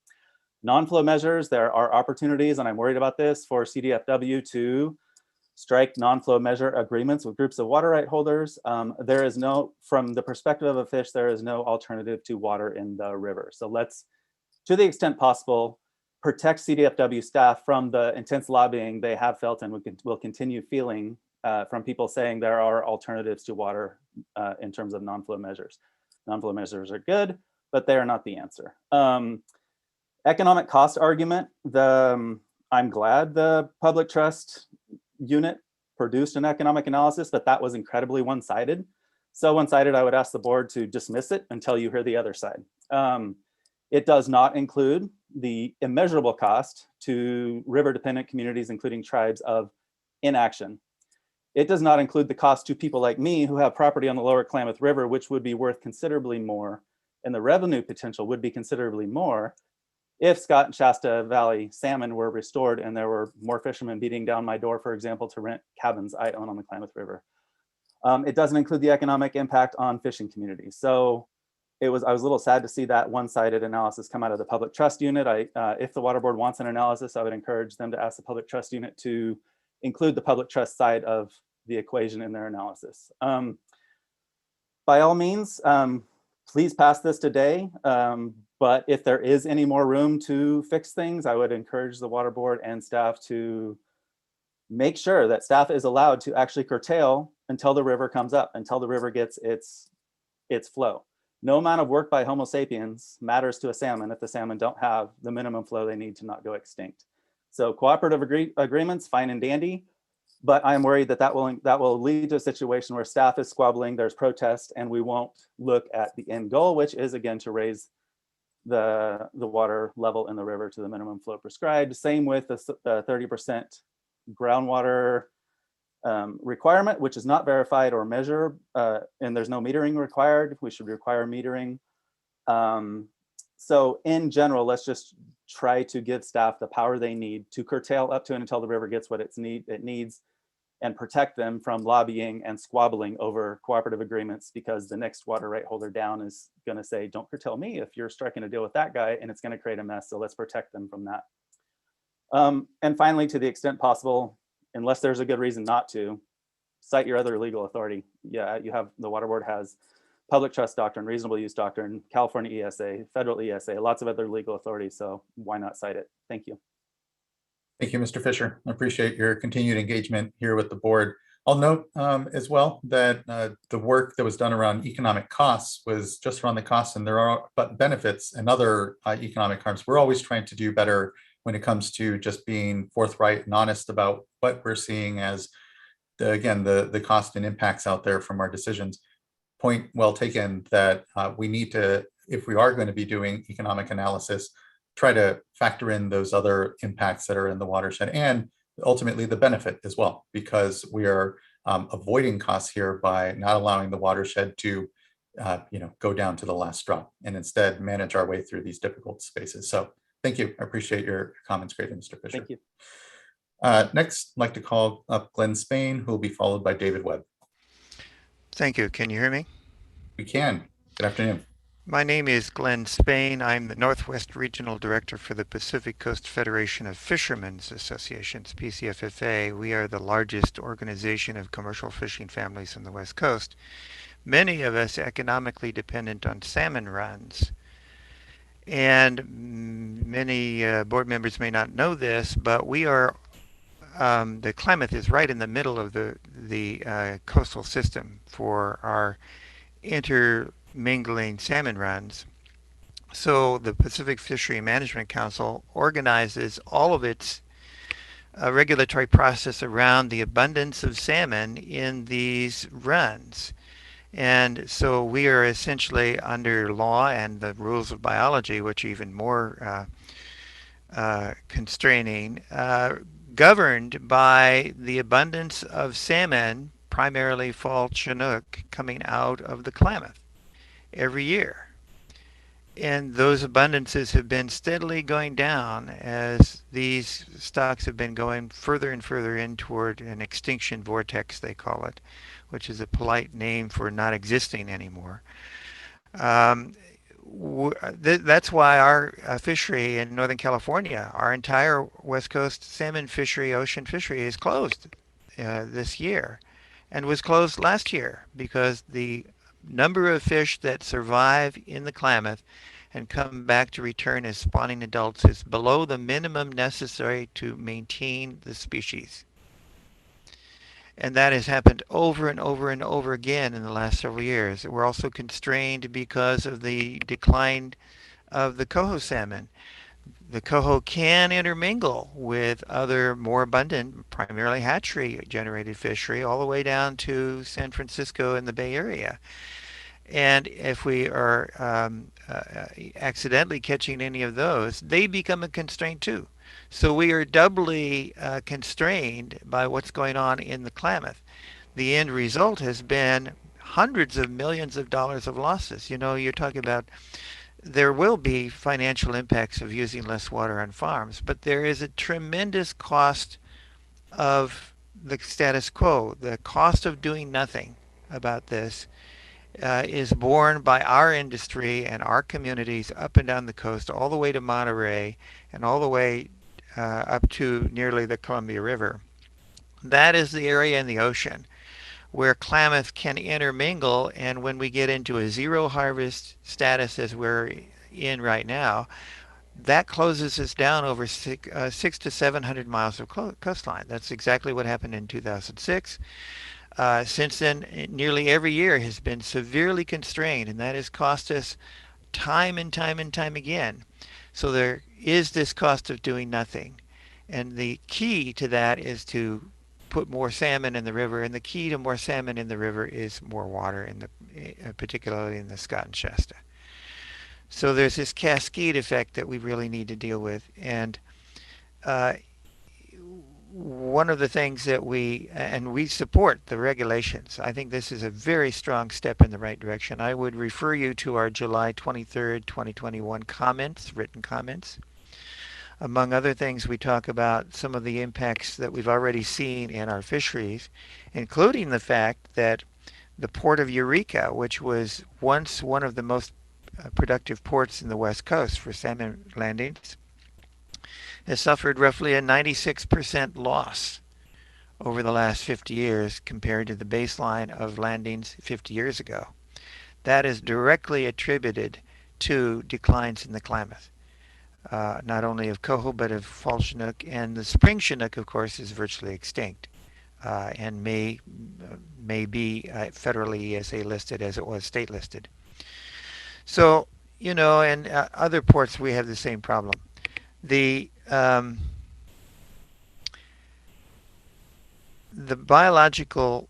Non-flow measures, there are opportunities, and I'm worried about this, for CDFW to strike non-flow measure agreements with groups of water right holders. There is no, from the perspective of a fish, there is no alternative to water in the river. So let's, to the extent possible, protect CDFW staff from the intense lobbying they have felt and will continue feeling from people saying there are alternatives to water in terms of non-flow measures. Non-flow measures are good, but they are not the answer. Economic cost argument, I'm glad the public trust unit produced an economic analysis, but that was incredibly one-sided. So one-sided, I would ask the board to dismiss it until you hear the other side. It does not include the immeasurable cost to river-dependent communities, including tribes, of inaction. It does not include the cost to people like me who have property on the Lower Klamath River, which would be worth considerably more, and the revenue potential would be considerably more if Scott and Shasta Valley salmon were restored and there were more fishermen beating down my door, for example, to rent cabins I own on the Klamath River. It doesn't include the economic impact on fishing communities. So I was a little sad to see that one-sided analysis come out of the public trust unit. If the water board wants an analysis, I would encourage them to ask the public trust unit to include the public trust side of the equation in their analysis. By all means, please pass this today. But if there is any more room to fix things, I would encourage the water board and staff to make sure that staff is allowed to actually curtail until the river comes up, until the river gets its flow. No amount of work by Homo sapiens matters to a salmon if the salmon don't have the minimum flow they need to not go extinct. So cooperative agreements, fine and dandy, but I'm worried that that will lead to a situation where staff is squabbling, there's protest, and we won't look at the end goal, which is again to raise the water level in the river to the minimum flow prescribed. Same with the 30% groundwater requirement, which is not verified or measured, and there's no metering required. We should require metering. So in general, let's just try to give staff the power they need to curtail up to and until the river gets what it needs, and protect them from lobbying and squabbling over cooperative agreements, because the next water right holder down is going to say, don't curtail me if you're striking a deal with that guy, and it's going to create a mess. So let's protect them from that. And finally, to the extent possible, unless there's a good reason not to, cite your other legal authority. Yeah, you have, the Water Board has public trust doctrine, reasonable use doctrine, California ESA, federal ESA, lots of other legal authorities. So why not cite it? Thank you. Thank you, Mr. Fisher. I appreciate your continued engagement here with the board. I'll note as well that the work that was done around economic costs was just around the costs, and there are benefits and other economic harms. We're always trying to do better when it comes to just being forthright and honest about what we're seeing as, the cost and impacts out there from our decisions. Point well taken that we need to, if we are going to be doing economic analysis, try to factor in those other impacts that are in the watershed, and ultimately the benefit as well, because we are avoiding costs here by not allowing the watershed to go down to the last drop, and instead manage our way through these difficult spaces. So thank you. I appreciate your comments, greatly, Mr. Fisher. Thank you. Next, I'd like to call up Glenn Spain, who will be followed by David Webb. Thank you. Can you hear me? We can. Good afternoon. My name is Glenn Spain. I'm the Northwest Regional Director for the Pacific Coast Federation of Fishermen's Associations, PCFFA. We are the largest organization of commercial fishing families on the West Coast. Many of us economically dependent on salmon runs. And many board members may not know this, but we are, the Klamath is right in the middle of the coastal system for our intermingling salmon runs. So the Pacific Fishery Management Council organizes all of its regulatory process around the abundance of salmon in these runs. And so we are essentially under law and the rules of biology, which are even more constraining, governed by the abundance of salmon, primarily fall Chinook, coming out of the Klamath every year. And those abundances have been steadily going down as these stocks have been going further and further in toward an extinction vortex, they call it, which is a polite name for not existing anymore. That's why our fishery in Northern California, our entire West Coast salmon fishery, ocean fishery, is closed this year, and was closed last year because the number of fish that survive in the Klamath and come back to return as spawning adults is below the minimum necessary to maintain the species. And that has happened over and over and over again in the last several years. We're also constrained because of the decline of the coho salmon. The coho can intermingle with other more abundant, primarily hatchery-generated fishery, all the way down to San Francisco and the Bay Area. And if we are accidentally catching any of those, they become a constraint too. So we are doubly constrained by what's going on in the Klamath. The end result has been hundreds of millions of dollars of losses. You know, you're talking about there will be financial impacts of using less water on farms, but there is a tremendous cost of the status quo. The cost of doing nothing about this is borne by our industry and our communities up and down the coast, all the way to Monterey and all the way up to nearly the Columbia River. That is the area in the ocean where Klamath can intermingle, and when we get into a zero harvest status as we're in right now, that closes us down over 600 to 700 miles of coastline. That's exactly what happened in 2006. Since then, nearly every year has been severely constrained, and that has cost us time and time and time again. So there is this cost of doing nothing. And the key to that is to put more salmon in the river, and the key to more salmon in the river is more water, particularly in the Scott and Shasta. So there's this cascade effect that we really need to deal with. And one of the things that we support the regulations. I think this is a very strong step in the right direction. I would refer you to our July 23rd, 2021 comments, written comments. Among other things, we talk about some of the impacts that we've already seen in our fisheries, including the fact that the port of Eureka, which was once one of the most productive ports in the West Coast for salmon landings, has suffered roughly a 96% loss over the last 50 years compared to the baseline of landings 50 years ago. That is directly attributed to declines in the Klamath, not only of coho, but of fall chinook, and the spring chinook, of course, is virtually extinct and may be federally ESA listed as it was state listed. So, you know, and other ports we have the same problem. The biological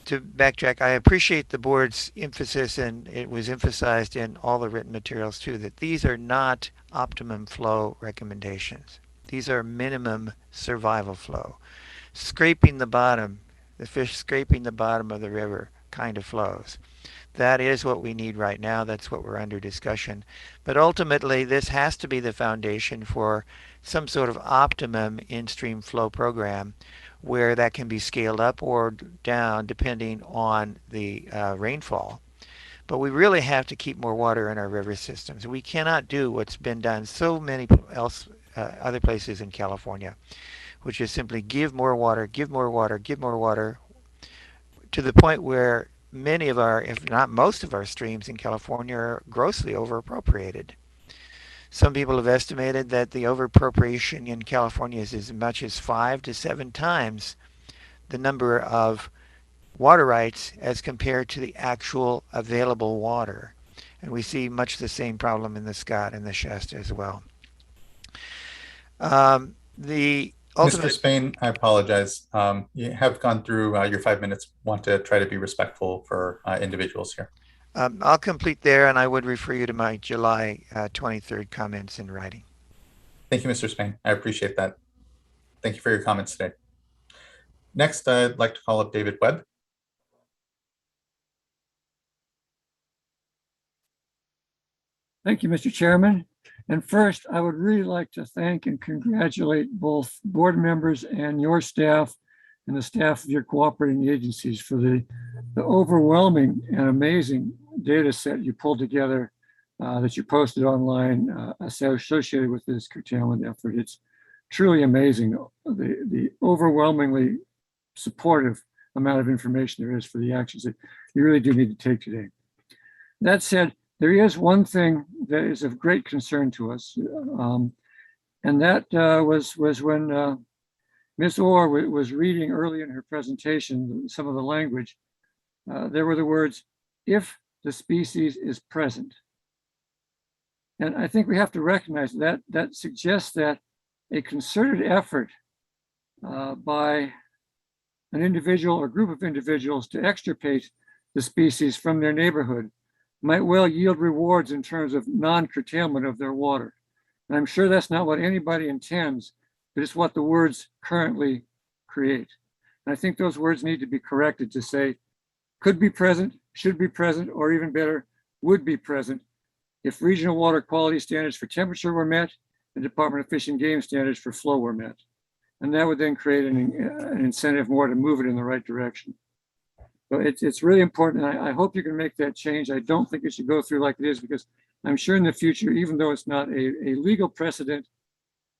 to backtrack, I appreciate the board's emphasis, and it was emphasized in all the written materials too, that these are not optimum flow recommendations. These are minimum survival flow. Scraping the bottom, the fish scraping the bottom of the river kind of flows. That is what we need right now. That's what we're under discussion. But ultimately, this has to be the foundation for some sort of optimum in-stream flow program where that can be scaled up or down depending on the rainfall. But we really have to keep more water in our river systems. We cannot do what's been done so many other places in California, which is simply give more water, give more water, give more water, to the point where many of our, if not most of our streams in California are grossly overappropriated. Some people have estimated that the overappropriation in California is as much as 5 to 7 times the number of water rights as compared to the actual available water. And we see much the same problem in the Scott and the Shasta as well. Mr. Spain, I apologize. You have gone through your 5 minutes. Want to try to be respectful for individuals here. I'll complete there, and I would refer you to my July 23rd comments in writing. Thank you, Mr. Spain. I appreciate that. Thank you for your comments today. Next, I'd like to call up David Webb. Thank you, Mr. Chairman. And first, I would really like to thank and congratulate both board members and your staff and the staff of your cooperating agencies for the overwhelming and amazing data set you pulled together that you posted online associated with this curtailment effort. It's truly amazing, the overwhelmingly supportive amount of information there is for the actions that you really do need to take today. That said, there is one thing that is of great concern to us, and that was when Ms. Orr was reading early in her presentation some of the language. There were the words, "if the species is present." And I think we have to recognize that that suggests that a concerted effort by an individual or group of individuals to extirpate the species from their neighborhood might well yield rewards in terms of non-curtailment of their water. And I'm sure that's not what anybody intends, but it's what the words currently create. And I think those words need to be corrected to say, could be present, should be present, or even better, would be present if regional water quality standards for temperature were met and Department of Fish and Game standards for flow were met. And that would then create an incentive more to move it in the right direction. So it's really important. I hope you can make that change. I don't think it should go through like it is, because I'm sure in the future, even though it's not a legal precedent,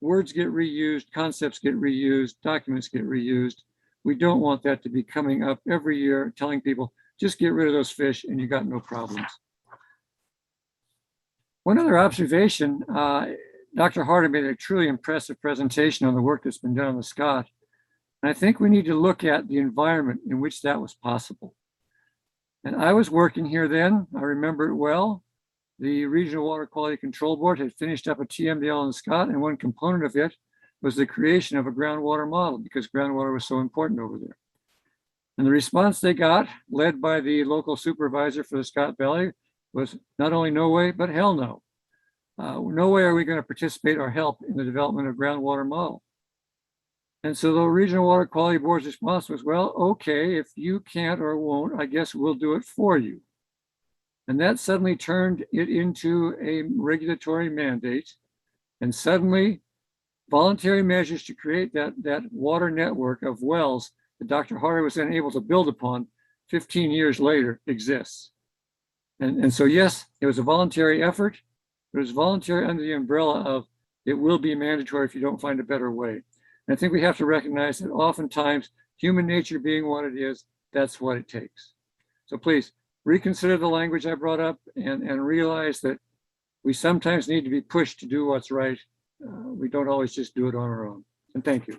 words get reused, concepts get reused, documents get reused. We don't want that to be coming up every year telling people, just get rid of those fish and you got no problems. One other observation, Dr. Harder made a truly impressive presentation on the work that's been done on the Scott. And I think we need to look at the environment in which that was possible. And I was working here then, I remember it well. The Regional Water Quality Control Board had finished up a TMDL on the Scott, and one component of it was the creation of a groundwater model, because groundwater was so important over there. And the response they got, led by the local supervisor for the Scott Valley, was not only no way, but hell no. No way are we going to participate or help in the development of groundwater model. And so the Regional Water Quality Board's response was, well, okay, if you can't or won't, I guess we'll do it for you. And that suddenly turned it into a regulatory mandate. And suddenly voluntary measures to create that water network of wells that Dr. Harder was then able to build upon 15 years later exists. And so, yes, it was a voluntary effort. It was voluntary under the umbrella of it will be mandatory if you don't find a better way. And I think we have to recognize that oftentimes human nature being what it is, that's what it takes. So please reconsider the language I brought up and realize that we sometimes need to be pushed to do what's right. We don't always just do it on our own. And thank you.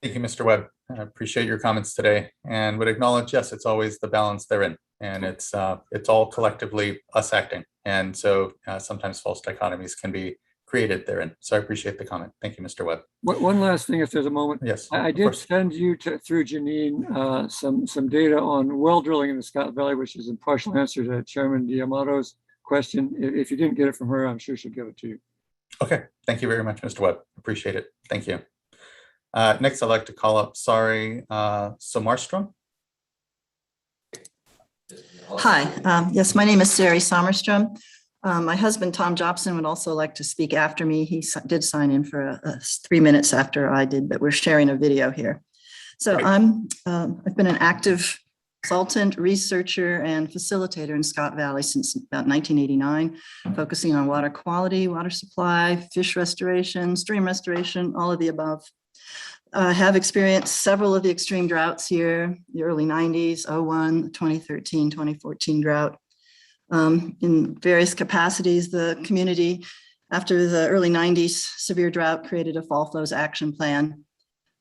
Thank you, Mr. Webb. I appreciate your comments today and would acknowledge, yes, it's always the balance therein. And it's all collectively us acting. And so sometimes false dichotomies can be created therein. So I appreciate the comment. Thank you, Mr. Webb. One last thing, if there's a moment. Yes. I did send you through Janine some data on well drilling in the Scott Valley, which is in partial answer to Chairman Diamato's question. If you didn't get it from her, I'm sure she'll give it to you. Okay. Thank you very much, Mr. Webb. Appreciate it. Thank you. Next, I'd like to call up SWRCB. Hi, yes, my name is Sari Sommerstrom. My husband, Tom Jobson, would also like to speak after me. He did sign in for 3 minutes after I did, but we're sharing a video here. So I've been an active consultant, researcher, and facilitator in Scott Valley since about 1989, focusing on water quality, water supply, fish restoration, stream restoration, all of the above. I have experienced several of the extreme droughts here, the early 90s, 01, 2013, 2014 drought. In various capacities, the community, after the early 90s severe drought, created a fall flows action plan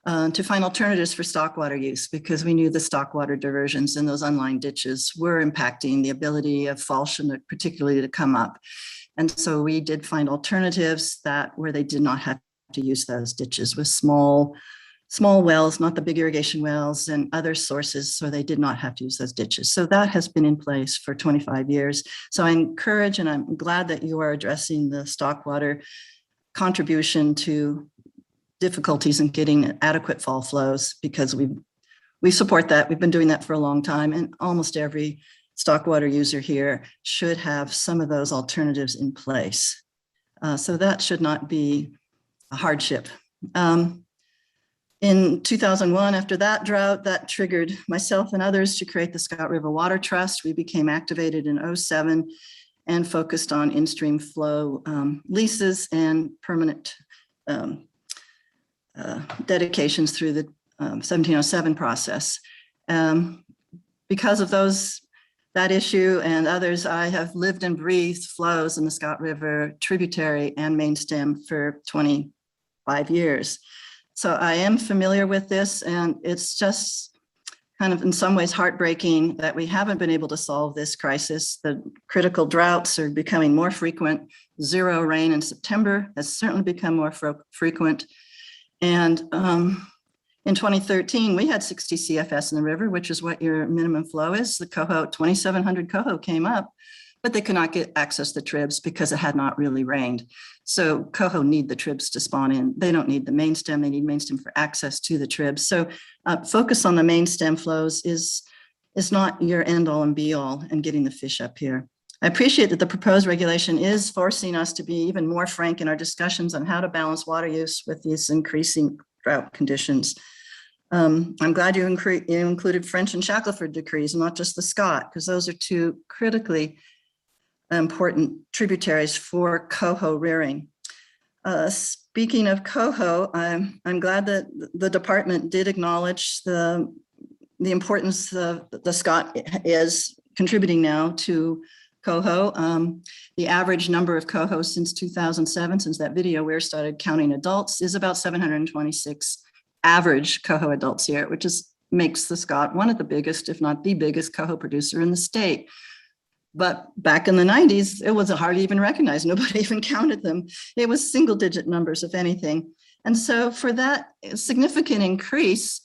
to find alternatives for stock water use, because we knew the stock water diversions in those unlined ditches were impacting the ability of fall chinook particularly to come up. And so we did find alternatives where they did not have to use those ditches with small wells, not the big irrigation wells, and other sources, so they did not have to use those ditches. So that has been in place for 25 years. So I encourage, and I'm glad that you are addressing the stock water contribution to difficulties in getting adequate fall flows, because we support that. We've been doing that for a long time, and almost every stock water user here should have some of those alternatives in place. So that should not be a hardship. In 2001, after that drought, that triggered myself and others to create the Scott River Water Trust. We became activated in 07 and focused on in-stream flow leases and permanent dedications through the 1707 process. Because of that issue and others, I have lived and breathed flows in the Scott River tributary and main stem for 25 years. So I am familiar with this, and it's just kind of in some ways heartbreaking that we haven't been able to solve this crisis. The critical droughts are becoming more frequent. Zero rain in September has certainly become more frequent. And in 2013, we had 60 CFS in the river, which is what your minimum flow is. The coho, 2,700 coho came up, but they could not get access to the tribs because it had not really rained. So coho need the tribs to spawn in. They don't need the main stem. They need main stem for access to the tribs. So focus on the main stem flows is not your end all and be all in getting the fish up here. I appreciate that the proposed regulation is forcing us to be even more frank in our discussions on how to balance water use with these increasing drought conditions. I'm glad you included French and Shackelford decrees, not just the Scott, because those are two critically important tributaries for coho rearing. Speaking of coho, I'm glad that the department did acknowledge the importance of the Scott is contributing now to coho. The average number of coho since 2007, since that video where started counting adults, is about 726 average coho adults here, which makes the Scott one of the biggest, if not the biggest, coho producer in the state. But back in the 90s, it was hardly even recognized. Nobody even counted them. It was single digit numbers, if anything. And so for that significant increase,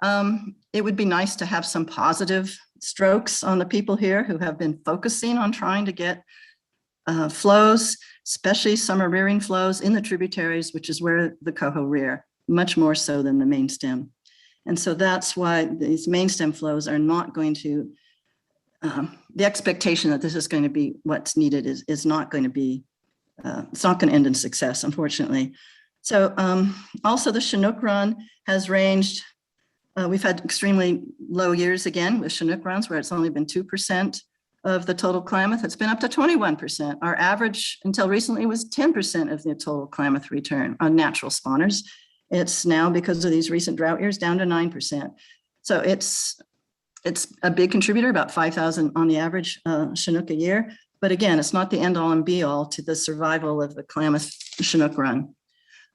it would be nice to have some positive strokes on the people here who have been focusing on trying to get flows, especially summer rearing flows in the tributaries, which is where the coho rear, much more so than the main stem. And so that's why these main stem flows are not going to the expectation that this is going to be what's needed is not going to be, it's not going to end in success, unfortunately. So also the Chinook run has ranged, we've had extremely low years again with Chinook runs where it's only been 2% of the total Klamath. It's been up to 21%. Our average until recently was 10% of the total Klamath return on natural spawners. It's now, because of these recent drought years, down to 9%. So it's a big contributor, about 5,000 on the average Chinook a year. But again, it's not the end all and be all to the survival of the Klamath Chinook run.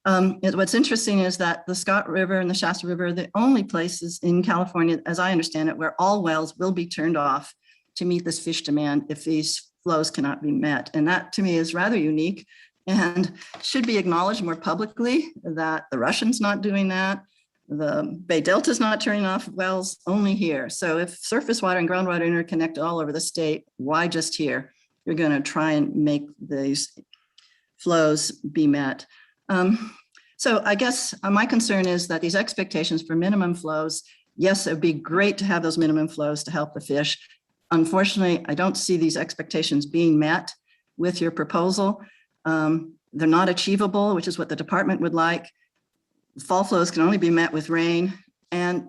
What's interesting is that the Scott River and the Shasta River are the only places in California, as I understand it, where all wells will be turned off to meet this fish demand if these flows cannot be met. And that to me is rather unique and should be acknowledged more publicly, that the Russians not doing that. The Bay Delta is not turning off wells, only here. So if surface water and groundwater interconnect all over the state, why just here? You're going to try and make these flows be met. So I guess my concern is that these expectations for minimum flows, yes, it would be great to have those minimum flows to help the fish. Unfortunately, I don't see these expectations being met with your proposal. They're not achievable, which is what the department would like. Fall flows can only be met with rain and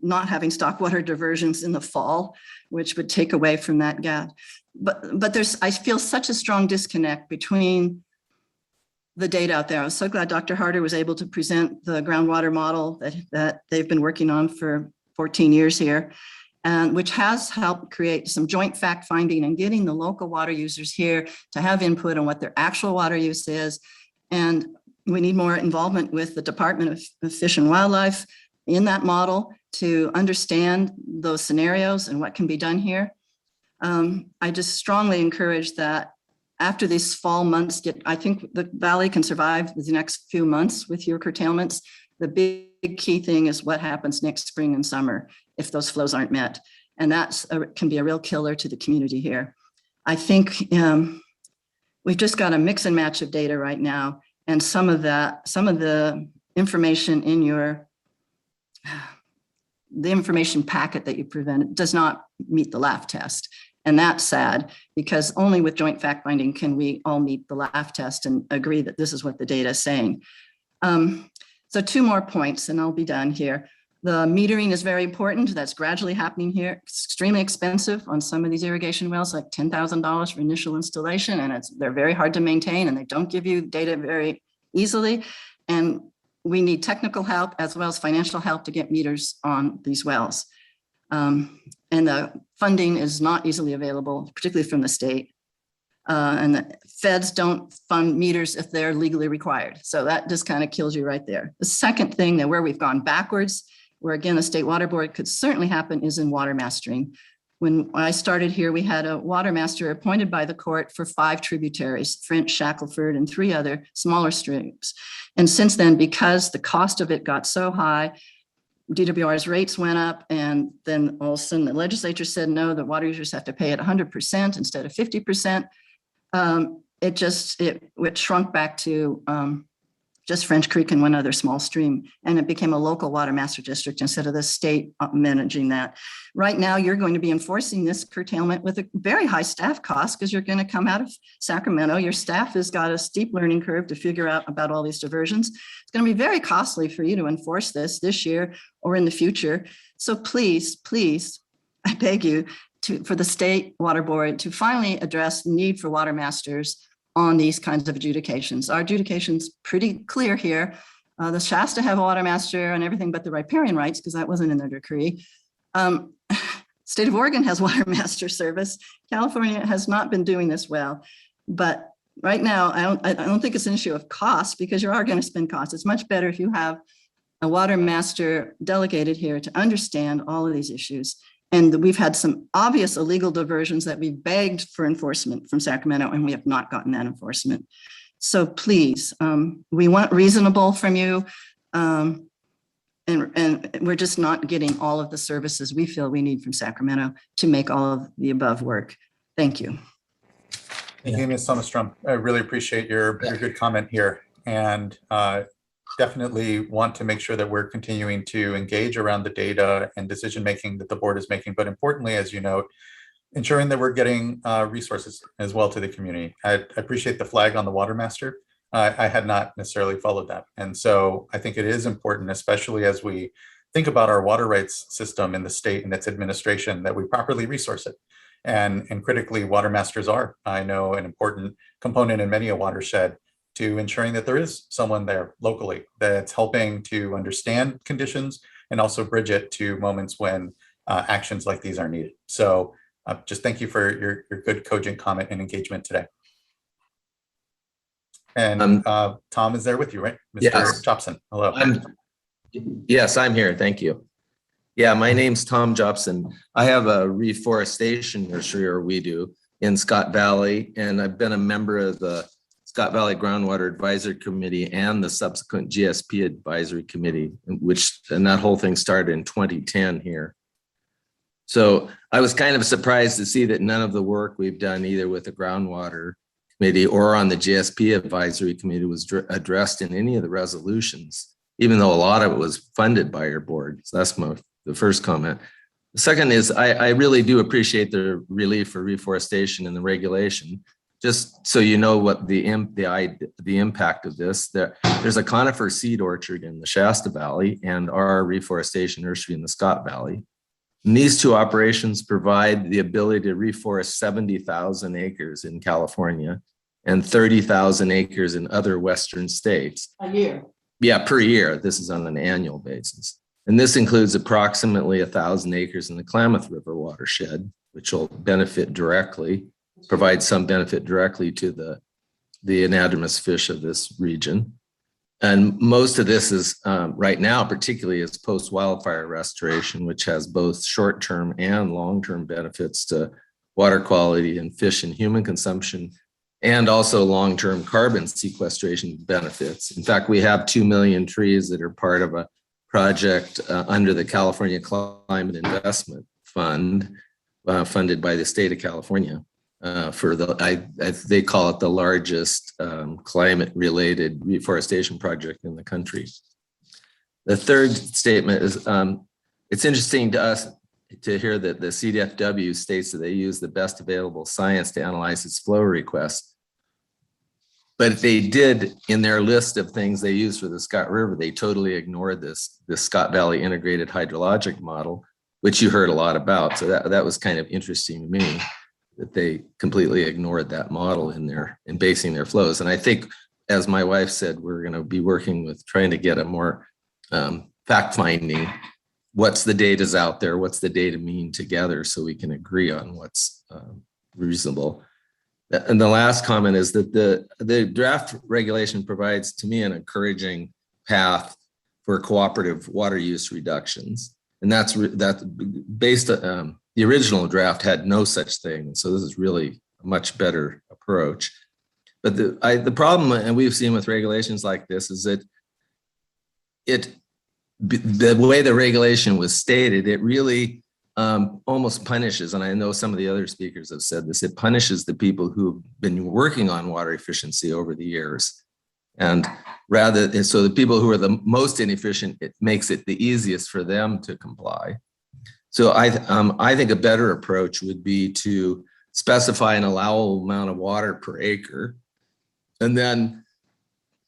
not having stock water diversions in the fall, which would take away from that gap. But there's, I feel such a strong disconnect between the data out there. I was so glad Dr. Harder was able to present the groundwater model that they've been working on for 14 years here, and which has helped create some joint fact finding and getting the local water users here to have input on what their actual water use is. And we need more involvement with the Department of Fish and Wildlife in that model to understand those scenarios and what can be done here. I just strongly encourage that after these fall months I think the valley can survive the next few months with your curtailments. The big key thing is what happens next spring and summer if those flows aren't met. And that can be a real killer to the community here. I think we've just got a mix and match of data right now. And some of the information in the information packet that you presented does not meet the LAF test. And that's sad, because only with joint fact finding can we all meet the LAF test and agree that this is what the data is saying. So 2 more points and I'll be done here. The metering is very important. That's gradually happening here. It's extremely expensive on some of these irrigation wells, like $10,000 for initial installation, and they're very hard to maintain and they don't give you data very easily. And we need technical help as well as financial help to get meters on these wells. And the funding is not easily available, particularly from the state. And the feds don't fund meters if they're legally required. So that just kind of kills you right there. The second thing that where we've gone backwards, where again, the State Water Board could certainly happen, is in water mastering. When I started here, we had a water master appointed by the court for 5 tributaries, French, Shackleford, and 3 other smaller streams. And since then, because the cost of it got so high, DWR's rates went up, and then all of a sudden the legislature said, no, the water users have to pay at 100% instead of 50%. It shrunk back to just French Creek and 1 other small stream, and it became a local water master district instead of the state managing that. Right now, you're going to be enforcing this curtailment with a very high staff cost because you're going to come out of Sacramento. Your staff has got a steep learning curve to figure out about all these diversions. It's going to be very costly for you to enforce this year or in the future. So please, please, I beg you for the State Water Board to finally address the need for water masters on these kinds of adjudications. Our adjudication's pretty clear here. The Shasta have a water master and everything but the riparian rights, because that wasn't in their decree. State of Oregon has water master service. California has not been doing this well, but right now, I don't think it's an issue of cost, because you are going to spend costs. It's much better if you have a water master delegated here to understand all of these issues. And we've had some obvious illegal diversions that we've begged for enforcement from Sacramento, and we have not gotten that enforcement. So please, we want reasonable from you, and we're just not getting all of the services we feel we need from Sacramento to make all of the above work. Thank you. Thank you, Ms. Sonnestrom. I really appreciate your good comment here, and definitely want to make sure that we're continuing to engage around the data and decision making that the board is making. But importantly, as you note, ensuring that we're getting resources as well to the community. I appreciate the flag on the water master. I had not necessarily followed that. And so I think it is important, especially as we think about our water rights system in the state and its administration, that we properly resource it. And critically, water masters are, I know, an important component in many a watershed to ensuring that there is someone there locally that's helping to understand conditions and also bridge it to moments when actions like these are needed. So just thank you for your good cogent comment and engagement today. And Tom is there with you, right? Mr. Yes. Jobson, hello. Yes, I'm here. Thank you. Yeah, my name's Tom Jobson. I have a reforestation nursery, or we do, in Scott Valley, and I've been a member of the Scott Valley Groundwater Advisory Committee and the subsequent GSP Advisory Committee, and that whole thing started in 2010 here. So I was kind of surprised to see that none of the work we've done either with the Groundwater Committee or on the GSP Advisory Committee was addressed in any of the resolutions, even though a lot of it was funded by your board. So that's the first comment. The second is I really do appreciate the relief for reforestation and the regulation. Just so you know what the impact of this, there's a conifer seed orchard in the Shasta Valley and our reforestation nursery in the Scott Valley. And these two operations provide the ability to reforest 70,000 acres in California and 30,000 acres in other Western states. A year. Yeah, per year. This is on an annual basis. And this includes approximately 1,000 acres in the Klamath River watershed, which will benefit directly, provide some benefit directly to the anadromous fish of this region. And most of this is right now, particularly is post-wildfire restoration, which has both short-term and long-term benefits to water quality and fish and human consumption, and also long-term carbon sequestration benefits. In fact, we have 2 million trees that are part of a project under the California Climate Investment Fund, funded by the state of California. For they call it the largest climate-related reforestation project in the country. The third statement is, it's interesting to us to hear that the CDFW states that they use the best available science to analyze its flow request. But they did, in their list of things they used for the Scott River, they totally ignored this Scott Valley Integrated Hydrologic Model, which you heard a lot about. So that was kind of interesting to me, that they completely ignored that model in basing their flows. And I think, as my wife said, we're going to be working with trying to get a more fact-finding, what's the data's out there, what's the data mean together, so we can agree on what's reasonable. And the last comment is that the draft regulation provides, to me, an encouraging path for cooperative water use reductions. And that's based on the original draft had no such thing. So this is really a much better approach. But the problem, and we've seen with regulations like this, is that the way the regulation was stated, it really almost punishes, and I know some of the other speakers have said this, it punishes the people who've been working on water efficiency over the years. And so the people who are the most inefficient, it makes it the easiest for them to comply. So I think a better approach would be to specify an allowable amount of water per acre, and then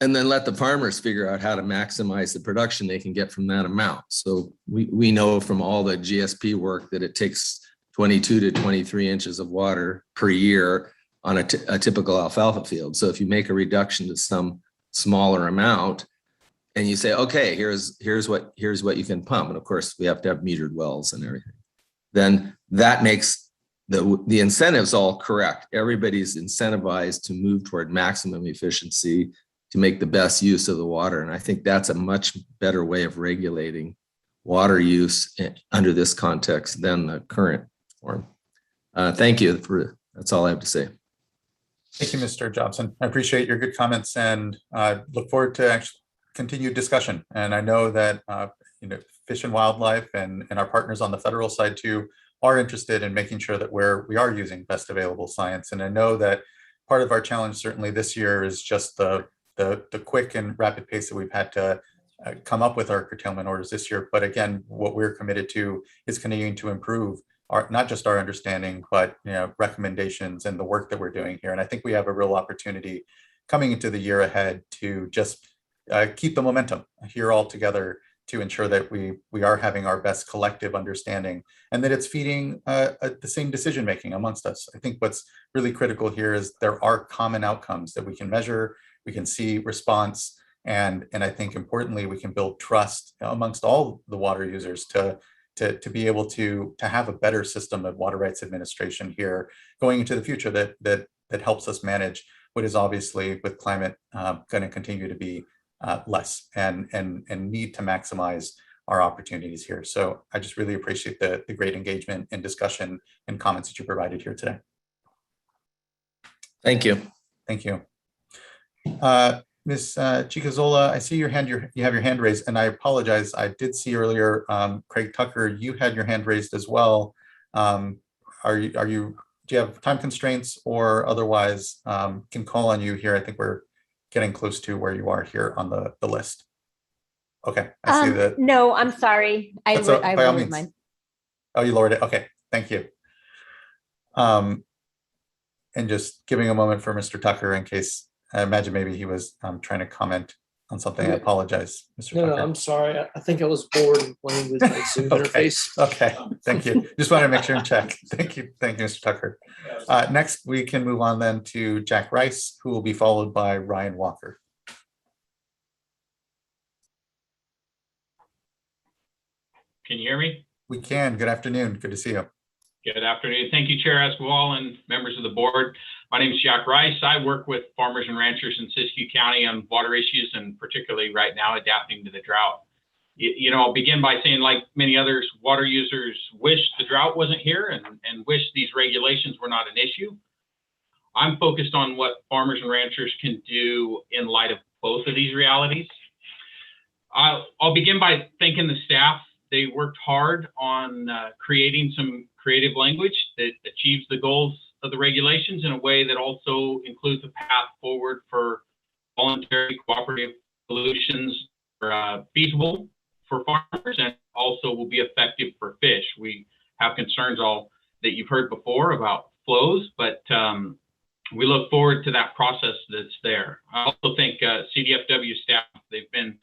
let the farmers figure out how to maximize the production they can get from that amount. So we know from all the GSP work that it takes 22 to 23 inches of water per year on a typical alfalfa field. So if you make a reduction to some smaller amount, and you say, okay, here's what you can pump, and of course we have to have metered wells and everything, then that makes the incentives all correct. Everybody's incentivized to move toward maximum efficiency to make the best use of the water. And I think that's a much better way of regulating water use under this context than the current form. Thank you. That's all I have to say. Thank you, Mr. Jobson. I appreciate your good comments and look forward to actually continued discussion. And I know that Fish and Wildlife and our partners on the federal side too are interested in making sure that we are using best available science. And I know that part of our challenge certainly this year is just the quick and rapid pace that we've had to come up with our curtailment orders this year. But again, what we're committed to is continuing to improve not just our understanding, but recommendations and the work that we're doing here. And I think we have a real opportunity coming into the year ahead to just keep the momentum here all together to ensure that we are having our best collective understanding and that it's feeding the same decision making amongst us. I think what's really critical here is there are common outcomes that we can measure, we can see response, and I think importantly we can build trust amongst all the water users to be able to have a better system of water rights administration here going into the future that helps us manage what is obviously with climate going to continue to be less and need to maximize our opportunities here. So I just really appreciate the great engagement and discussion and comments that you provided here today. Thank you. Thank you. Ms. Chicazola, I see your hand, you have your hand raised, and I apologize. I did see earlier, Craig Tucker, you had your hand raised as well. Do you have time constraints or otherwise can call on you here? I think we're getting close to where you are here on the list. Okay, I see that. No, I'm sorry. I lowered mine. Oh, you lowered it. Okay, thank you. And just giving a moment for Mr. Tucker in case, I imagine maybe he was trying to comment on something. I apologize, Mr. Tucker. No, I'm sorry. I think I was bored and playing with my Zoom interface. Okay, thank you. Just wanted to make sure and check. Thank you, Mr. Tucker. Next, we can move on then to Jack Rice, who will be followed by Ryan Walker. Can you hear me? We can. Good afternoon. Good to see you. Good afternoon. Thank you, Chair Esquivel and members of the board. My name is Jack Rice. I work with farmers and ranchers in Siskiyou County on water issues, and particularly right now adapting to the drought. I'll begin by saying, like many others, water users wish the drought wasn't here and wish these regulations were not an issue. I'm focused on what farmers and ranchers can do in light of both of these realities. I'll begin by thanking the staff. They worked hard on creating some creative language that achieves the goals of the regulations in a way that also includes a path forward for voluntary cooperative solutions that are feasible for farmers and also will be effective for fish. We have concerns all that you've heard before about flows, but we look forward to that process that's there. I also think CDFW staff, they've been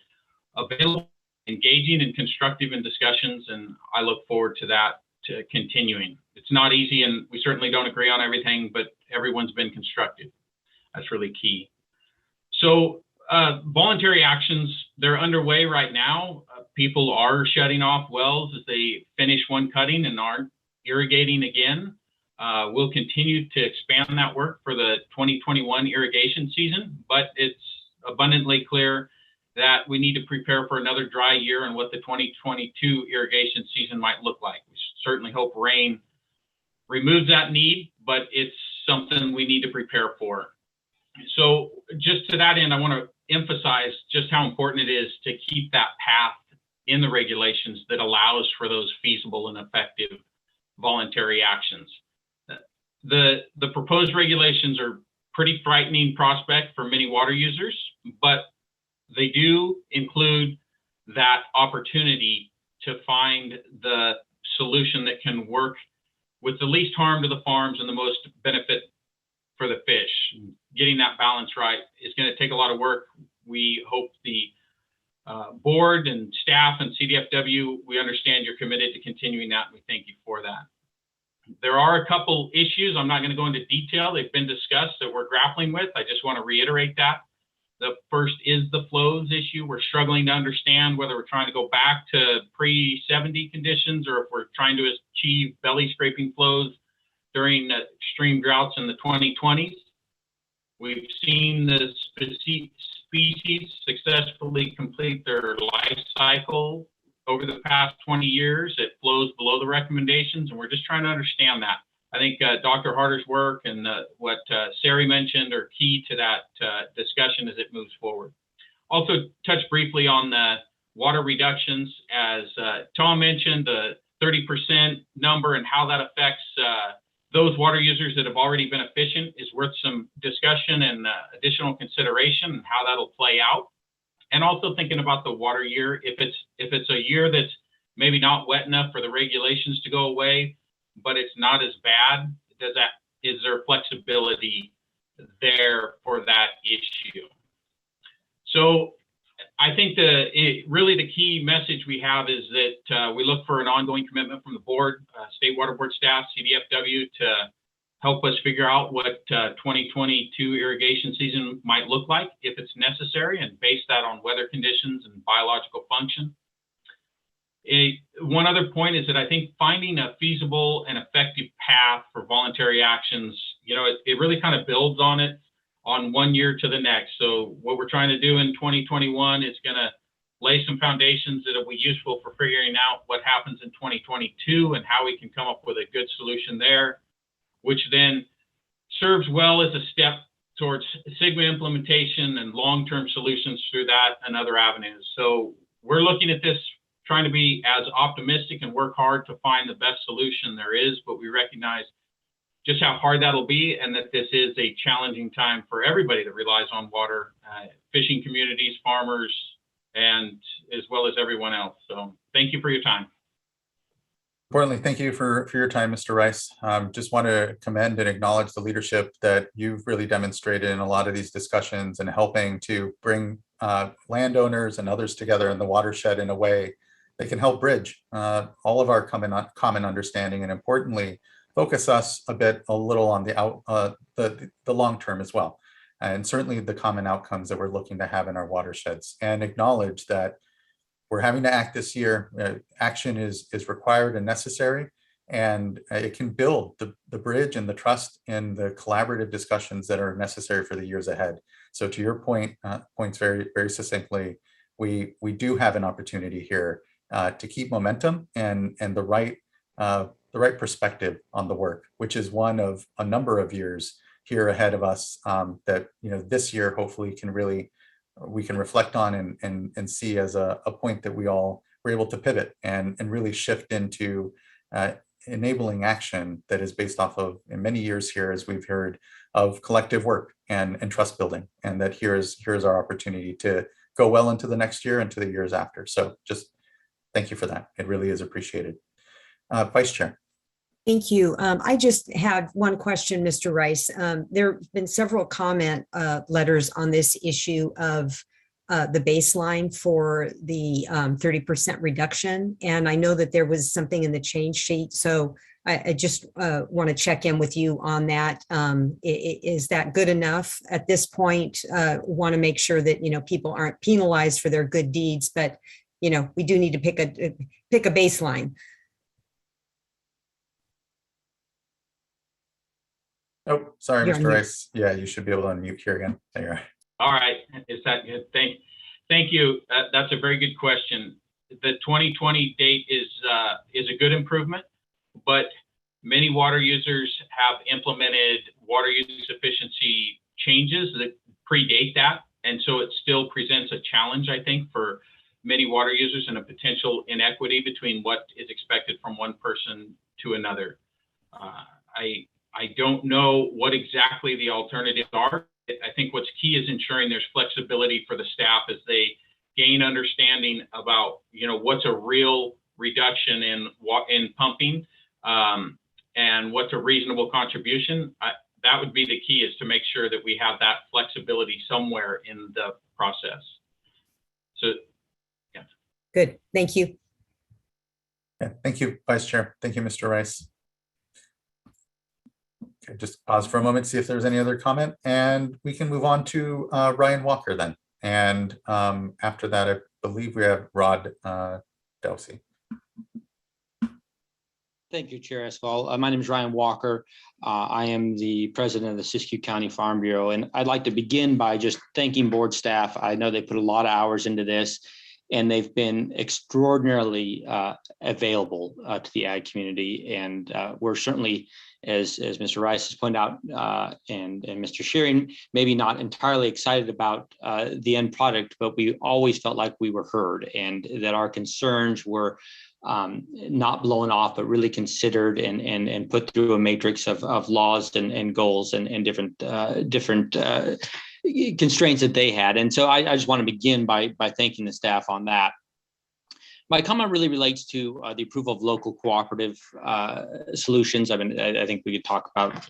available, engaging and constructive in discussions, and I look forward to that continuing. It's not easy, and we certainly don't agree on everything, but everyone's been constructive. That's really key. So voluntary actions, they're underway right now. People are shutting off wells as they finish one cutting and aren't irrigating again. We'll continue to expand that work for the 2021 irrigation season, but it's abundantly clear that we need to prepare for another dry year and what the 2022 irrigation season might look like. We certainly hope rain removes that need, but it's something we need to prepare for. So just to that end, I want to emphasize just how important it is to keep that path in the regulations that allows for those feasible and effective voluntary actions. The proposed regulations are pretty frightening prospect for many water users, but they do include that opportunity to find the solution that can work with the least harm to the farms and the most benefit for the fish. Getting that balance right is going to take a lot of work. We hope the board and staff and CDFW, we understand you're committed to continuing that, and we thank you for that. There are a couple issues. I'm not going to go into detail. They've been discussed that we're grappling with. I just want to reiterate that. The first is the flows issue. We're struggling to understand whether we're trying to go back to pre-70 conditions or if we're trying to achieve belly scraping flows during extreme droughts in the 2020s. We've seen the species successfully complete their life cycle over the past 20 years. It flows below the recommendations, and we're just trying to understand that. I think Dr. Harder's work and what Sari mentioned are key to that discussion as it moves forward. Also touch briefly on the water reductions. As Tom mentioned, the 30% number and how that affects those water users that have already been efficient is worth some discussion and additional consideration and how that'll play out. And also thinking about the water year, if it's a year that's maybe not wet enough for the regulations to go away, but it's not as bad. Is there flexibility there for that issue? So I think really the key message we have is that we look for an ongoing commitment from the board, State Water Board staff, CDFW, to help us figure out what 2022 irrigation season might look like if it's necessary, and base that on weather conditions and biological function. One other point is that I think finding a feasible and effective path for voluntary actions, it really kind of builds on it on 1 year to the next. So what we're trying to do in 2021 is going to lay some foundations that will be useful for figuring out what happens in 2022 and how we can come up with a good solution there, which then serves well as a step towards Sigma implementation and long-term solutions through that and other avenues. So we're looking at this, trying to be as optimistic and work hard to find the best solution there is, but we recognize just how hard that'll be, and that this is a challenging time for everybody that relies on water, fishing communities, farmers, and as well as everyone else. So thank you for your time. Importantly, thank you for your time, Mr. Rice. Just want to commend and acknowledge the leadership that you've really demonstrated in a lot of these discussions and helping to bring landowners and others together in the watershed in a way that can help bridge all of our common understanding, and importantly, focus us a little on the long term as well, and certainly the common outcomes that we're looking to have in our watersheds, and acknowledge that we're having to act this year. Action is required and necessary, and it can build the bridge and the trust in the collaborative discussions that are necessary for the years ahead. So to your points very, very succinctly, we do have an opportunity here to keep momentum and the right perspective on the work, which is one of a number of years here ahead of us that this year hopefully we can reflect on and see as a point that we all were able to pivot and really shift into enabling action that is based off of, in many years here, as we've heard, of collective work and trust building, and that here's our opportunity to go well into the next year and to the years after. So just thank you for that. It really is appreciated. Vice Chair. Thank you. I just had one question, Mr. Rice. There have been several comment letters on this issue of the baseline for the 30% reduction. And I know that there was something in the change sheet. So I just want to check in with you on that. Is that good enough at this point? Want to make sure that, people aren't penalized for their good deeds, but, we do need to pick a baseline. Oh, sorry, Mr. Rice. Yeah, you should be able to unmute here again. There you are. All right. Is that good? Thank you. That's a very good question. The 2020 date is a good improvement, but many water users have implemented water use efficiency changes that predate that. And so it still presents a challenge, I think, for many water users, and a potential inequity between what is expected from one person to another. I don't know what exactly the alternatives are. I think what's key is ensuring there's flexibility for the staff as they gain understanding about, what's a real reduction in pumping and what's a reasonable contribution. That would be the key, is to make sure that we have that flexibility somewhere in the process. So, yeah. Good. Thank you. Yeah, thank you, Vice Chair. Thank you, Mr. Rice. Okay, just pause for a moment, see if there's any other comment, and we can move on to Ryan Walker then. And after that, I believe we have Rod Delsey. Thank you, Chair Esval. My name is Ryan Walker. I am the president of the Siskiyou County Farm Bureau, and I'd like to begin by just thanking board staff. I know they put a lot of hours into this, and they've been extraordinarily available to the ag community. And we're certainly, as Mr. Rice has pointed out, and Mr. Shearing, maybe not entirely excited about the end product, but we always felt like we were heard, and that our concerns were not blown off, but really considered and put through a matrix of laws and goals and different constraints that they had. And so I just want to begin by thanking the staff on that. My comment really relates to the approval of local cooperative solutions. I mean, I think we could talk about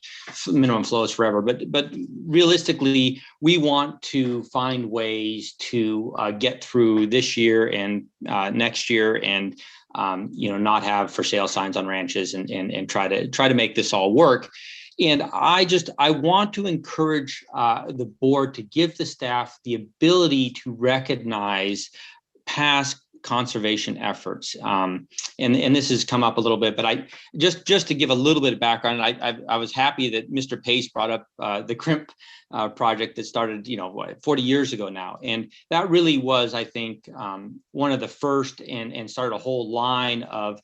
minimum flows forever, but realistically, we want to find ways to get through this year and next year, and not have for sale signs on ranches, and try to make this all work. And I want to encourage the board to give the staff the ability to recognize past conservation efforts. And this has come up a little bit, but I just to give a little bit of background, I was happy that Mr. Pace brought up the crimp project that started, 40 years ago now. And that really was, I think, one of the first, and started a whole line of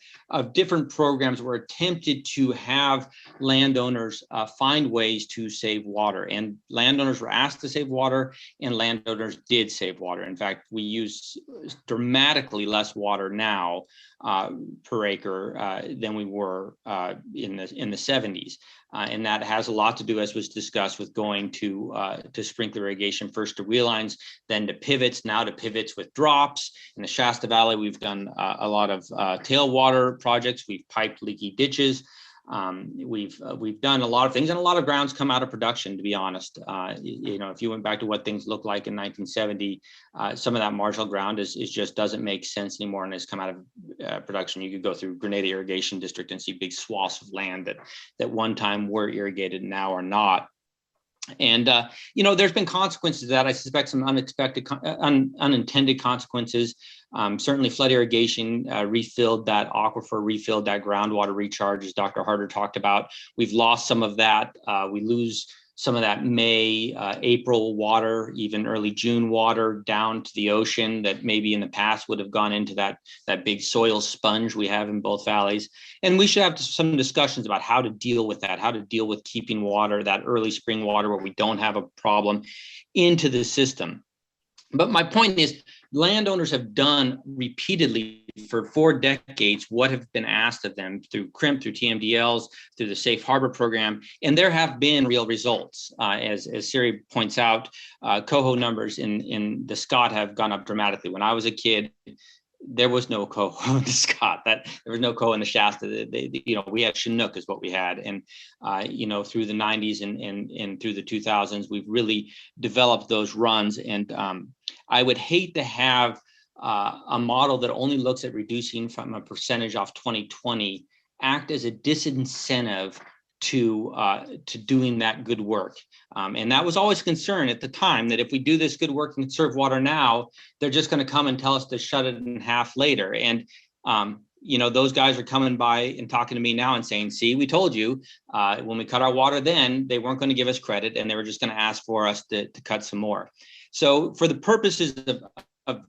different programs were attempted to have landowners find ways to save water. And landowners were asked to save water, and landowners did save water. In fact, we use dramatically less water now per acre than we were in the 70s. And that has a lot to do, as was discussed, with going to sprinkler irrigation, first to wheel lines, then to pivots, now to pivots with drops. In the Shasta Valley, we've done a lot of tailwater projects. We've piped leaky ditches. We've done a lot of things, and a lot of grounds come out of production, to be honest. If you went back to what things looked like in 1970, some of that marginal ground is just doesn't make sense anymore and has come out of production. You could go through Grenada Irrigation District and see big swaths of land that one time were irrigated and now are not. And, there's been consequences to that. I suspect some unexpected, unintended consequences. Certainly flood irrigation refilled that aquifer, refilled that groundwater recharge, as Dr. Harder talked about. We've lost some of that. We lose some of that May, April water, even early June water down to the ocean that maybe in the past would have gone into that big soil sponge we have in both valleys. And we should have some discussions about how to deal with that, how to deal with keeping water, that early spring water where we don't have a problem, into the system. But my point is, landowners have done repeatedly for 4 decades what have been asked of them through CRIMP, through TMDLs, through the Safe Harbor program, and there have been real results. As Siri points out, coho numbers in the Scott have gone up dramatically. When I was a kid, there was no coho in the Scott. There was no coho in the Shasta. We had Chinook is what we had, and through the 90s and through the 2000s, we've really developed those runs. And I would hate to have a model that only looks at reducing from a percentage off 2020 act as a disincentive to doing that good work. And that was always a concern at the time, that if we do this good work and conserve water now, they're just going to come and tell us to shut it in half later. And those guys are coming by and talking to me now and saying, see, we told you when we cut our water then, they weren't going to give us credit, and they were just going to ask for us to cut some more. So for the purposes of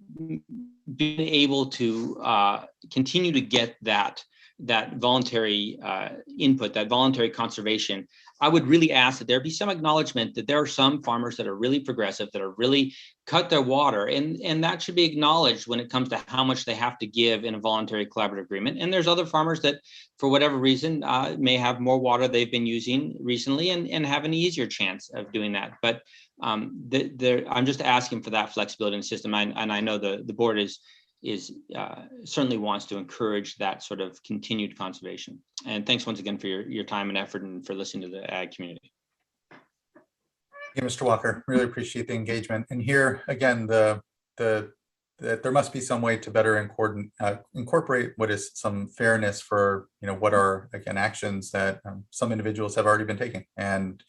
being able to continue to get that voluntary input, that voluntary conservation, I would really ask that there be some acknowledgement that there are some farmers that are really progressive, that are really cut their water, and that should be acknowledged when it comes to how much they have to give in a voluntary collaborative agreement. And there's other farmers that, for whatever reason, may have more water they've been using recently and have an easier chance of doing that. But I'm just asking for that flexibility in the system, and I know the board is certainly wants to encourage that sort of continued conservation. And thanks once again for your time and effort, and for listening to the ag community. Yeah, Mr. Walker, really appreciate the engagement. And here again, that there must be some way to better incorporate what is some fairness for what are, again, actions that some individuals have already been taking, and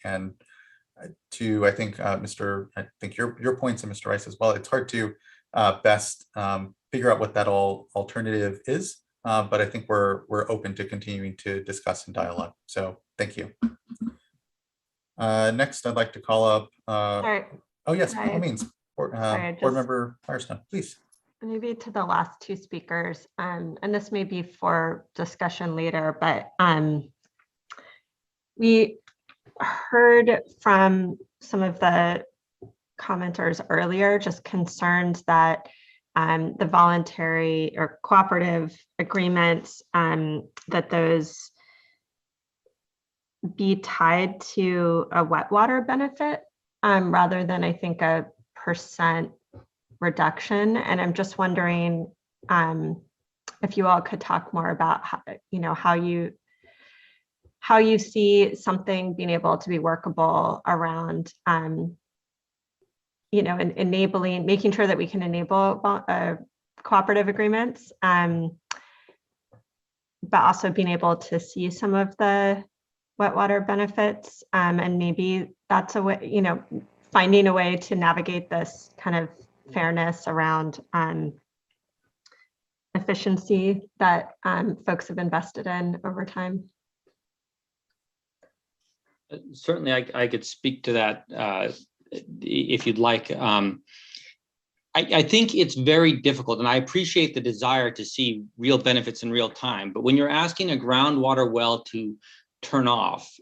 to I think your points, and Mr. Rice as well. It's hard to best figure out what that alternative is, but I think we're open to continuing to discuss and dialogue. So thank you. Next, I'd like to call up. Oh yes, by all means, board member Firestone, please. Maybe to the last 2 speakers, and this may be for discussion later, but we heard from some of the commenters earlier just concerns that the voluntary or cooperative agreements, that those be tied to a wet water benefit rather than, I think, a % reduction. And I'm just wondering, if you all could talk more about how, how you see something being able to be workable around, enabling, making sure that we can enable cooperative agreements, but also being able to see some of the wet water benefits, and maybe that's a way, finding a way to navigate this kind of fairness around efficiency that folks have invested in over time. Certainly, I could speak to that if you'd like. I think it's very difficult, and I appreciate the desire to see real benefits in real time. But when you're asking a groundwater well to turn off,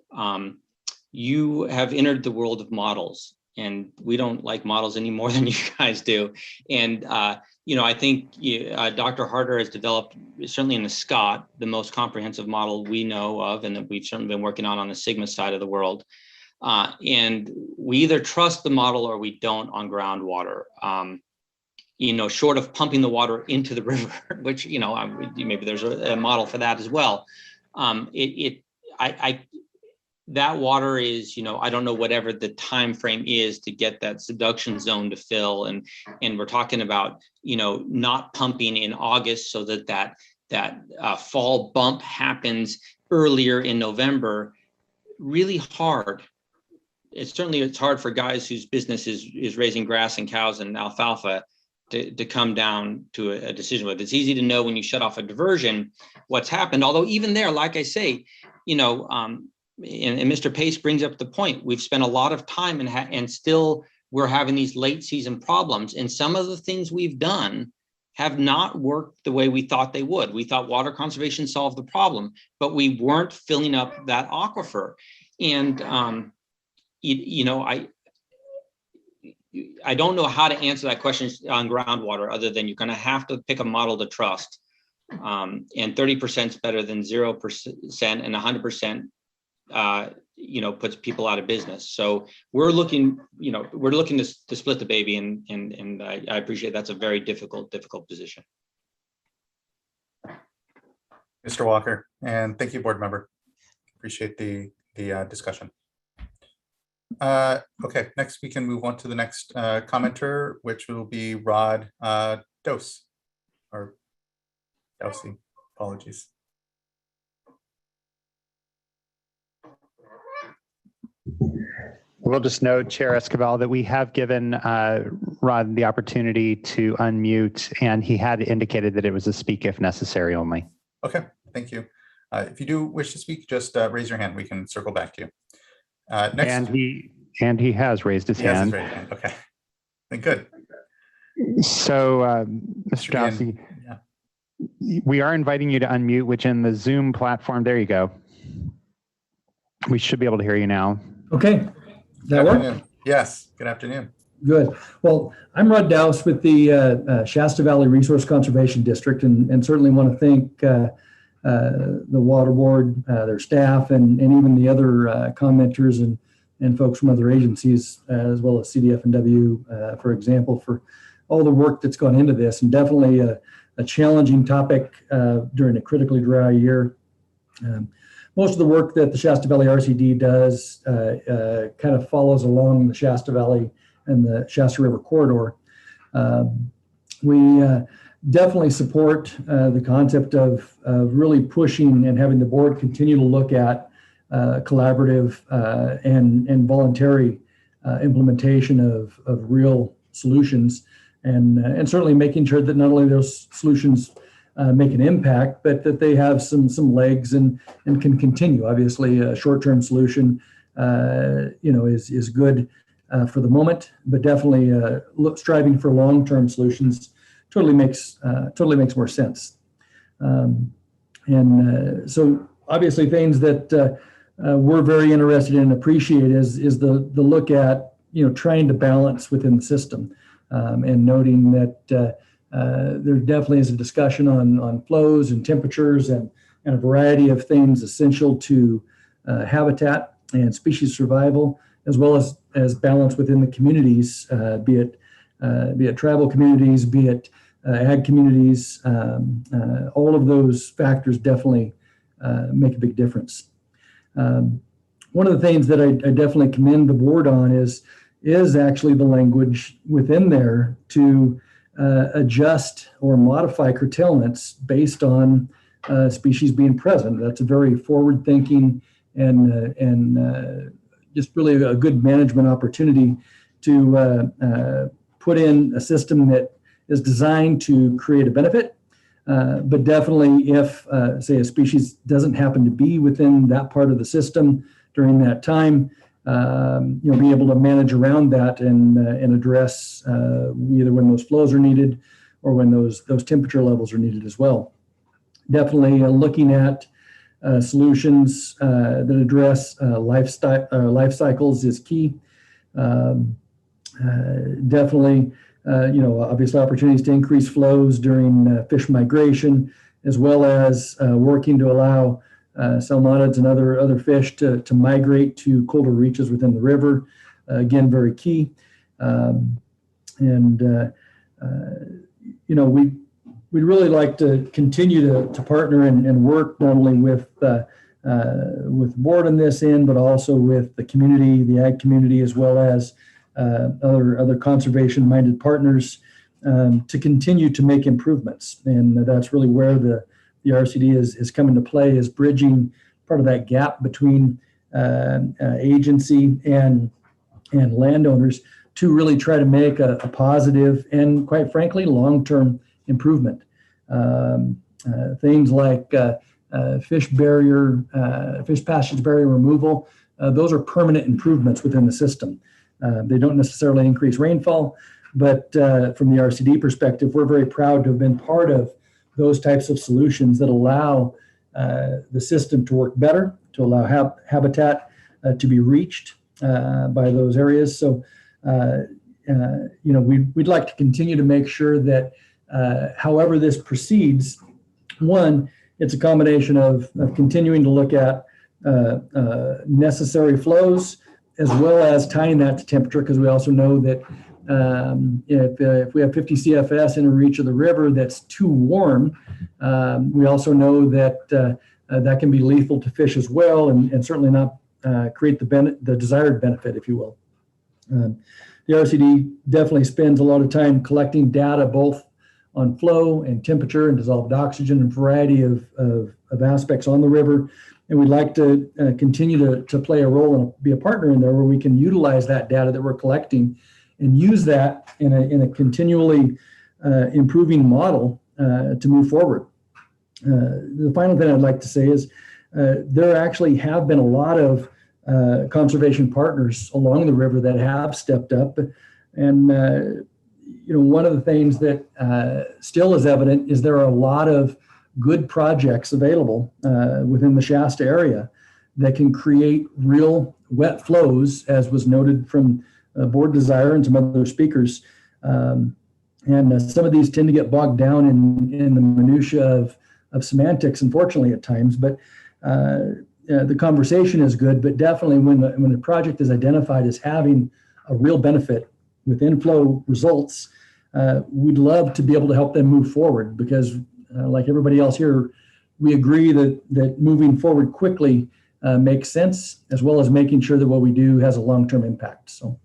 you have entered the world of models, and we don't like models any more than you guys do. And I think Dr. Harder has developed, certainly in the Scott, the most comprehensive model we know of, and that we've certainly been working on the Sigma side of the world. And we either trust the model or we don't on groundwater. Short of pumping the water into the river, which, maybe there's a model for that as well. That water is, I don't know whatever the time frame is to get that subduction zone to fill. And we're talking about, not pumping in August so that fall bump happens earlier in November. Really hard. It's hard for guys whose business is raising grass and cows and alfalfa to come down to a decision with. It's easy to know when you shut off a diversion what's happened. Although even there, like I say, and Mr. Pace brings up the point, we've spent a lot of time and still we're having these late season problems. And some of the things we've done have not worked the way we thought they would. We thought water conservation solved the problem, but we weren't filling up that aquifer. And, I don't know how to answer that question on groundwater other than you're going to have to pick a model to trust. And 30% is better than 0%, and 100%, puts people out of business. So we're looking to split the baby, and I appreciate that's a very difficult position. Mr. Walker, and thank you, board member. Appreciate the discussion. Okay, next we can move on to the next commenter, which will be Rod Dose, or Dosey, apologies. We'll just note, Chair Escobar, that we have given Rod the opportunity to unmute, and he had indicated that it was a speak if necessary only. Okay, thank you. If you do wish to speak, just raise your hand. We can circle back to you. Next. And he has raised his hand. Okay, good. So, Mr. Dowsey, we are inviting you to unmute, which in the Zoom platform, there you go. We should be able to hear you now. Okay, that work? Yes, good afternoon. Good. Well, I'm Rod Dowse with the Shasta Valley Resource Conservation District, and certainly want to thank the Water Board, their staff, and even the other commenters and folks from other agencies, as well as CDF&W, for example, for all the work that's gone into this, and definitely a challenging topic during a critically dry year. Most of the work that the Shasta Valley RCD does kind of follows along the Shasta Valley and the Shasta River corridor. We definitely support the concept of really pushing and having the board continue to look at collaborative and voluntary implementation of real solutions, and certainly making sure that not only those solutions make an impact, but that they have some legs and can continue. Obviously, a short-term solution, is good for the moment, but definitely striving for long-term solutions totally makes more sense. So obviously, things that we're very interested in and appreciate is the look at trying to balance within the system, and noting that there definitely is a discussion on flows and temperatures and a variety of things essential to habitat and species survival, as well as balance within the communities, be it tribal communities, be it ag communities. All of those factors definitely make a big difference. One of the things that I definitely commend the board on is actually the language within there to adjust or modify curtailments based on species being present. That's a very forward-thinking and just really a good management opportunity to put in a system that is designed to create a benefit. But definitely if, say, a species doesn't happen to be within that part of the system during that time, be able to manage around that and address either when those flows are needed or when those temperature levels are needed as well. Definitely looking at solutions that address life cycles is key. Definitely, obviously opportunities to increase flows during fish migration, as well as working to allow salmonids and other fish to migrate to colder reaches within the river. Again, very key. We'd really like to continue to partner and work not only with the board on this end, but also with the community, the ag community, as well as other conservation-minded partners to continue to make improvements. And that's really where the RCD is coming to play, is bridging part of that gap between agency and landowners to really try to make a positive and, quite frankly, long-term improvement. Things like fish passage barrier removal, those are permanent improvements within the system. They don't necessarily increase rainfall, but from the RCD perspective, we're very proud to have been part of those types of solutions that allow the system to work better, to allow habitat to be reached by those areas. So, we'd like to continue to make sure that however this proceeds, one, it's a combination of continuing to look at necessary flows, as well as tying that to temperature, because we also know that if we have 50 CFS in a reach of the river that's too warm, we also know that that can be lethal to fish as well, and certainly not create the desired benefit, if you will. The RCD definitely spends a lot of time collecting data both on flow and temperature and dissolved oxygen and a variety of aspects on the river. And we'd like to continue to play a role and be a partner in there where we can utilize that data that we're collecting and use that in a continually improving model to move forward. The final thing I'd like to say is there actually have been a lot of conservation partners along the river that have stepped up. And one of the things that still is evident is there are a lot of good projects available within the Shasta area that can create real wet flows, as was noted from Board Desire and some other speakers. And some of these tend to get bogged down in the minutia of semantics, unfortunately, at times. But the conversation is good, but definitely when the project is identified as having a real benefit with inflow results, we'd love to be able to help them move forward, because like everybody else here, we agree that moving forward quickly makes sense, as well as making sure that what we do has a long-term impact. So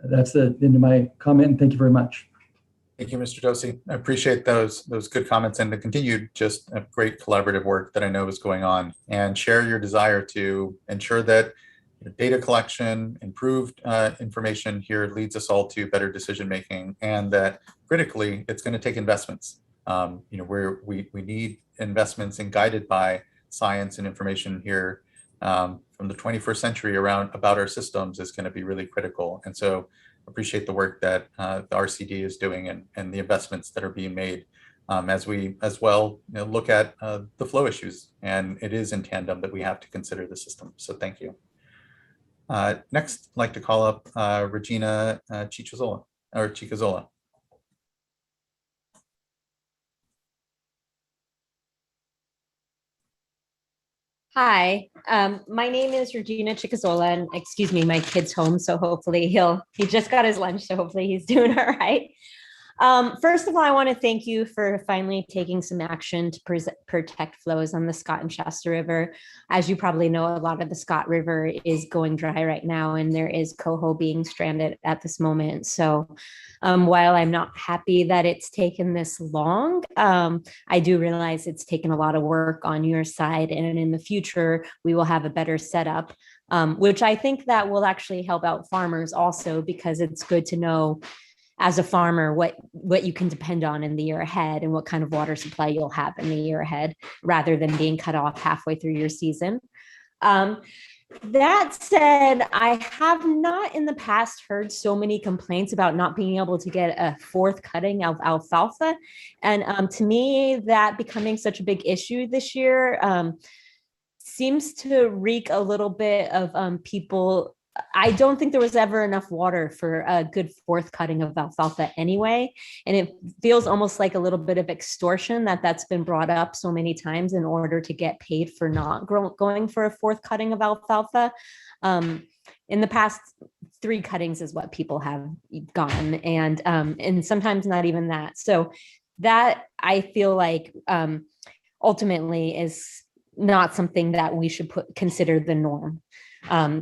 that's the end of my comment, and thank you very much. Thank you, Mr. Dosey. I appreciate those good comments and the continued just great collaborative work that I know is going on, and share your desire to ensure that data collection, improved information here leads us all to better decision making, and that critically it's going to take investments. Where we need investments and guided by science and information here from the 21st century about our systems is going to be really critical. And so appreciate the work that the RCD is doing and the investments that are being made as we as well look at the flow issues. And it is in tandem that we have to consider the system. So thank you. Next, I'd like to call up Regina Chicazola. Hi, my name is Regina Chicazola, and excuse me, my kid's home, so hopefully he just got his lunch, so hopefully he's doing all right. First of all, I want to thank you for finally taking some action to protect flows on the Scott and Shasta River. As you probably know, a lot of the Scott River is going dry right now, and there is coho being stranded at this moment. So while I'm not happy that it's taken this long, I do realize it's taken a lot of work on your side, and in the future, we will have a better setup, which I think that will actually help out farmers also, because it's good to know as a farmer what you can depend on in the year ahead and what kind of water supply you'll have in the year ahead, rather than being cut off halfway through your season. That said, I have not in the past heard so many complaints about not being able to get a fourth cutting of alfalfa. And to me, that becoming such a big issue this year seems to reek a little bit of people. I don't think there was ever enough water for a good fourth cutting of alfalfa anyway. And it feels almost like a little bit of extortion that's been brought up so many times in order to get paid for not going for a fourth cutting of alfalfa. In the past, 3 cuttings is what people have gone, and sometimes not even that. So that, I feel like, ultimately is not something that we should consider the norm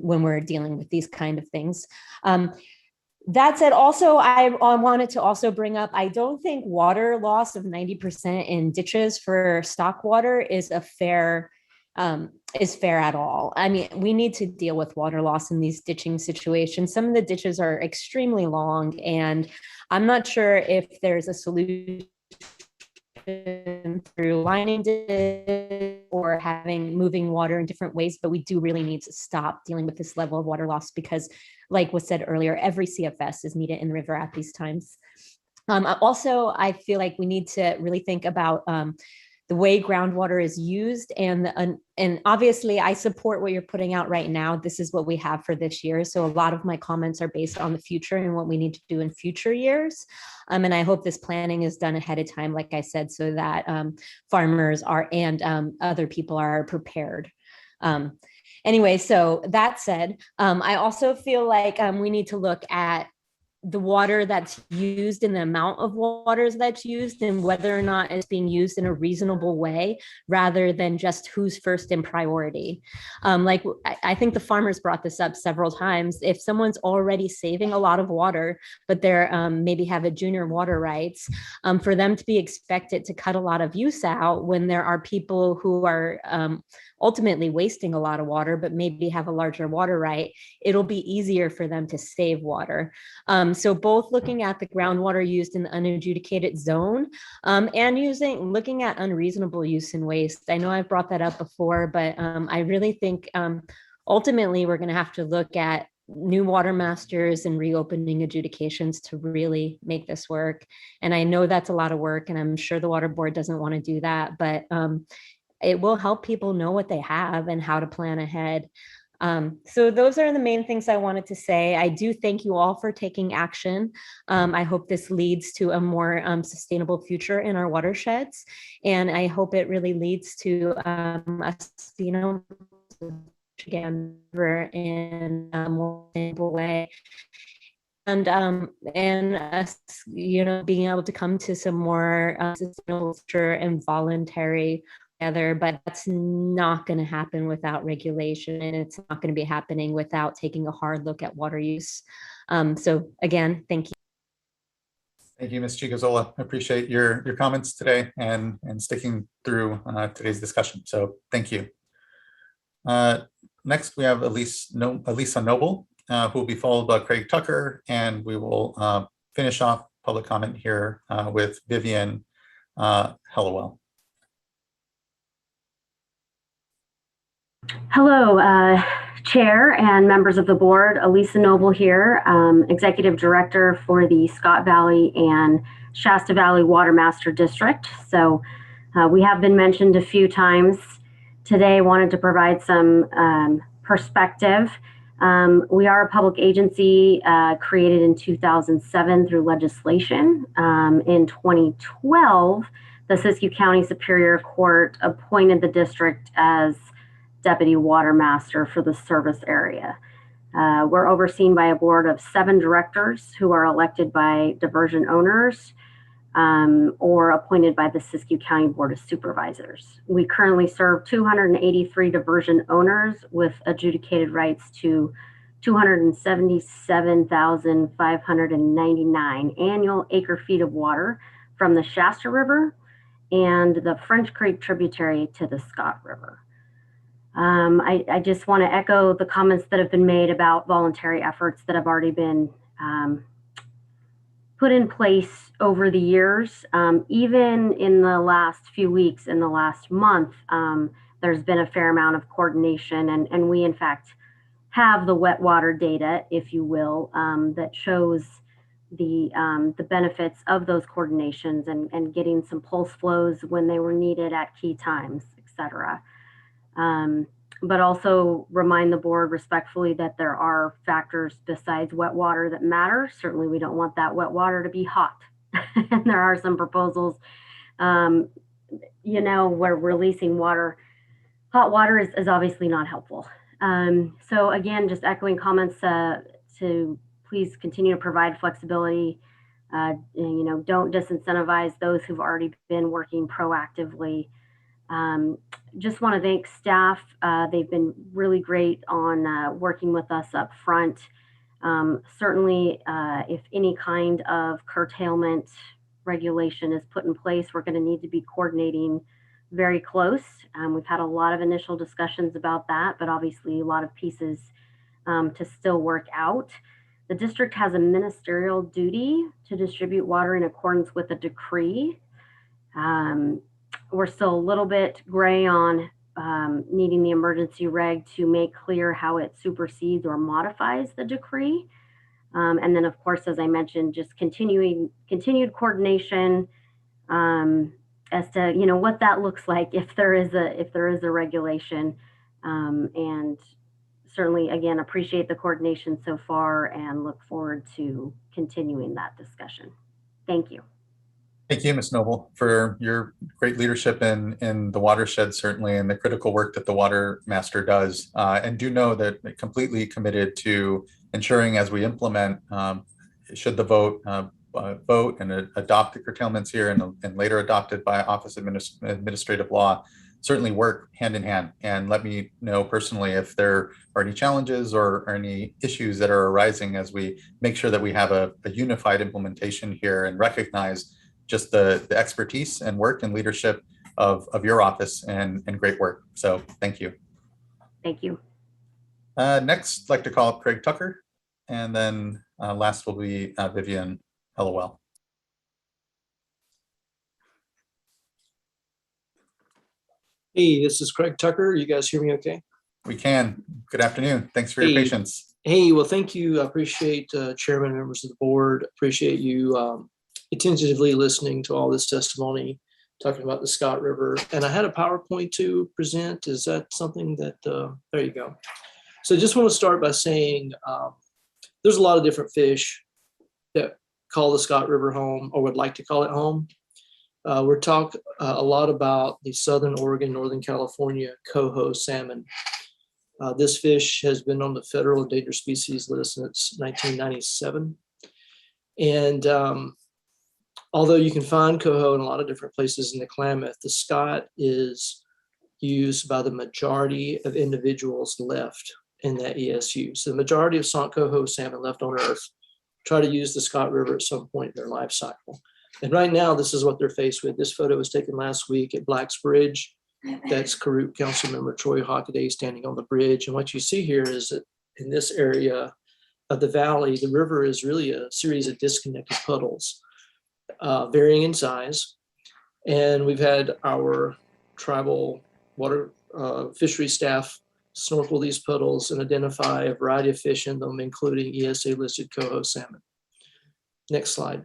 when we're dealing with these kind of things. That said, also, I wanted to also bring up, I don't think water loss of 90% in ditches for stock water is fair at all. I mean, we need to deal with water loss in these ditching situations. Some of the ditches are extremely long, and I'm not sure if there's a solution through lining or moving water in different ways, but we do really need to stop dealing with this level of water loss, because, like was said earlier, every CFS is needed in the river at these times. Also, I feel like we need to really think about the way groundwater is used, and obviously I support what you're putting out right now. This is what we have for this year. So a lot of my comments are based on the future and what we need to do in future years. And I hope this planning is done ahead of time, like I said, so that farmers and other people are prepared. Anyway, so that said, I also feel like we need to look at the water that's used and the amount of water that's used, and whether or not it's being used in a reasonable way, rather than just who's first in priority. Like I think the farmers brought this up several times. If someone's already saving a lot of water, but they're maybe have a junior water rights, for them to be expected to cut a lot of use out when there are people who are ultimately wasting a lot of water, but maybe have a larger water right, it'll be easier for them to save water. So both looking at the groundwater used in the unadjudicated zone and looking at unreasonable use and waste. I know I've brought that up before, but I really think ultimately we're going to have to look at new water masters and reopening adjudications to really make this work. And I know that's a lot of work, and I'm sure the water board doesn't want to do that, but it will help people know what they have and how to plan ahead. So those are the main things I wanted to say. I do thank you all for taking action. I hope this leads to a more sustainable future in our watersheds. And I hope it really leads to us, again, in a more sustainable way. And us, being able to come to some more sustainable and voluntary together, but that's not going to happen without regulation, and it's not going to be happening without taking a hard look at water use. So again, thank you. Thank you, Ms. Chigazola. I appreciate your comments today and sticking through today's discussion. So thank you. Next, we have Elisa Noble, who will be followed by Craig Tucker, and we will finish off public comment here with Vivian Hellawell. Hello, Chair and members of the board. Elisa Noble here, Executive Director for the Scott Valley and Shasta Valley Water Master District. So we have been mentioned a few times today. Wanted to provide some perspective. We are a public agency created in 2007 through legislation. In 2012, the Siskiyou County Superior Court appointed the district as Deputy Water Master for the service area. We're overseen by a board of 7 directors who are elected by diversion owners. or appointed by the Siskiyou County Board of Supervisors. We currently serve 283 diversion owners with adjudicated rights to 277,599 annual acre feet of water from the Shasta River and the French Creek tributary to the Scott River. I just want to echo the comments that have been made about voluntary efforts that have already been put in place over the years. Even in the last few weeks, in the last month, there's been a fair amount of coordination, and we in fact have the wet water data, if you will, that shows the benefits of those coordinations and getting some pulse flows when they were needed at key times, et cetera. But also remind the board respectfully that there are factors besides wet water that matter. Certainly we don't want that wet water to be hot. And there are some proposals, where releasing water, hot water is obviously not helpful. So again, just echoing comments to please continue to provide flexibility. Don't disincentivize those who've already been working proactively. Just want to thank staff. They've been really great on working with us up front. Certainly, if any kind of curtailment regulation is put in place, we're going to need to be coordinating very close. We've had a lot of initial discussions about that, but obviously a lot of pieces to still work out. The district has a ministerial duty to distribute water in accordance with a decree. We're still a little bit gray on needing the emergency reg to make clear how it supersedes or modifies the decree. And then, of course, as I mentioned, just continued coordination as to what that looks like if there is a regulation. And certainly, again, appreciate the coordination so far and look forward to continuing that discussion. Thank you. Thank you, Ms. Noble, for your great leadership in the watershed, certainly, and the critical work that the Water Master does. And do know that we're completely committed to ensuring as we implement, should the vote and adopt the curtailments here and later adopted by Office of Administrative Law, certainly work hand in hand. And let me know personally if there are any challenges or any issues that are arising as we make sure that we have a unified implementation here and recognize just the expertise and work and leadership of your office and great work. So thank you. Thank you. Next, I'd like to call up Craig Tucker, and then last will be Vivian Hellowell. Hey, this is Craig Tucker. You guys hear me okay? We can. Good afternoon. Thanks for your patience. Hey, well, thank you. I appreciate chairman and members of the board. Appreciate you attentively listening to all this testimony, talking about the Scott River. And I had a PowerPoint to present. Is that something that, there you go. So I just want to start by saying there's a lot of different fish that call the Scott River home or would like to call it home. We're talking a lot about the Southern Oregon, Northern California coho salmon. This fish has been on the federal endangered species list since 1997. And although you can find coho in a lot of different places in the Klamath, the Scott is used by the majority of individuals left in that ESU. So the majority of coho salmon left on Earth try to use the Scott River at some point in their life cycle. And right now, this is what they're faced with. This photo was taken last week at Black's Bridge. That's Karuk Councilmember Troy Hockaday standing on the bridge. And what you see here is that in this area of the valley, the river is really a series of disconnected puddles, varying in size. And we've had our tribal water fishery staff snorkel these puddles and identify a variety of fish in them, including ESA listed coho salmon. Next slide.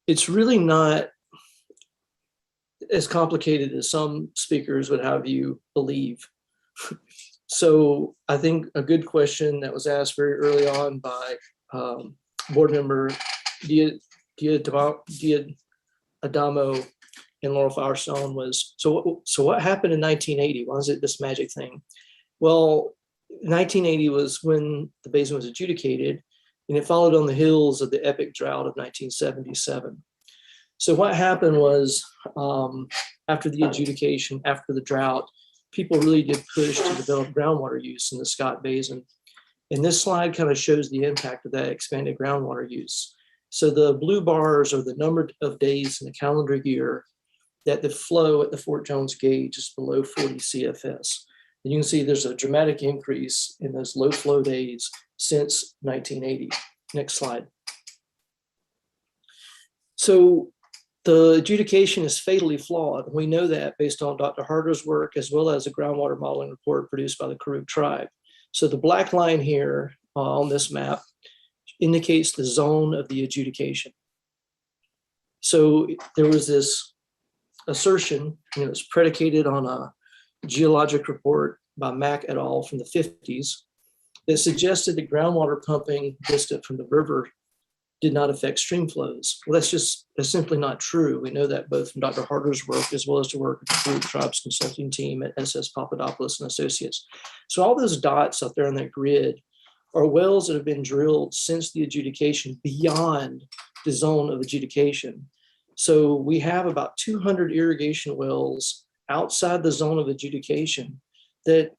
It's really not as complicated as some speakers would have you believe. So I think a good question that was asked very early on by board member Adamo and Laurel Firestone was, so what happened in 1980? Was it this magic thing? Well, 1980 was when the basin was adjudicated, and it followed on the heels of the epic drought of 1977. So what happened was, after the adjudication, after the drought, people really did push to develop groundwater use in the Scott Basin. And this slide kind of shows the impact of that expanded groundwater use. So the blue bars are the number of days in the calendar year that the flow at the Fort Jones gauge is below 40 CFS. And you can see there's a dramatic increase in those low flow days since 1980. Next slide. So the adjudication is fatally flawed. We know that based on Dr. Harder's work, as well as a groundwater modeling report produced by the Karuk tribe. So the black line here on this map indicates the zone of the adjudication. So there was this assertion, it's predicated on a geologic report by Mack et al. From the 50s that suggested that groundwater pumping distant from the river did not affect stream flows. Well, that's simply not true. We know that both from Dr. Harder's work as well as the work of the Karuk Tribe's consulting team at SS Papadopoulos and Associates. So all those dots up there on that grid are wells that have been drilled since the adjudication beyond the zone of adjudication. So we have about 200 irrigation wells outside the zone of adjudication that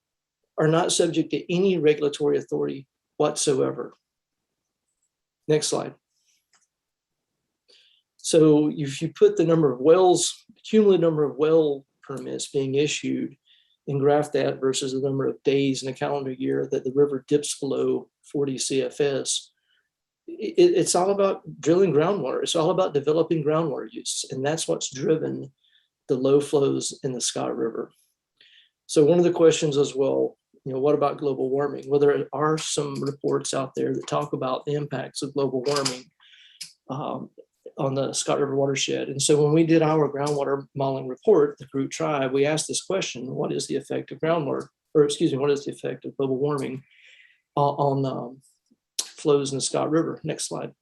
are not subject to any regulatory authority whatsoever. Next slide. So if you put the number of wells, cumulative number of well permits being issued, and graph that versus the number of days in a calendar year that the river dips below 40 CFS, it's all about drilling groundwater. It's all about developing groundwater use. And that's what's driven the low flows in the Scott River. So one of the questions as well, what about global warming? Well, there are some reports out there that talk about the impacts of global warming on the Scott River watershed. And so when we did our groundwater modeling report, the Karuk tribe, we asked this question: what is the effect of what is the effect of global warming on flows in the Scott River? Next slide.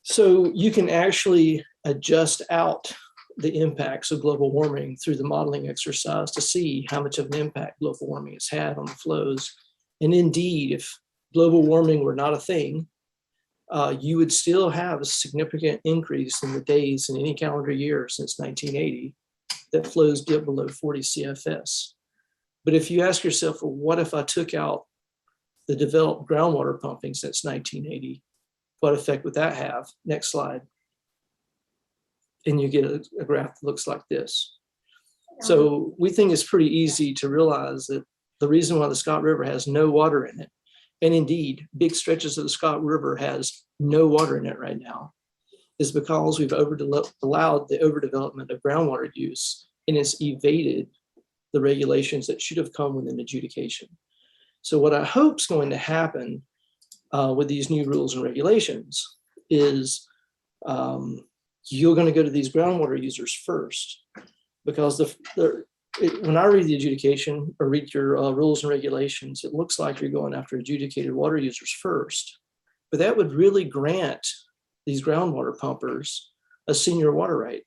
So you can actually adjust out the impacts of global warming through the modeling exercise to see how much of an impact global warming has had on the flows. And indeed, if global warming were not a thing, you would still have a significant increase in the days in any calendar year since 1980 that flows dip below 40 CFS. But if you ask yourself, well, what if I took out the developed groundwater pumping since 1980? What effect would that have? Next slide. And you get a graph that looks like this. So we think it's pretty easy to realize that the reason why the Scott River has no water in it, and indeed big stretches of the Scott River has no water in it right now, is because we've allowed the overdevelopment of groundwater use, and it's evaded the regulations that should have come with an adjudication. So what I hope is going to happen with these new rules and regulations is you're going to go to these groundwater users first, because when I read the adjudication or read your rules and regulations, it looks like you're going after adjudicated water users first. But that would really grant these groundwater pumpers a senior water right,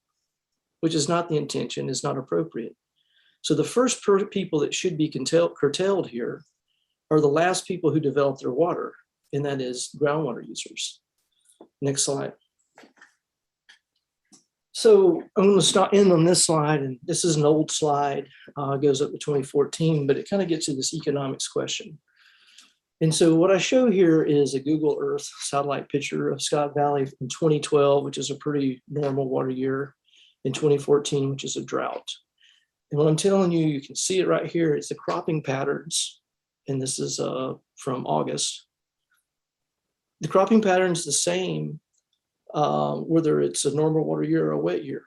which is not the intention, is not appropriate. So the first people that should be curtailed here are the last people who develop their water, and that is groundwater users. Next slide. So I'm going to end on this slide, and this is an old slide, goes up to 2014, but it kind of gets to this economics question. And so what I show here is a Google Earth satellite picture of Scott Valley in 2012, which is a pretty normal water year, in 2014, which is a drought. And what I'm telling you, you can see it right here. It's the cropping patterns, and this is from August. The cropping pattern is the same whether it's a normal water year or a wet year.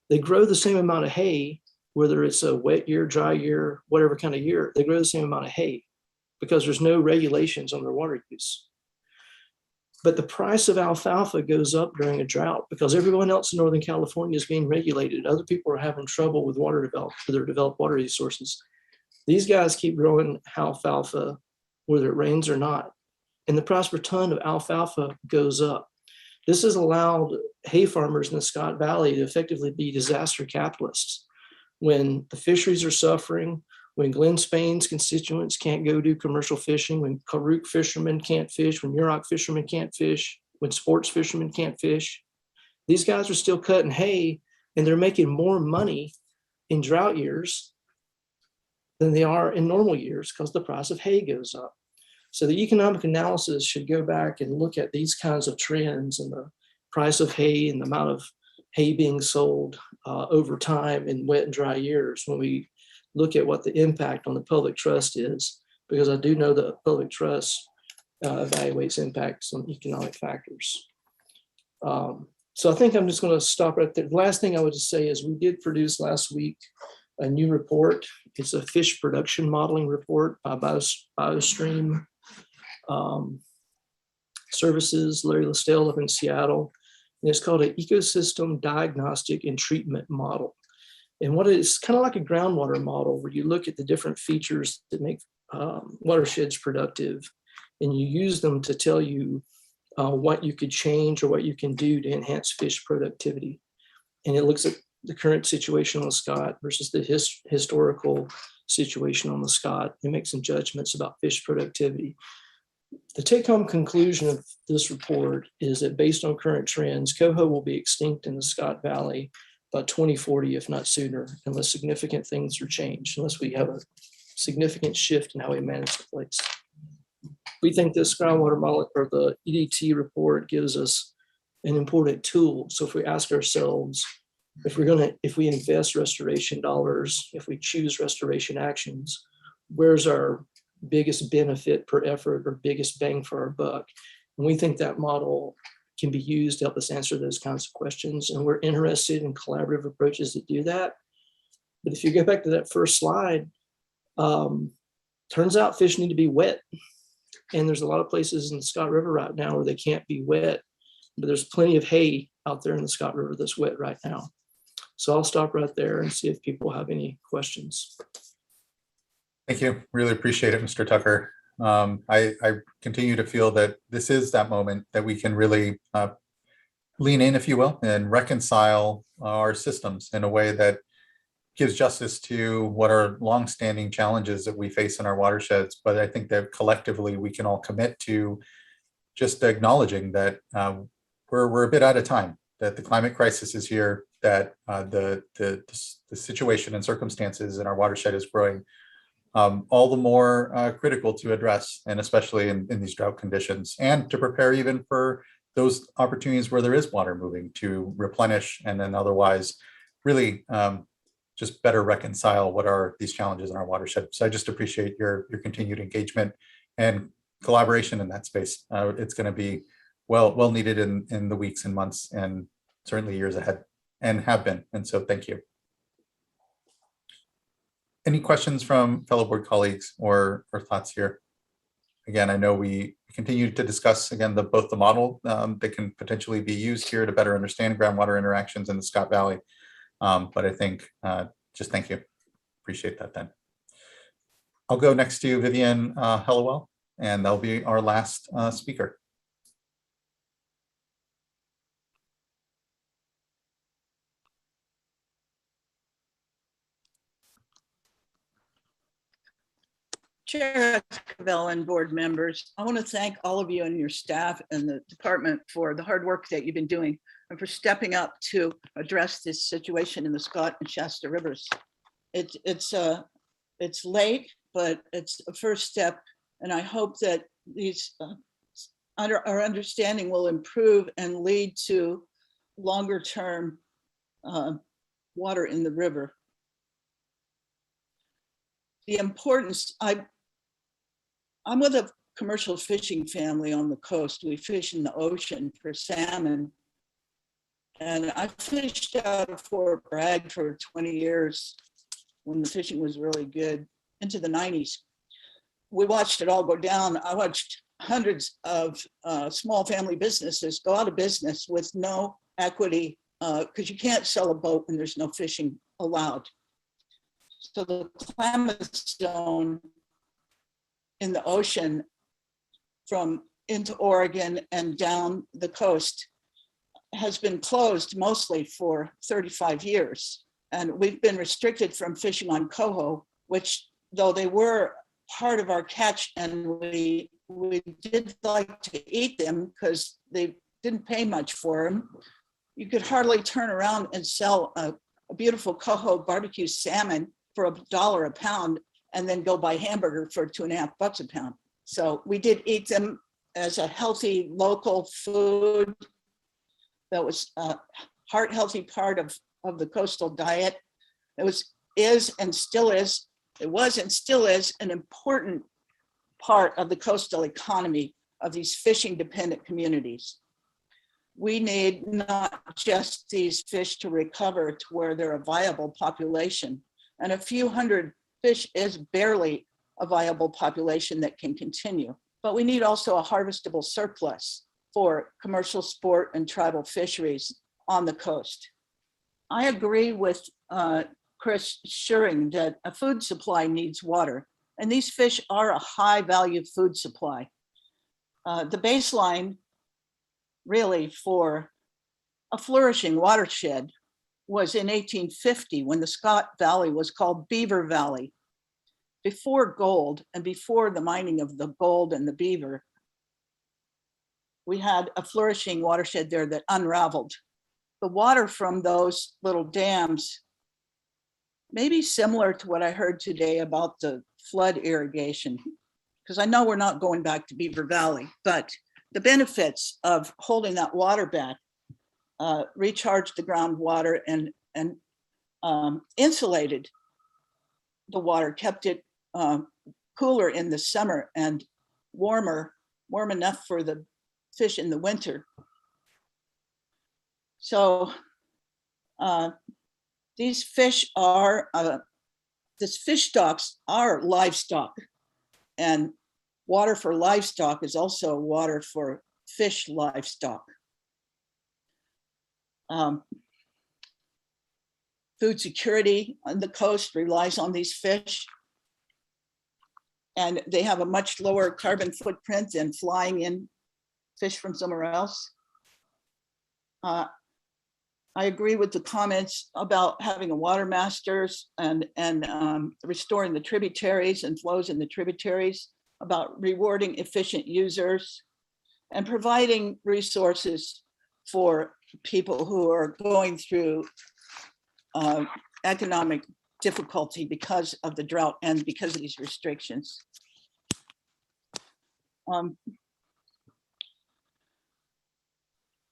They grow the same amount of hay, whether it's a wet year, dry year, whatever kind of year, they grow the same amount of hay because there's no regulations on their water use. But the price of alfalfa goes up during a drought because everyone else in Northern California is being regulated. Other people are having trouble with their developed water resources. These guys keep growing alfalfa whether it rains or not. And the price per ton of alfalfa goes up. This has allowed hay farmers in the Scott Valley to effectively be disaster capitalists. When the fisheries are suffering when Glen Spain's constituents can't go do commercial fishing, when Karuk fishermen can't fish, when Yurok fishermen can't fish, when sports fishermen can't fish, these guys are still cutting hay, and they're making more money in drought years than they are in normal years because the price of hay goes up. So the economic analysis should go back and look at these kinds of trends and the price of hay and the amount of hay being sold over time in wet and dry years when we look at what the impact on the public trust is, because I do know that public trust evaluates impacts on economic factors. So I think I'm just going to stop right there. The last thing I would just say is we did produce last week a new report. It's a fish production modeling report by BioStream Services, Larry Listell up in Seattle. And it's called an ecosystem diagnostic and treatment model. And what it's kind of like a groundwater model where you look at the different features that make watersheds productive, and you use them to tell you what you could change or what you can do to enhance fish productivity. And it looks at the current situation on the Scott versus the historical situation on the Scott and makes some judgments about fish productivity. The take-home conclusion of this report is that based on current trends, coho will be extinct in the Scott Valley by 2040, if not sooner, unless significant things are changed, unless we have a significant shift in how we manage the place. We think this groundwater model or the EDT report gives us an important tool. So if we ask ourselves, if we invest restoration dollars, if we choose restoration actions, where's our biggest benefit per effort or biggest bang for our buck? And we think that model can be used to help us answer those kinds of questions. And we're interested in collaborative approaches that do that. But if you go back to that first slide, turns out fish need to be wet. And there's a lot of places in the Scott River right now where they can't be wet, but there's plenty of hay out there in the Scott River that's wet right now. So I'll stop right there and see if people have any questions. Thank you. Really appreciate it, Mr. Tucker. I continue to feel that this is that moment that we can really lean in, if you will, and reconcile our systems in a way that gives justice to what are longstanding challenges that we face in our watersheds. But I think that collectively we can all commit to just acknowledging that we're a bit out of time, that the climate crisis is here, that the situation and circumstances in our watershed is growing all the more critical to address, and especially in these drought conditions, and to prepare even for those opportunities where there is water moving to replenish and then otherwise really just better reconcile what are these challenges in our watershed. So I just appreciate your continued engagement and collaboration in that space. It's going to be well needed in the weeks and months and certainly years ahead, and have been. And so thank you. Any questions from fellow board colleagues or thoughts here? Again, I know we continue to discuss again both the model that can potentially be used here to better understand groundwater interactions in the Scott Valley. But I think just thank you. Appreciate that then. I'll go next to Vivian Hellawell, and that'll be our last speaker. Chair Esquivel and board members, I want to thank all of you and your staff and the department for the hard work that you've been doing and for stepping up to address this situation in the Scott and Shasta rivers. It's late, but it's a first step, and I hope that these our understanding will improve and lead to longer term water in the river. The importance, I'm with a commercial fishing family on the coast. We fish in the ocean for salmon. And I fished out of Fort Bragg for 20 years when the fishing was really good, into the 90s. We watched it all go down. I watched hundreds of small family businesses go out of business with no equity because you can't sell a boat when there's no fishing allowed. So the Klamath zone in the ocean from into Oregon and down the coast has been closed mostly for 35 years. And we've been restricted from fishing on coho, which though they were part of our catch, and we did like to eat them because they didn't pay much for them. You could hardly turn around and sell a beautiful coho barbecue salmon for $1 a pound and then go buy hamburger for $2.50 a pound. So we did eat them as a healthy local food that was a heart healthy part of the coastal diet. It was and still is an important part of the coastal economy of these fishing dependent communities. We need not just these fish to recover to where they're a viable population, and a few hundred fish is barely a viable population that can continue, but we need also a harvestable surplus for commercial sport and tribal fisheries on the coast. I agree with Chris Schuring that a food supply needs water, and these fish are a high value food supply. The baseline really for a flourishing watershed was in 1850 when the Scott Valley was called Beaver Valley. Before gold and before the mining of the gold and the beaver, we had a flourishing watershed there that unraveled. The water from those little dams may be similar to what I heard today about the flood irrigation, because I know we're not going back to Beaver Valley, but the benefits of holding that water back recharged the groundwater and insulated the water, kept it cooler in the summer and warm enough for the fish in the winter. So these fish are, these fish stocks are livestock, and water for livestock is also water for fish livestock. Food security on the coast relies on these fish, and they have a much lower carbon footprint than flying in fish from somewhere else. I agree with the comments about having a water masters and restoring the tributaries and flows in the tributaries, about rewarding efficient users and providing resources for people who are going through economic difficulty because of the drought and because of these restrictions.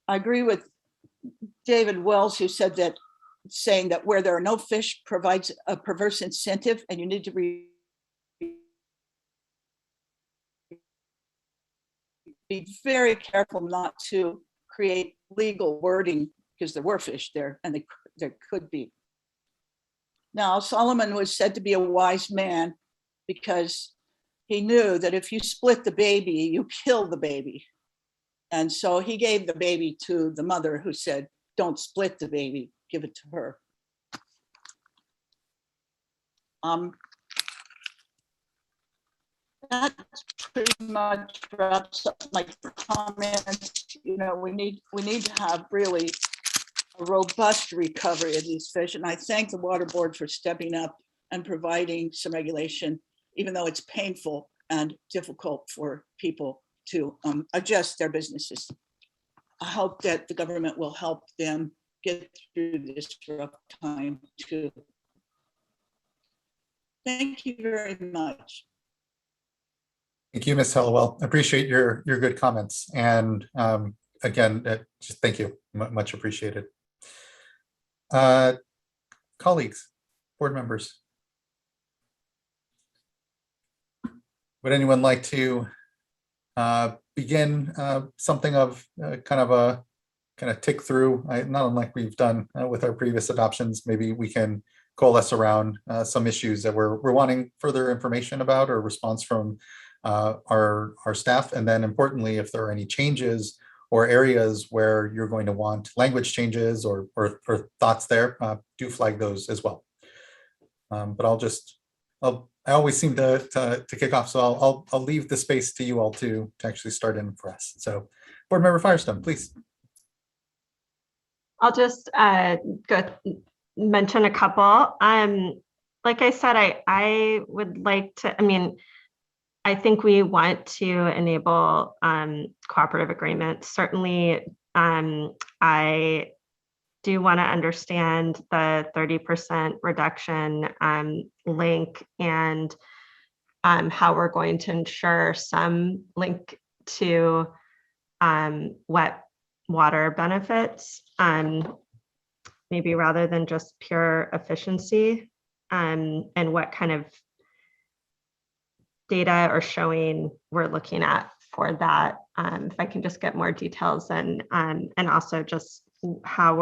I agree with David Wells, who said that saying that where there are no fish provides a perverse incentive, and you need to be very careful not to create legal wording, because there were fish there and there could be. Now, Solomon was said to be a wise man because he knew that if you split the baby, you kill the baby. And so he gave the baby to the mother, who said, don't split the baby, give it to her. That pretty much wraps up my comments. You know, we need to have really a robust recovery of these fish. And I thank the Water Board for stepping up and providing some regulation, even though it's painful and difficult for people to adjust their businesses. I hope that the government will help them get through this rough time too. Thank you very much. Thank you, Ms. Hellwell. I appreciate your good comments. And again, just thank you, much appreciated. Colleagues, board members, would anyone like to begin something of kind of tick through, not unlike we've done with our previous adoptions? Maybe we can coalesce around some issues that we're wanting further information about or response from our staff. And then importantly, if there are any changes or areas where you're going to want language changes or thoughts there, do flag those as well. But I always seem to kick off, so I'll leave the space to you all to actually start in for us. So Board Member Firestone, please. I'll just mention a couple. like I said, I would like to, I mean, I think we want to enable cooperative agreements. Certainly, I do want to understand the 30% reduction link and how we're going to ensure some link to wet water benefits, maybe rather than just pure efficiency, and what kind of data or showing we're looking at for that. If I can just get more details and also just how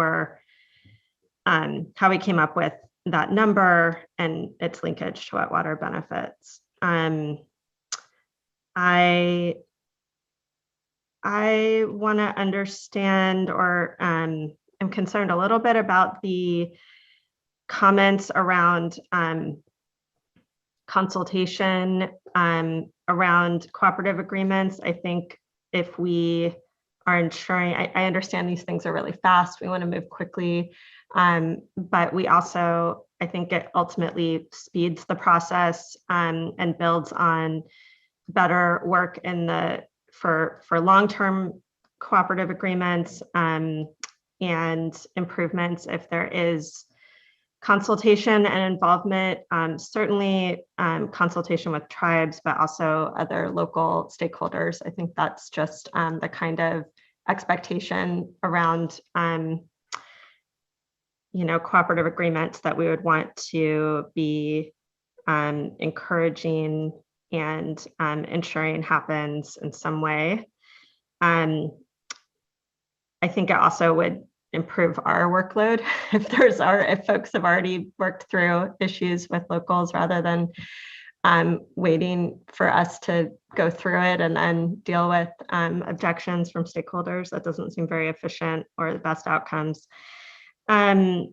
we came up with that number and its linkage to wet water benefits. I want to understand, or I'm concerned a little bit about the comments around consultation around cooperative agreements. I think if we are ensuring, I understand these things are really fast, we want to move quickly, but we also, I think it ultimately speeds the process and builds on better work in the for long-term cooperative agreements and improvements if there is consultation and involvement, certainly consultation with tribes, but also other local stakeholders. I think that's just the kind of expectation around cooperative agreements that we would want to be encouraging and ensuring happens in some way. I think it also would improve our workload if folks have already worked through issues with locals rather than waiting for us to go through it and then deal with objections from stakeholders. That doesn't seem very efficient or the best outcomes. I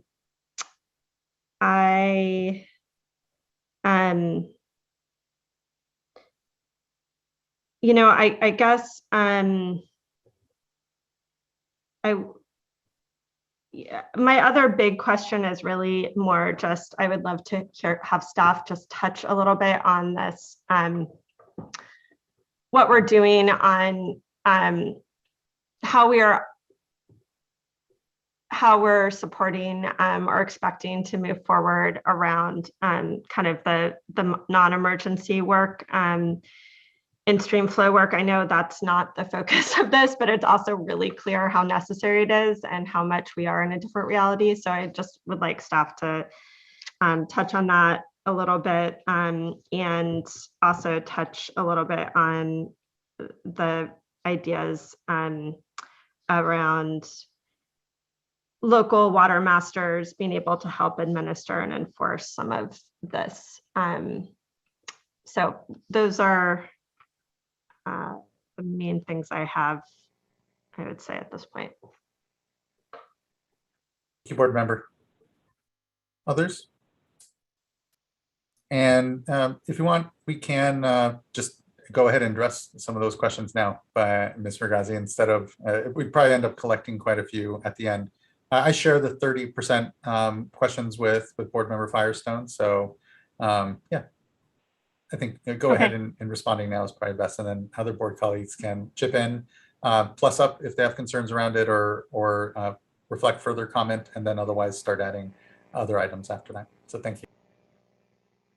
guess my other big question is really more just, I would love to have staff just touch a little bit on this, what we're doing on how we're supporting or expecting to move forward around kind of the non-emergency work, in-stream flow work. I know that's not the focus of this, but it's also really clear how necessary it is and how much we are in a different reality. So I just would like staff to touch on that a little bit, and also touch a little bit on the ideas around local water masters being able to help administer and enforce some of this. So those are the main things I have, I would say at this point. Thank you, board member. Others? And if you want, we can just go ahead and address some of those questions now by Ms. Regazzi instead of, we'd probably end up collecting quite a few at the end. I share the 30% questions with board member Firestone. So yeah, I think go ahead and responding now is probably best, and then other board colleagues can chip in, plus up if they have concerns around it, or reflect further comment, and then otherwise start adding other items after that. So thank you.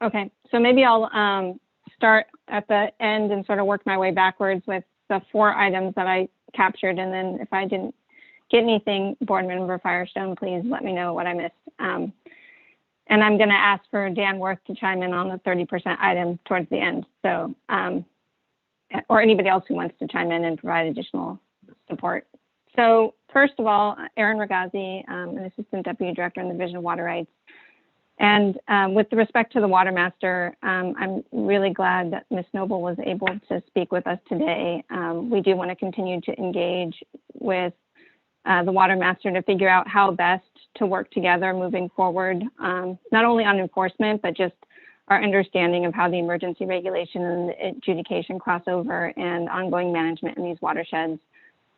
Okay, so maybe I'll start at the end and sort of work my way backwards with the 4 items that I captured, and then if I didn't get anything, board member Firestone, please let me know what I missed. And I'm going to ask for Dan Worth to chime in on the 30% item towards the end. So, or anybody else who wants to chime in and provide additional support. So first of all, Erin Regazzi, an Assistant Deputy Director in the Division of Water Rights. And with respect to the Water Master, I'm really glad that Ms. Noble was able to speak with us today. We do want to continue to engage with the Water Master to figure out how best to work together moving forward, not only on enforcement, but just our understanding of how the emergency regulation and adjudication crossover and ongoing management in these watersheds.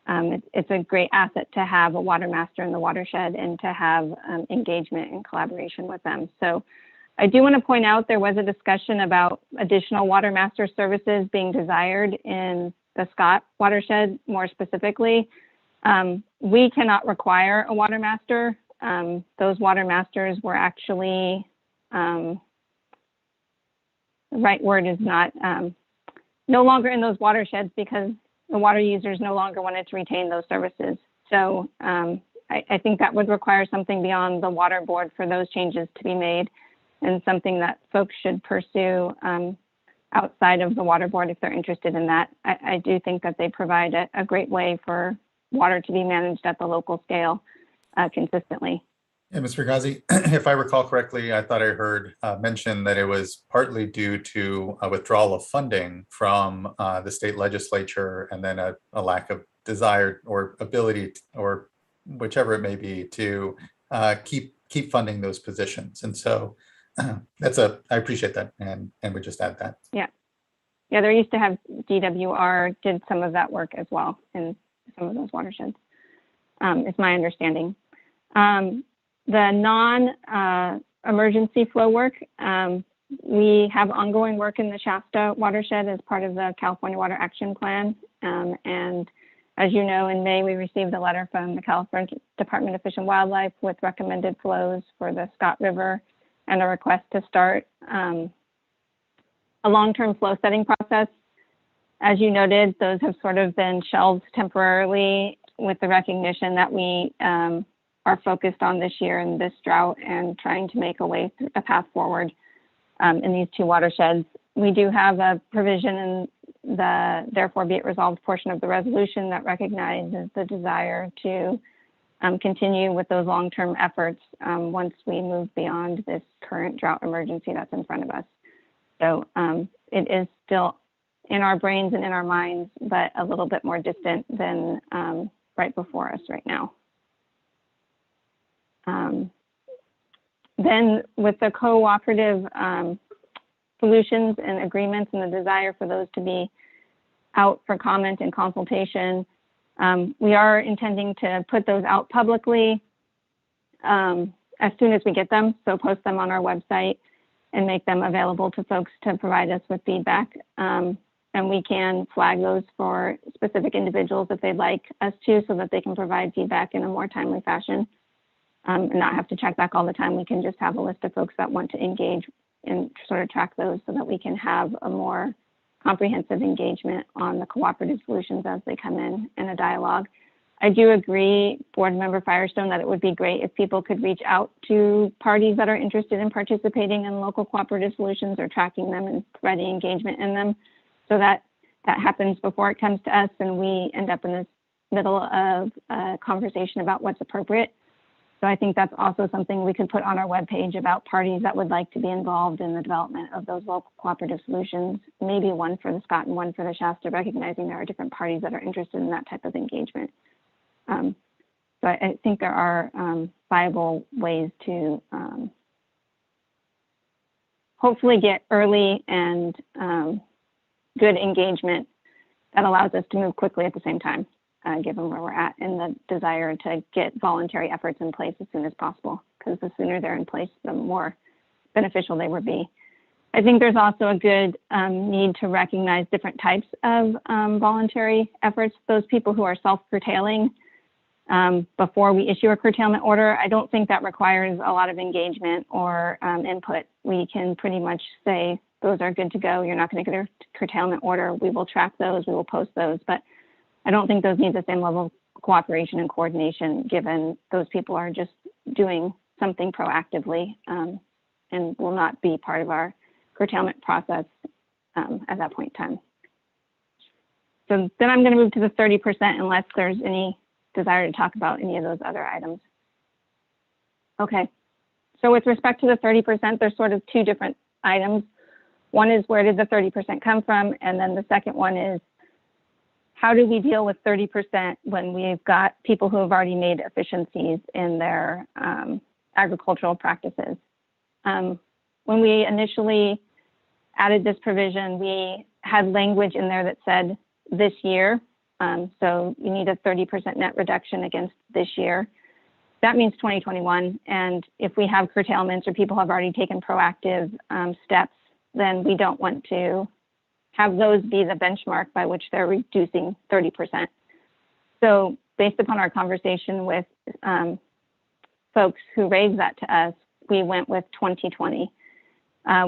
It's a great asset to have a Water Master in the watershed and to have engagement and collaboration with them. So I do want to point out there was a discussion about additional water master services being desired in the Scott watershed more specifically. We cannot require a water master. Those water masters were actually, the right word is not, no longer in those watersheds because the water users no longer wanted to retain those services. So I think that would require something beyond the water board for those changes to be made, and something that folks should pursue outside of the water board if they're interested in that. I do think that they provide a great way for water to be managed at the local scale consistently. Yeah, Mr. Ghazi, if I recall correctly, I thought I heard mention that it was partly due to a withdrawal of funding from the state legislature, and then a lack of desire or ability, or whichever it may be, to keep funding those positions. And so I appreciate that, and we just add that. Yeah. Yeah, they used to have DWR did some of that work as well in some of those watersheds, is my understanding. The non-emergency flow work, we have ongoing work in the Shasta watershed as part of the California Water Action Plan. And as you know, in May, we received a letter from the California Department of Fish and Wildlife with recommended flows for the Scott River and a request to start a long-term flow setting process. As you noted, those have sort of been shelved temporarily with the recognition that we are focused on this year in this drought and trying to make a path forward in these two watersheds. We do have a provision in the therefore be it resolved portion of the resolution that recognizes the desire to continue with those long-term efforts once we move beyond this current drought emergency that's in front of us. So it is still in our brains and in our minds, but a little bit more distant than right before us right now. Then with the cooperative solutions and agreements and the desire for those to be out for comment and consultation, we are intending to put those out publicly as soon as we get them. So post them on our website and make them available to folks to provide us with feedback. And we can flag those for specific individuals if they'd like us to, so that they can provide feedback in a more timely fashion. And not have to check back all the time. We can just have a list of folks that want to engage and sort of track those so that we can have a more comprehensive engagement on the cooperative solutions as they come in a dialogue. I do agree, Board Member Firestone, that it would be great if people could reach out to parties that are interested in participating in local cooperative solutions or tracking them and providing engagement in them, so that that happens before it comes to us and we end up in this middle of a conversation about what's appropriate. So I think that's also something we could put on our webpage about parties that would like to be involved in the development of those local cooperative solutions, maybe one for the Scott and one for the Shasta, recognizing there are different parties that are interested in that type of engagement. So I think there are viable ways to hopefully get early and good engagement that allows us to move quickly at the same time. Given where we're at and the desire to get voluntary efforts in place as soon as possible, because the sooner they're in place, the more beneficial they would be. I think there's also a good need to recognize different types of voluntary efforts. Those people who are self-curtailing before we issue a curtailment order, I don't think that requires a lot of engagement or input. We can pretty much say, those are good to go. You're not going to get a curtailment order. We will track those, we will post those, but I don't think those need the same level of cooperation and coordination, given those people are just doing something proactively and will not be part of our curtailment process at that point in time. So then I'm going to move to the 30% unless there's any desire to talk about any of those other items. Okay, so with respect to the 30%, there's sort of two different items. One is, where did the 30% come from? And then the second one is, how do we deal with 30% when we've got people who have already made efficiencies in their agricultural practices? When we initially added this provision, we had language in there that said this year. So you need a 30% net reduction against this year. that means 2021. And if we have curtailments or people have already taken proactive steps, then we don't want to have those be the benchmark by which they're reducing 30%. So based upon our conversation with folks who raised that to us, we went with 2020.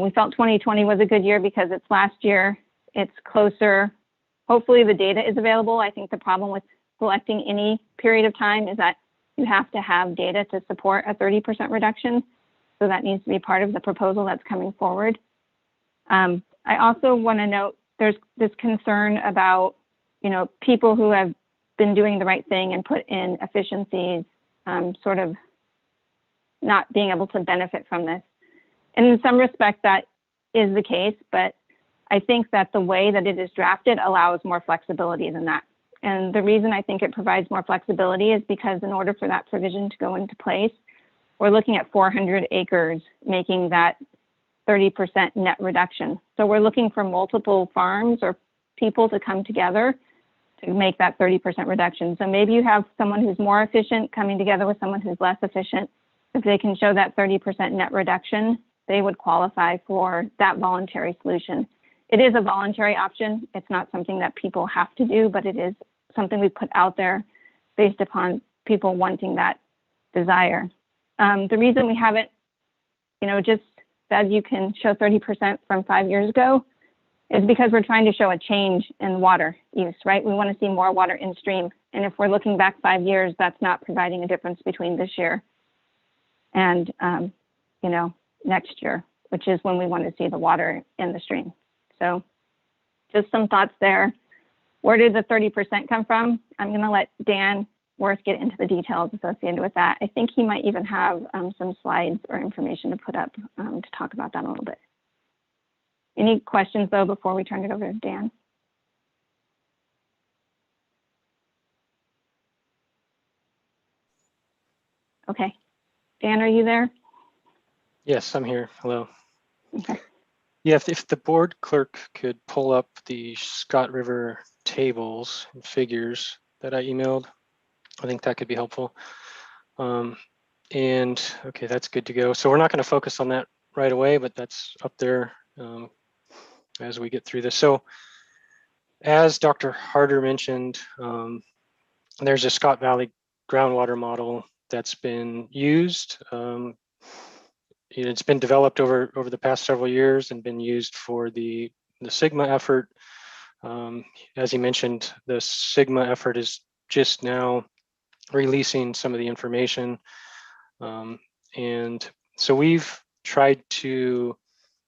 We felt 2020 was a good year because it's last year, it's closer. Hopefully the data is available. I think the problem with selecting any period of time is that you have to have data to support a 30% reduction. So that needs to be part of the proposal that's coming forward. I also want to note there's this concern about, people who have been doing the right thing and put in efficiencies, sort of not being able to benefit from this. And in some respect, that is the case, but I think that the way that it is drafted allows more flexibility than that. And the reason I think it provides more flexibility is because in order for that provision to go into place, we're looking at 400 acres, making that 30% net reduction. So we're looking for multiple farms or people to come together to make that 30% reduction. So maybe you have someone who's more efficient coming together with someone who's less efficient. If they can show that 30% net reduction, they would qualify for that voluntary solution. It is a voluntary option. It's not something that people have to do, but it is something we put out there based upon people wanting that desire. The reason we haven't, just said you can show 30% from 5 years ago is because we're trying to show a change in water use, right? We want to see more water in stream. And if we're looking back 5 years, that's not providing a difference between this year and, next year, which is when we want to see the water in the stream. So just some thoughts there. Where did the 30% come from? I'm going to let Dan Worth get into the details associated with that. I think he might even have some slides or information to put up to talk about that a little bit. Any questions, though, before we turn it over to Dan? Okay. Dan, are you there? Yes, I'm here. Hello. Okay. Yeah, if the board clerk could pull up the Scott River tables and figures that I emailed, I think that could be helpful. And okay, that's good to go. So we're not going to focus on that right away, but that's up there as we get through this. So as Dr. Harder mentioned, there's a Scott Valley groundwater model that's been used. It's been developed over the past several years and been used for the Sigma effort. As he mentioned, the Sigma effort is just now releasing some of the information. And so we've tried to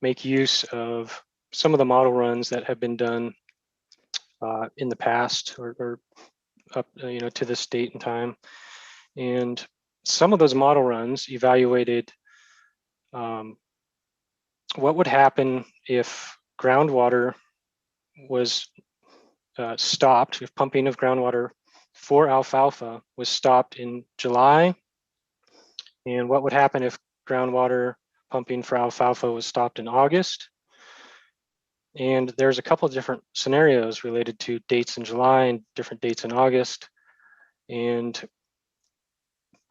make use of some of the model runs that have been done in the past or up to this date and time. And some of those model runs evaluated what would happen if groundwater was stopped, if pumping of groundwater for alfalfa was stopped in July, and what would happen if groundwater pumping for alfalfa was stopped in August. And there's a couple of different scenarios related to dates in July and different dates in August. And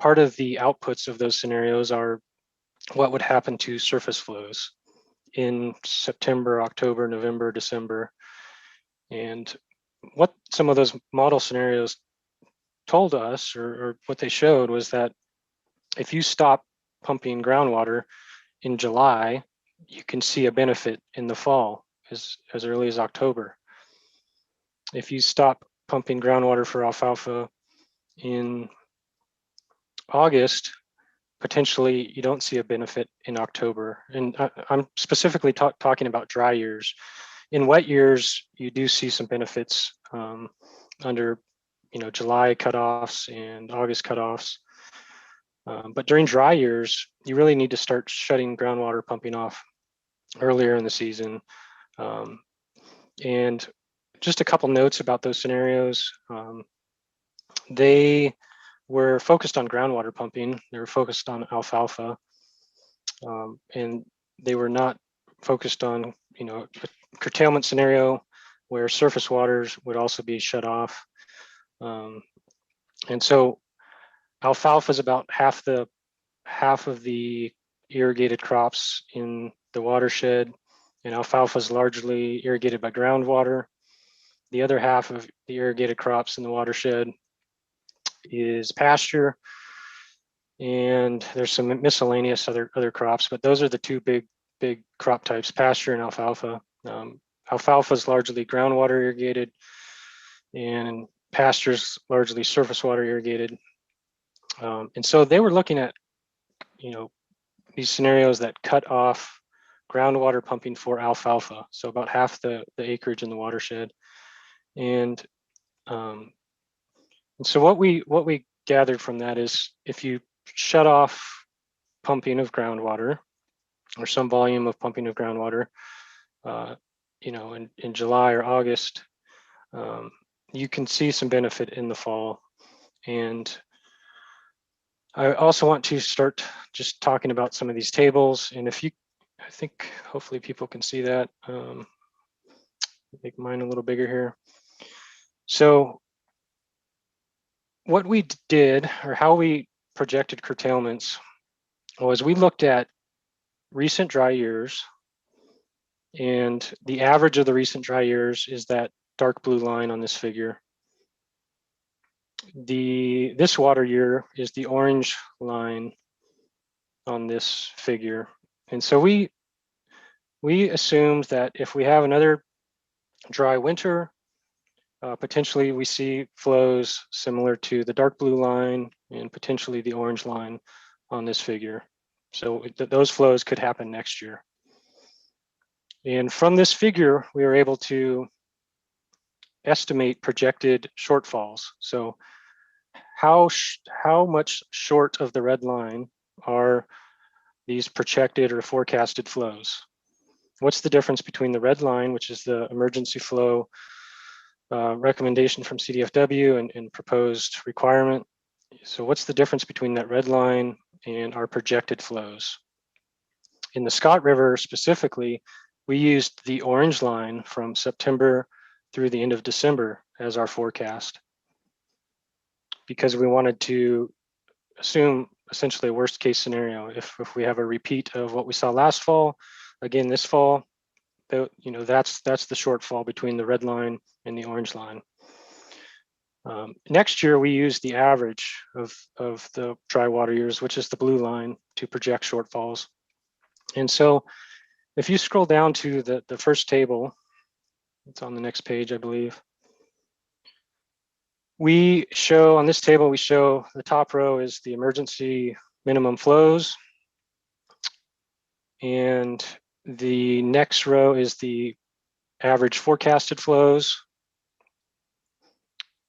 part of the outputs of those scenarios are what would happen to surface flows in September, October, November, December. And what some of those model scenarios told us, or what they showed, was that if you stop pumping groundwater in July, you can see a benefit in the fall as early as October. If you stop pumping groundwater for alfalfa in August, potentially you don't see a benefit in October. And I'm specifically talking about dry years. In wet years, you do see some benefits under July cutoffs and August cutoffs. But during dry years, you really need to start shutting groundwater pumping off earlier in the season. And just a couple notes about those scenarios. They were focused on groundwater pumping. They were focused on alfalfa, and they were not focused on a curtailment scenario where surface waters would also be shut off. And so Alfalfa is about half of the irrigated crops in the watershed, and alfalfa is largely irrigated by groundwater. The other half of the irrigated crops in the watershed is pasture, and there's some miscellaneous other crops, but those are the two big crop types: pasture and alfalfa. Alfalfa is largely groundwater irrigated, and pasture is largely surface water irrigated. And so they were looking at, these scenarios that cut off groundwater pumping for alfalfa, so about half the acreage in the watershed. And so what we gathered from that is, if you shut off pumping of groundwater, or some volume of pumping of groundwater, in July or August, you can see some benefit in the fall. And I also want to start just talking about some of these tables. And I think hopefully people can see that. Make mine a little bigger here. So what we did, or how we projected curtailments, was we looked at recent dry years, and the average of the recent dry years is that dark blue line on this figure. This water year is the orange line on this figure. And so we assumed that if we have another dry winter, potentially we see flows similar to the dark blue line and potentially the orange line on this figure. So those flows could happen next year. And from this figure, we were able to estimate projected shortfalls. So how much short of the red line are these projected or forecasted flows? What's the difference between the red line, which is the emergency flow recommendation from CDFW and proposed requirement? So what's the difference between that red line and our projected flows? In the Scott River specifically, we used the orange line from September through the end of December as our forecast, because we wanted to assume essentially a worst case scenario. If we have a repeat of what we saw last fall, again this fall, that's the shortfall between the red line and the orange line. Next year, we use the average of the dry water years, which is the blue line, to project shortfalls. And so if you scroll down to the first table, it's on the next page, I believe. On this table, we show the top row is the emergency minimum flows. And the next row is the average forecasted flows.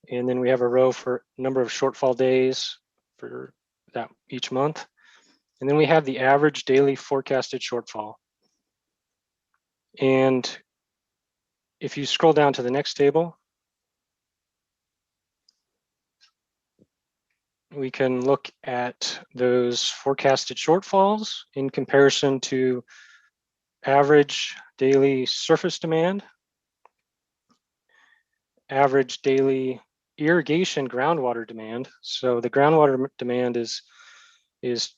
And then we have a row for number of shortfall days for that each month. And then we have the average daily forecasted shortfall. And if you scroll down to the next table, we can look at those forecasted shortfalls in comparison to average daily surface demand, average daily irrigation groundwater demand. So the groundwater demand is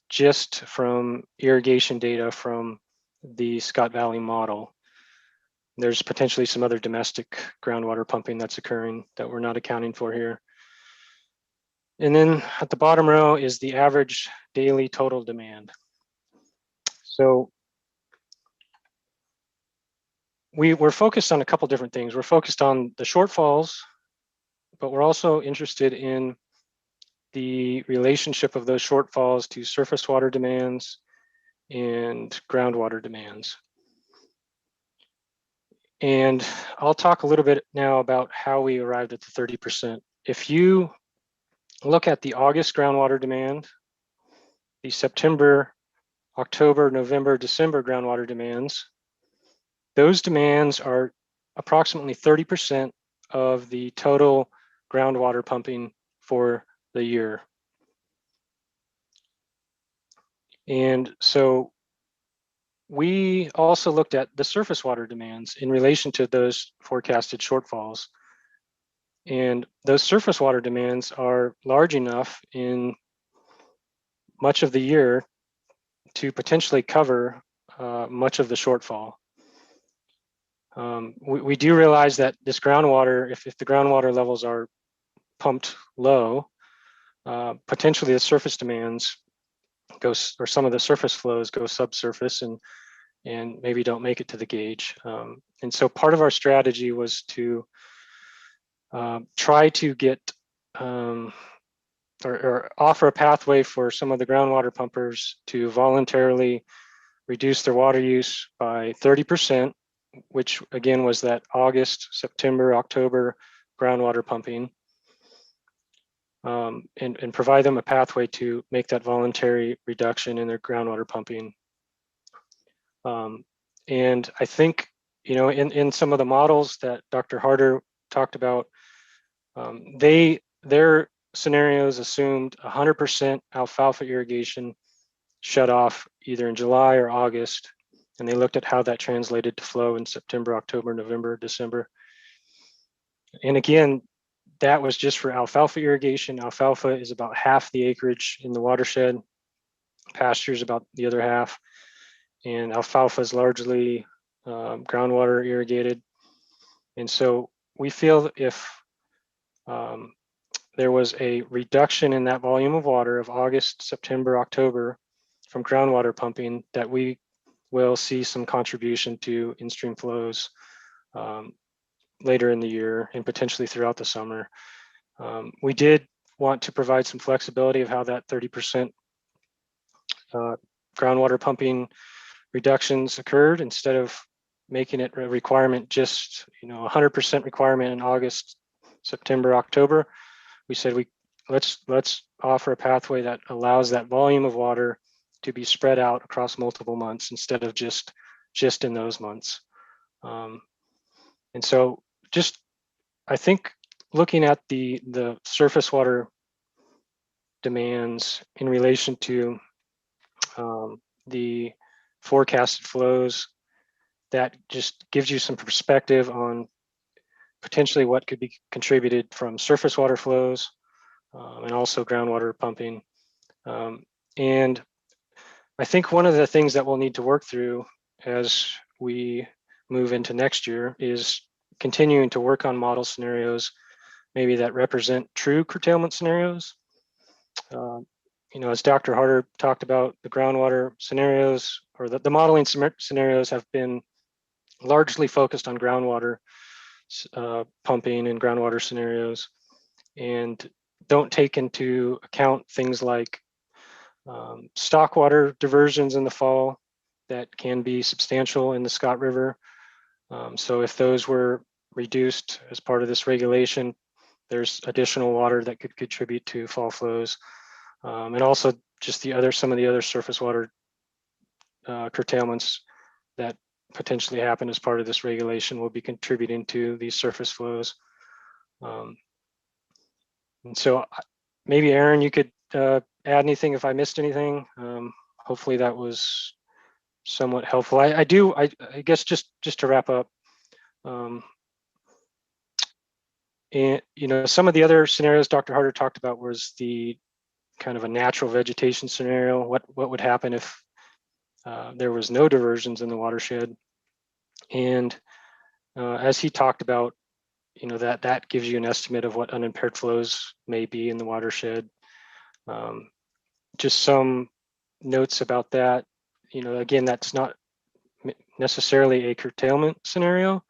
just from irrigation data from the Scott Valley model. There's potentially some other domestic groundwater pumping that's occurring that we're not accounting for here. And then at the bottom row is the average daily total demand. So we're focused on a couple different things. We're focused on the shortfalls, but we're also interested in the relationship of those shortfalls to surface water demands and groundwater demands. And I'll talk a little bit now about how we arrived at the 30%. If you look at the August groundwater demand, the September, October, November, December groundwater demands, those demands are approximately 30% of the total groundwater pumping for the year. And so we also looked at the surface water demands in relation to those forecasted shortfalls. And those surface water demands are large enough in much of the year to potentially cover much of the shortfall. We do realize that this groundwater, if the groundwater levels are pumped low, potentially the surface demands goes, or some of the surface flows go subsurface and maybe don't make it to the gauge. And so part of our strategy was to try to get or offer a pathway for some of the groundwater pumpers to voluntarily reduce their water use by 30%, which again was that August, September, October groundwater pumping, and provide them a pathway to make that voluntary reduction in their groundwater pumping. And I think, you know, in some of the models that Dr. Harder talked about, their scenarios assumed 100% alfalfa irrigation shut off either in July or August, and they looked at how that translated to flow in September, October, November, December. And again, that was just for alfalfa irrigation. Alfalfa is about half the acreage in the watershed, pasture is about the other half, and alfalfa is largely groundwater irrigated. And so we feel if there was a reduction in that volume of water of August, September, October from groundwater pumping, that we will see some contribution to in-stream flows later in the year and potentially throughout the summer. We did want to provide some flexibility of how that 30% groundwater pumping reductions occurred, instead of making it a requirement, just, you know, 100% requirement in August, September, October. We said let's offer a pathway that allows that volume of water to be spread out across multiple months instead of just in those months. And so just, I think, looking at the surface water demands in relation to the forecasted flows, that just gives you some perspective on potentially what could be contributed from surface water flows and also groundwater pumping. And I think one of the things that we'll need to work through as we move into next year is continuing to work on model scenarios, maybe that represent true curtailment scenarios. You know, as Dr. Harder talked about, the groundwater scenarios, or the modeling scenarios, have been largely focused on groundwater pumping and groundwater scenarios, and don't take into account things like stock water diversions in the fall that can be substantial in the Scott River. So if those were reduced as part of this regulation, there's additional water that could contribute to fall flows. And also just some of the other surface water curtailments that potentially happen as part of this regulation will be contributing to these surface flows. And so maybe Aaron, you could add anything if I missed anything. Hopefully that was somewhat helpful. I guess just to wrap up, and you know, some of the other scenarios Dr. Harder talked about was the kind of a natural vegetation scenario. What would happen if there was no diversions in the watershed? And as he talked about, you know, that gives you an estimate of what unimpaired flows may be in the watershed. Just some notes about that. You know, again, that's not necessarily a curtailment scenario.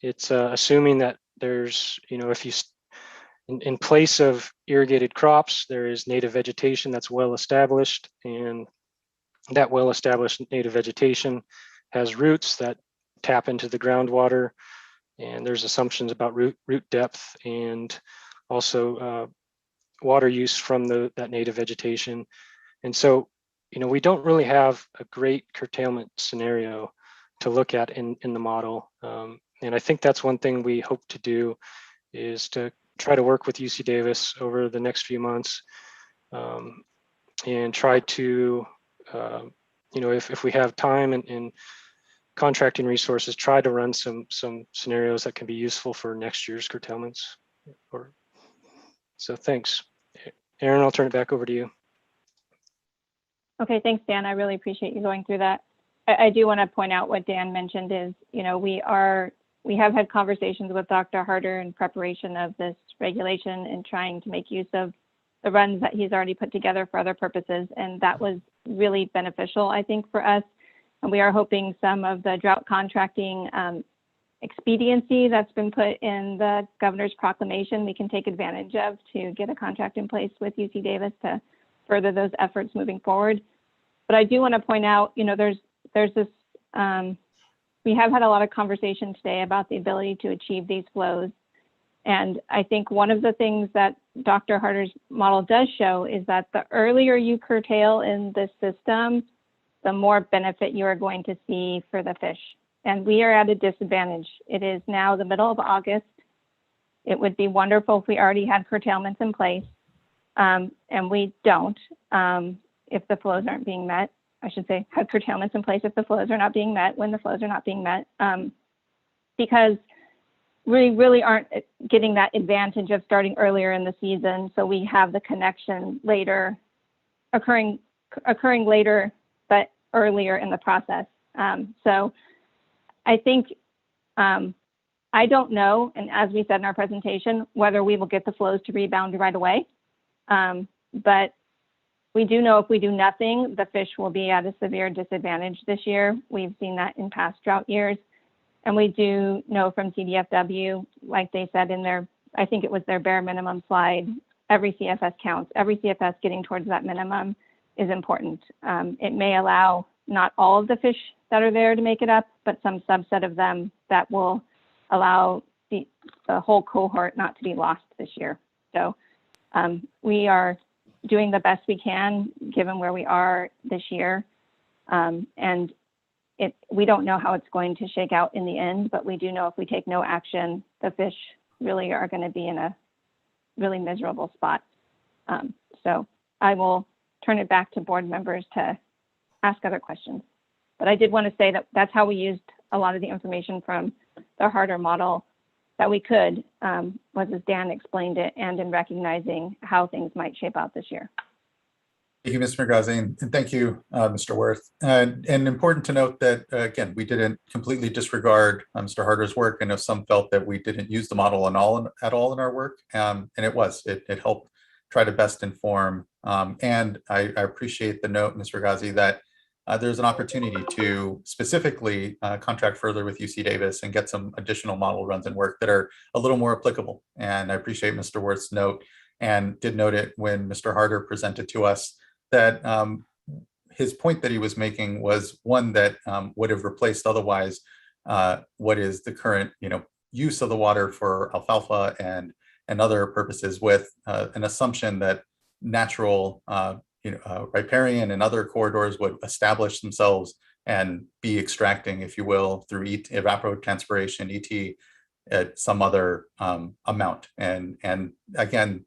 It's assuming that there's, you know, if you in place of irrigated crops, there is native vegetation that's well established, and that well established native vegetation has roots that tap into the groundwater, and there's assumptions about root depth and also water use from that native vegetation. And so, you know, we don't really have a great curtailment scenario to look at in the model. And I think that's one thing we hope to do, is to try to work with UC Davis over the next few months and try to, you know, if we have time and contracting resources, try to run some scenarios that can be useful for next year's curtailments. So thanks. Aaron, I'll turn it back over to you. Okay, thanks, Dan. I really appreciate you going through that. I do want to point out what Dan mentioned is, you know, we have had conversations with Dr. Harder in preparation of this regulation and trying to make use of the runs that he's already put together for other purposes. And that was really beneficial, I think, for us. And we are hoping some of the drought contracting expediency that's been put in the governor's proclamation, we can take advantage of to get a contract in place with UC Davis to further those efforts moving forward. But I do want to point out, you know, there's this, we have had a lot of conversation today about the ability to achieve these flows. And I think one of the things that Dr. Harder's model does show is that the earlier you curtail in this system, the more benefit you are going to see for the fish. And we are at a disadvantage. It is now the middle of August. It would be wonderful if we already had curtailments in place, and we don't if the flows aren't being met. I should say have curtailments in place if the flows are not being met, when the flows are not being met, because we really aren't getting that advantage of starting earlier in the season. So we have the connection later, occurring later, but earlier in the process. So I think, I don't know, and as we said in our presentation, whether we will get the flows to rebound right away. But we do know if we do nothing, the fish will be at a severe disadvantage this year. We've seen that in past drought years. And we do know from CDFW, like they said in their, I think it was their bare minimum slide, every CFS counts. Every CFS getting towards that minimum is important. It may allow not all of the fish that are there to make it up, but some subset of them that will allow the whole cohort not to be lost this year. So we are doing the best we can given where we are this year. And we don't know how it's going to shake out in the end, but we do know if we take no action, the fish really are going to be in a really miserable spot. So I will turn it back to board members to ask other questions. But I did want to say that that's how we used a lot of the information from the Harder model that we could, was as Dan explained it, and in recognizing how things might shape out this year. Thank you, Ms. Mergazi, and thank you, Mr. Worth. And important to note that, again, we didn't completely disregard Mr. Harder's work. I know some felt that we didn't use the model at all in our work, and it helped try to best inform. And I appreciate the note, Ms. Mergazi, that there's an opportunity to specifically contract further with UC Davis and get some additional model runs and work that are a little more applicable. And I appreciate Mr. Worth's note, and did note it when Mr. Harder presented to us, that his point that he was making was one that would have replaced otherwise what is the current use of the water for alfalfa and other purposes, with an assumption that natural riparian and other corridors would establish themselves and be extracting, if you will, through evapotranspiration, ET, at some other amount. And again,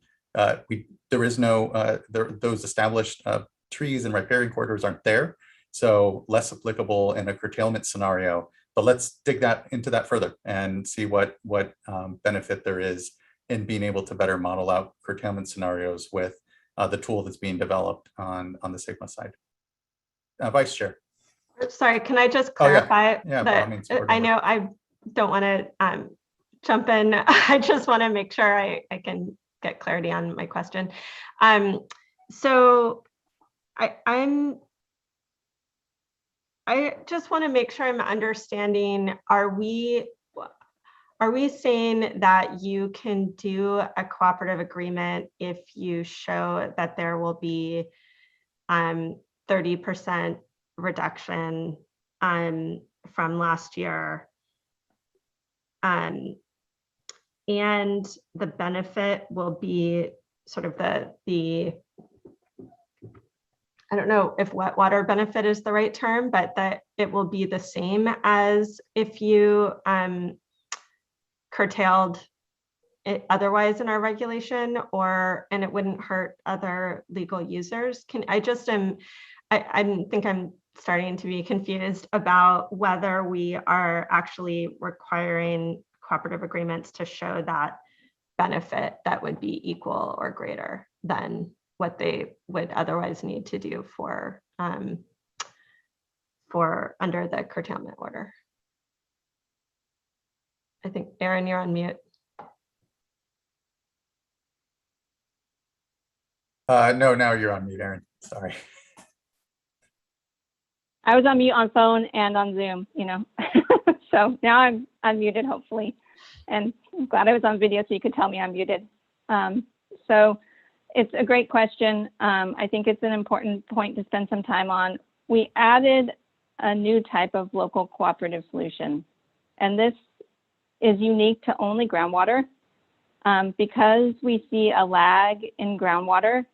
there is no, those established trees and riparian corridors aren't there, so less applicable in a curtailment scenario. But let's dig into that further and see what benefit there is in being able to better model out curtailment scenarios with the tool that's being developed on the SGMA side. Vice Chair. Sorry, can I just clarify that? I know I don't want to jump in. I just want to make sure I can get clarity on my question. So I just want to make sure I'm understanding, are we saying that you can do a cooperative agreement if you show that there will be 30% reduction from last year, and the benefit will be sort of the I don't know if wet water benefit is the right term, but that it will be the same as if you curtailed it otherwise in our regulation, and it wouldn't hurt other legal users? I think I'm starting to be confused about whether we are actually requiring cooperative agreements to show that benefit that would be equal or greater than what they would otherwise need to do for for under the curtailment order. I think, Aaron, you're on mute. No, now you're on mute, Aaron. Sorry. I was on mute on phone and on Zoom, you know. So now I'm unmuted, hopefully. And I'm glad I was on video so you could tell me I'm muted. So it's a great question. I think it's an important point to spend some time on. We added a new type of local cooperative solution. And this is unique to only groundwater. Because we see a lag in groundwater,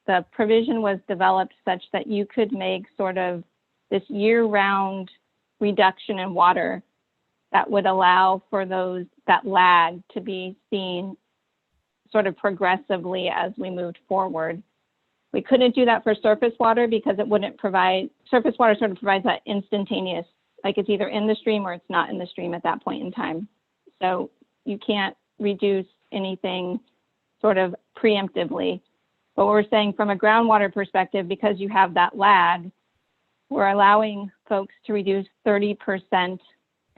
the provision was developed such that you could make sort of this year-round reduction in water that would allow for that lag to be seen sort of progressively as we moved forward. We couldn't do that for surface water because it wouldn't provide, surface water sort of provides that instantaneous, like it's either in the stream or it's not in the stream at that point in time. So you can't reduce anything sort of preemptively. But what we're saying from a groundwater perspective, because you have that lag, we're allowing folks to reduce 30%.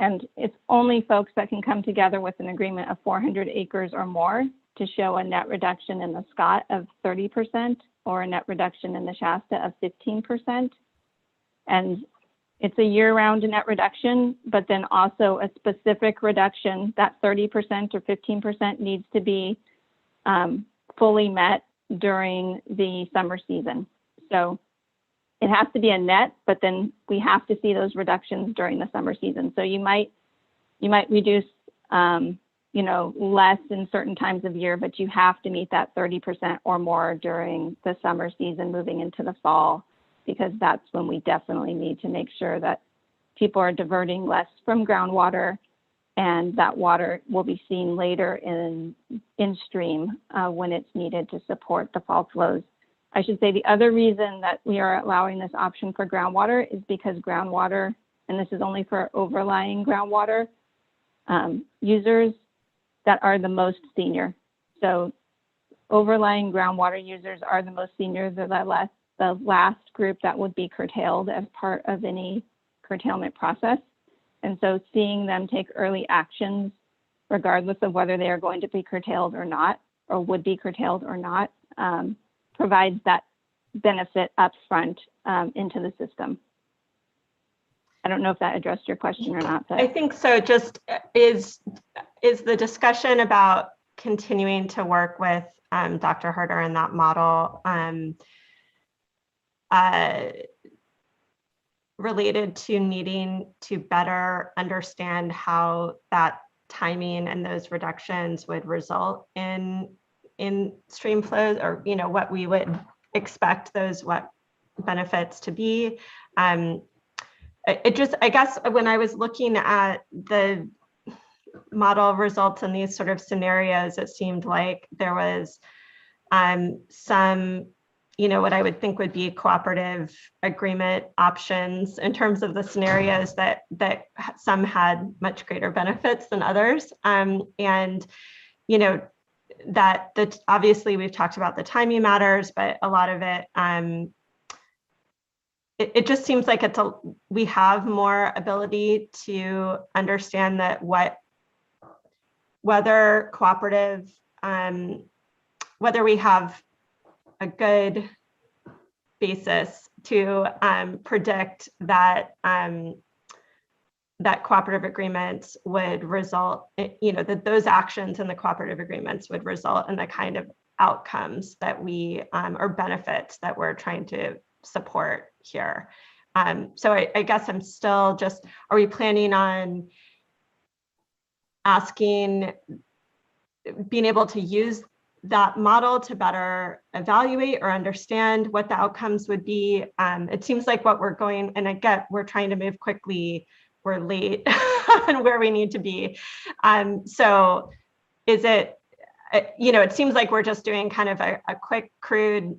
And it's only folks that can come together with an agreement of 400 acres or more to show a net reduction in the Scott of 30% or a net reduction in the Shasta of 15%. And it's a year-round net reduction, but then also a specific reduction. That 30% or 15% needs to be fully met during the summer season. So it has to be a net, but then we have to see those reductions during the summer season. So you might reduce, you know, less in certain times of year, but you have to meet that 30% or more during the summer season moving into the fall, because that's when we definitely need to make sure that people are diverting less from groundwater, and that water will be seen later in stream when it's needed to support the fall flows. I should say the other reason that we are allowing this option for groundwater is because groundwater, and this is only for overlying groundwater users that are the most senior. So overlying groundwater users are the most senior. They're the last group that would be curtailed as part of any curtailment process. And so seeing them take early actions, regardless of whether they are going to be curtailed or not, or would be curtailed or not, provides that benefit upfront into the system. I don't know if that addressed your question or not. But I think so. Just is the discussion about continuing to work with Dr. Herder in that model related to needing to better understand how that timing and those reductions would result in stream flows, or, you know, what we would expect those benefits to be. I guess when I was looking at the model results in these sort of scenarios, it seemed like there was some, you know, what I would think would be cooperative agreement options in terms of the scenarios that some had much greater benefits than others. And, you know, that obviously we've talked about the timing matters, but a lot of it, it just seems like we have more ability to understand that whether cooperative, whether we have a good basis to predict that that cooperative agreements would result, you know, that those actions in the cooperative agreements would result in the kind of outcomes that we or benefits that we're trying to support here. So I guess I'm still just, are we planning on being able to use that model to better evaluate or understand what the outcomes would be? It seems like what we're going, and I get we're trying to move quickly, we're late on where we need to be. So is it, you know, it seems like we're just doing kind of a quick, crude,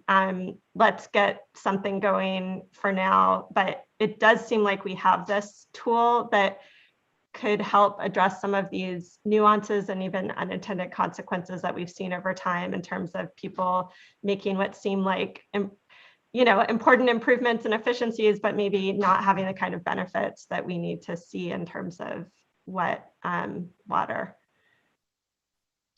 let's get something going for now, but it does seem like we have this tool that could help address some of these nuances and even unintended consequences that we've seen over time in terms of people making what seem like, you important improvements and efficiencies, but maybe not having the kind of benefits that we need to see in terms of wet water.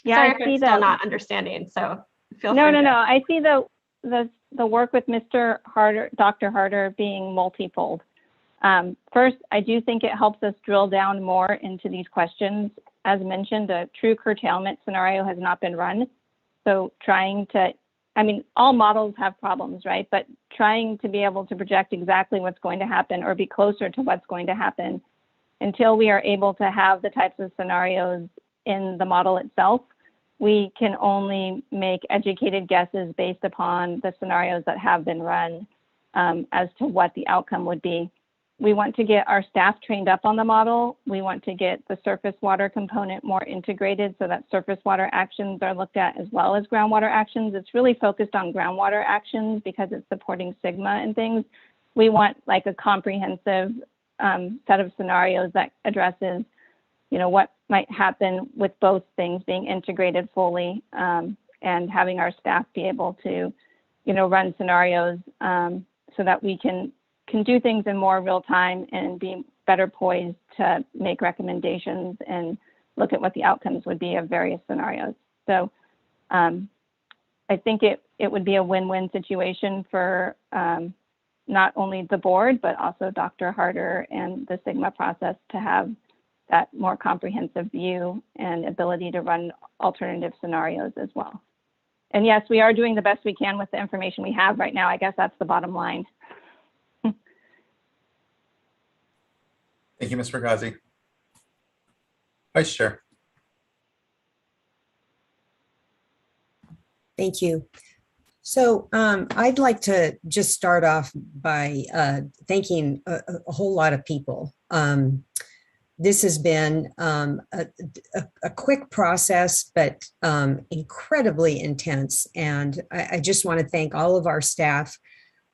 Yeah, Sorry I if see I'm still that. not understanding. So feel No, free no, to- no. I see the work with Mr. Harder, Dr. Harder being multifold. First, I do think it helps us drill down more into these questions. As mentioned, a true curtailment scenario has not been run. So all models have problems, right? But trying to be able to project exactly what's going to happen or be closer to what's going to happen until we are able to have the types of scenarios in the model itself, we can only make educated guesses based upon the scenarios that have been run as to what the outcome would be. We want to get our staff trained up on the model. We want to get the surface water component more integrated so that surface water actions are looked at as well as groundwater actions. It's really focused on groundwater actions because it's supporting SGMA and things. We want like a comprehensive set of scenarios that addresses, what might happen with both things being integrated fully and having our staff be able to, run scenarios so that we can do things in more real time and be better poised to make recommendations and look at what the outcomes would be of various scenarios. So I think it would be a win-win situation for not only the board, but also Dr. Harder and the SGMA process to have that more comprehensive view and ability to run alternative scenarios as well. And yes, we are doing the best we can with the information we have right now. I guess that's the bottom line. Thank you, Ms. Fugazi. Vice Chair. Thank you. So I'd like to just start off by thanking a whole lot of people. This has been a quick process, but incredibly intense. And I just want to thank all of our staff.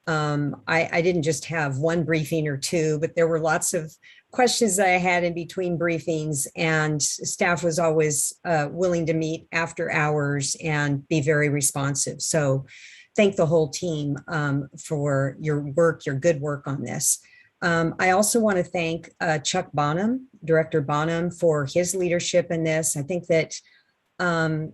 I didn't just have one briefing or two, but there were lots of questions that I had in between briefings, and staff was always willing to meet after hours and be very responsive. So thank the whole team for your work, your good work on this. I also want to thank Chuck Bonham, Director Bonham, for his leadership in this. I think that, on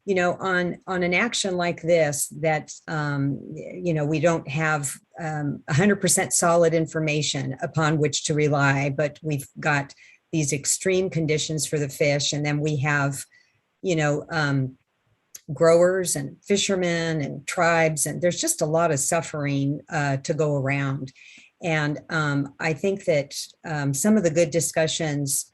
an action like this, that, we don't have 100% solid information upon which to rely, but we've got these extreme conditions for the fish. And then we have, growers and fishermen and tribes, and there's just a lot of suffering to go around. And I think that some of the good discussions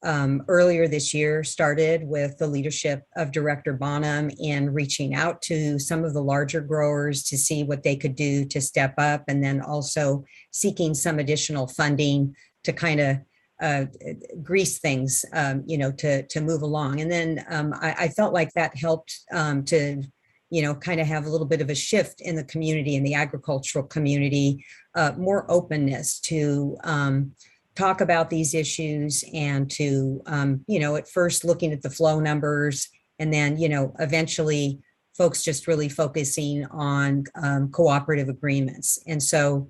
earlier this year started with the leadership of Director Bonham in reaching out to some of the larger growers to see what they could do to step up, and then also seeking some additional funding to kind of grease things, to move along. And then I felt like that helped to kind of have a little bit of a shift in the community, in the agricultural community, more openness to talk about these issues and to, at first looking at the flow numbers, and then, eventually folks just really focusing on cooperative agreements. And so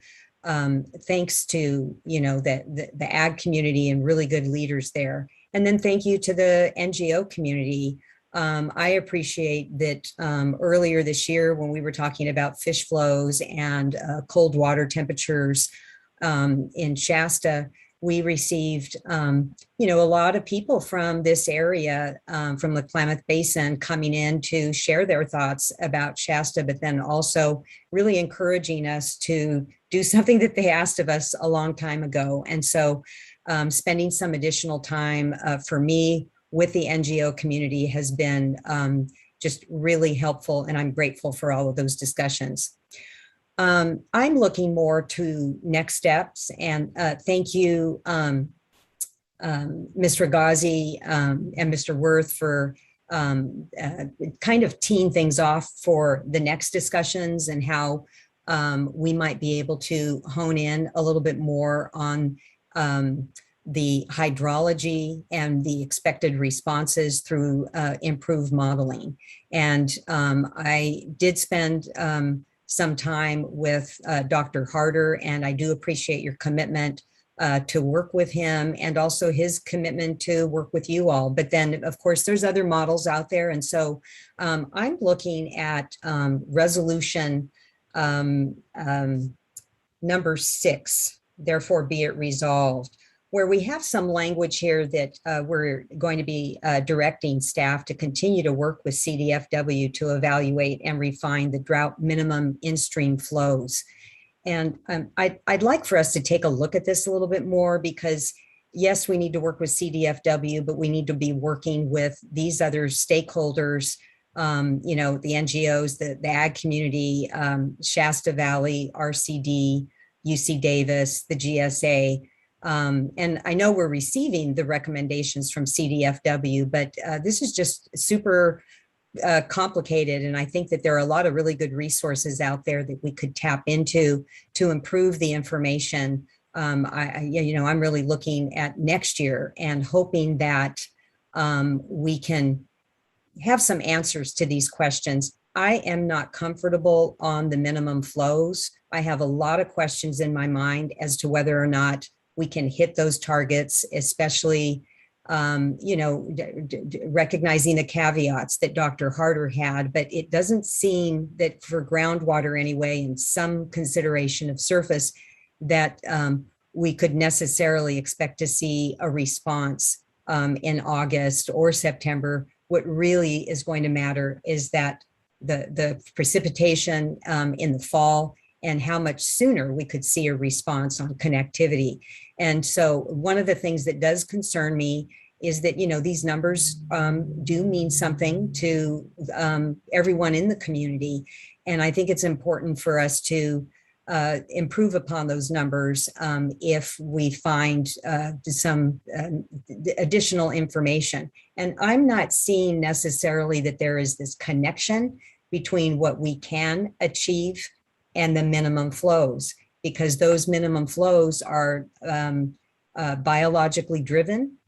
thanks to, the ag community and really good leaders there. And then thank you to the NGO community. I appreciate that earlier this year when we were talking about fish flows and cold water temperatures in Shasta, we received, a lot of people from this area, from the Klamath Basin, coming in to share their thoughts about Shasta, but then also really encouraging us to do something that they asked of us a long time ago. And so spending some additional time for me with the NGO community has been just really helpful, and I'm grateful for all of those discussions. I'm looking more to next steps, and thank you, Ms. Fugazi and Mr. Worth, for kind of teeing things off for the next discussions and how we might be able to hone in a little bit more on the hydrology and the expected responses through improved modeling. And I did spend some time with Dr. Harder, and I do appreciate your commitment to work with him and also his commitment to work with you all. But then, of course, there's other models out there. And so I'm looking at resolution number 6, therefore be it resolved, where we have some language here that we're going to be directing staff to continue to work with CDFW to evaluate and refine the drought minimum in-stream flows. And I'd like for us to take a look at this a little bit more, because yes, we need to work with CDFW, but we need to be working with these other stakeholders, you know, the NGOs, the ag community, Shasta Valley, RCD, UC Davis, the GSA. And I know we're receiving the recommendations from CDFW, but this is just super complicated. And I think that there are a lot of really good resources out there that we could tap into to improve the information. You know, I'm really looking at next year and hoping that we can have some answers to these questions. I am not comfortable on the minimum flows. I have a lot of questions in my mind as to whether or not we can hit those targets, especially you know, recognizing the caveats that Dr. Harder had, but it doesn't seem that for groundwater anyway, and some consideration of surface, that we could necessarily expect to see a response in August or September. What really is going to matter is that the precipitation in the fall and how much sooner we could see a response on connectivity. And so one of the things that does concern me is that, you know, these numbers do mean something to everyone in the community. And I think it's important for us to improve upon those numbers if we find some additional information. And I'm not seeing necessarily that there is this connection between what we can achieve and the minimum flows, because those minimum flows are biologically driven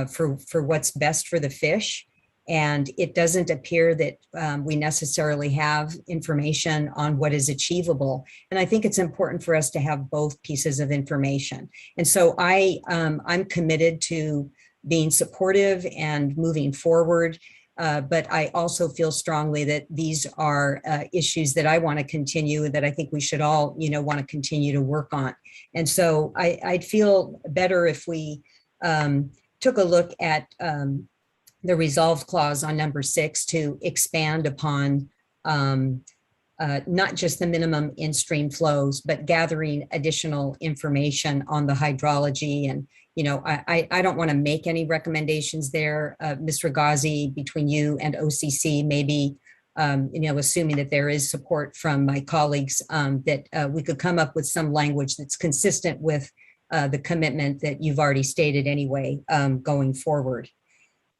for what's best for the fish. And it doesn't appear that we necessarily have information on what is achievable. And I think it's important for us to have both pieces of information. And so I'm committed to being supportive and moving forward. But I also feel strongly that these are issues that I want to continue, that I think we should all, you know, want to continue to work on. And so I'd feel better if we took a look at the resolve clause on number 6 to expand upon not just the minimum in-stream flows, but gathering additional information on the hydrology. And, you know, I don't want to make any recommendations there. Ms. Ragazzi, between you and OCC, maybe, you know, assuming that there is support from my colleagues, that we could come up with some language that's consistent with the commitment that you've already stated anyway, going forward.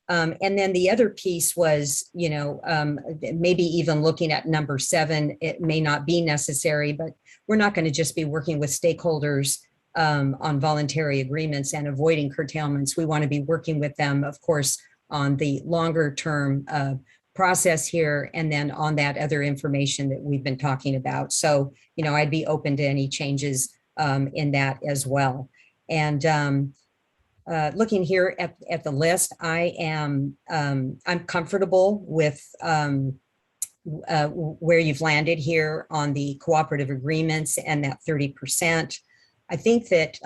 And then the other piece was, you know, maybe even looking at number 7, it may not be necessary, but we're not going to just be working with stakeholders on voluntary agreements and avoiding curtailments. We want to be working with them, of course, on the longer term process here, and then on that other information that we've been talking about. So, you know, I'd be open to any changes in that as well. And looking here at the list, I'm comfortable with where you've landed here on the cooperative agreements and that 30%. I think that,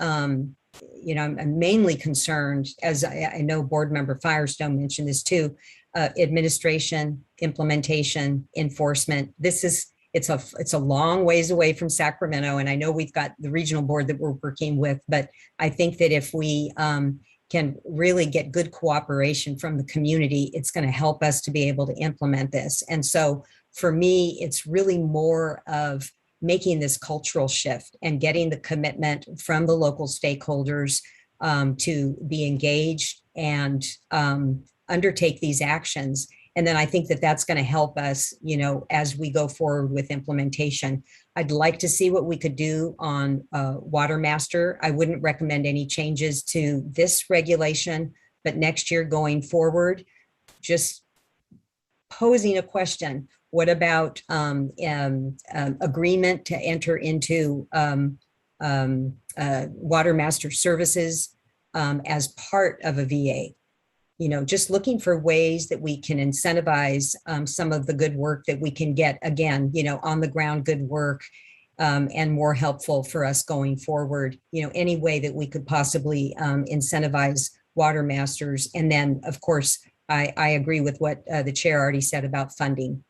you know, I'm mainly concerned, as I know Board Member Firestone mentioned this too, administration, implementation, enforcement. It's a long ways away from Sacramento, and I know we've got the regional board that we're working with, but I think that if we can really get good cooperation from the community, it's going to help us to be able to implement this. And so for me, it's really more of making this cultural shift and getting the commitment from the local stakeholders to be engaged and undertake these actions. And then I think that that's going to help us, you know, as we go forward with implementation. I'd like to see what we could do on Water Master. I wouldn't recommend any changes to this regulation, but next year going forward, just posing a question, What about agreement to enter into water master services as part of a VA? Just looking for ways that we can incentivize some of the good work that we can get, again, on the ground good work, and more helpful for us going forward. Any way that we could possibly incentivize water masters. And then, of course, I agree with what the chair already said about funding.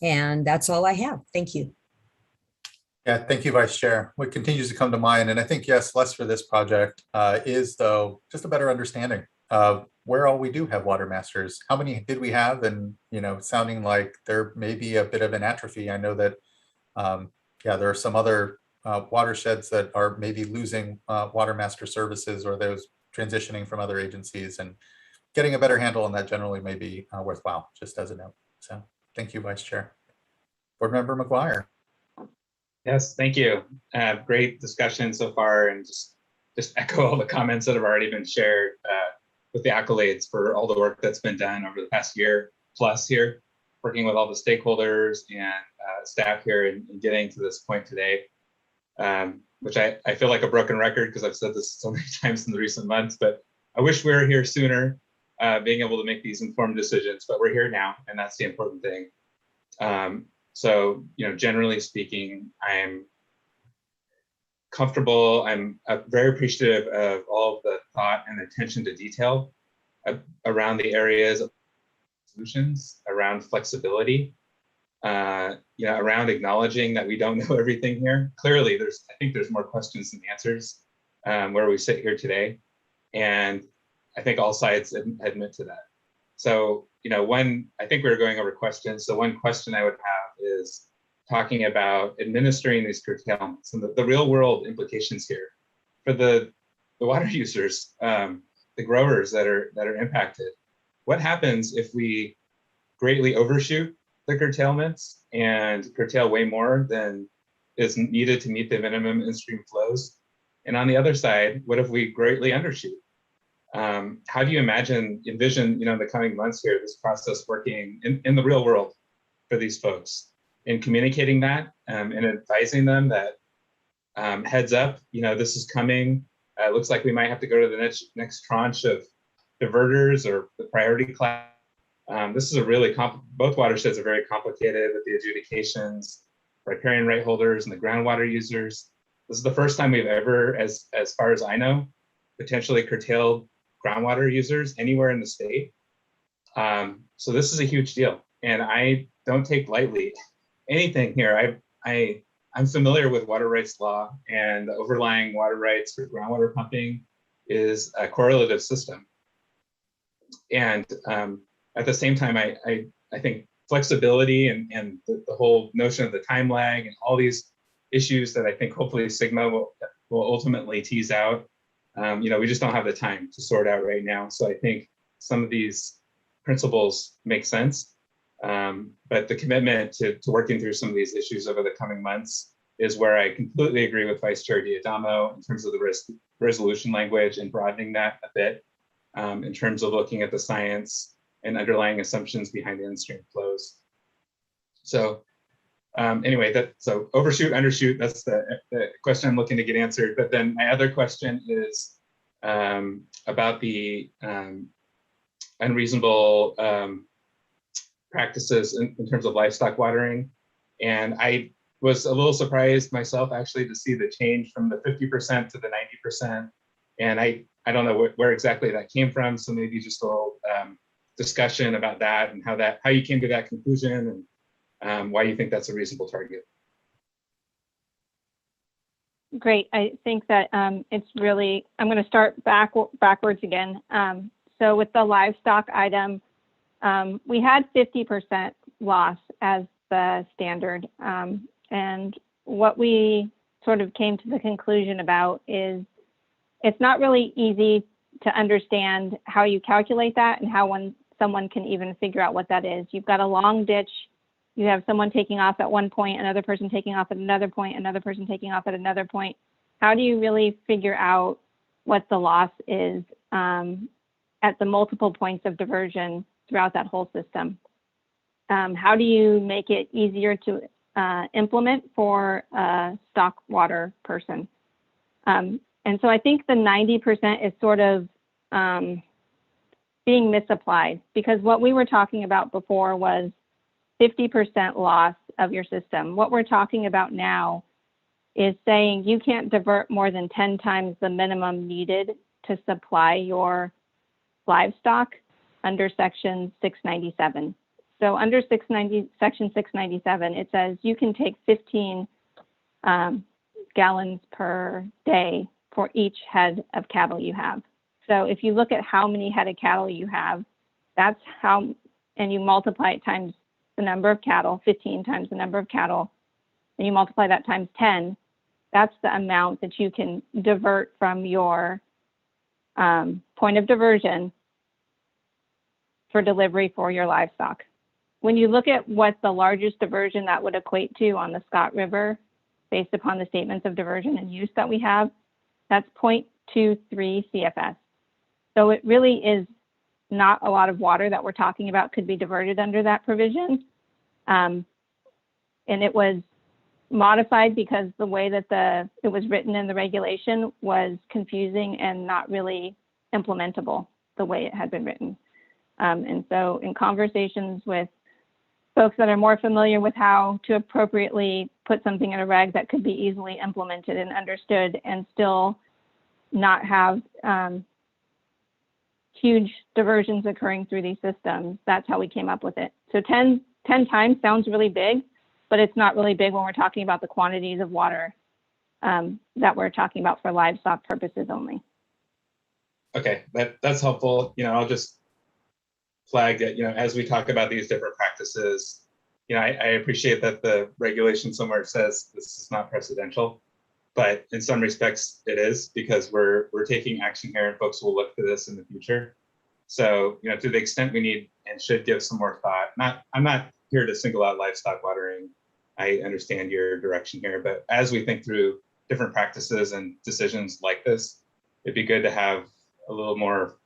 And that's all I have. Thank you. Yeah, thank you, Vice Chair. What continues to come to mind, and I think, yes, less for this project, is though just a better understanding of where all we do have water masters. How many did we have? And, sounding like there may be a bit of an atrophy. I know that, there are some other watersheds that are maybe losing water master services, or those transitioning from other agencies, and getting a better handle on that generally may be worthwhile, just as a note. So thank you, Vice Chair. Board Member McGuire. Yes, thank you. Great discussion so far, and just echo all the comments that have already been shared with the accolades for all the work that's been done over the past year plus here, working with all the stakeholders and staff here and getting to this point today, which I feel like a broken record because I've said this so many times in the recent months, but I wish we were here sooner, being able to make these informed decisions, but we're here now, and that's the important thing. So, generally speaking, I'm comfortable. I'm very appreciative of all of the thought and attention to detail around the areas of solutions, around flexibility, around acknowledging that we don't know everything here. Clearly, I think there's more questions than answers where we sit here today. And I think all sides admit to that. So, I think we were going over questions. So one question I would have is talking about administering these curtailments and the real world implications here for the water users, the growers that are impacted. What happens if we greatly overshoot the curtailments and curtail way more than is needed to meet the minimum in-stream flows? And on the other side, what if we greatly undershoot? How do you envision, in the coming months here, this process working in the real world for these folks, in communicating that and advising them that heads up, this is coming. It looks like we might have to go to the next tranche of diverters or the priority class. This is a really both watersheds are very complicated with the adjudications, riparian right holders and the groundwater users. This is the first time we've ever, as far as I know, potentially curtailed groundwater users anywhere in the state. So this is a huge deal, and I don't take lightly anything here. I'm familiar with water rights law, and the overlying water rights for groundwater pumping is a correlative system. And at the same time, I think flexibility and the whole notion of the time lag and all these issues that I think hopefully Sigma will ultimately tease out. We just don't have the time to sort out right now. So I think some of these principles make sense, but the commitment to working through some of these issues over the coming months is where I completely agree with Vice Chair Diadamo in terms of the resolution language and broadening that a bit in terms of looking at the science and underlying assumptions behind the in-stream flows. So anyway, so overshoot, undershoot, that's the question I'm looking to get answered. But then my other question is about the unreasonable practices in terms of livestock watering. And I was a little surprised myself actually to see the change from the 50% to the 90%. And I don't know where exactly that came from. So maybe just a little discussion about that and how you came to that conclusion and why you think that's a reasonable target. Great. I think that it's really, I'm going to start backwards again. So with the livestock item, we had 50% loss as the standard. And what we sort of came to the conclusion about is it's not really easy to understand how you calculate that and how someone can even figure out what that is. You've got a long ditch. You have someone taking off at one point, another person taking off at another point, another person taking off at another point. How do you really figure out what the loss is at the multiple points of diversion throughout that whole system? how do you make it easier to implement for a stock water person? And so I think the 90% is sort of being misapplied, because what we were talking about before was 50% loss of your system. What we're talking about now is saying you can't divert more than 10 times the minimum needed to supply your livestock under Section 697. So under Section 697, it says you can take 15 gallons per day for each head of cattle you have. So if you look at how many head of cattle you have, that's how, and you multiply it times the number of cattle, 15 times the number of cattle, and you multiply that times 10, that's the amount that you can divert from your point of diversion for delivery for your livestock. When you look at what the largest diversion that would equate to on the Scott River, based upon the statements of diversion and use that we have, that's 0.23 CFS. So it really is not a lot of water that we're talking about could be diverted under that provision. And it was modified because the way that it was written in the regulation was confusing and not really implementable the way it had been written. And so in conversations with folks that are more familiar with how to appropriately put something in a reg that could be easily implemented and understood and still not have huge diversions occurring through these systems, that's how we came up with it. So 10 times sounds really big, but it's not really big when we're talking about the quantities of water that we're talking about for livestock purposes only. Okay, that's helpful. I'll just flag that, as we talk about these different practices, I appreciate that the regulation somewhere says this is not precedential, but in some respects it is, because we're taking action here and folks will look for this in the future. So, to the extent we need and should give some more thought, I'm not here to single out livestock watering. I understand your direction here, but as we think through different practices and decisions like this, it'd be good to have a little more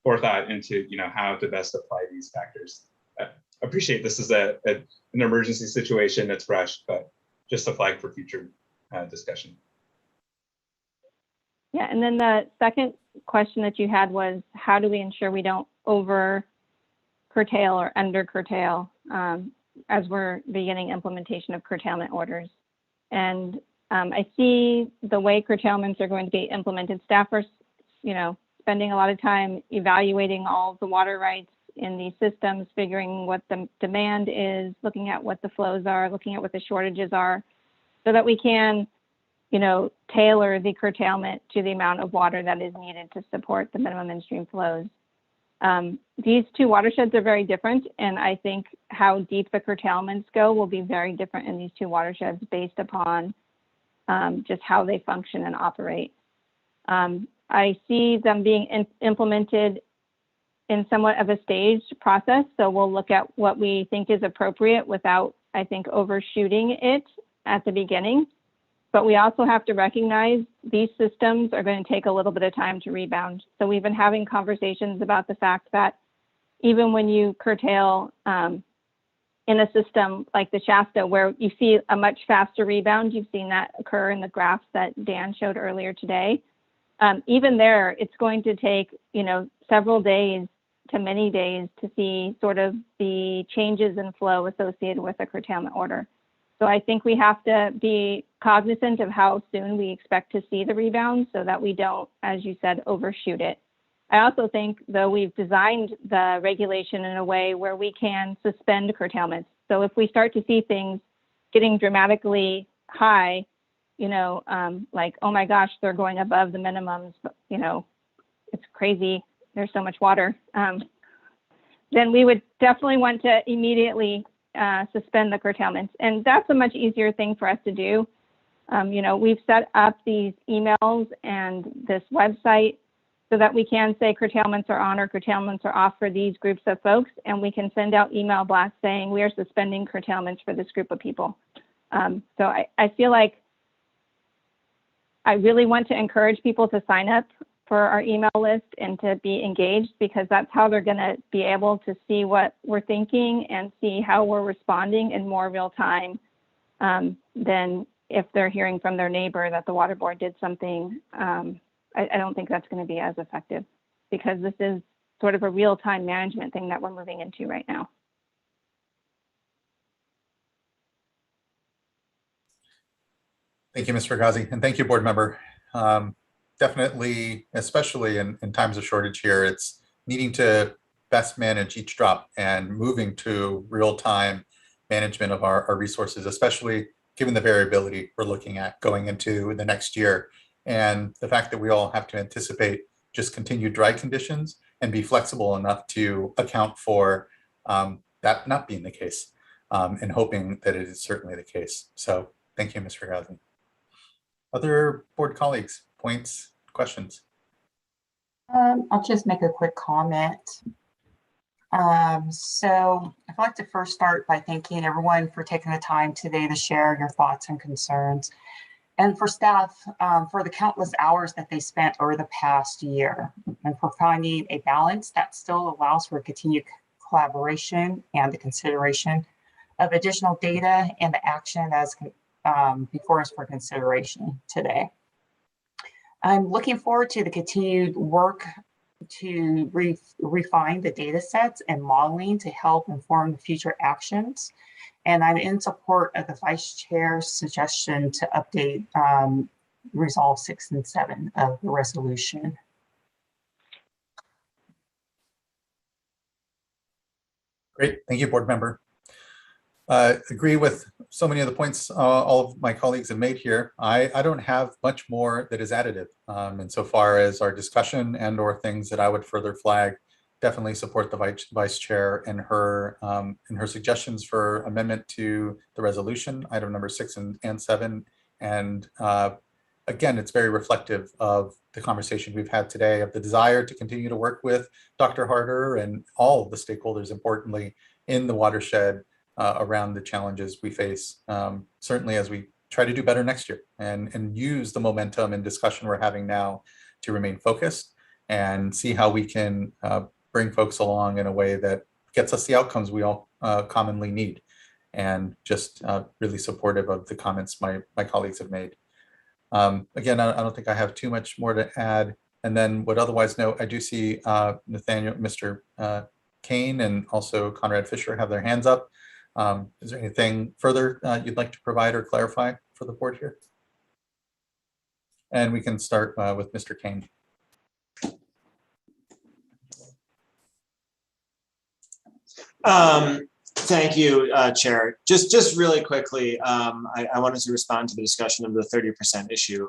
forethought into how to best apply these factors. I appreciate this is an emergency situation that's rushed, but just a flag for future discussion. Yeah, and then the second question that you had was, how do we ensure we don't over curtail or under curtail as we're beginning implementation of curtailment orders? And I see the way curtailments are going to be implemented. Staff are, spending a lot of time evaluating all of the water rights in these systems, figuring what the demand is, looking at what the flows are, looking at what the shortages are, so that we can, tailor the curtailment to the amount of water that is needed to support the minimum in-stream flows. These two watersheds are very different, and I think how deep the curtailments go will be very different in these two watersheds based upon just how they function and operate. I see them being implemented in somewhat of a staged process, so we'll look at what we think is appropriate without, I think, overshooting it at the beginning. But we also have to recognize these systems are going to take a little bit of time to rebound. So we've been having conversations about the fact that even when you curtail in a system like the Shasta, where you see a much faster rebound, you've seen that occur in the graphs that Dan showed earlier today. Even there, it's going to take, several days to many days to see sort of the changes in flow associated with a curtailment order. So I think we have to be cognizant of how soon we expect to see the rebound so that we don't, as you said, overshoot it. I also think, though, we've designed the regulation in a way where we can suspend curtailments. So if we start to see things getting dramatically high, like, oh my gosh, they're going above the minimums, it's crazy, there's so much water, then we would definitely want to immediately suspend the curtailments. And that's a much easier thing for us to do. We've set up these emails and this website so that we can say curtailments are on or curtailments are off for these groups of folks, and we can send out email blasts saying we are suspending curtailments for this group of people. So I feel like I really want to encourage people to sign up for our email list and to be engaged, because that's how they're going to be able to see what we're thinking and see how we're responding in more real time than if they're hearing from their neighbor that the water board did something. I don't think that's going to be as effective, because this is sort of a real-time management thing that we're moving into right now. Thank you, Mr. Ghazi, and thank you, board member. Definitely, especially in times of shortage here, it's needing to best manage each drop and moving to real-time management of our resources, especially given the variability we're looking at going into the next year. And the fact that we all have to anticipate just continued dry conditions and be flexible enough to account for that not being the case, and hoping that it is certainly the case. So thank you, Mr. Ghazi. Other board colleagues, points, questions? I'll just make a quick comment. So I'd like to first start by thanking everyone for taking the time today to share your thoughts and concerns, and for staff for the countless hours that they spent over the past year, and for finding a balance that still allows for continued collaboration and the consideration of additional data and the action as before us for consideration today. I'm looking forward to the continued work to refine the data sets and modeling to help inform the future actions. And I'm in support of the Vice Chair's suggestion to update Resolve 6 and 7 of the resolution. Great, thank you, board member. Agree with so many of the points all of my colleagues have made here. I don't have much more that is additive insofar as our discussion and or things that I would further flag. Definitely support the vice chair and her suggestions for amendment to the resolution, item number 6 and 7. And again, it's very reflective of the conversation we've had today, of the desire to continue to work with Dr. Harder and all of the stakeholders, importantly, in the watershed around the challenges we face, certainly as we try to do better next year and use the momentum and discussion we're having now to remain focused and see how we can bring folks along in a way that gets us the outcomes we all commonly need. And just really supportive of the comments my colleagues have made. Again, I don't think I have too much more to add. And then would otherwise note, I do see Nathaniel, Mr. Kane, and also Conrad Fisher have their hands up. Is there anything further you'd like to provide or clarify for the board here? And we can start with Mr. Kane. Thank you, Chair. Just really quickly, I wanted to respond to the discussion of the 30% issue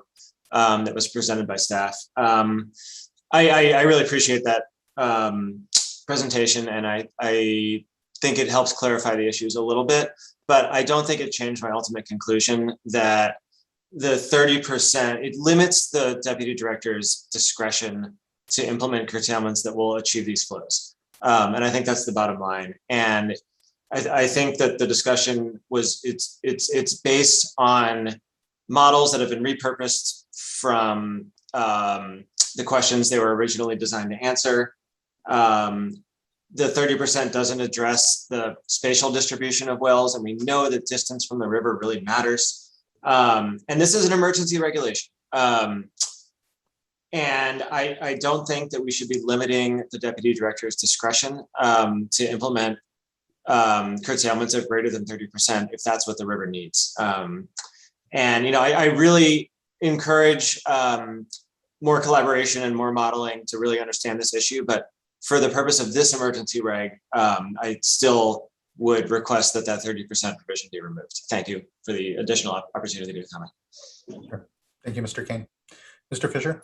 that was presented by staff. I really appreciate that presentation, and I think it helps clarify the issues a little bit, but I don't think it changed my ultimate conclusion that the 30%, it limits the deputy director's discretion to implement curtailments that will achieve these flows. And I think that's the bottom line. And I think that the discussion was, it's based on models that have been repurposed from the questions they were originally designed to answer. The 30% doesn't address the spatial distribution of wells, and we know that distance from the river really matters. And this is an emergency regulation. And I don't think that we should be limiting the deputy director's discretion to implement curtailments of greater than 30% if that's what the river needs. And I really encourage more collaboration and more modeling to really understand this issue. But for the purpose of this emergency reg, I still would request that 30% provision be removed. Thank you for the additional opportunity to comment. Sure. Thank you, Mr. Kane. Mr. Fisher.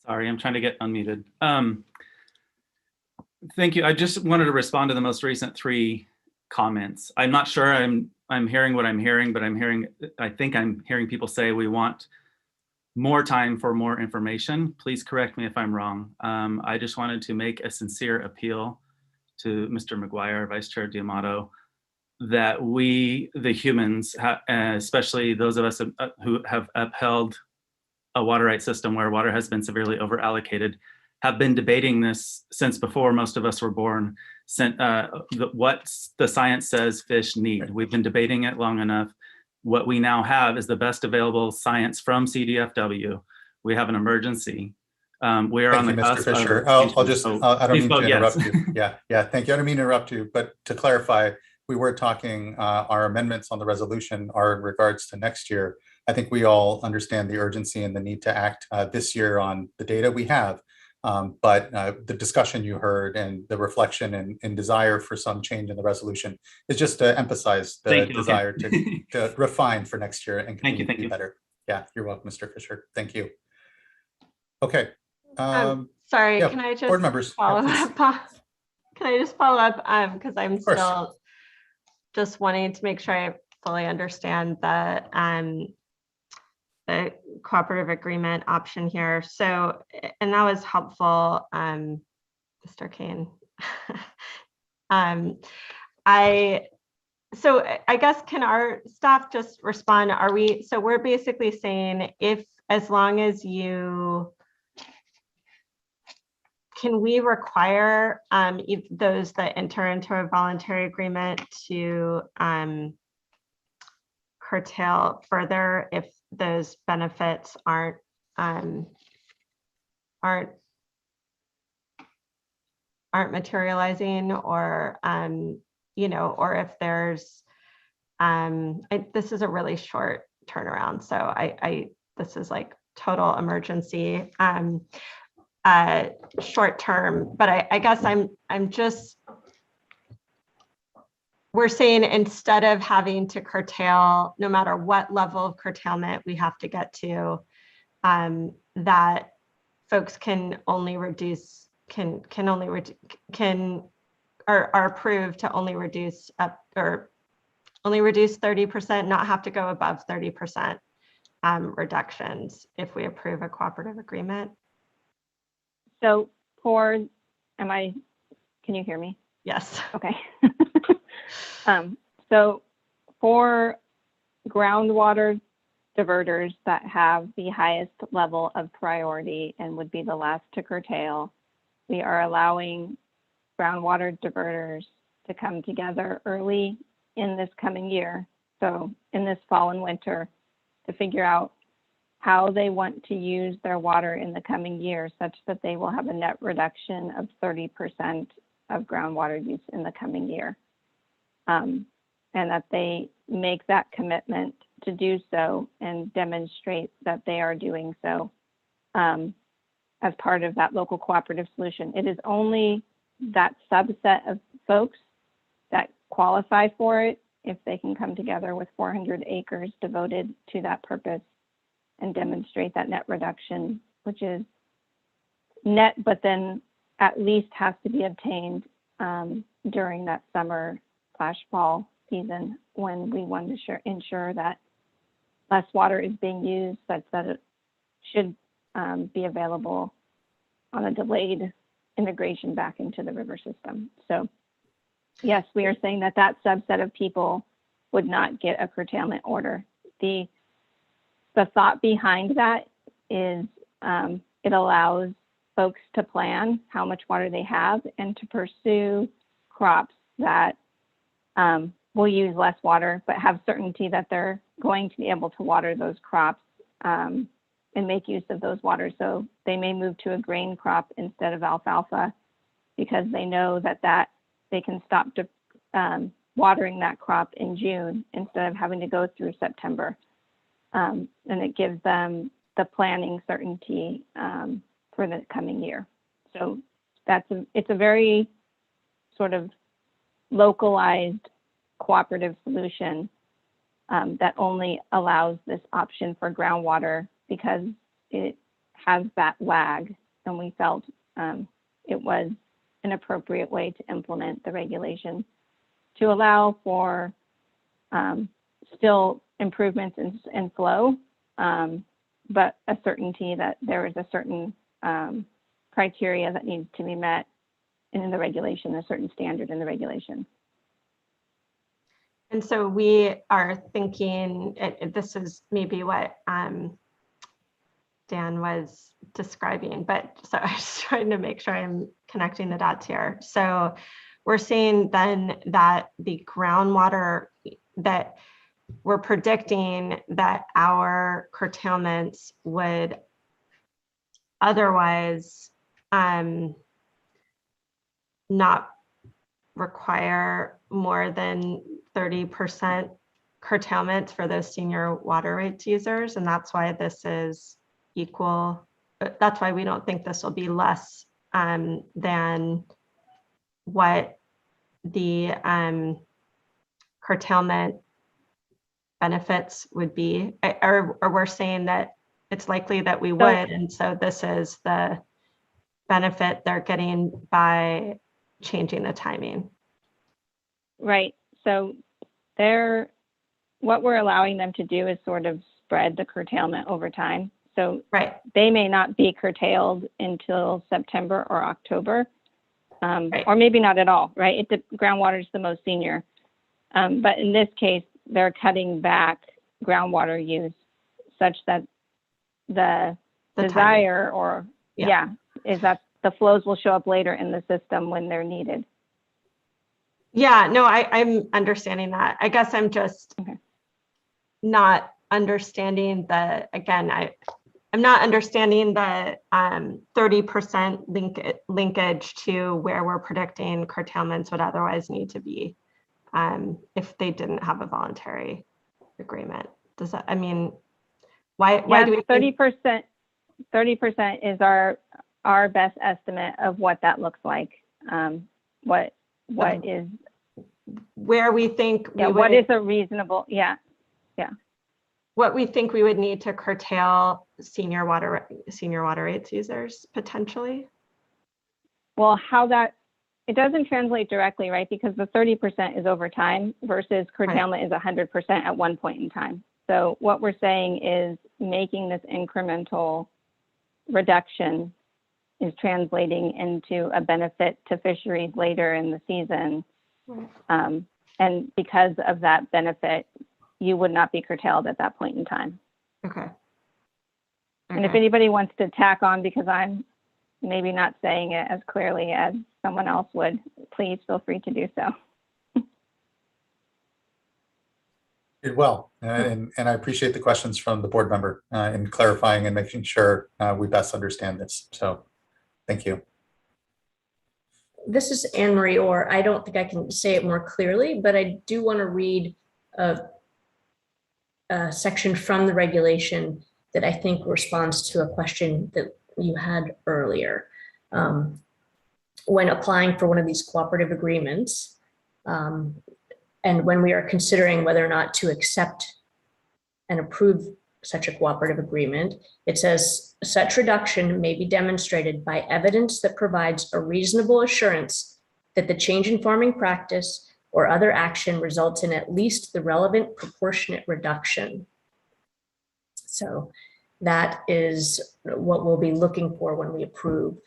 Sorry, I'm trying to get unmuted. Thank you. I just wanted to respond to the most recent 3 comments. I'm not sure I'm hearing what I'm hearing, but I think I'm hearing people say we want more time for more information. Please correct me if I'm wrong. I just wanted to make a sincere appeal to Mr. McGuire, Vice Chair D'Amato, that we, the humans, especially those of us who have upheld a water rights system where water has been severely over-allocated, have been debating this since before most of us were born. What the science says fish need. We've been debating it long enough. What we now have is the best available science from CDFW. We have an emergency. We are on the cusp of Fisher. I don't mean to interrupt yes. you. Yeah, thank you. I don't mean to interrupt you, but to clarify, we were talking, our amendments on the resolution are in regards to next year. I think we all understand the urgency and the need to act this year on the data we have. But the discussion you heard and the reflection and desire for some change in the resolution is just to emphasize the desire to refine for next year and continue to be better. Yeah, you're welcome, Mr. Fisher. Thank you. Okay. Sorry, yeah, can I just board members follow up? Can I just follow up? Because I'm still just wanting to make sure I fully understand the cooperative agreement option here. So, and that was helpful, Mr. Kane. So I guess, can our staff just respond? So we're basically saying, as long as can we require those that enter into a voluntary agreement to curtail further if those benefits aren't materializing, or or if there's this is a really short turnaround, so this is like total emergency, short term, but I guess I'm just, we're saying, instead of having to curtail, no matter what level of curtailment we have to get to, that folks can only reduce, are approved to only reduce up, or only reduce 30%, not have to go above 30% reductions if we approve a cooperative agreement. So can you hear me? Yes. Okay. So for groundwater diverters that have the highest level of priority and would be the last to curtail, we are allowing groundwater diverters to come together early in this coming year, so in this fall and winter, to figure out how they want to use their water in the coming year, such that they will have a net reduction of 30% of groundwater use in the coming year. And that they make that commitment to do so and demonstrate that they are doing so as part of that local cooperative solution. It is only that subset of folks that qualify for it if they can come together with 400 acres devoted to that purpose and demonstrate that net reduction, which is net, but then at least has to be obtained during that summer/fall season, when we want to ensure that less water is being used, such that it should be available on a delayed integration back into the river system. So yes, we are saying that that subset of people would not get a curtailment order. The thought behind that is it allows folks to plan how much water they have and to pursue crops that will use less water, but have certainty that they're going to be able to water those crops and make use of those waters. So they may move to a grain crop instead of alfalfa, because they know that they can stop watering that crop in June instead of having to go through September. And it gives them the planning certainty for the coming year. So it's a very sort of localized cooperative solution that only allows this option for groundwater because it has that lag, and we felt it was an appropriate way to implement the regulation to allow for still improvements in flow, but a certainty that there is a certain criteria that needs to be met in the regulation, a certain standard in the regulation. And so we are thinking, this is maybe what Dan was describing, but so I was trying to make sure I'm connecting the dots here. So we're saying then that the groundwater, that we're predicting that our curtailments would otherwise not require more than 30% curtailment for those senior water rights users. And that's why this is equal. That's why we don't think this will be less than what the curtailment benefits would be, or we're saying that it's likely that we would. And so this is the benefit they're getting by changing the timing. Right. So what we're allowing them to do is sort of spread the curtailment over time. So right. They may not be curtailed until September or October, or maybe not at all, right? Groundwater is the most senior. But in this case, they're cutting back groundwater use such that the desire timing. Or is that the flows will show up later in the system when they're needed. Yeah, no, I'm understanding that. I guess I'm just not understanding I'm not understanding the 30% linkage to where we're predicting curtailments would otherwise need to be if they didn't have a voluntary agreement. Does that, I mean, why do we 30%? 30% is our best estimate of what that looks like. What is where we think what is a reasonable what we think we would need to curtail senior water rights users potentially? Well, it doesn't translate directly, right? Because the 30% is over time versus curtailment is 100% at one point in time. So what we're saying is making this incremental reduction is translating into a benefit to fisheries later in the season. And because of that benefit, you would not be curtailed at that point in time. Okay. And if anybody wants to tack on, because I'm maybe not saying it as clearly as someone else would, please feel free to do so. Did well, and I appreciate the questions from the board member in clarifying and making sure we best understand this. So thank you. This is Anne Marie Orr. I don't think I can say it more clearly, but I do want to read a section from the regulation that I think responds to a question that you had earlier. When applying for one of these cooperative agreements, and when we are considering whether or not to accept and approve such a cooperative agreement, it says such reduction may be demonstrated by evidence that provides a reasonable assurance that the change in farming practice or other action results in at least the relevant proportionate reduction. So that is what we'll be looking for when we approve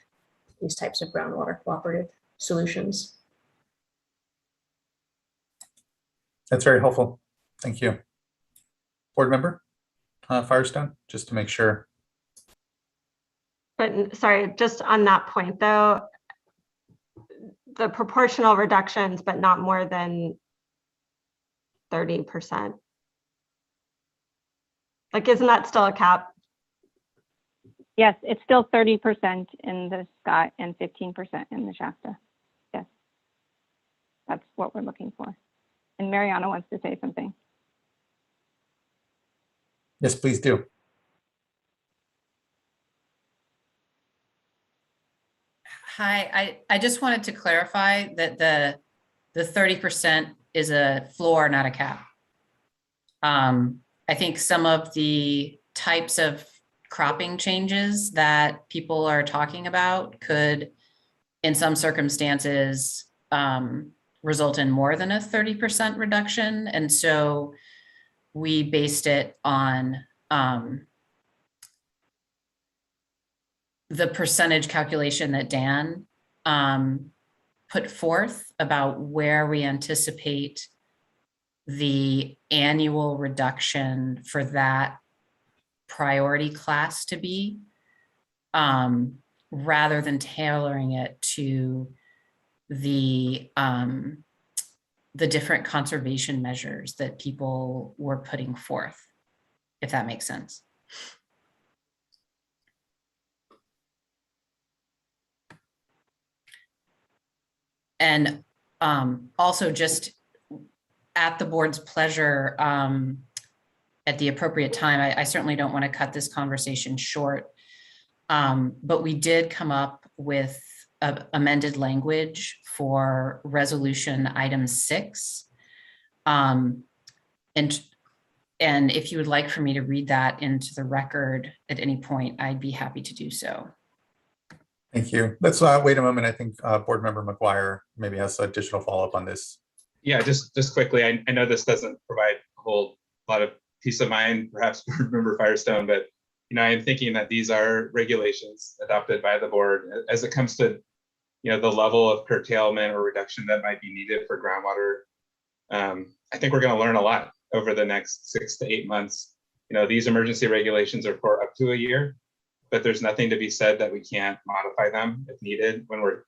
these types of groundwater cooperative solutions. That's very helpful. Thank you. Board member Firestone, just to make sure. But sorry, just on that point though, the proportional reductions, but not more than 30%. Like, isn't that still a cap? Yes, it's still 30% in the Scott and 15% in the Shasta. Yes, that's what we're looking for. And Mariana wants to say something. Yes, please do. Hi, I just wanted to clarify that the 30% is a floor, not a cap. I think some of the types of cropping changes that people are talking about could, in some circumstances, result in more than a 30% reduction. And so we based it on the percentage calculation that Dan put forth about where we anticipate the annual reduction for that priority class to be, rather than tailoring it to the different conservation measures that people were putting forth, if that makes sense. And also, just at the board's pleasure, at the appropriate time, I certainly don't want to cut this conversation short, but we did come up with amended language for resolution item 6. And if you would like for me to read that into the record at any point, I'd be happy to do so. Thank you. Let's wait a moment. I think Board Member McGuire maybe has additional follow-up on this. Yeah, just quickly, I know this doesn't provide a whole lot of peace of mind, perhaps Board Member Firestone, but I am thinking that these are regulations adopted by the board as it comes to the level of curtailment or reduction that might be needed for groundwater. I think we're going to learn a lot over the next 6 to 8 months. These emergency regulations are for up to a year, but there's nothing to be said that we can't modify them if needed when we're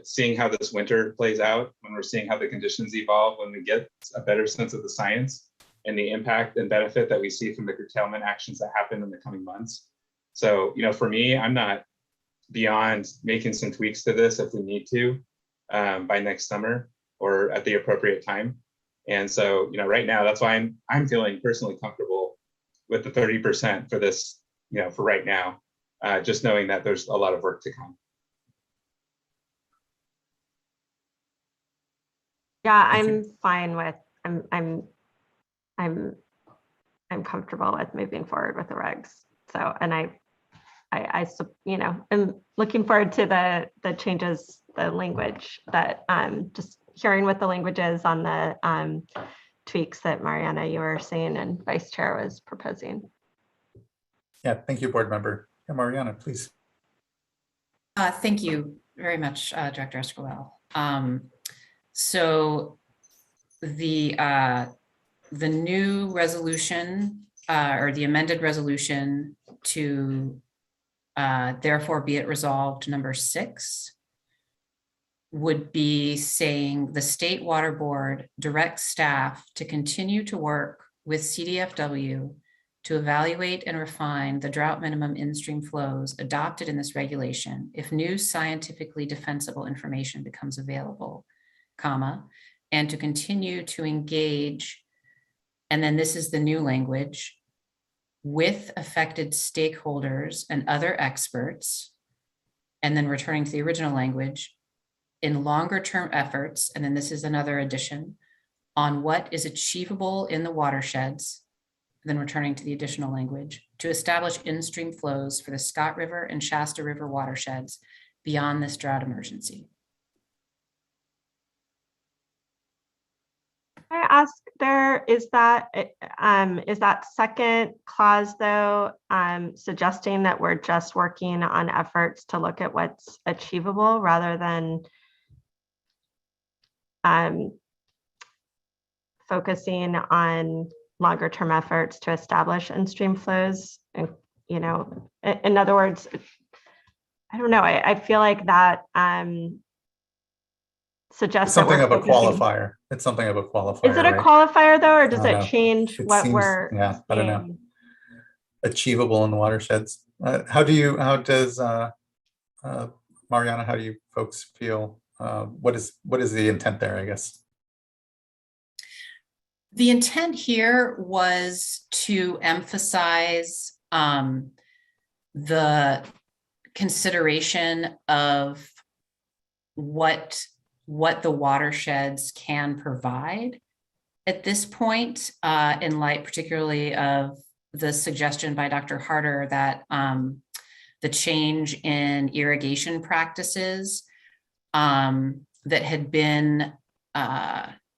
seeing how this winter plays out, when we're seeing how the conditions evolve, when we get a better sense of the science and the impact and benefit that we see from the curtailment actions that happen in the coming months. So, for me, I'm not beyond making some tweaks to this if we need to by next summer or at the appropriate time. And so, right now, that's why I'm feeling personally comfortable with the 30% for this, for right now, just knowing that there's a lot of work to come. Yeah, I'm fine with, I'm comfortable with moving forward with the regs. So, and I am looking forward to the changes, the language that just hearing what the language is on the tweaks that Mariana, you were saying, and Vice Chair was proposing. Yeah, thank you, Board Member. Yeah, Mariana, please. Thank you very much, Director Esquivel. So the new resolution or the amended resolution to therefore be it resolved number 6 would be saying the State Water Board directs staff to continue to work with CDFW to evaluate and refine the drought minimum in-stream flows adopted in this regulation if new scientifically defensible information becomes available, comma, and to continue to engage, and then this is the new language, with affected stakeholders and other experts, and then returning to the original language, in longer term efforts, and then this is another addition, on what is achievable in the watersheds, then returning to the additional language, to establish in-stream flows for the Scott River and Shasta River watersheds beyond this drought emergency. Can I ask, is that second clause though suggesting that we're just working on efforts to look at what's achievable rather than focusing on longer term efforts to establish in-stream flows? And in other words, I don't know, I feel like that suggests something of a qualifier. It's something of a qualifier. Is it a qualifier though, or does it change what we're yeah, I don't know. Achievable in the watersheds. How does Mariana, how do you folks feel? What is the intent there, I guess? The intent here was to emphasize the consideration of what the watersheds can provide at this point, in light particularly of the suggestion by Dr. Harder that the change in irrigation practices that had been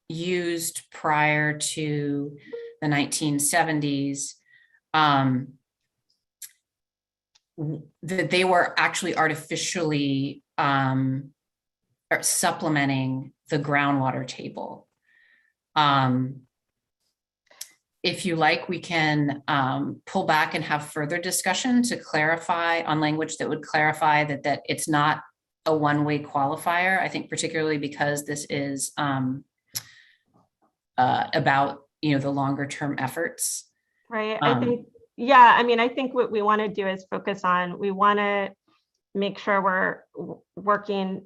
used prior to the 1970s, that they were actually artificially or supplementing the groundwater table. If you like, we can pull back and have further discussion to clarify on language that would clarify that it's not a one-way qualifier. I think particularly because this is about, the longer term efforts. Right. I think, yeah, I mean, I think what we want to do is focus on, we want to make sure we're working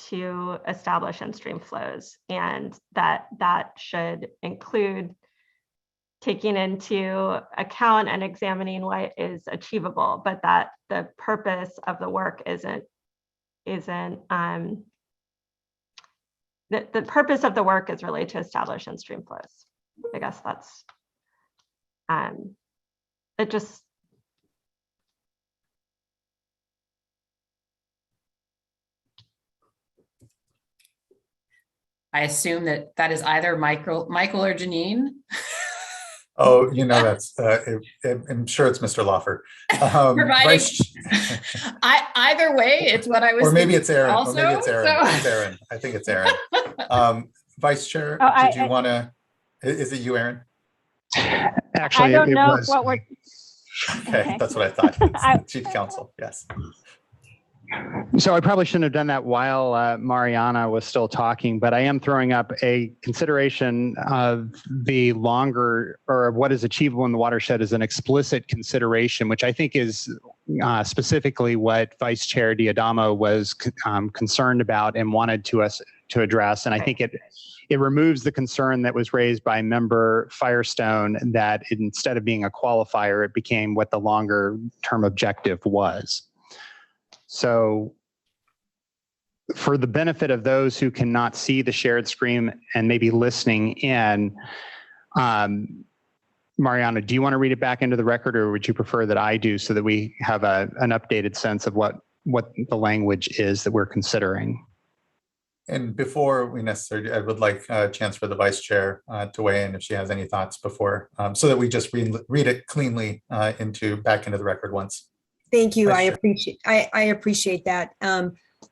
to establish in-stream flows, and that should include taking into account and examining what is achievable, but that the purpose of the work isn't the purpose of the work is really to establish in-stream flows. I guess that's it. Just I assume that is either Michael or Janine. Oh, that's, I'm sure it's Mr. Lawfer. Either way, it's what I was. Or maybe it's Aaron. Also, or maybe it's Aaron. So. It's Aaron. I think it's Aaron. Vice Chair, did you want to? Is it you, Aaron? Actually, I don't know was. what we're. Okay, that's what I thought. Chief Counsel, yes. So I probably shouldn't have done that while Mariana was still talking, but I am throwing up a consideration of the longer, or what is achievable in the watershed as an explicit consideration, which I think is specifically what Vice Chair Diadamo was concerned about and wanted us to address. And I think it removes the concern that was raised by Member Firestone that instead of being a qualifier, it became what the longer term objective was. So for the benefit of those who cannot see the shared screen and maybe listening in, Mariana, do you want to read it back into the record, or would you prefer that I do so that we have an updated sense of what the language is that we're considering? And before we necessarily, I would like a chance for the Vice Chair to weigh in if she has any thoughts before, so that we just read it cleanly back into the record once. Thank you. I appreciate that.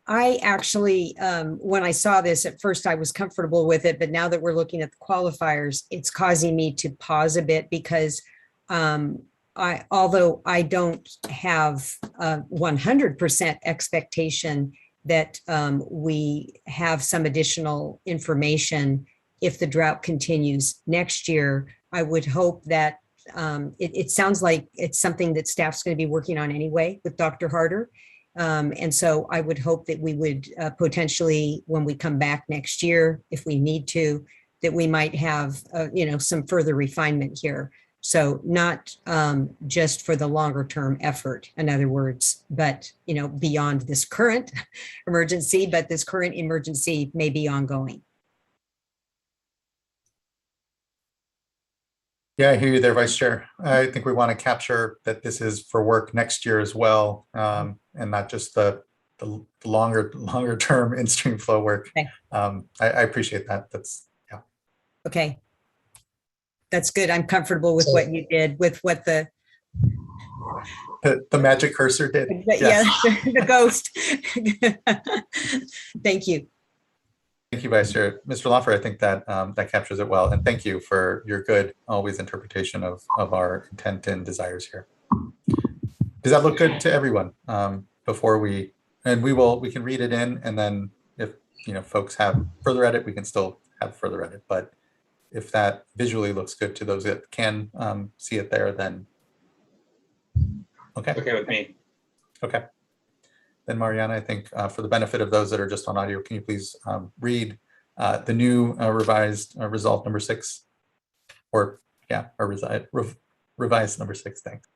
I actually, when I saw this at first, I was comfortable with it, but now that we're looking at the qualifiers, it's causing me to pause a bit because although I don't have a 100% expectation that we have some additional information if the drought continues next year, I would hope that it sounds like it's something that staff's going to be working on anyway with Dr. Harder. And so I would hope that we would potentially, when we come back next year, if we need to, that we might have, some further refinement here. So not just for the longer term effort, in other words, but, beyond this current emergency, but this current emergency may be ongoing. Yeah, I hear you there, Vice Chair. I think we want to capture that this is for work next year as well, and not just the longer term in-stream flow work. Okay. I appreciate that. Yeah. Okay. That's good. I'm comfortable with what you did, with what the magic cursor did. Yeah, the ghost. Thank you. Thank you, Vice Chair. Mr. Lawfer, I think that that captures it well. And thank you for your good, always interpretation of our intent and desires here. Does that look good to everyone? Before we can read it in, and then if folks have further edit, we can still have further edit. But if that visually looks good to those that can see it there, then okay. Okay with me. Okay. Then Mariana, I think for the benefit of those that are just on audio, can you please read the new revised resolve number 6, or revised number 6? Thanks.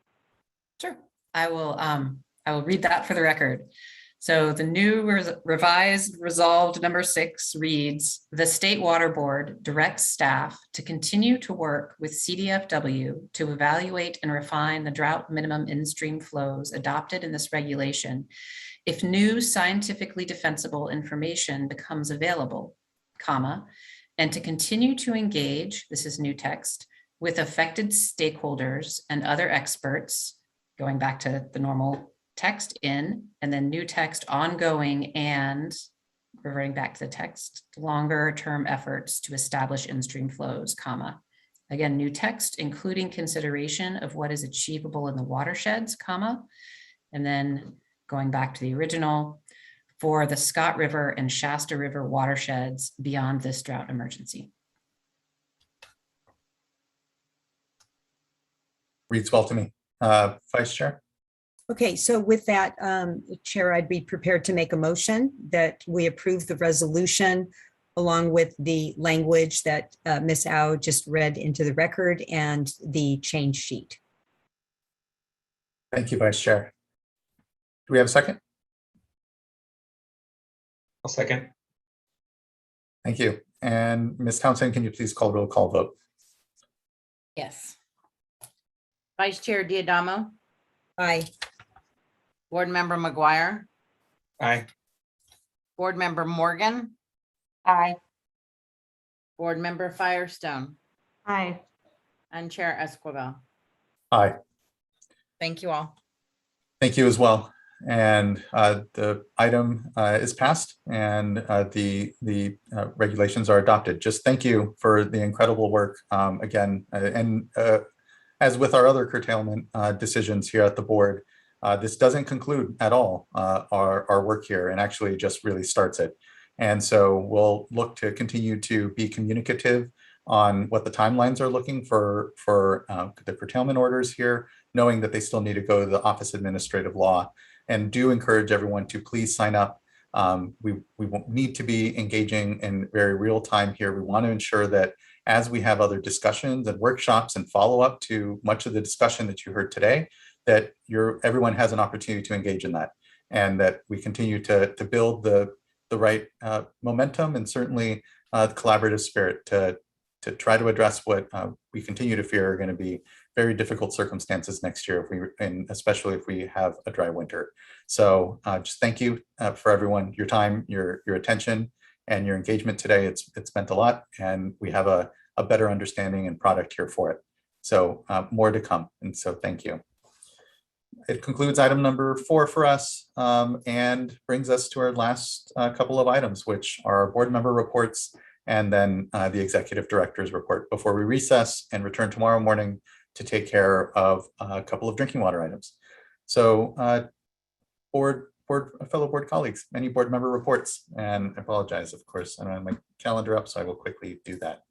Sure, I will read that for the record. So the new revised resolved number 6 reads: the State Water Board directs staff to continue to work with CDFW to evaluate and refine the drought minimum in-stream flows adopted in this regulation if new scientifically defensible information becomes available, and to continue to engage, this is new text, with affected stakeholders and other experts, going back to the normal text in, and then new text ongoing and reverting back to the text, longer term efforts to establish in-stream flows, comma. Again, new text, including consideration of what is achievable in the watersheds, comma. And then going back to the original, for the Scott River and Shasta River watersheds beyond this drought emergency. Reads well to me. Vice Chair? Okay, so with that, Chair, I'd be prepared to make a motion that we approve the resolution along with the language that Ms. Au just read into the record and the change sheet. Thank you, Vice Chair. Do we have a second? I'll second. Thank you. And Ms. Townsend, can you please call roll call vote? Yes. Vice Chair Diadamo, Aye. Board Member McGuire, Aye. Board Member Morgan, Aye. Board Member Firestone, Aye. and Chair Esquivel. Aye. Thank you all. Thank you as well. And the item is passed and the regulations are adopted. Just thank you for the incredible work again. And as with our other curtailment decisions here at the board, this doesn't conclude at all our work here and actually just really starts it. And so we'll look to continue to be communicative on what the timelines are looking for the curtailment orders here, knowing that they still need to go to the Office of Administrative Law. And do encourage everyone to please sign up. We won't need to be engaging in very real time here. We want to ensure that as we have other discussions and workshops and follow up to much of the discussion that you heard today, that everyone has an opportunity to engage in that, and that we continue to build the right momentum and certainly the collaborative spirit to try to address what we continue to fear are going to be very difficult circumstances next year, and especially if we have a dry winter. So just thank you for everyone, your time, your attention, and your engagement today. It's meant a lot, and we have a better understanding and product here for it. So more to come, and so thank you. It concludes item number 4 for us and brings us to our last couple of items, which are board member reports and then the executive director's report before we recess and return tomorrow morning to take care of a couple of drinking water items. So fellow board colleagues, any board member reports, and I apologize, of course, I don't have my calendar up, so I will quickly do that.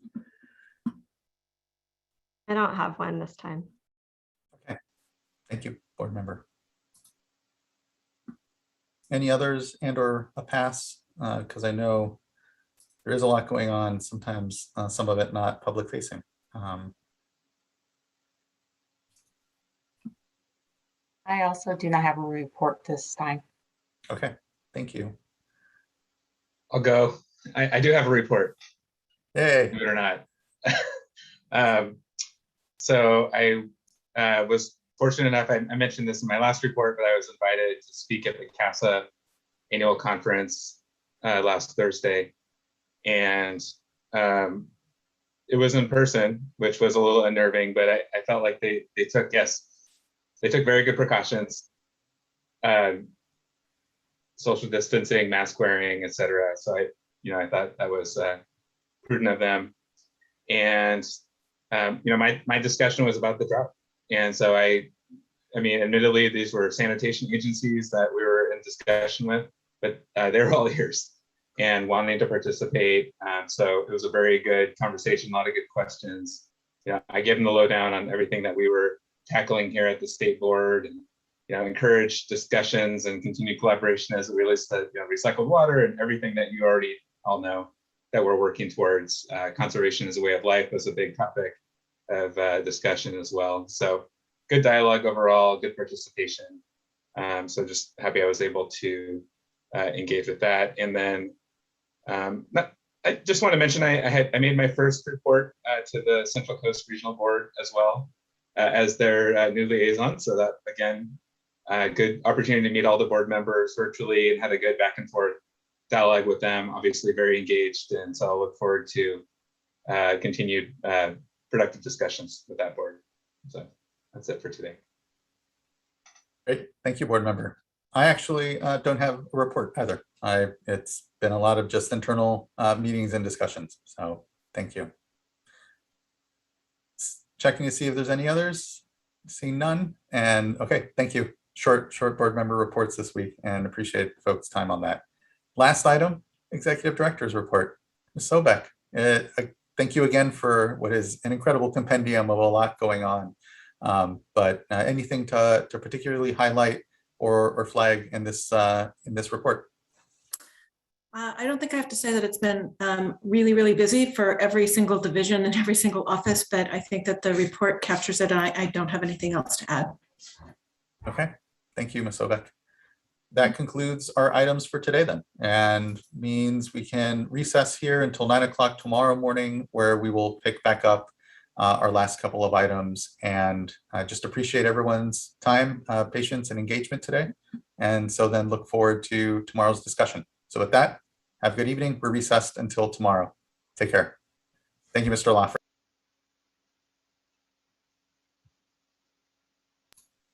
I don't have one this time. Okay, thank you, board member. Any others and or a pass? Because I know there is a lot going on, sometimes some of it not public facing. I also do not have a report this time. Okay, thank you. I'll go. I do have a report. Hey. Believe it or not. So I was fortunate enough, I mentioned this in my last report, but I was invited to speak at the CASA annual conference last Thursday. And it was in person, which was a little unnerving, but I felt like they took very good precautions, social distancing, mask wearing, etc. So I thought that was prudent of them. And my discussion was about the drought. And so I mean, admittedly, these were sanitation agencies that we were in discussion with, but they were all ears and wanting to participate. So it was a very good conversation, a lot of good questions. I gave them the lowdown on everything that we were tackling here at the state board, and encourage discussions and continued collaboration as it relates to recycled water and everything that you already all know that we're working towards. Conservation as a way of life was a big topic of discussion as well. So good dialogue overall, good participation. So just happy I was able to engage with that. And then I just want to mention I made my first report to the Central Coast Regional Board as well as their new liaison. So that, again, good opportunity to meet all the board members virtually and had a good back and forth dialogue with them, obviously very engaged. And so I'll look forward to continued productive discussions with that board. So that's it for today. Great, thank you, board member. I actually don't have a report either. It's been a lot of just internal meetings and discussions. So thank you. Checking to see if there's any others. Seeing none. And okay, thank you. Short board member reports this week, and appreciate folks' time on that. Last item, executive director's report. Ms. Sobek, thank you again for what is an incredible compendium of a lot going on. But anything to particularly highlight or flag in this report? I don't think I have to say that it's been really, really busy for every single division and every single office, but I think that the report captures it, and I don't have anything else to add. Okay, thank you, Ms. Sobek. That concludes our items for today then, and means we can recess here until 9 o'clock tomorrow morning, where we will pick back up our last couple of items. And just appreciate everyone's time, patience, and engagement today. And so then look forward to tomorrow's discussion. So with that, have a good evening. We're recessed until tomorrow. Take care. Thank you, Mr. Lawford.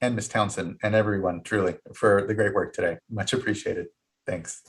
And Ms. Townsend and everyone truly for the great work today. Much appreciated. Thanks.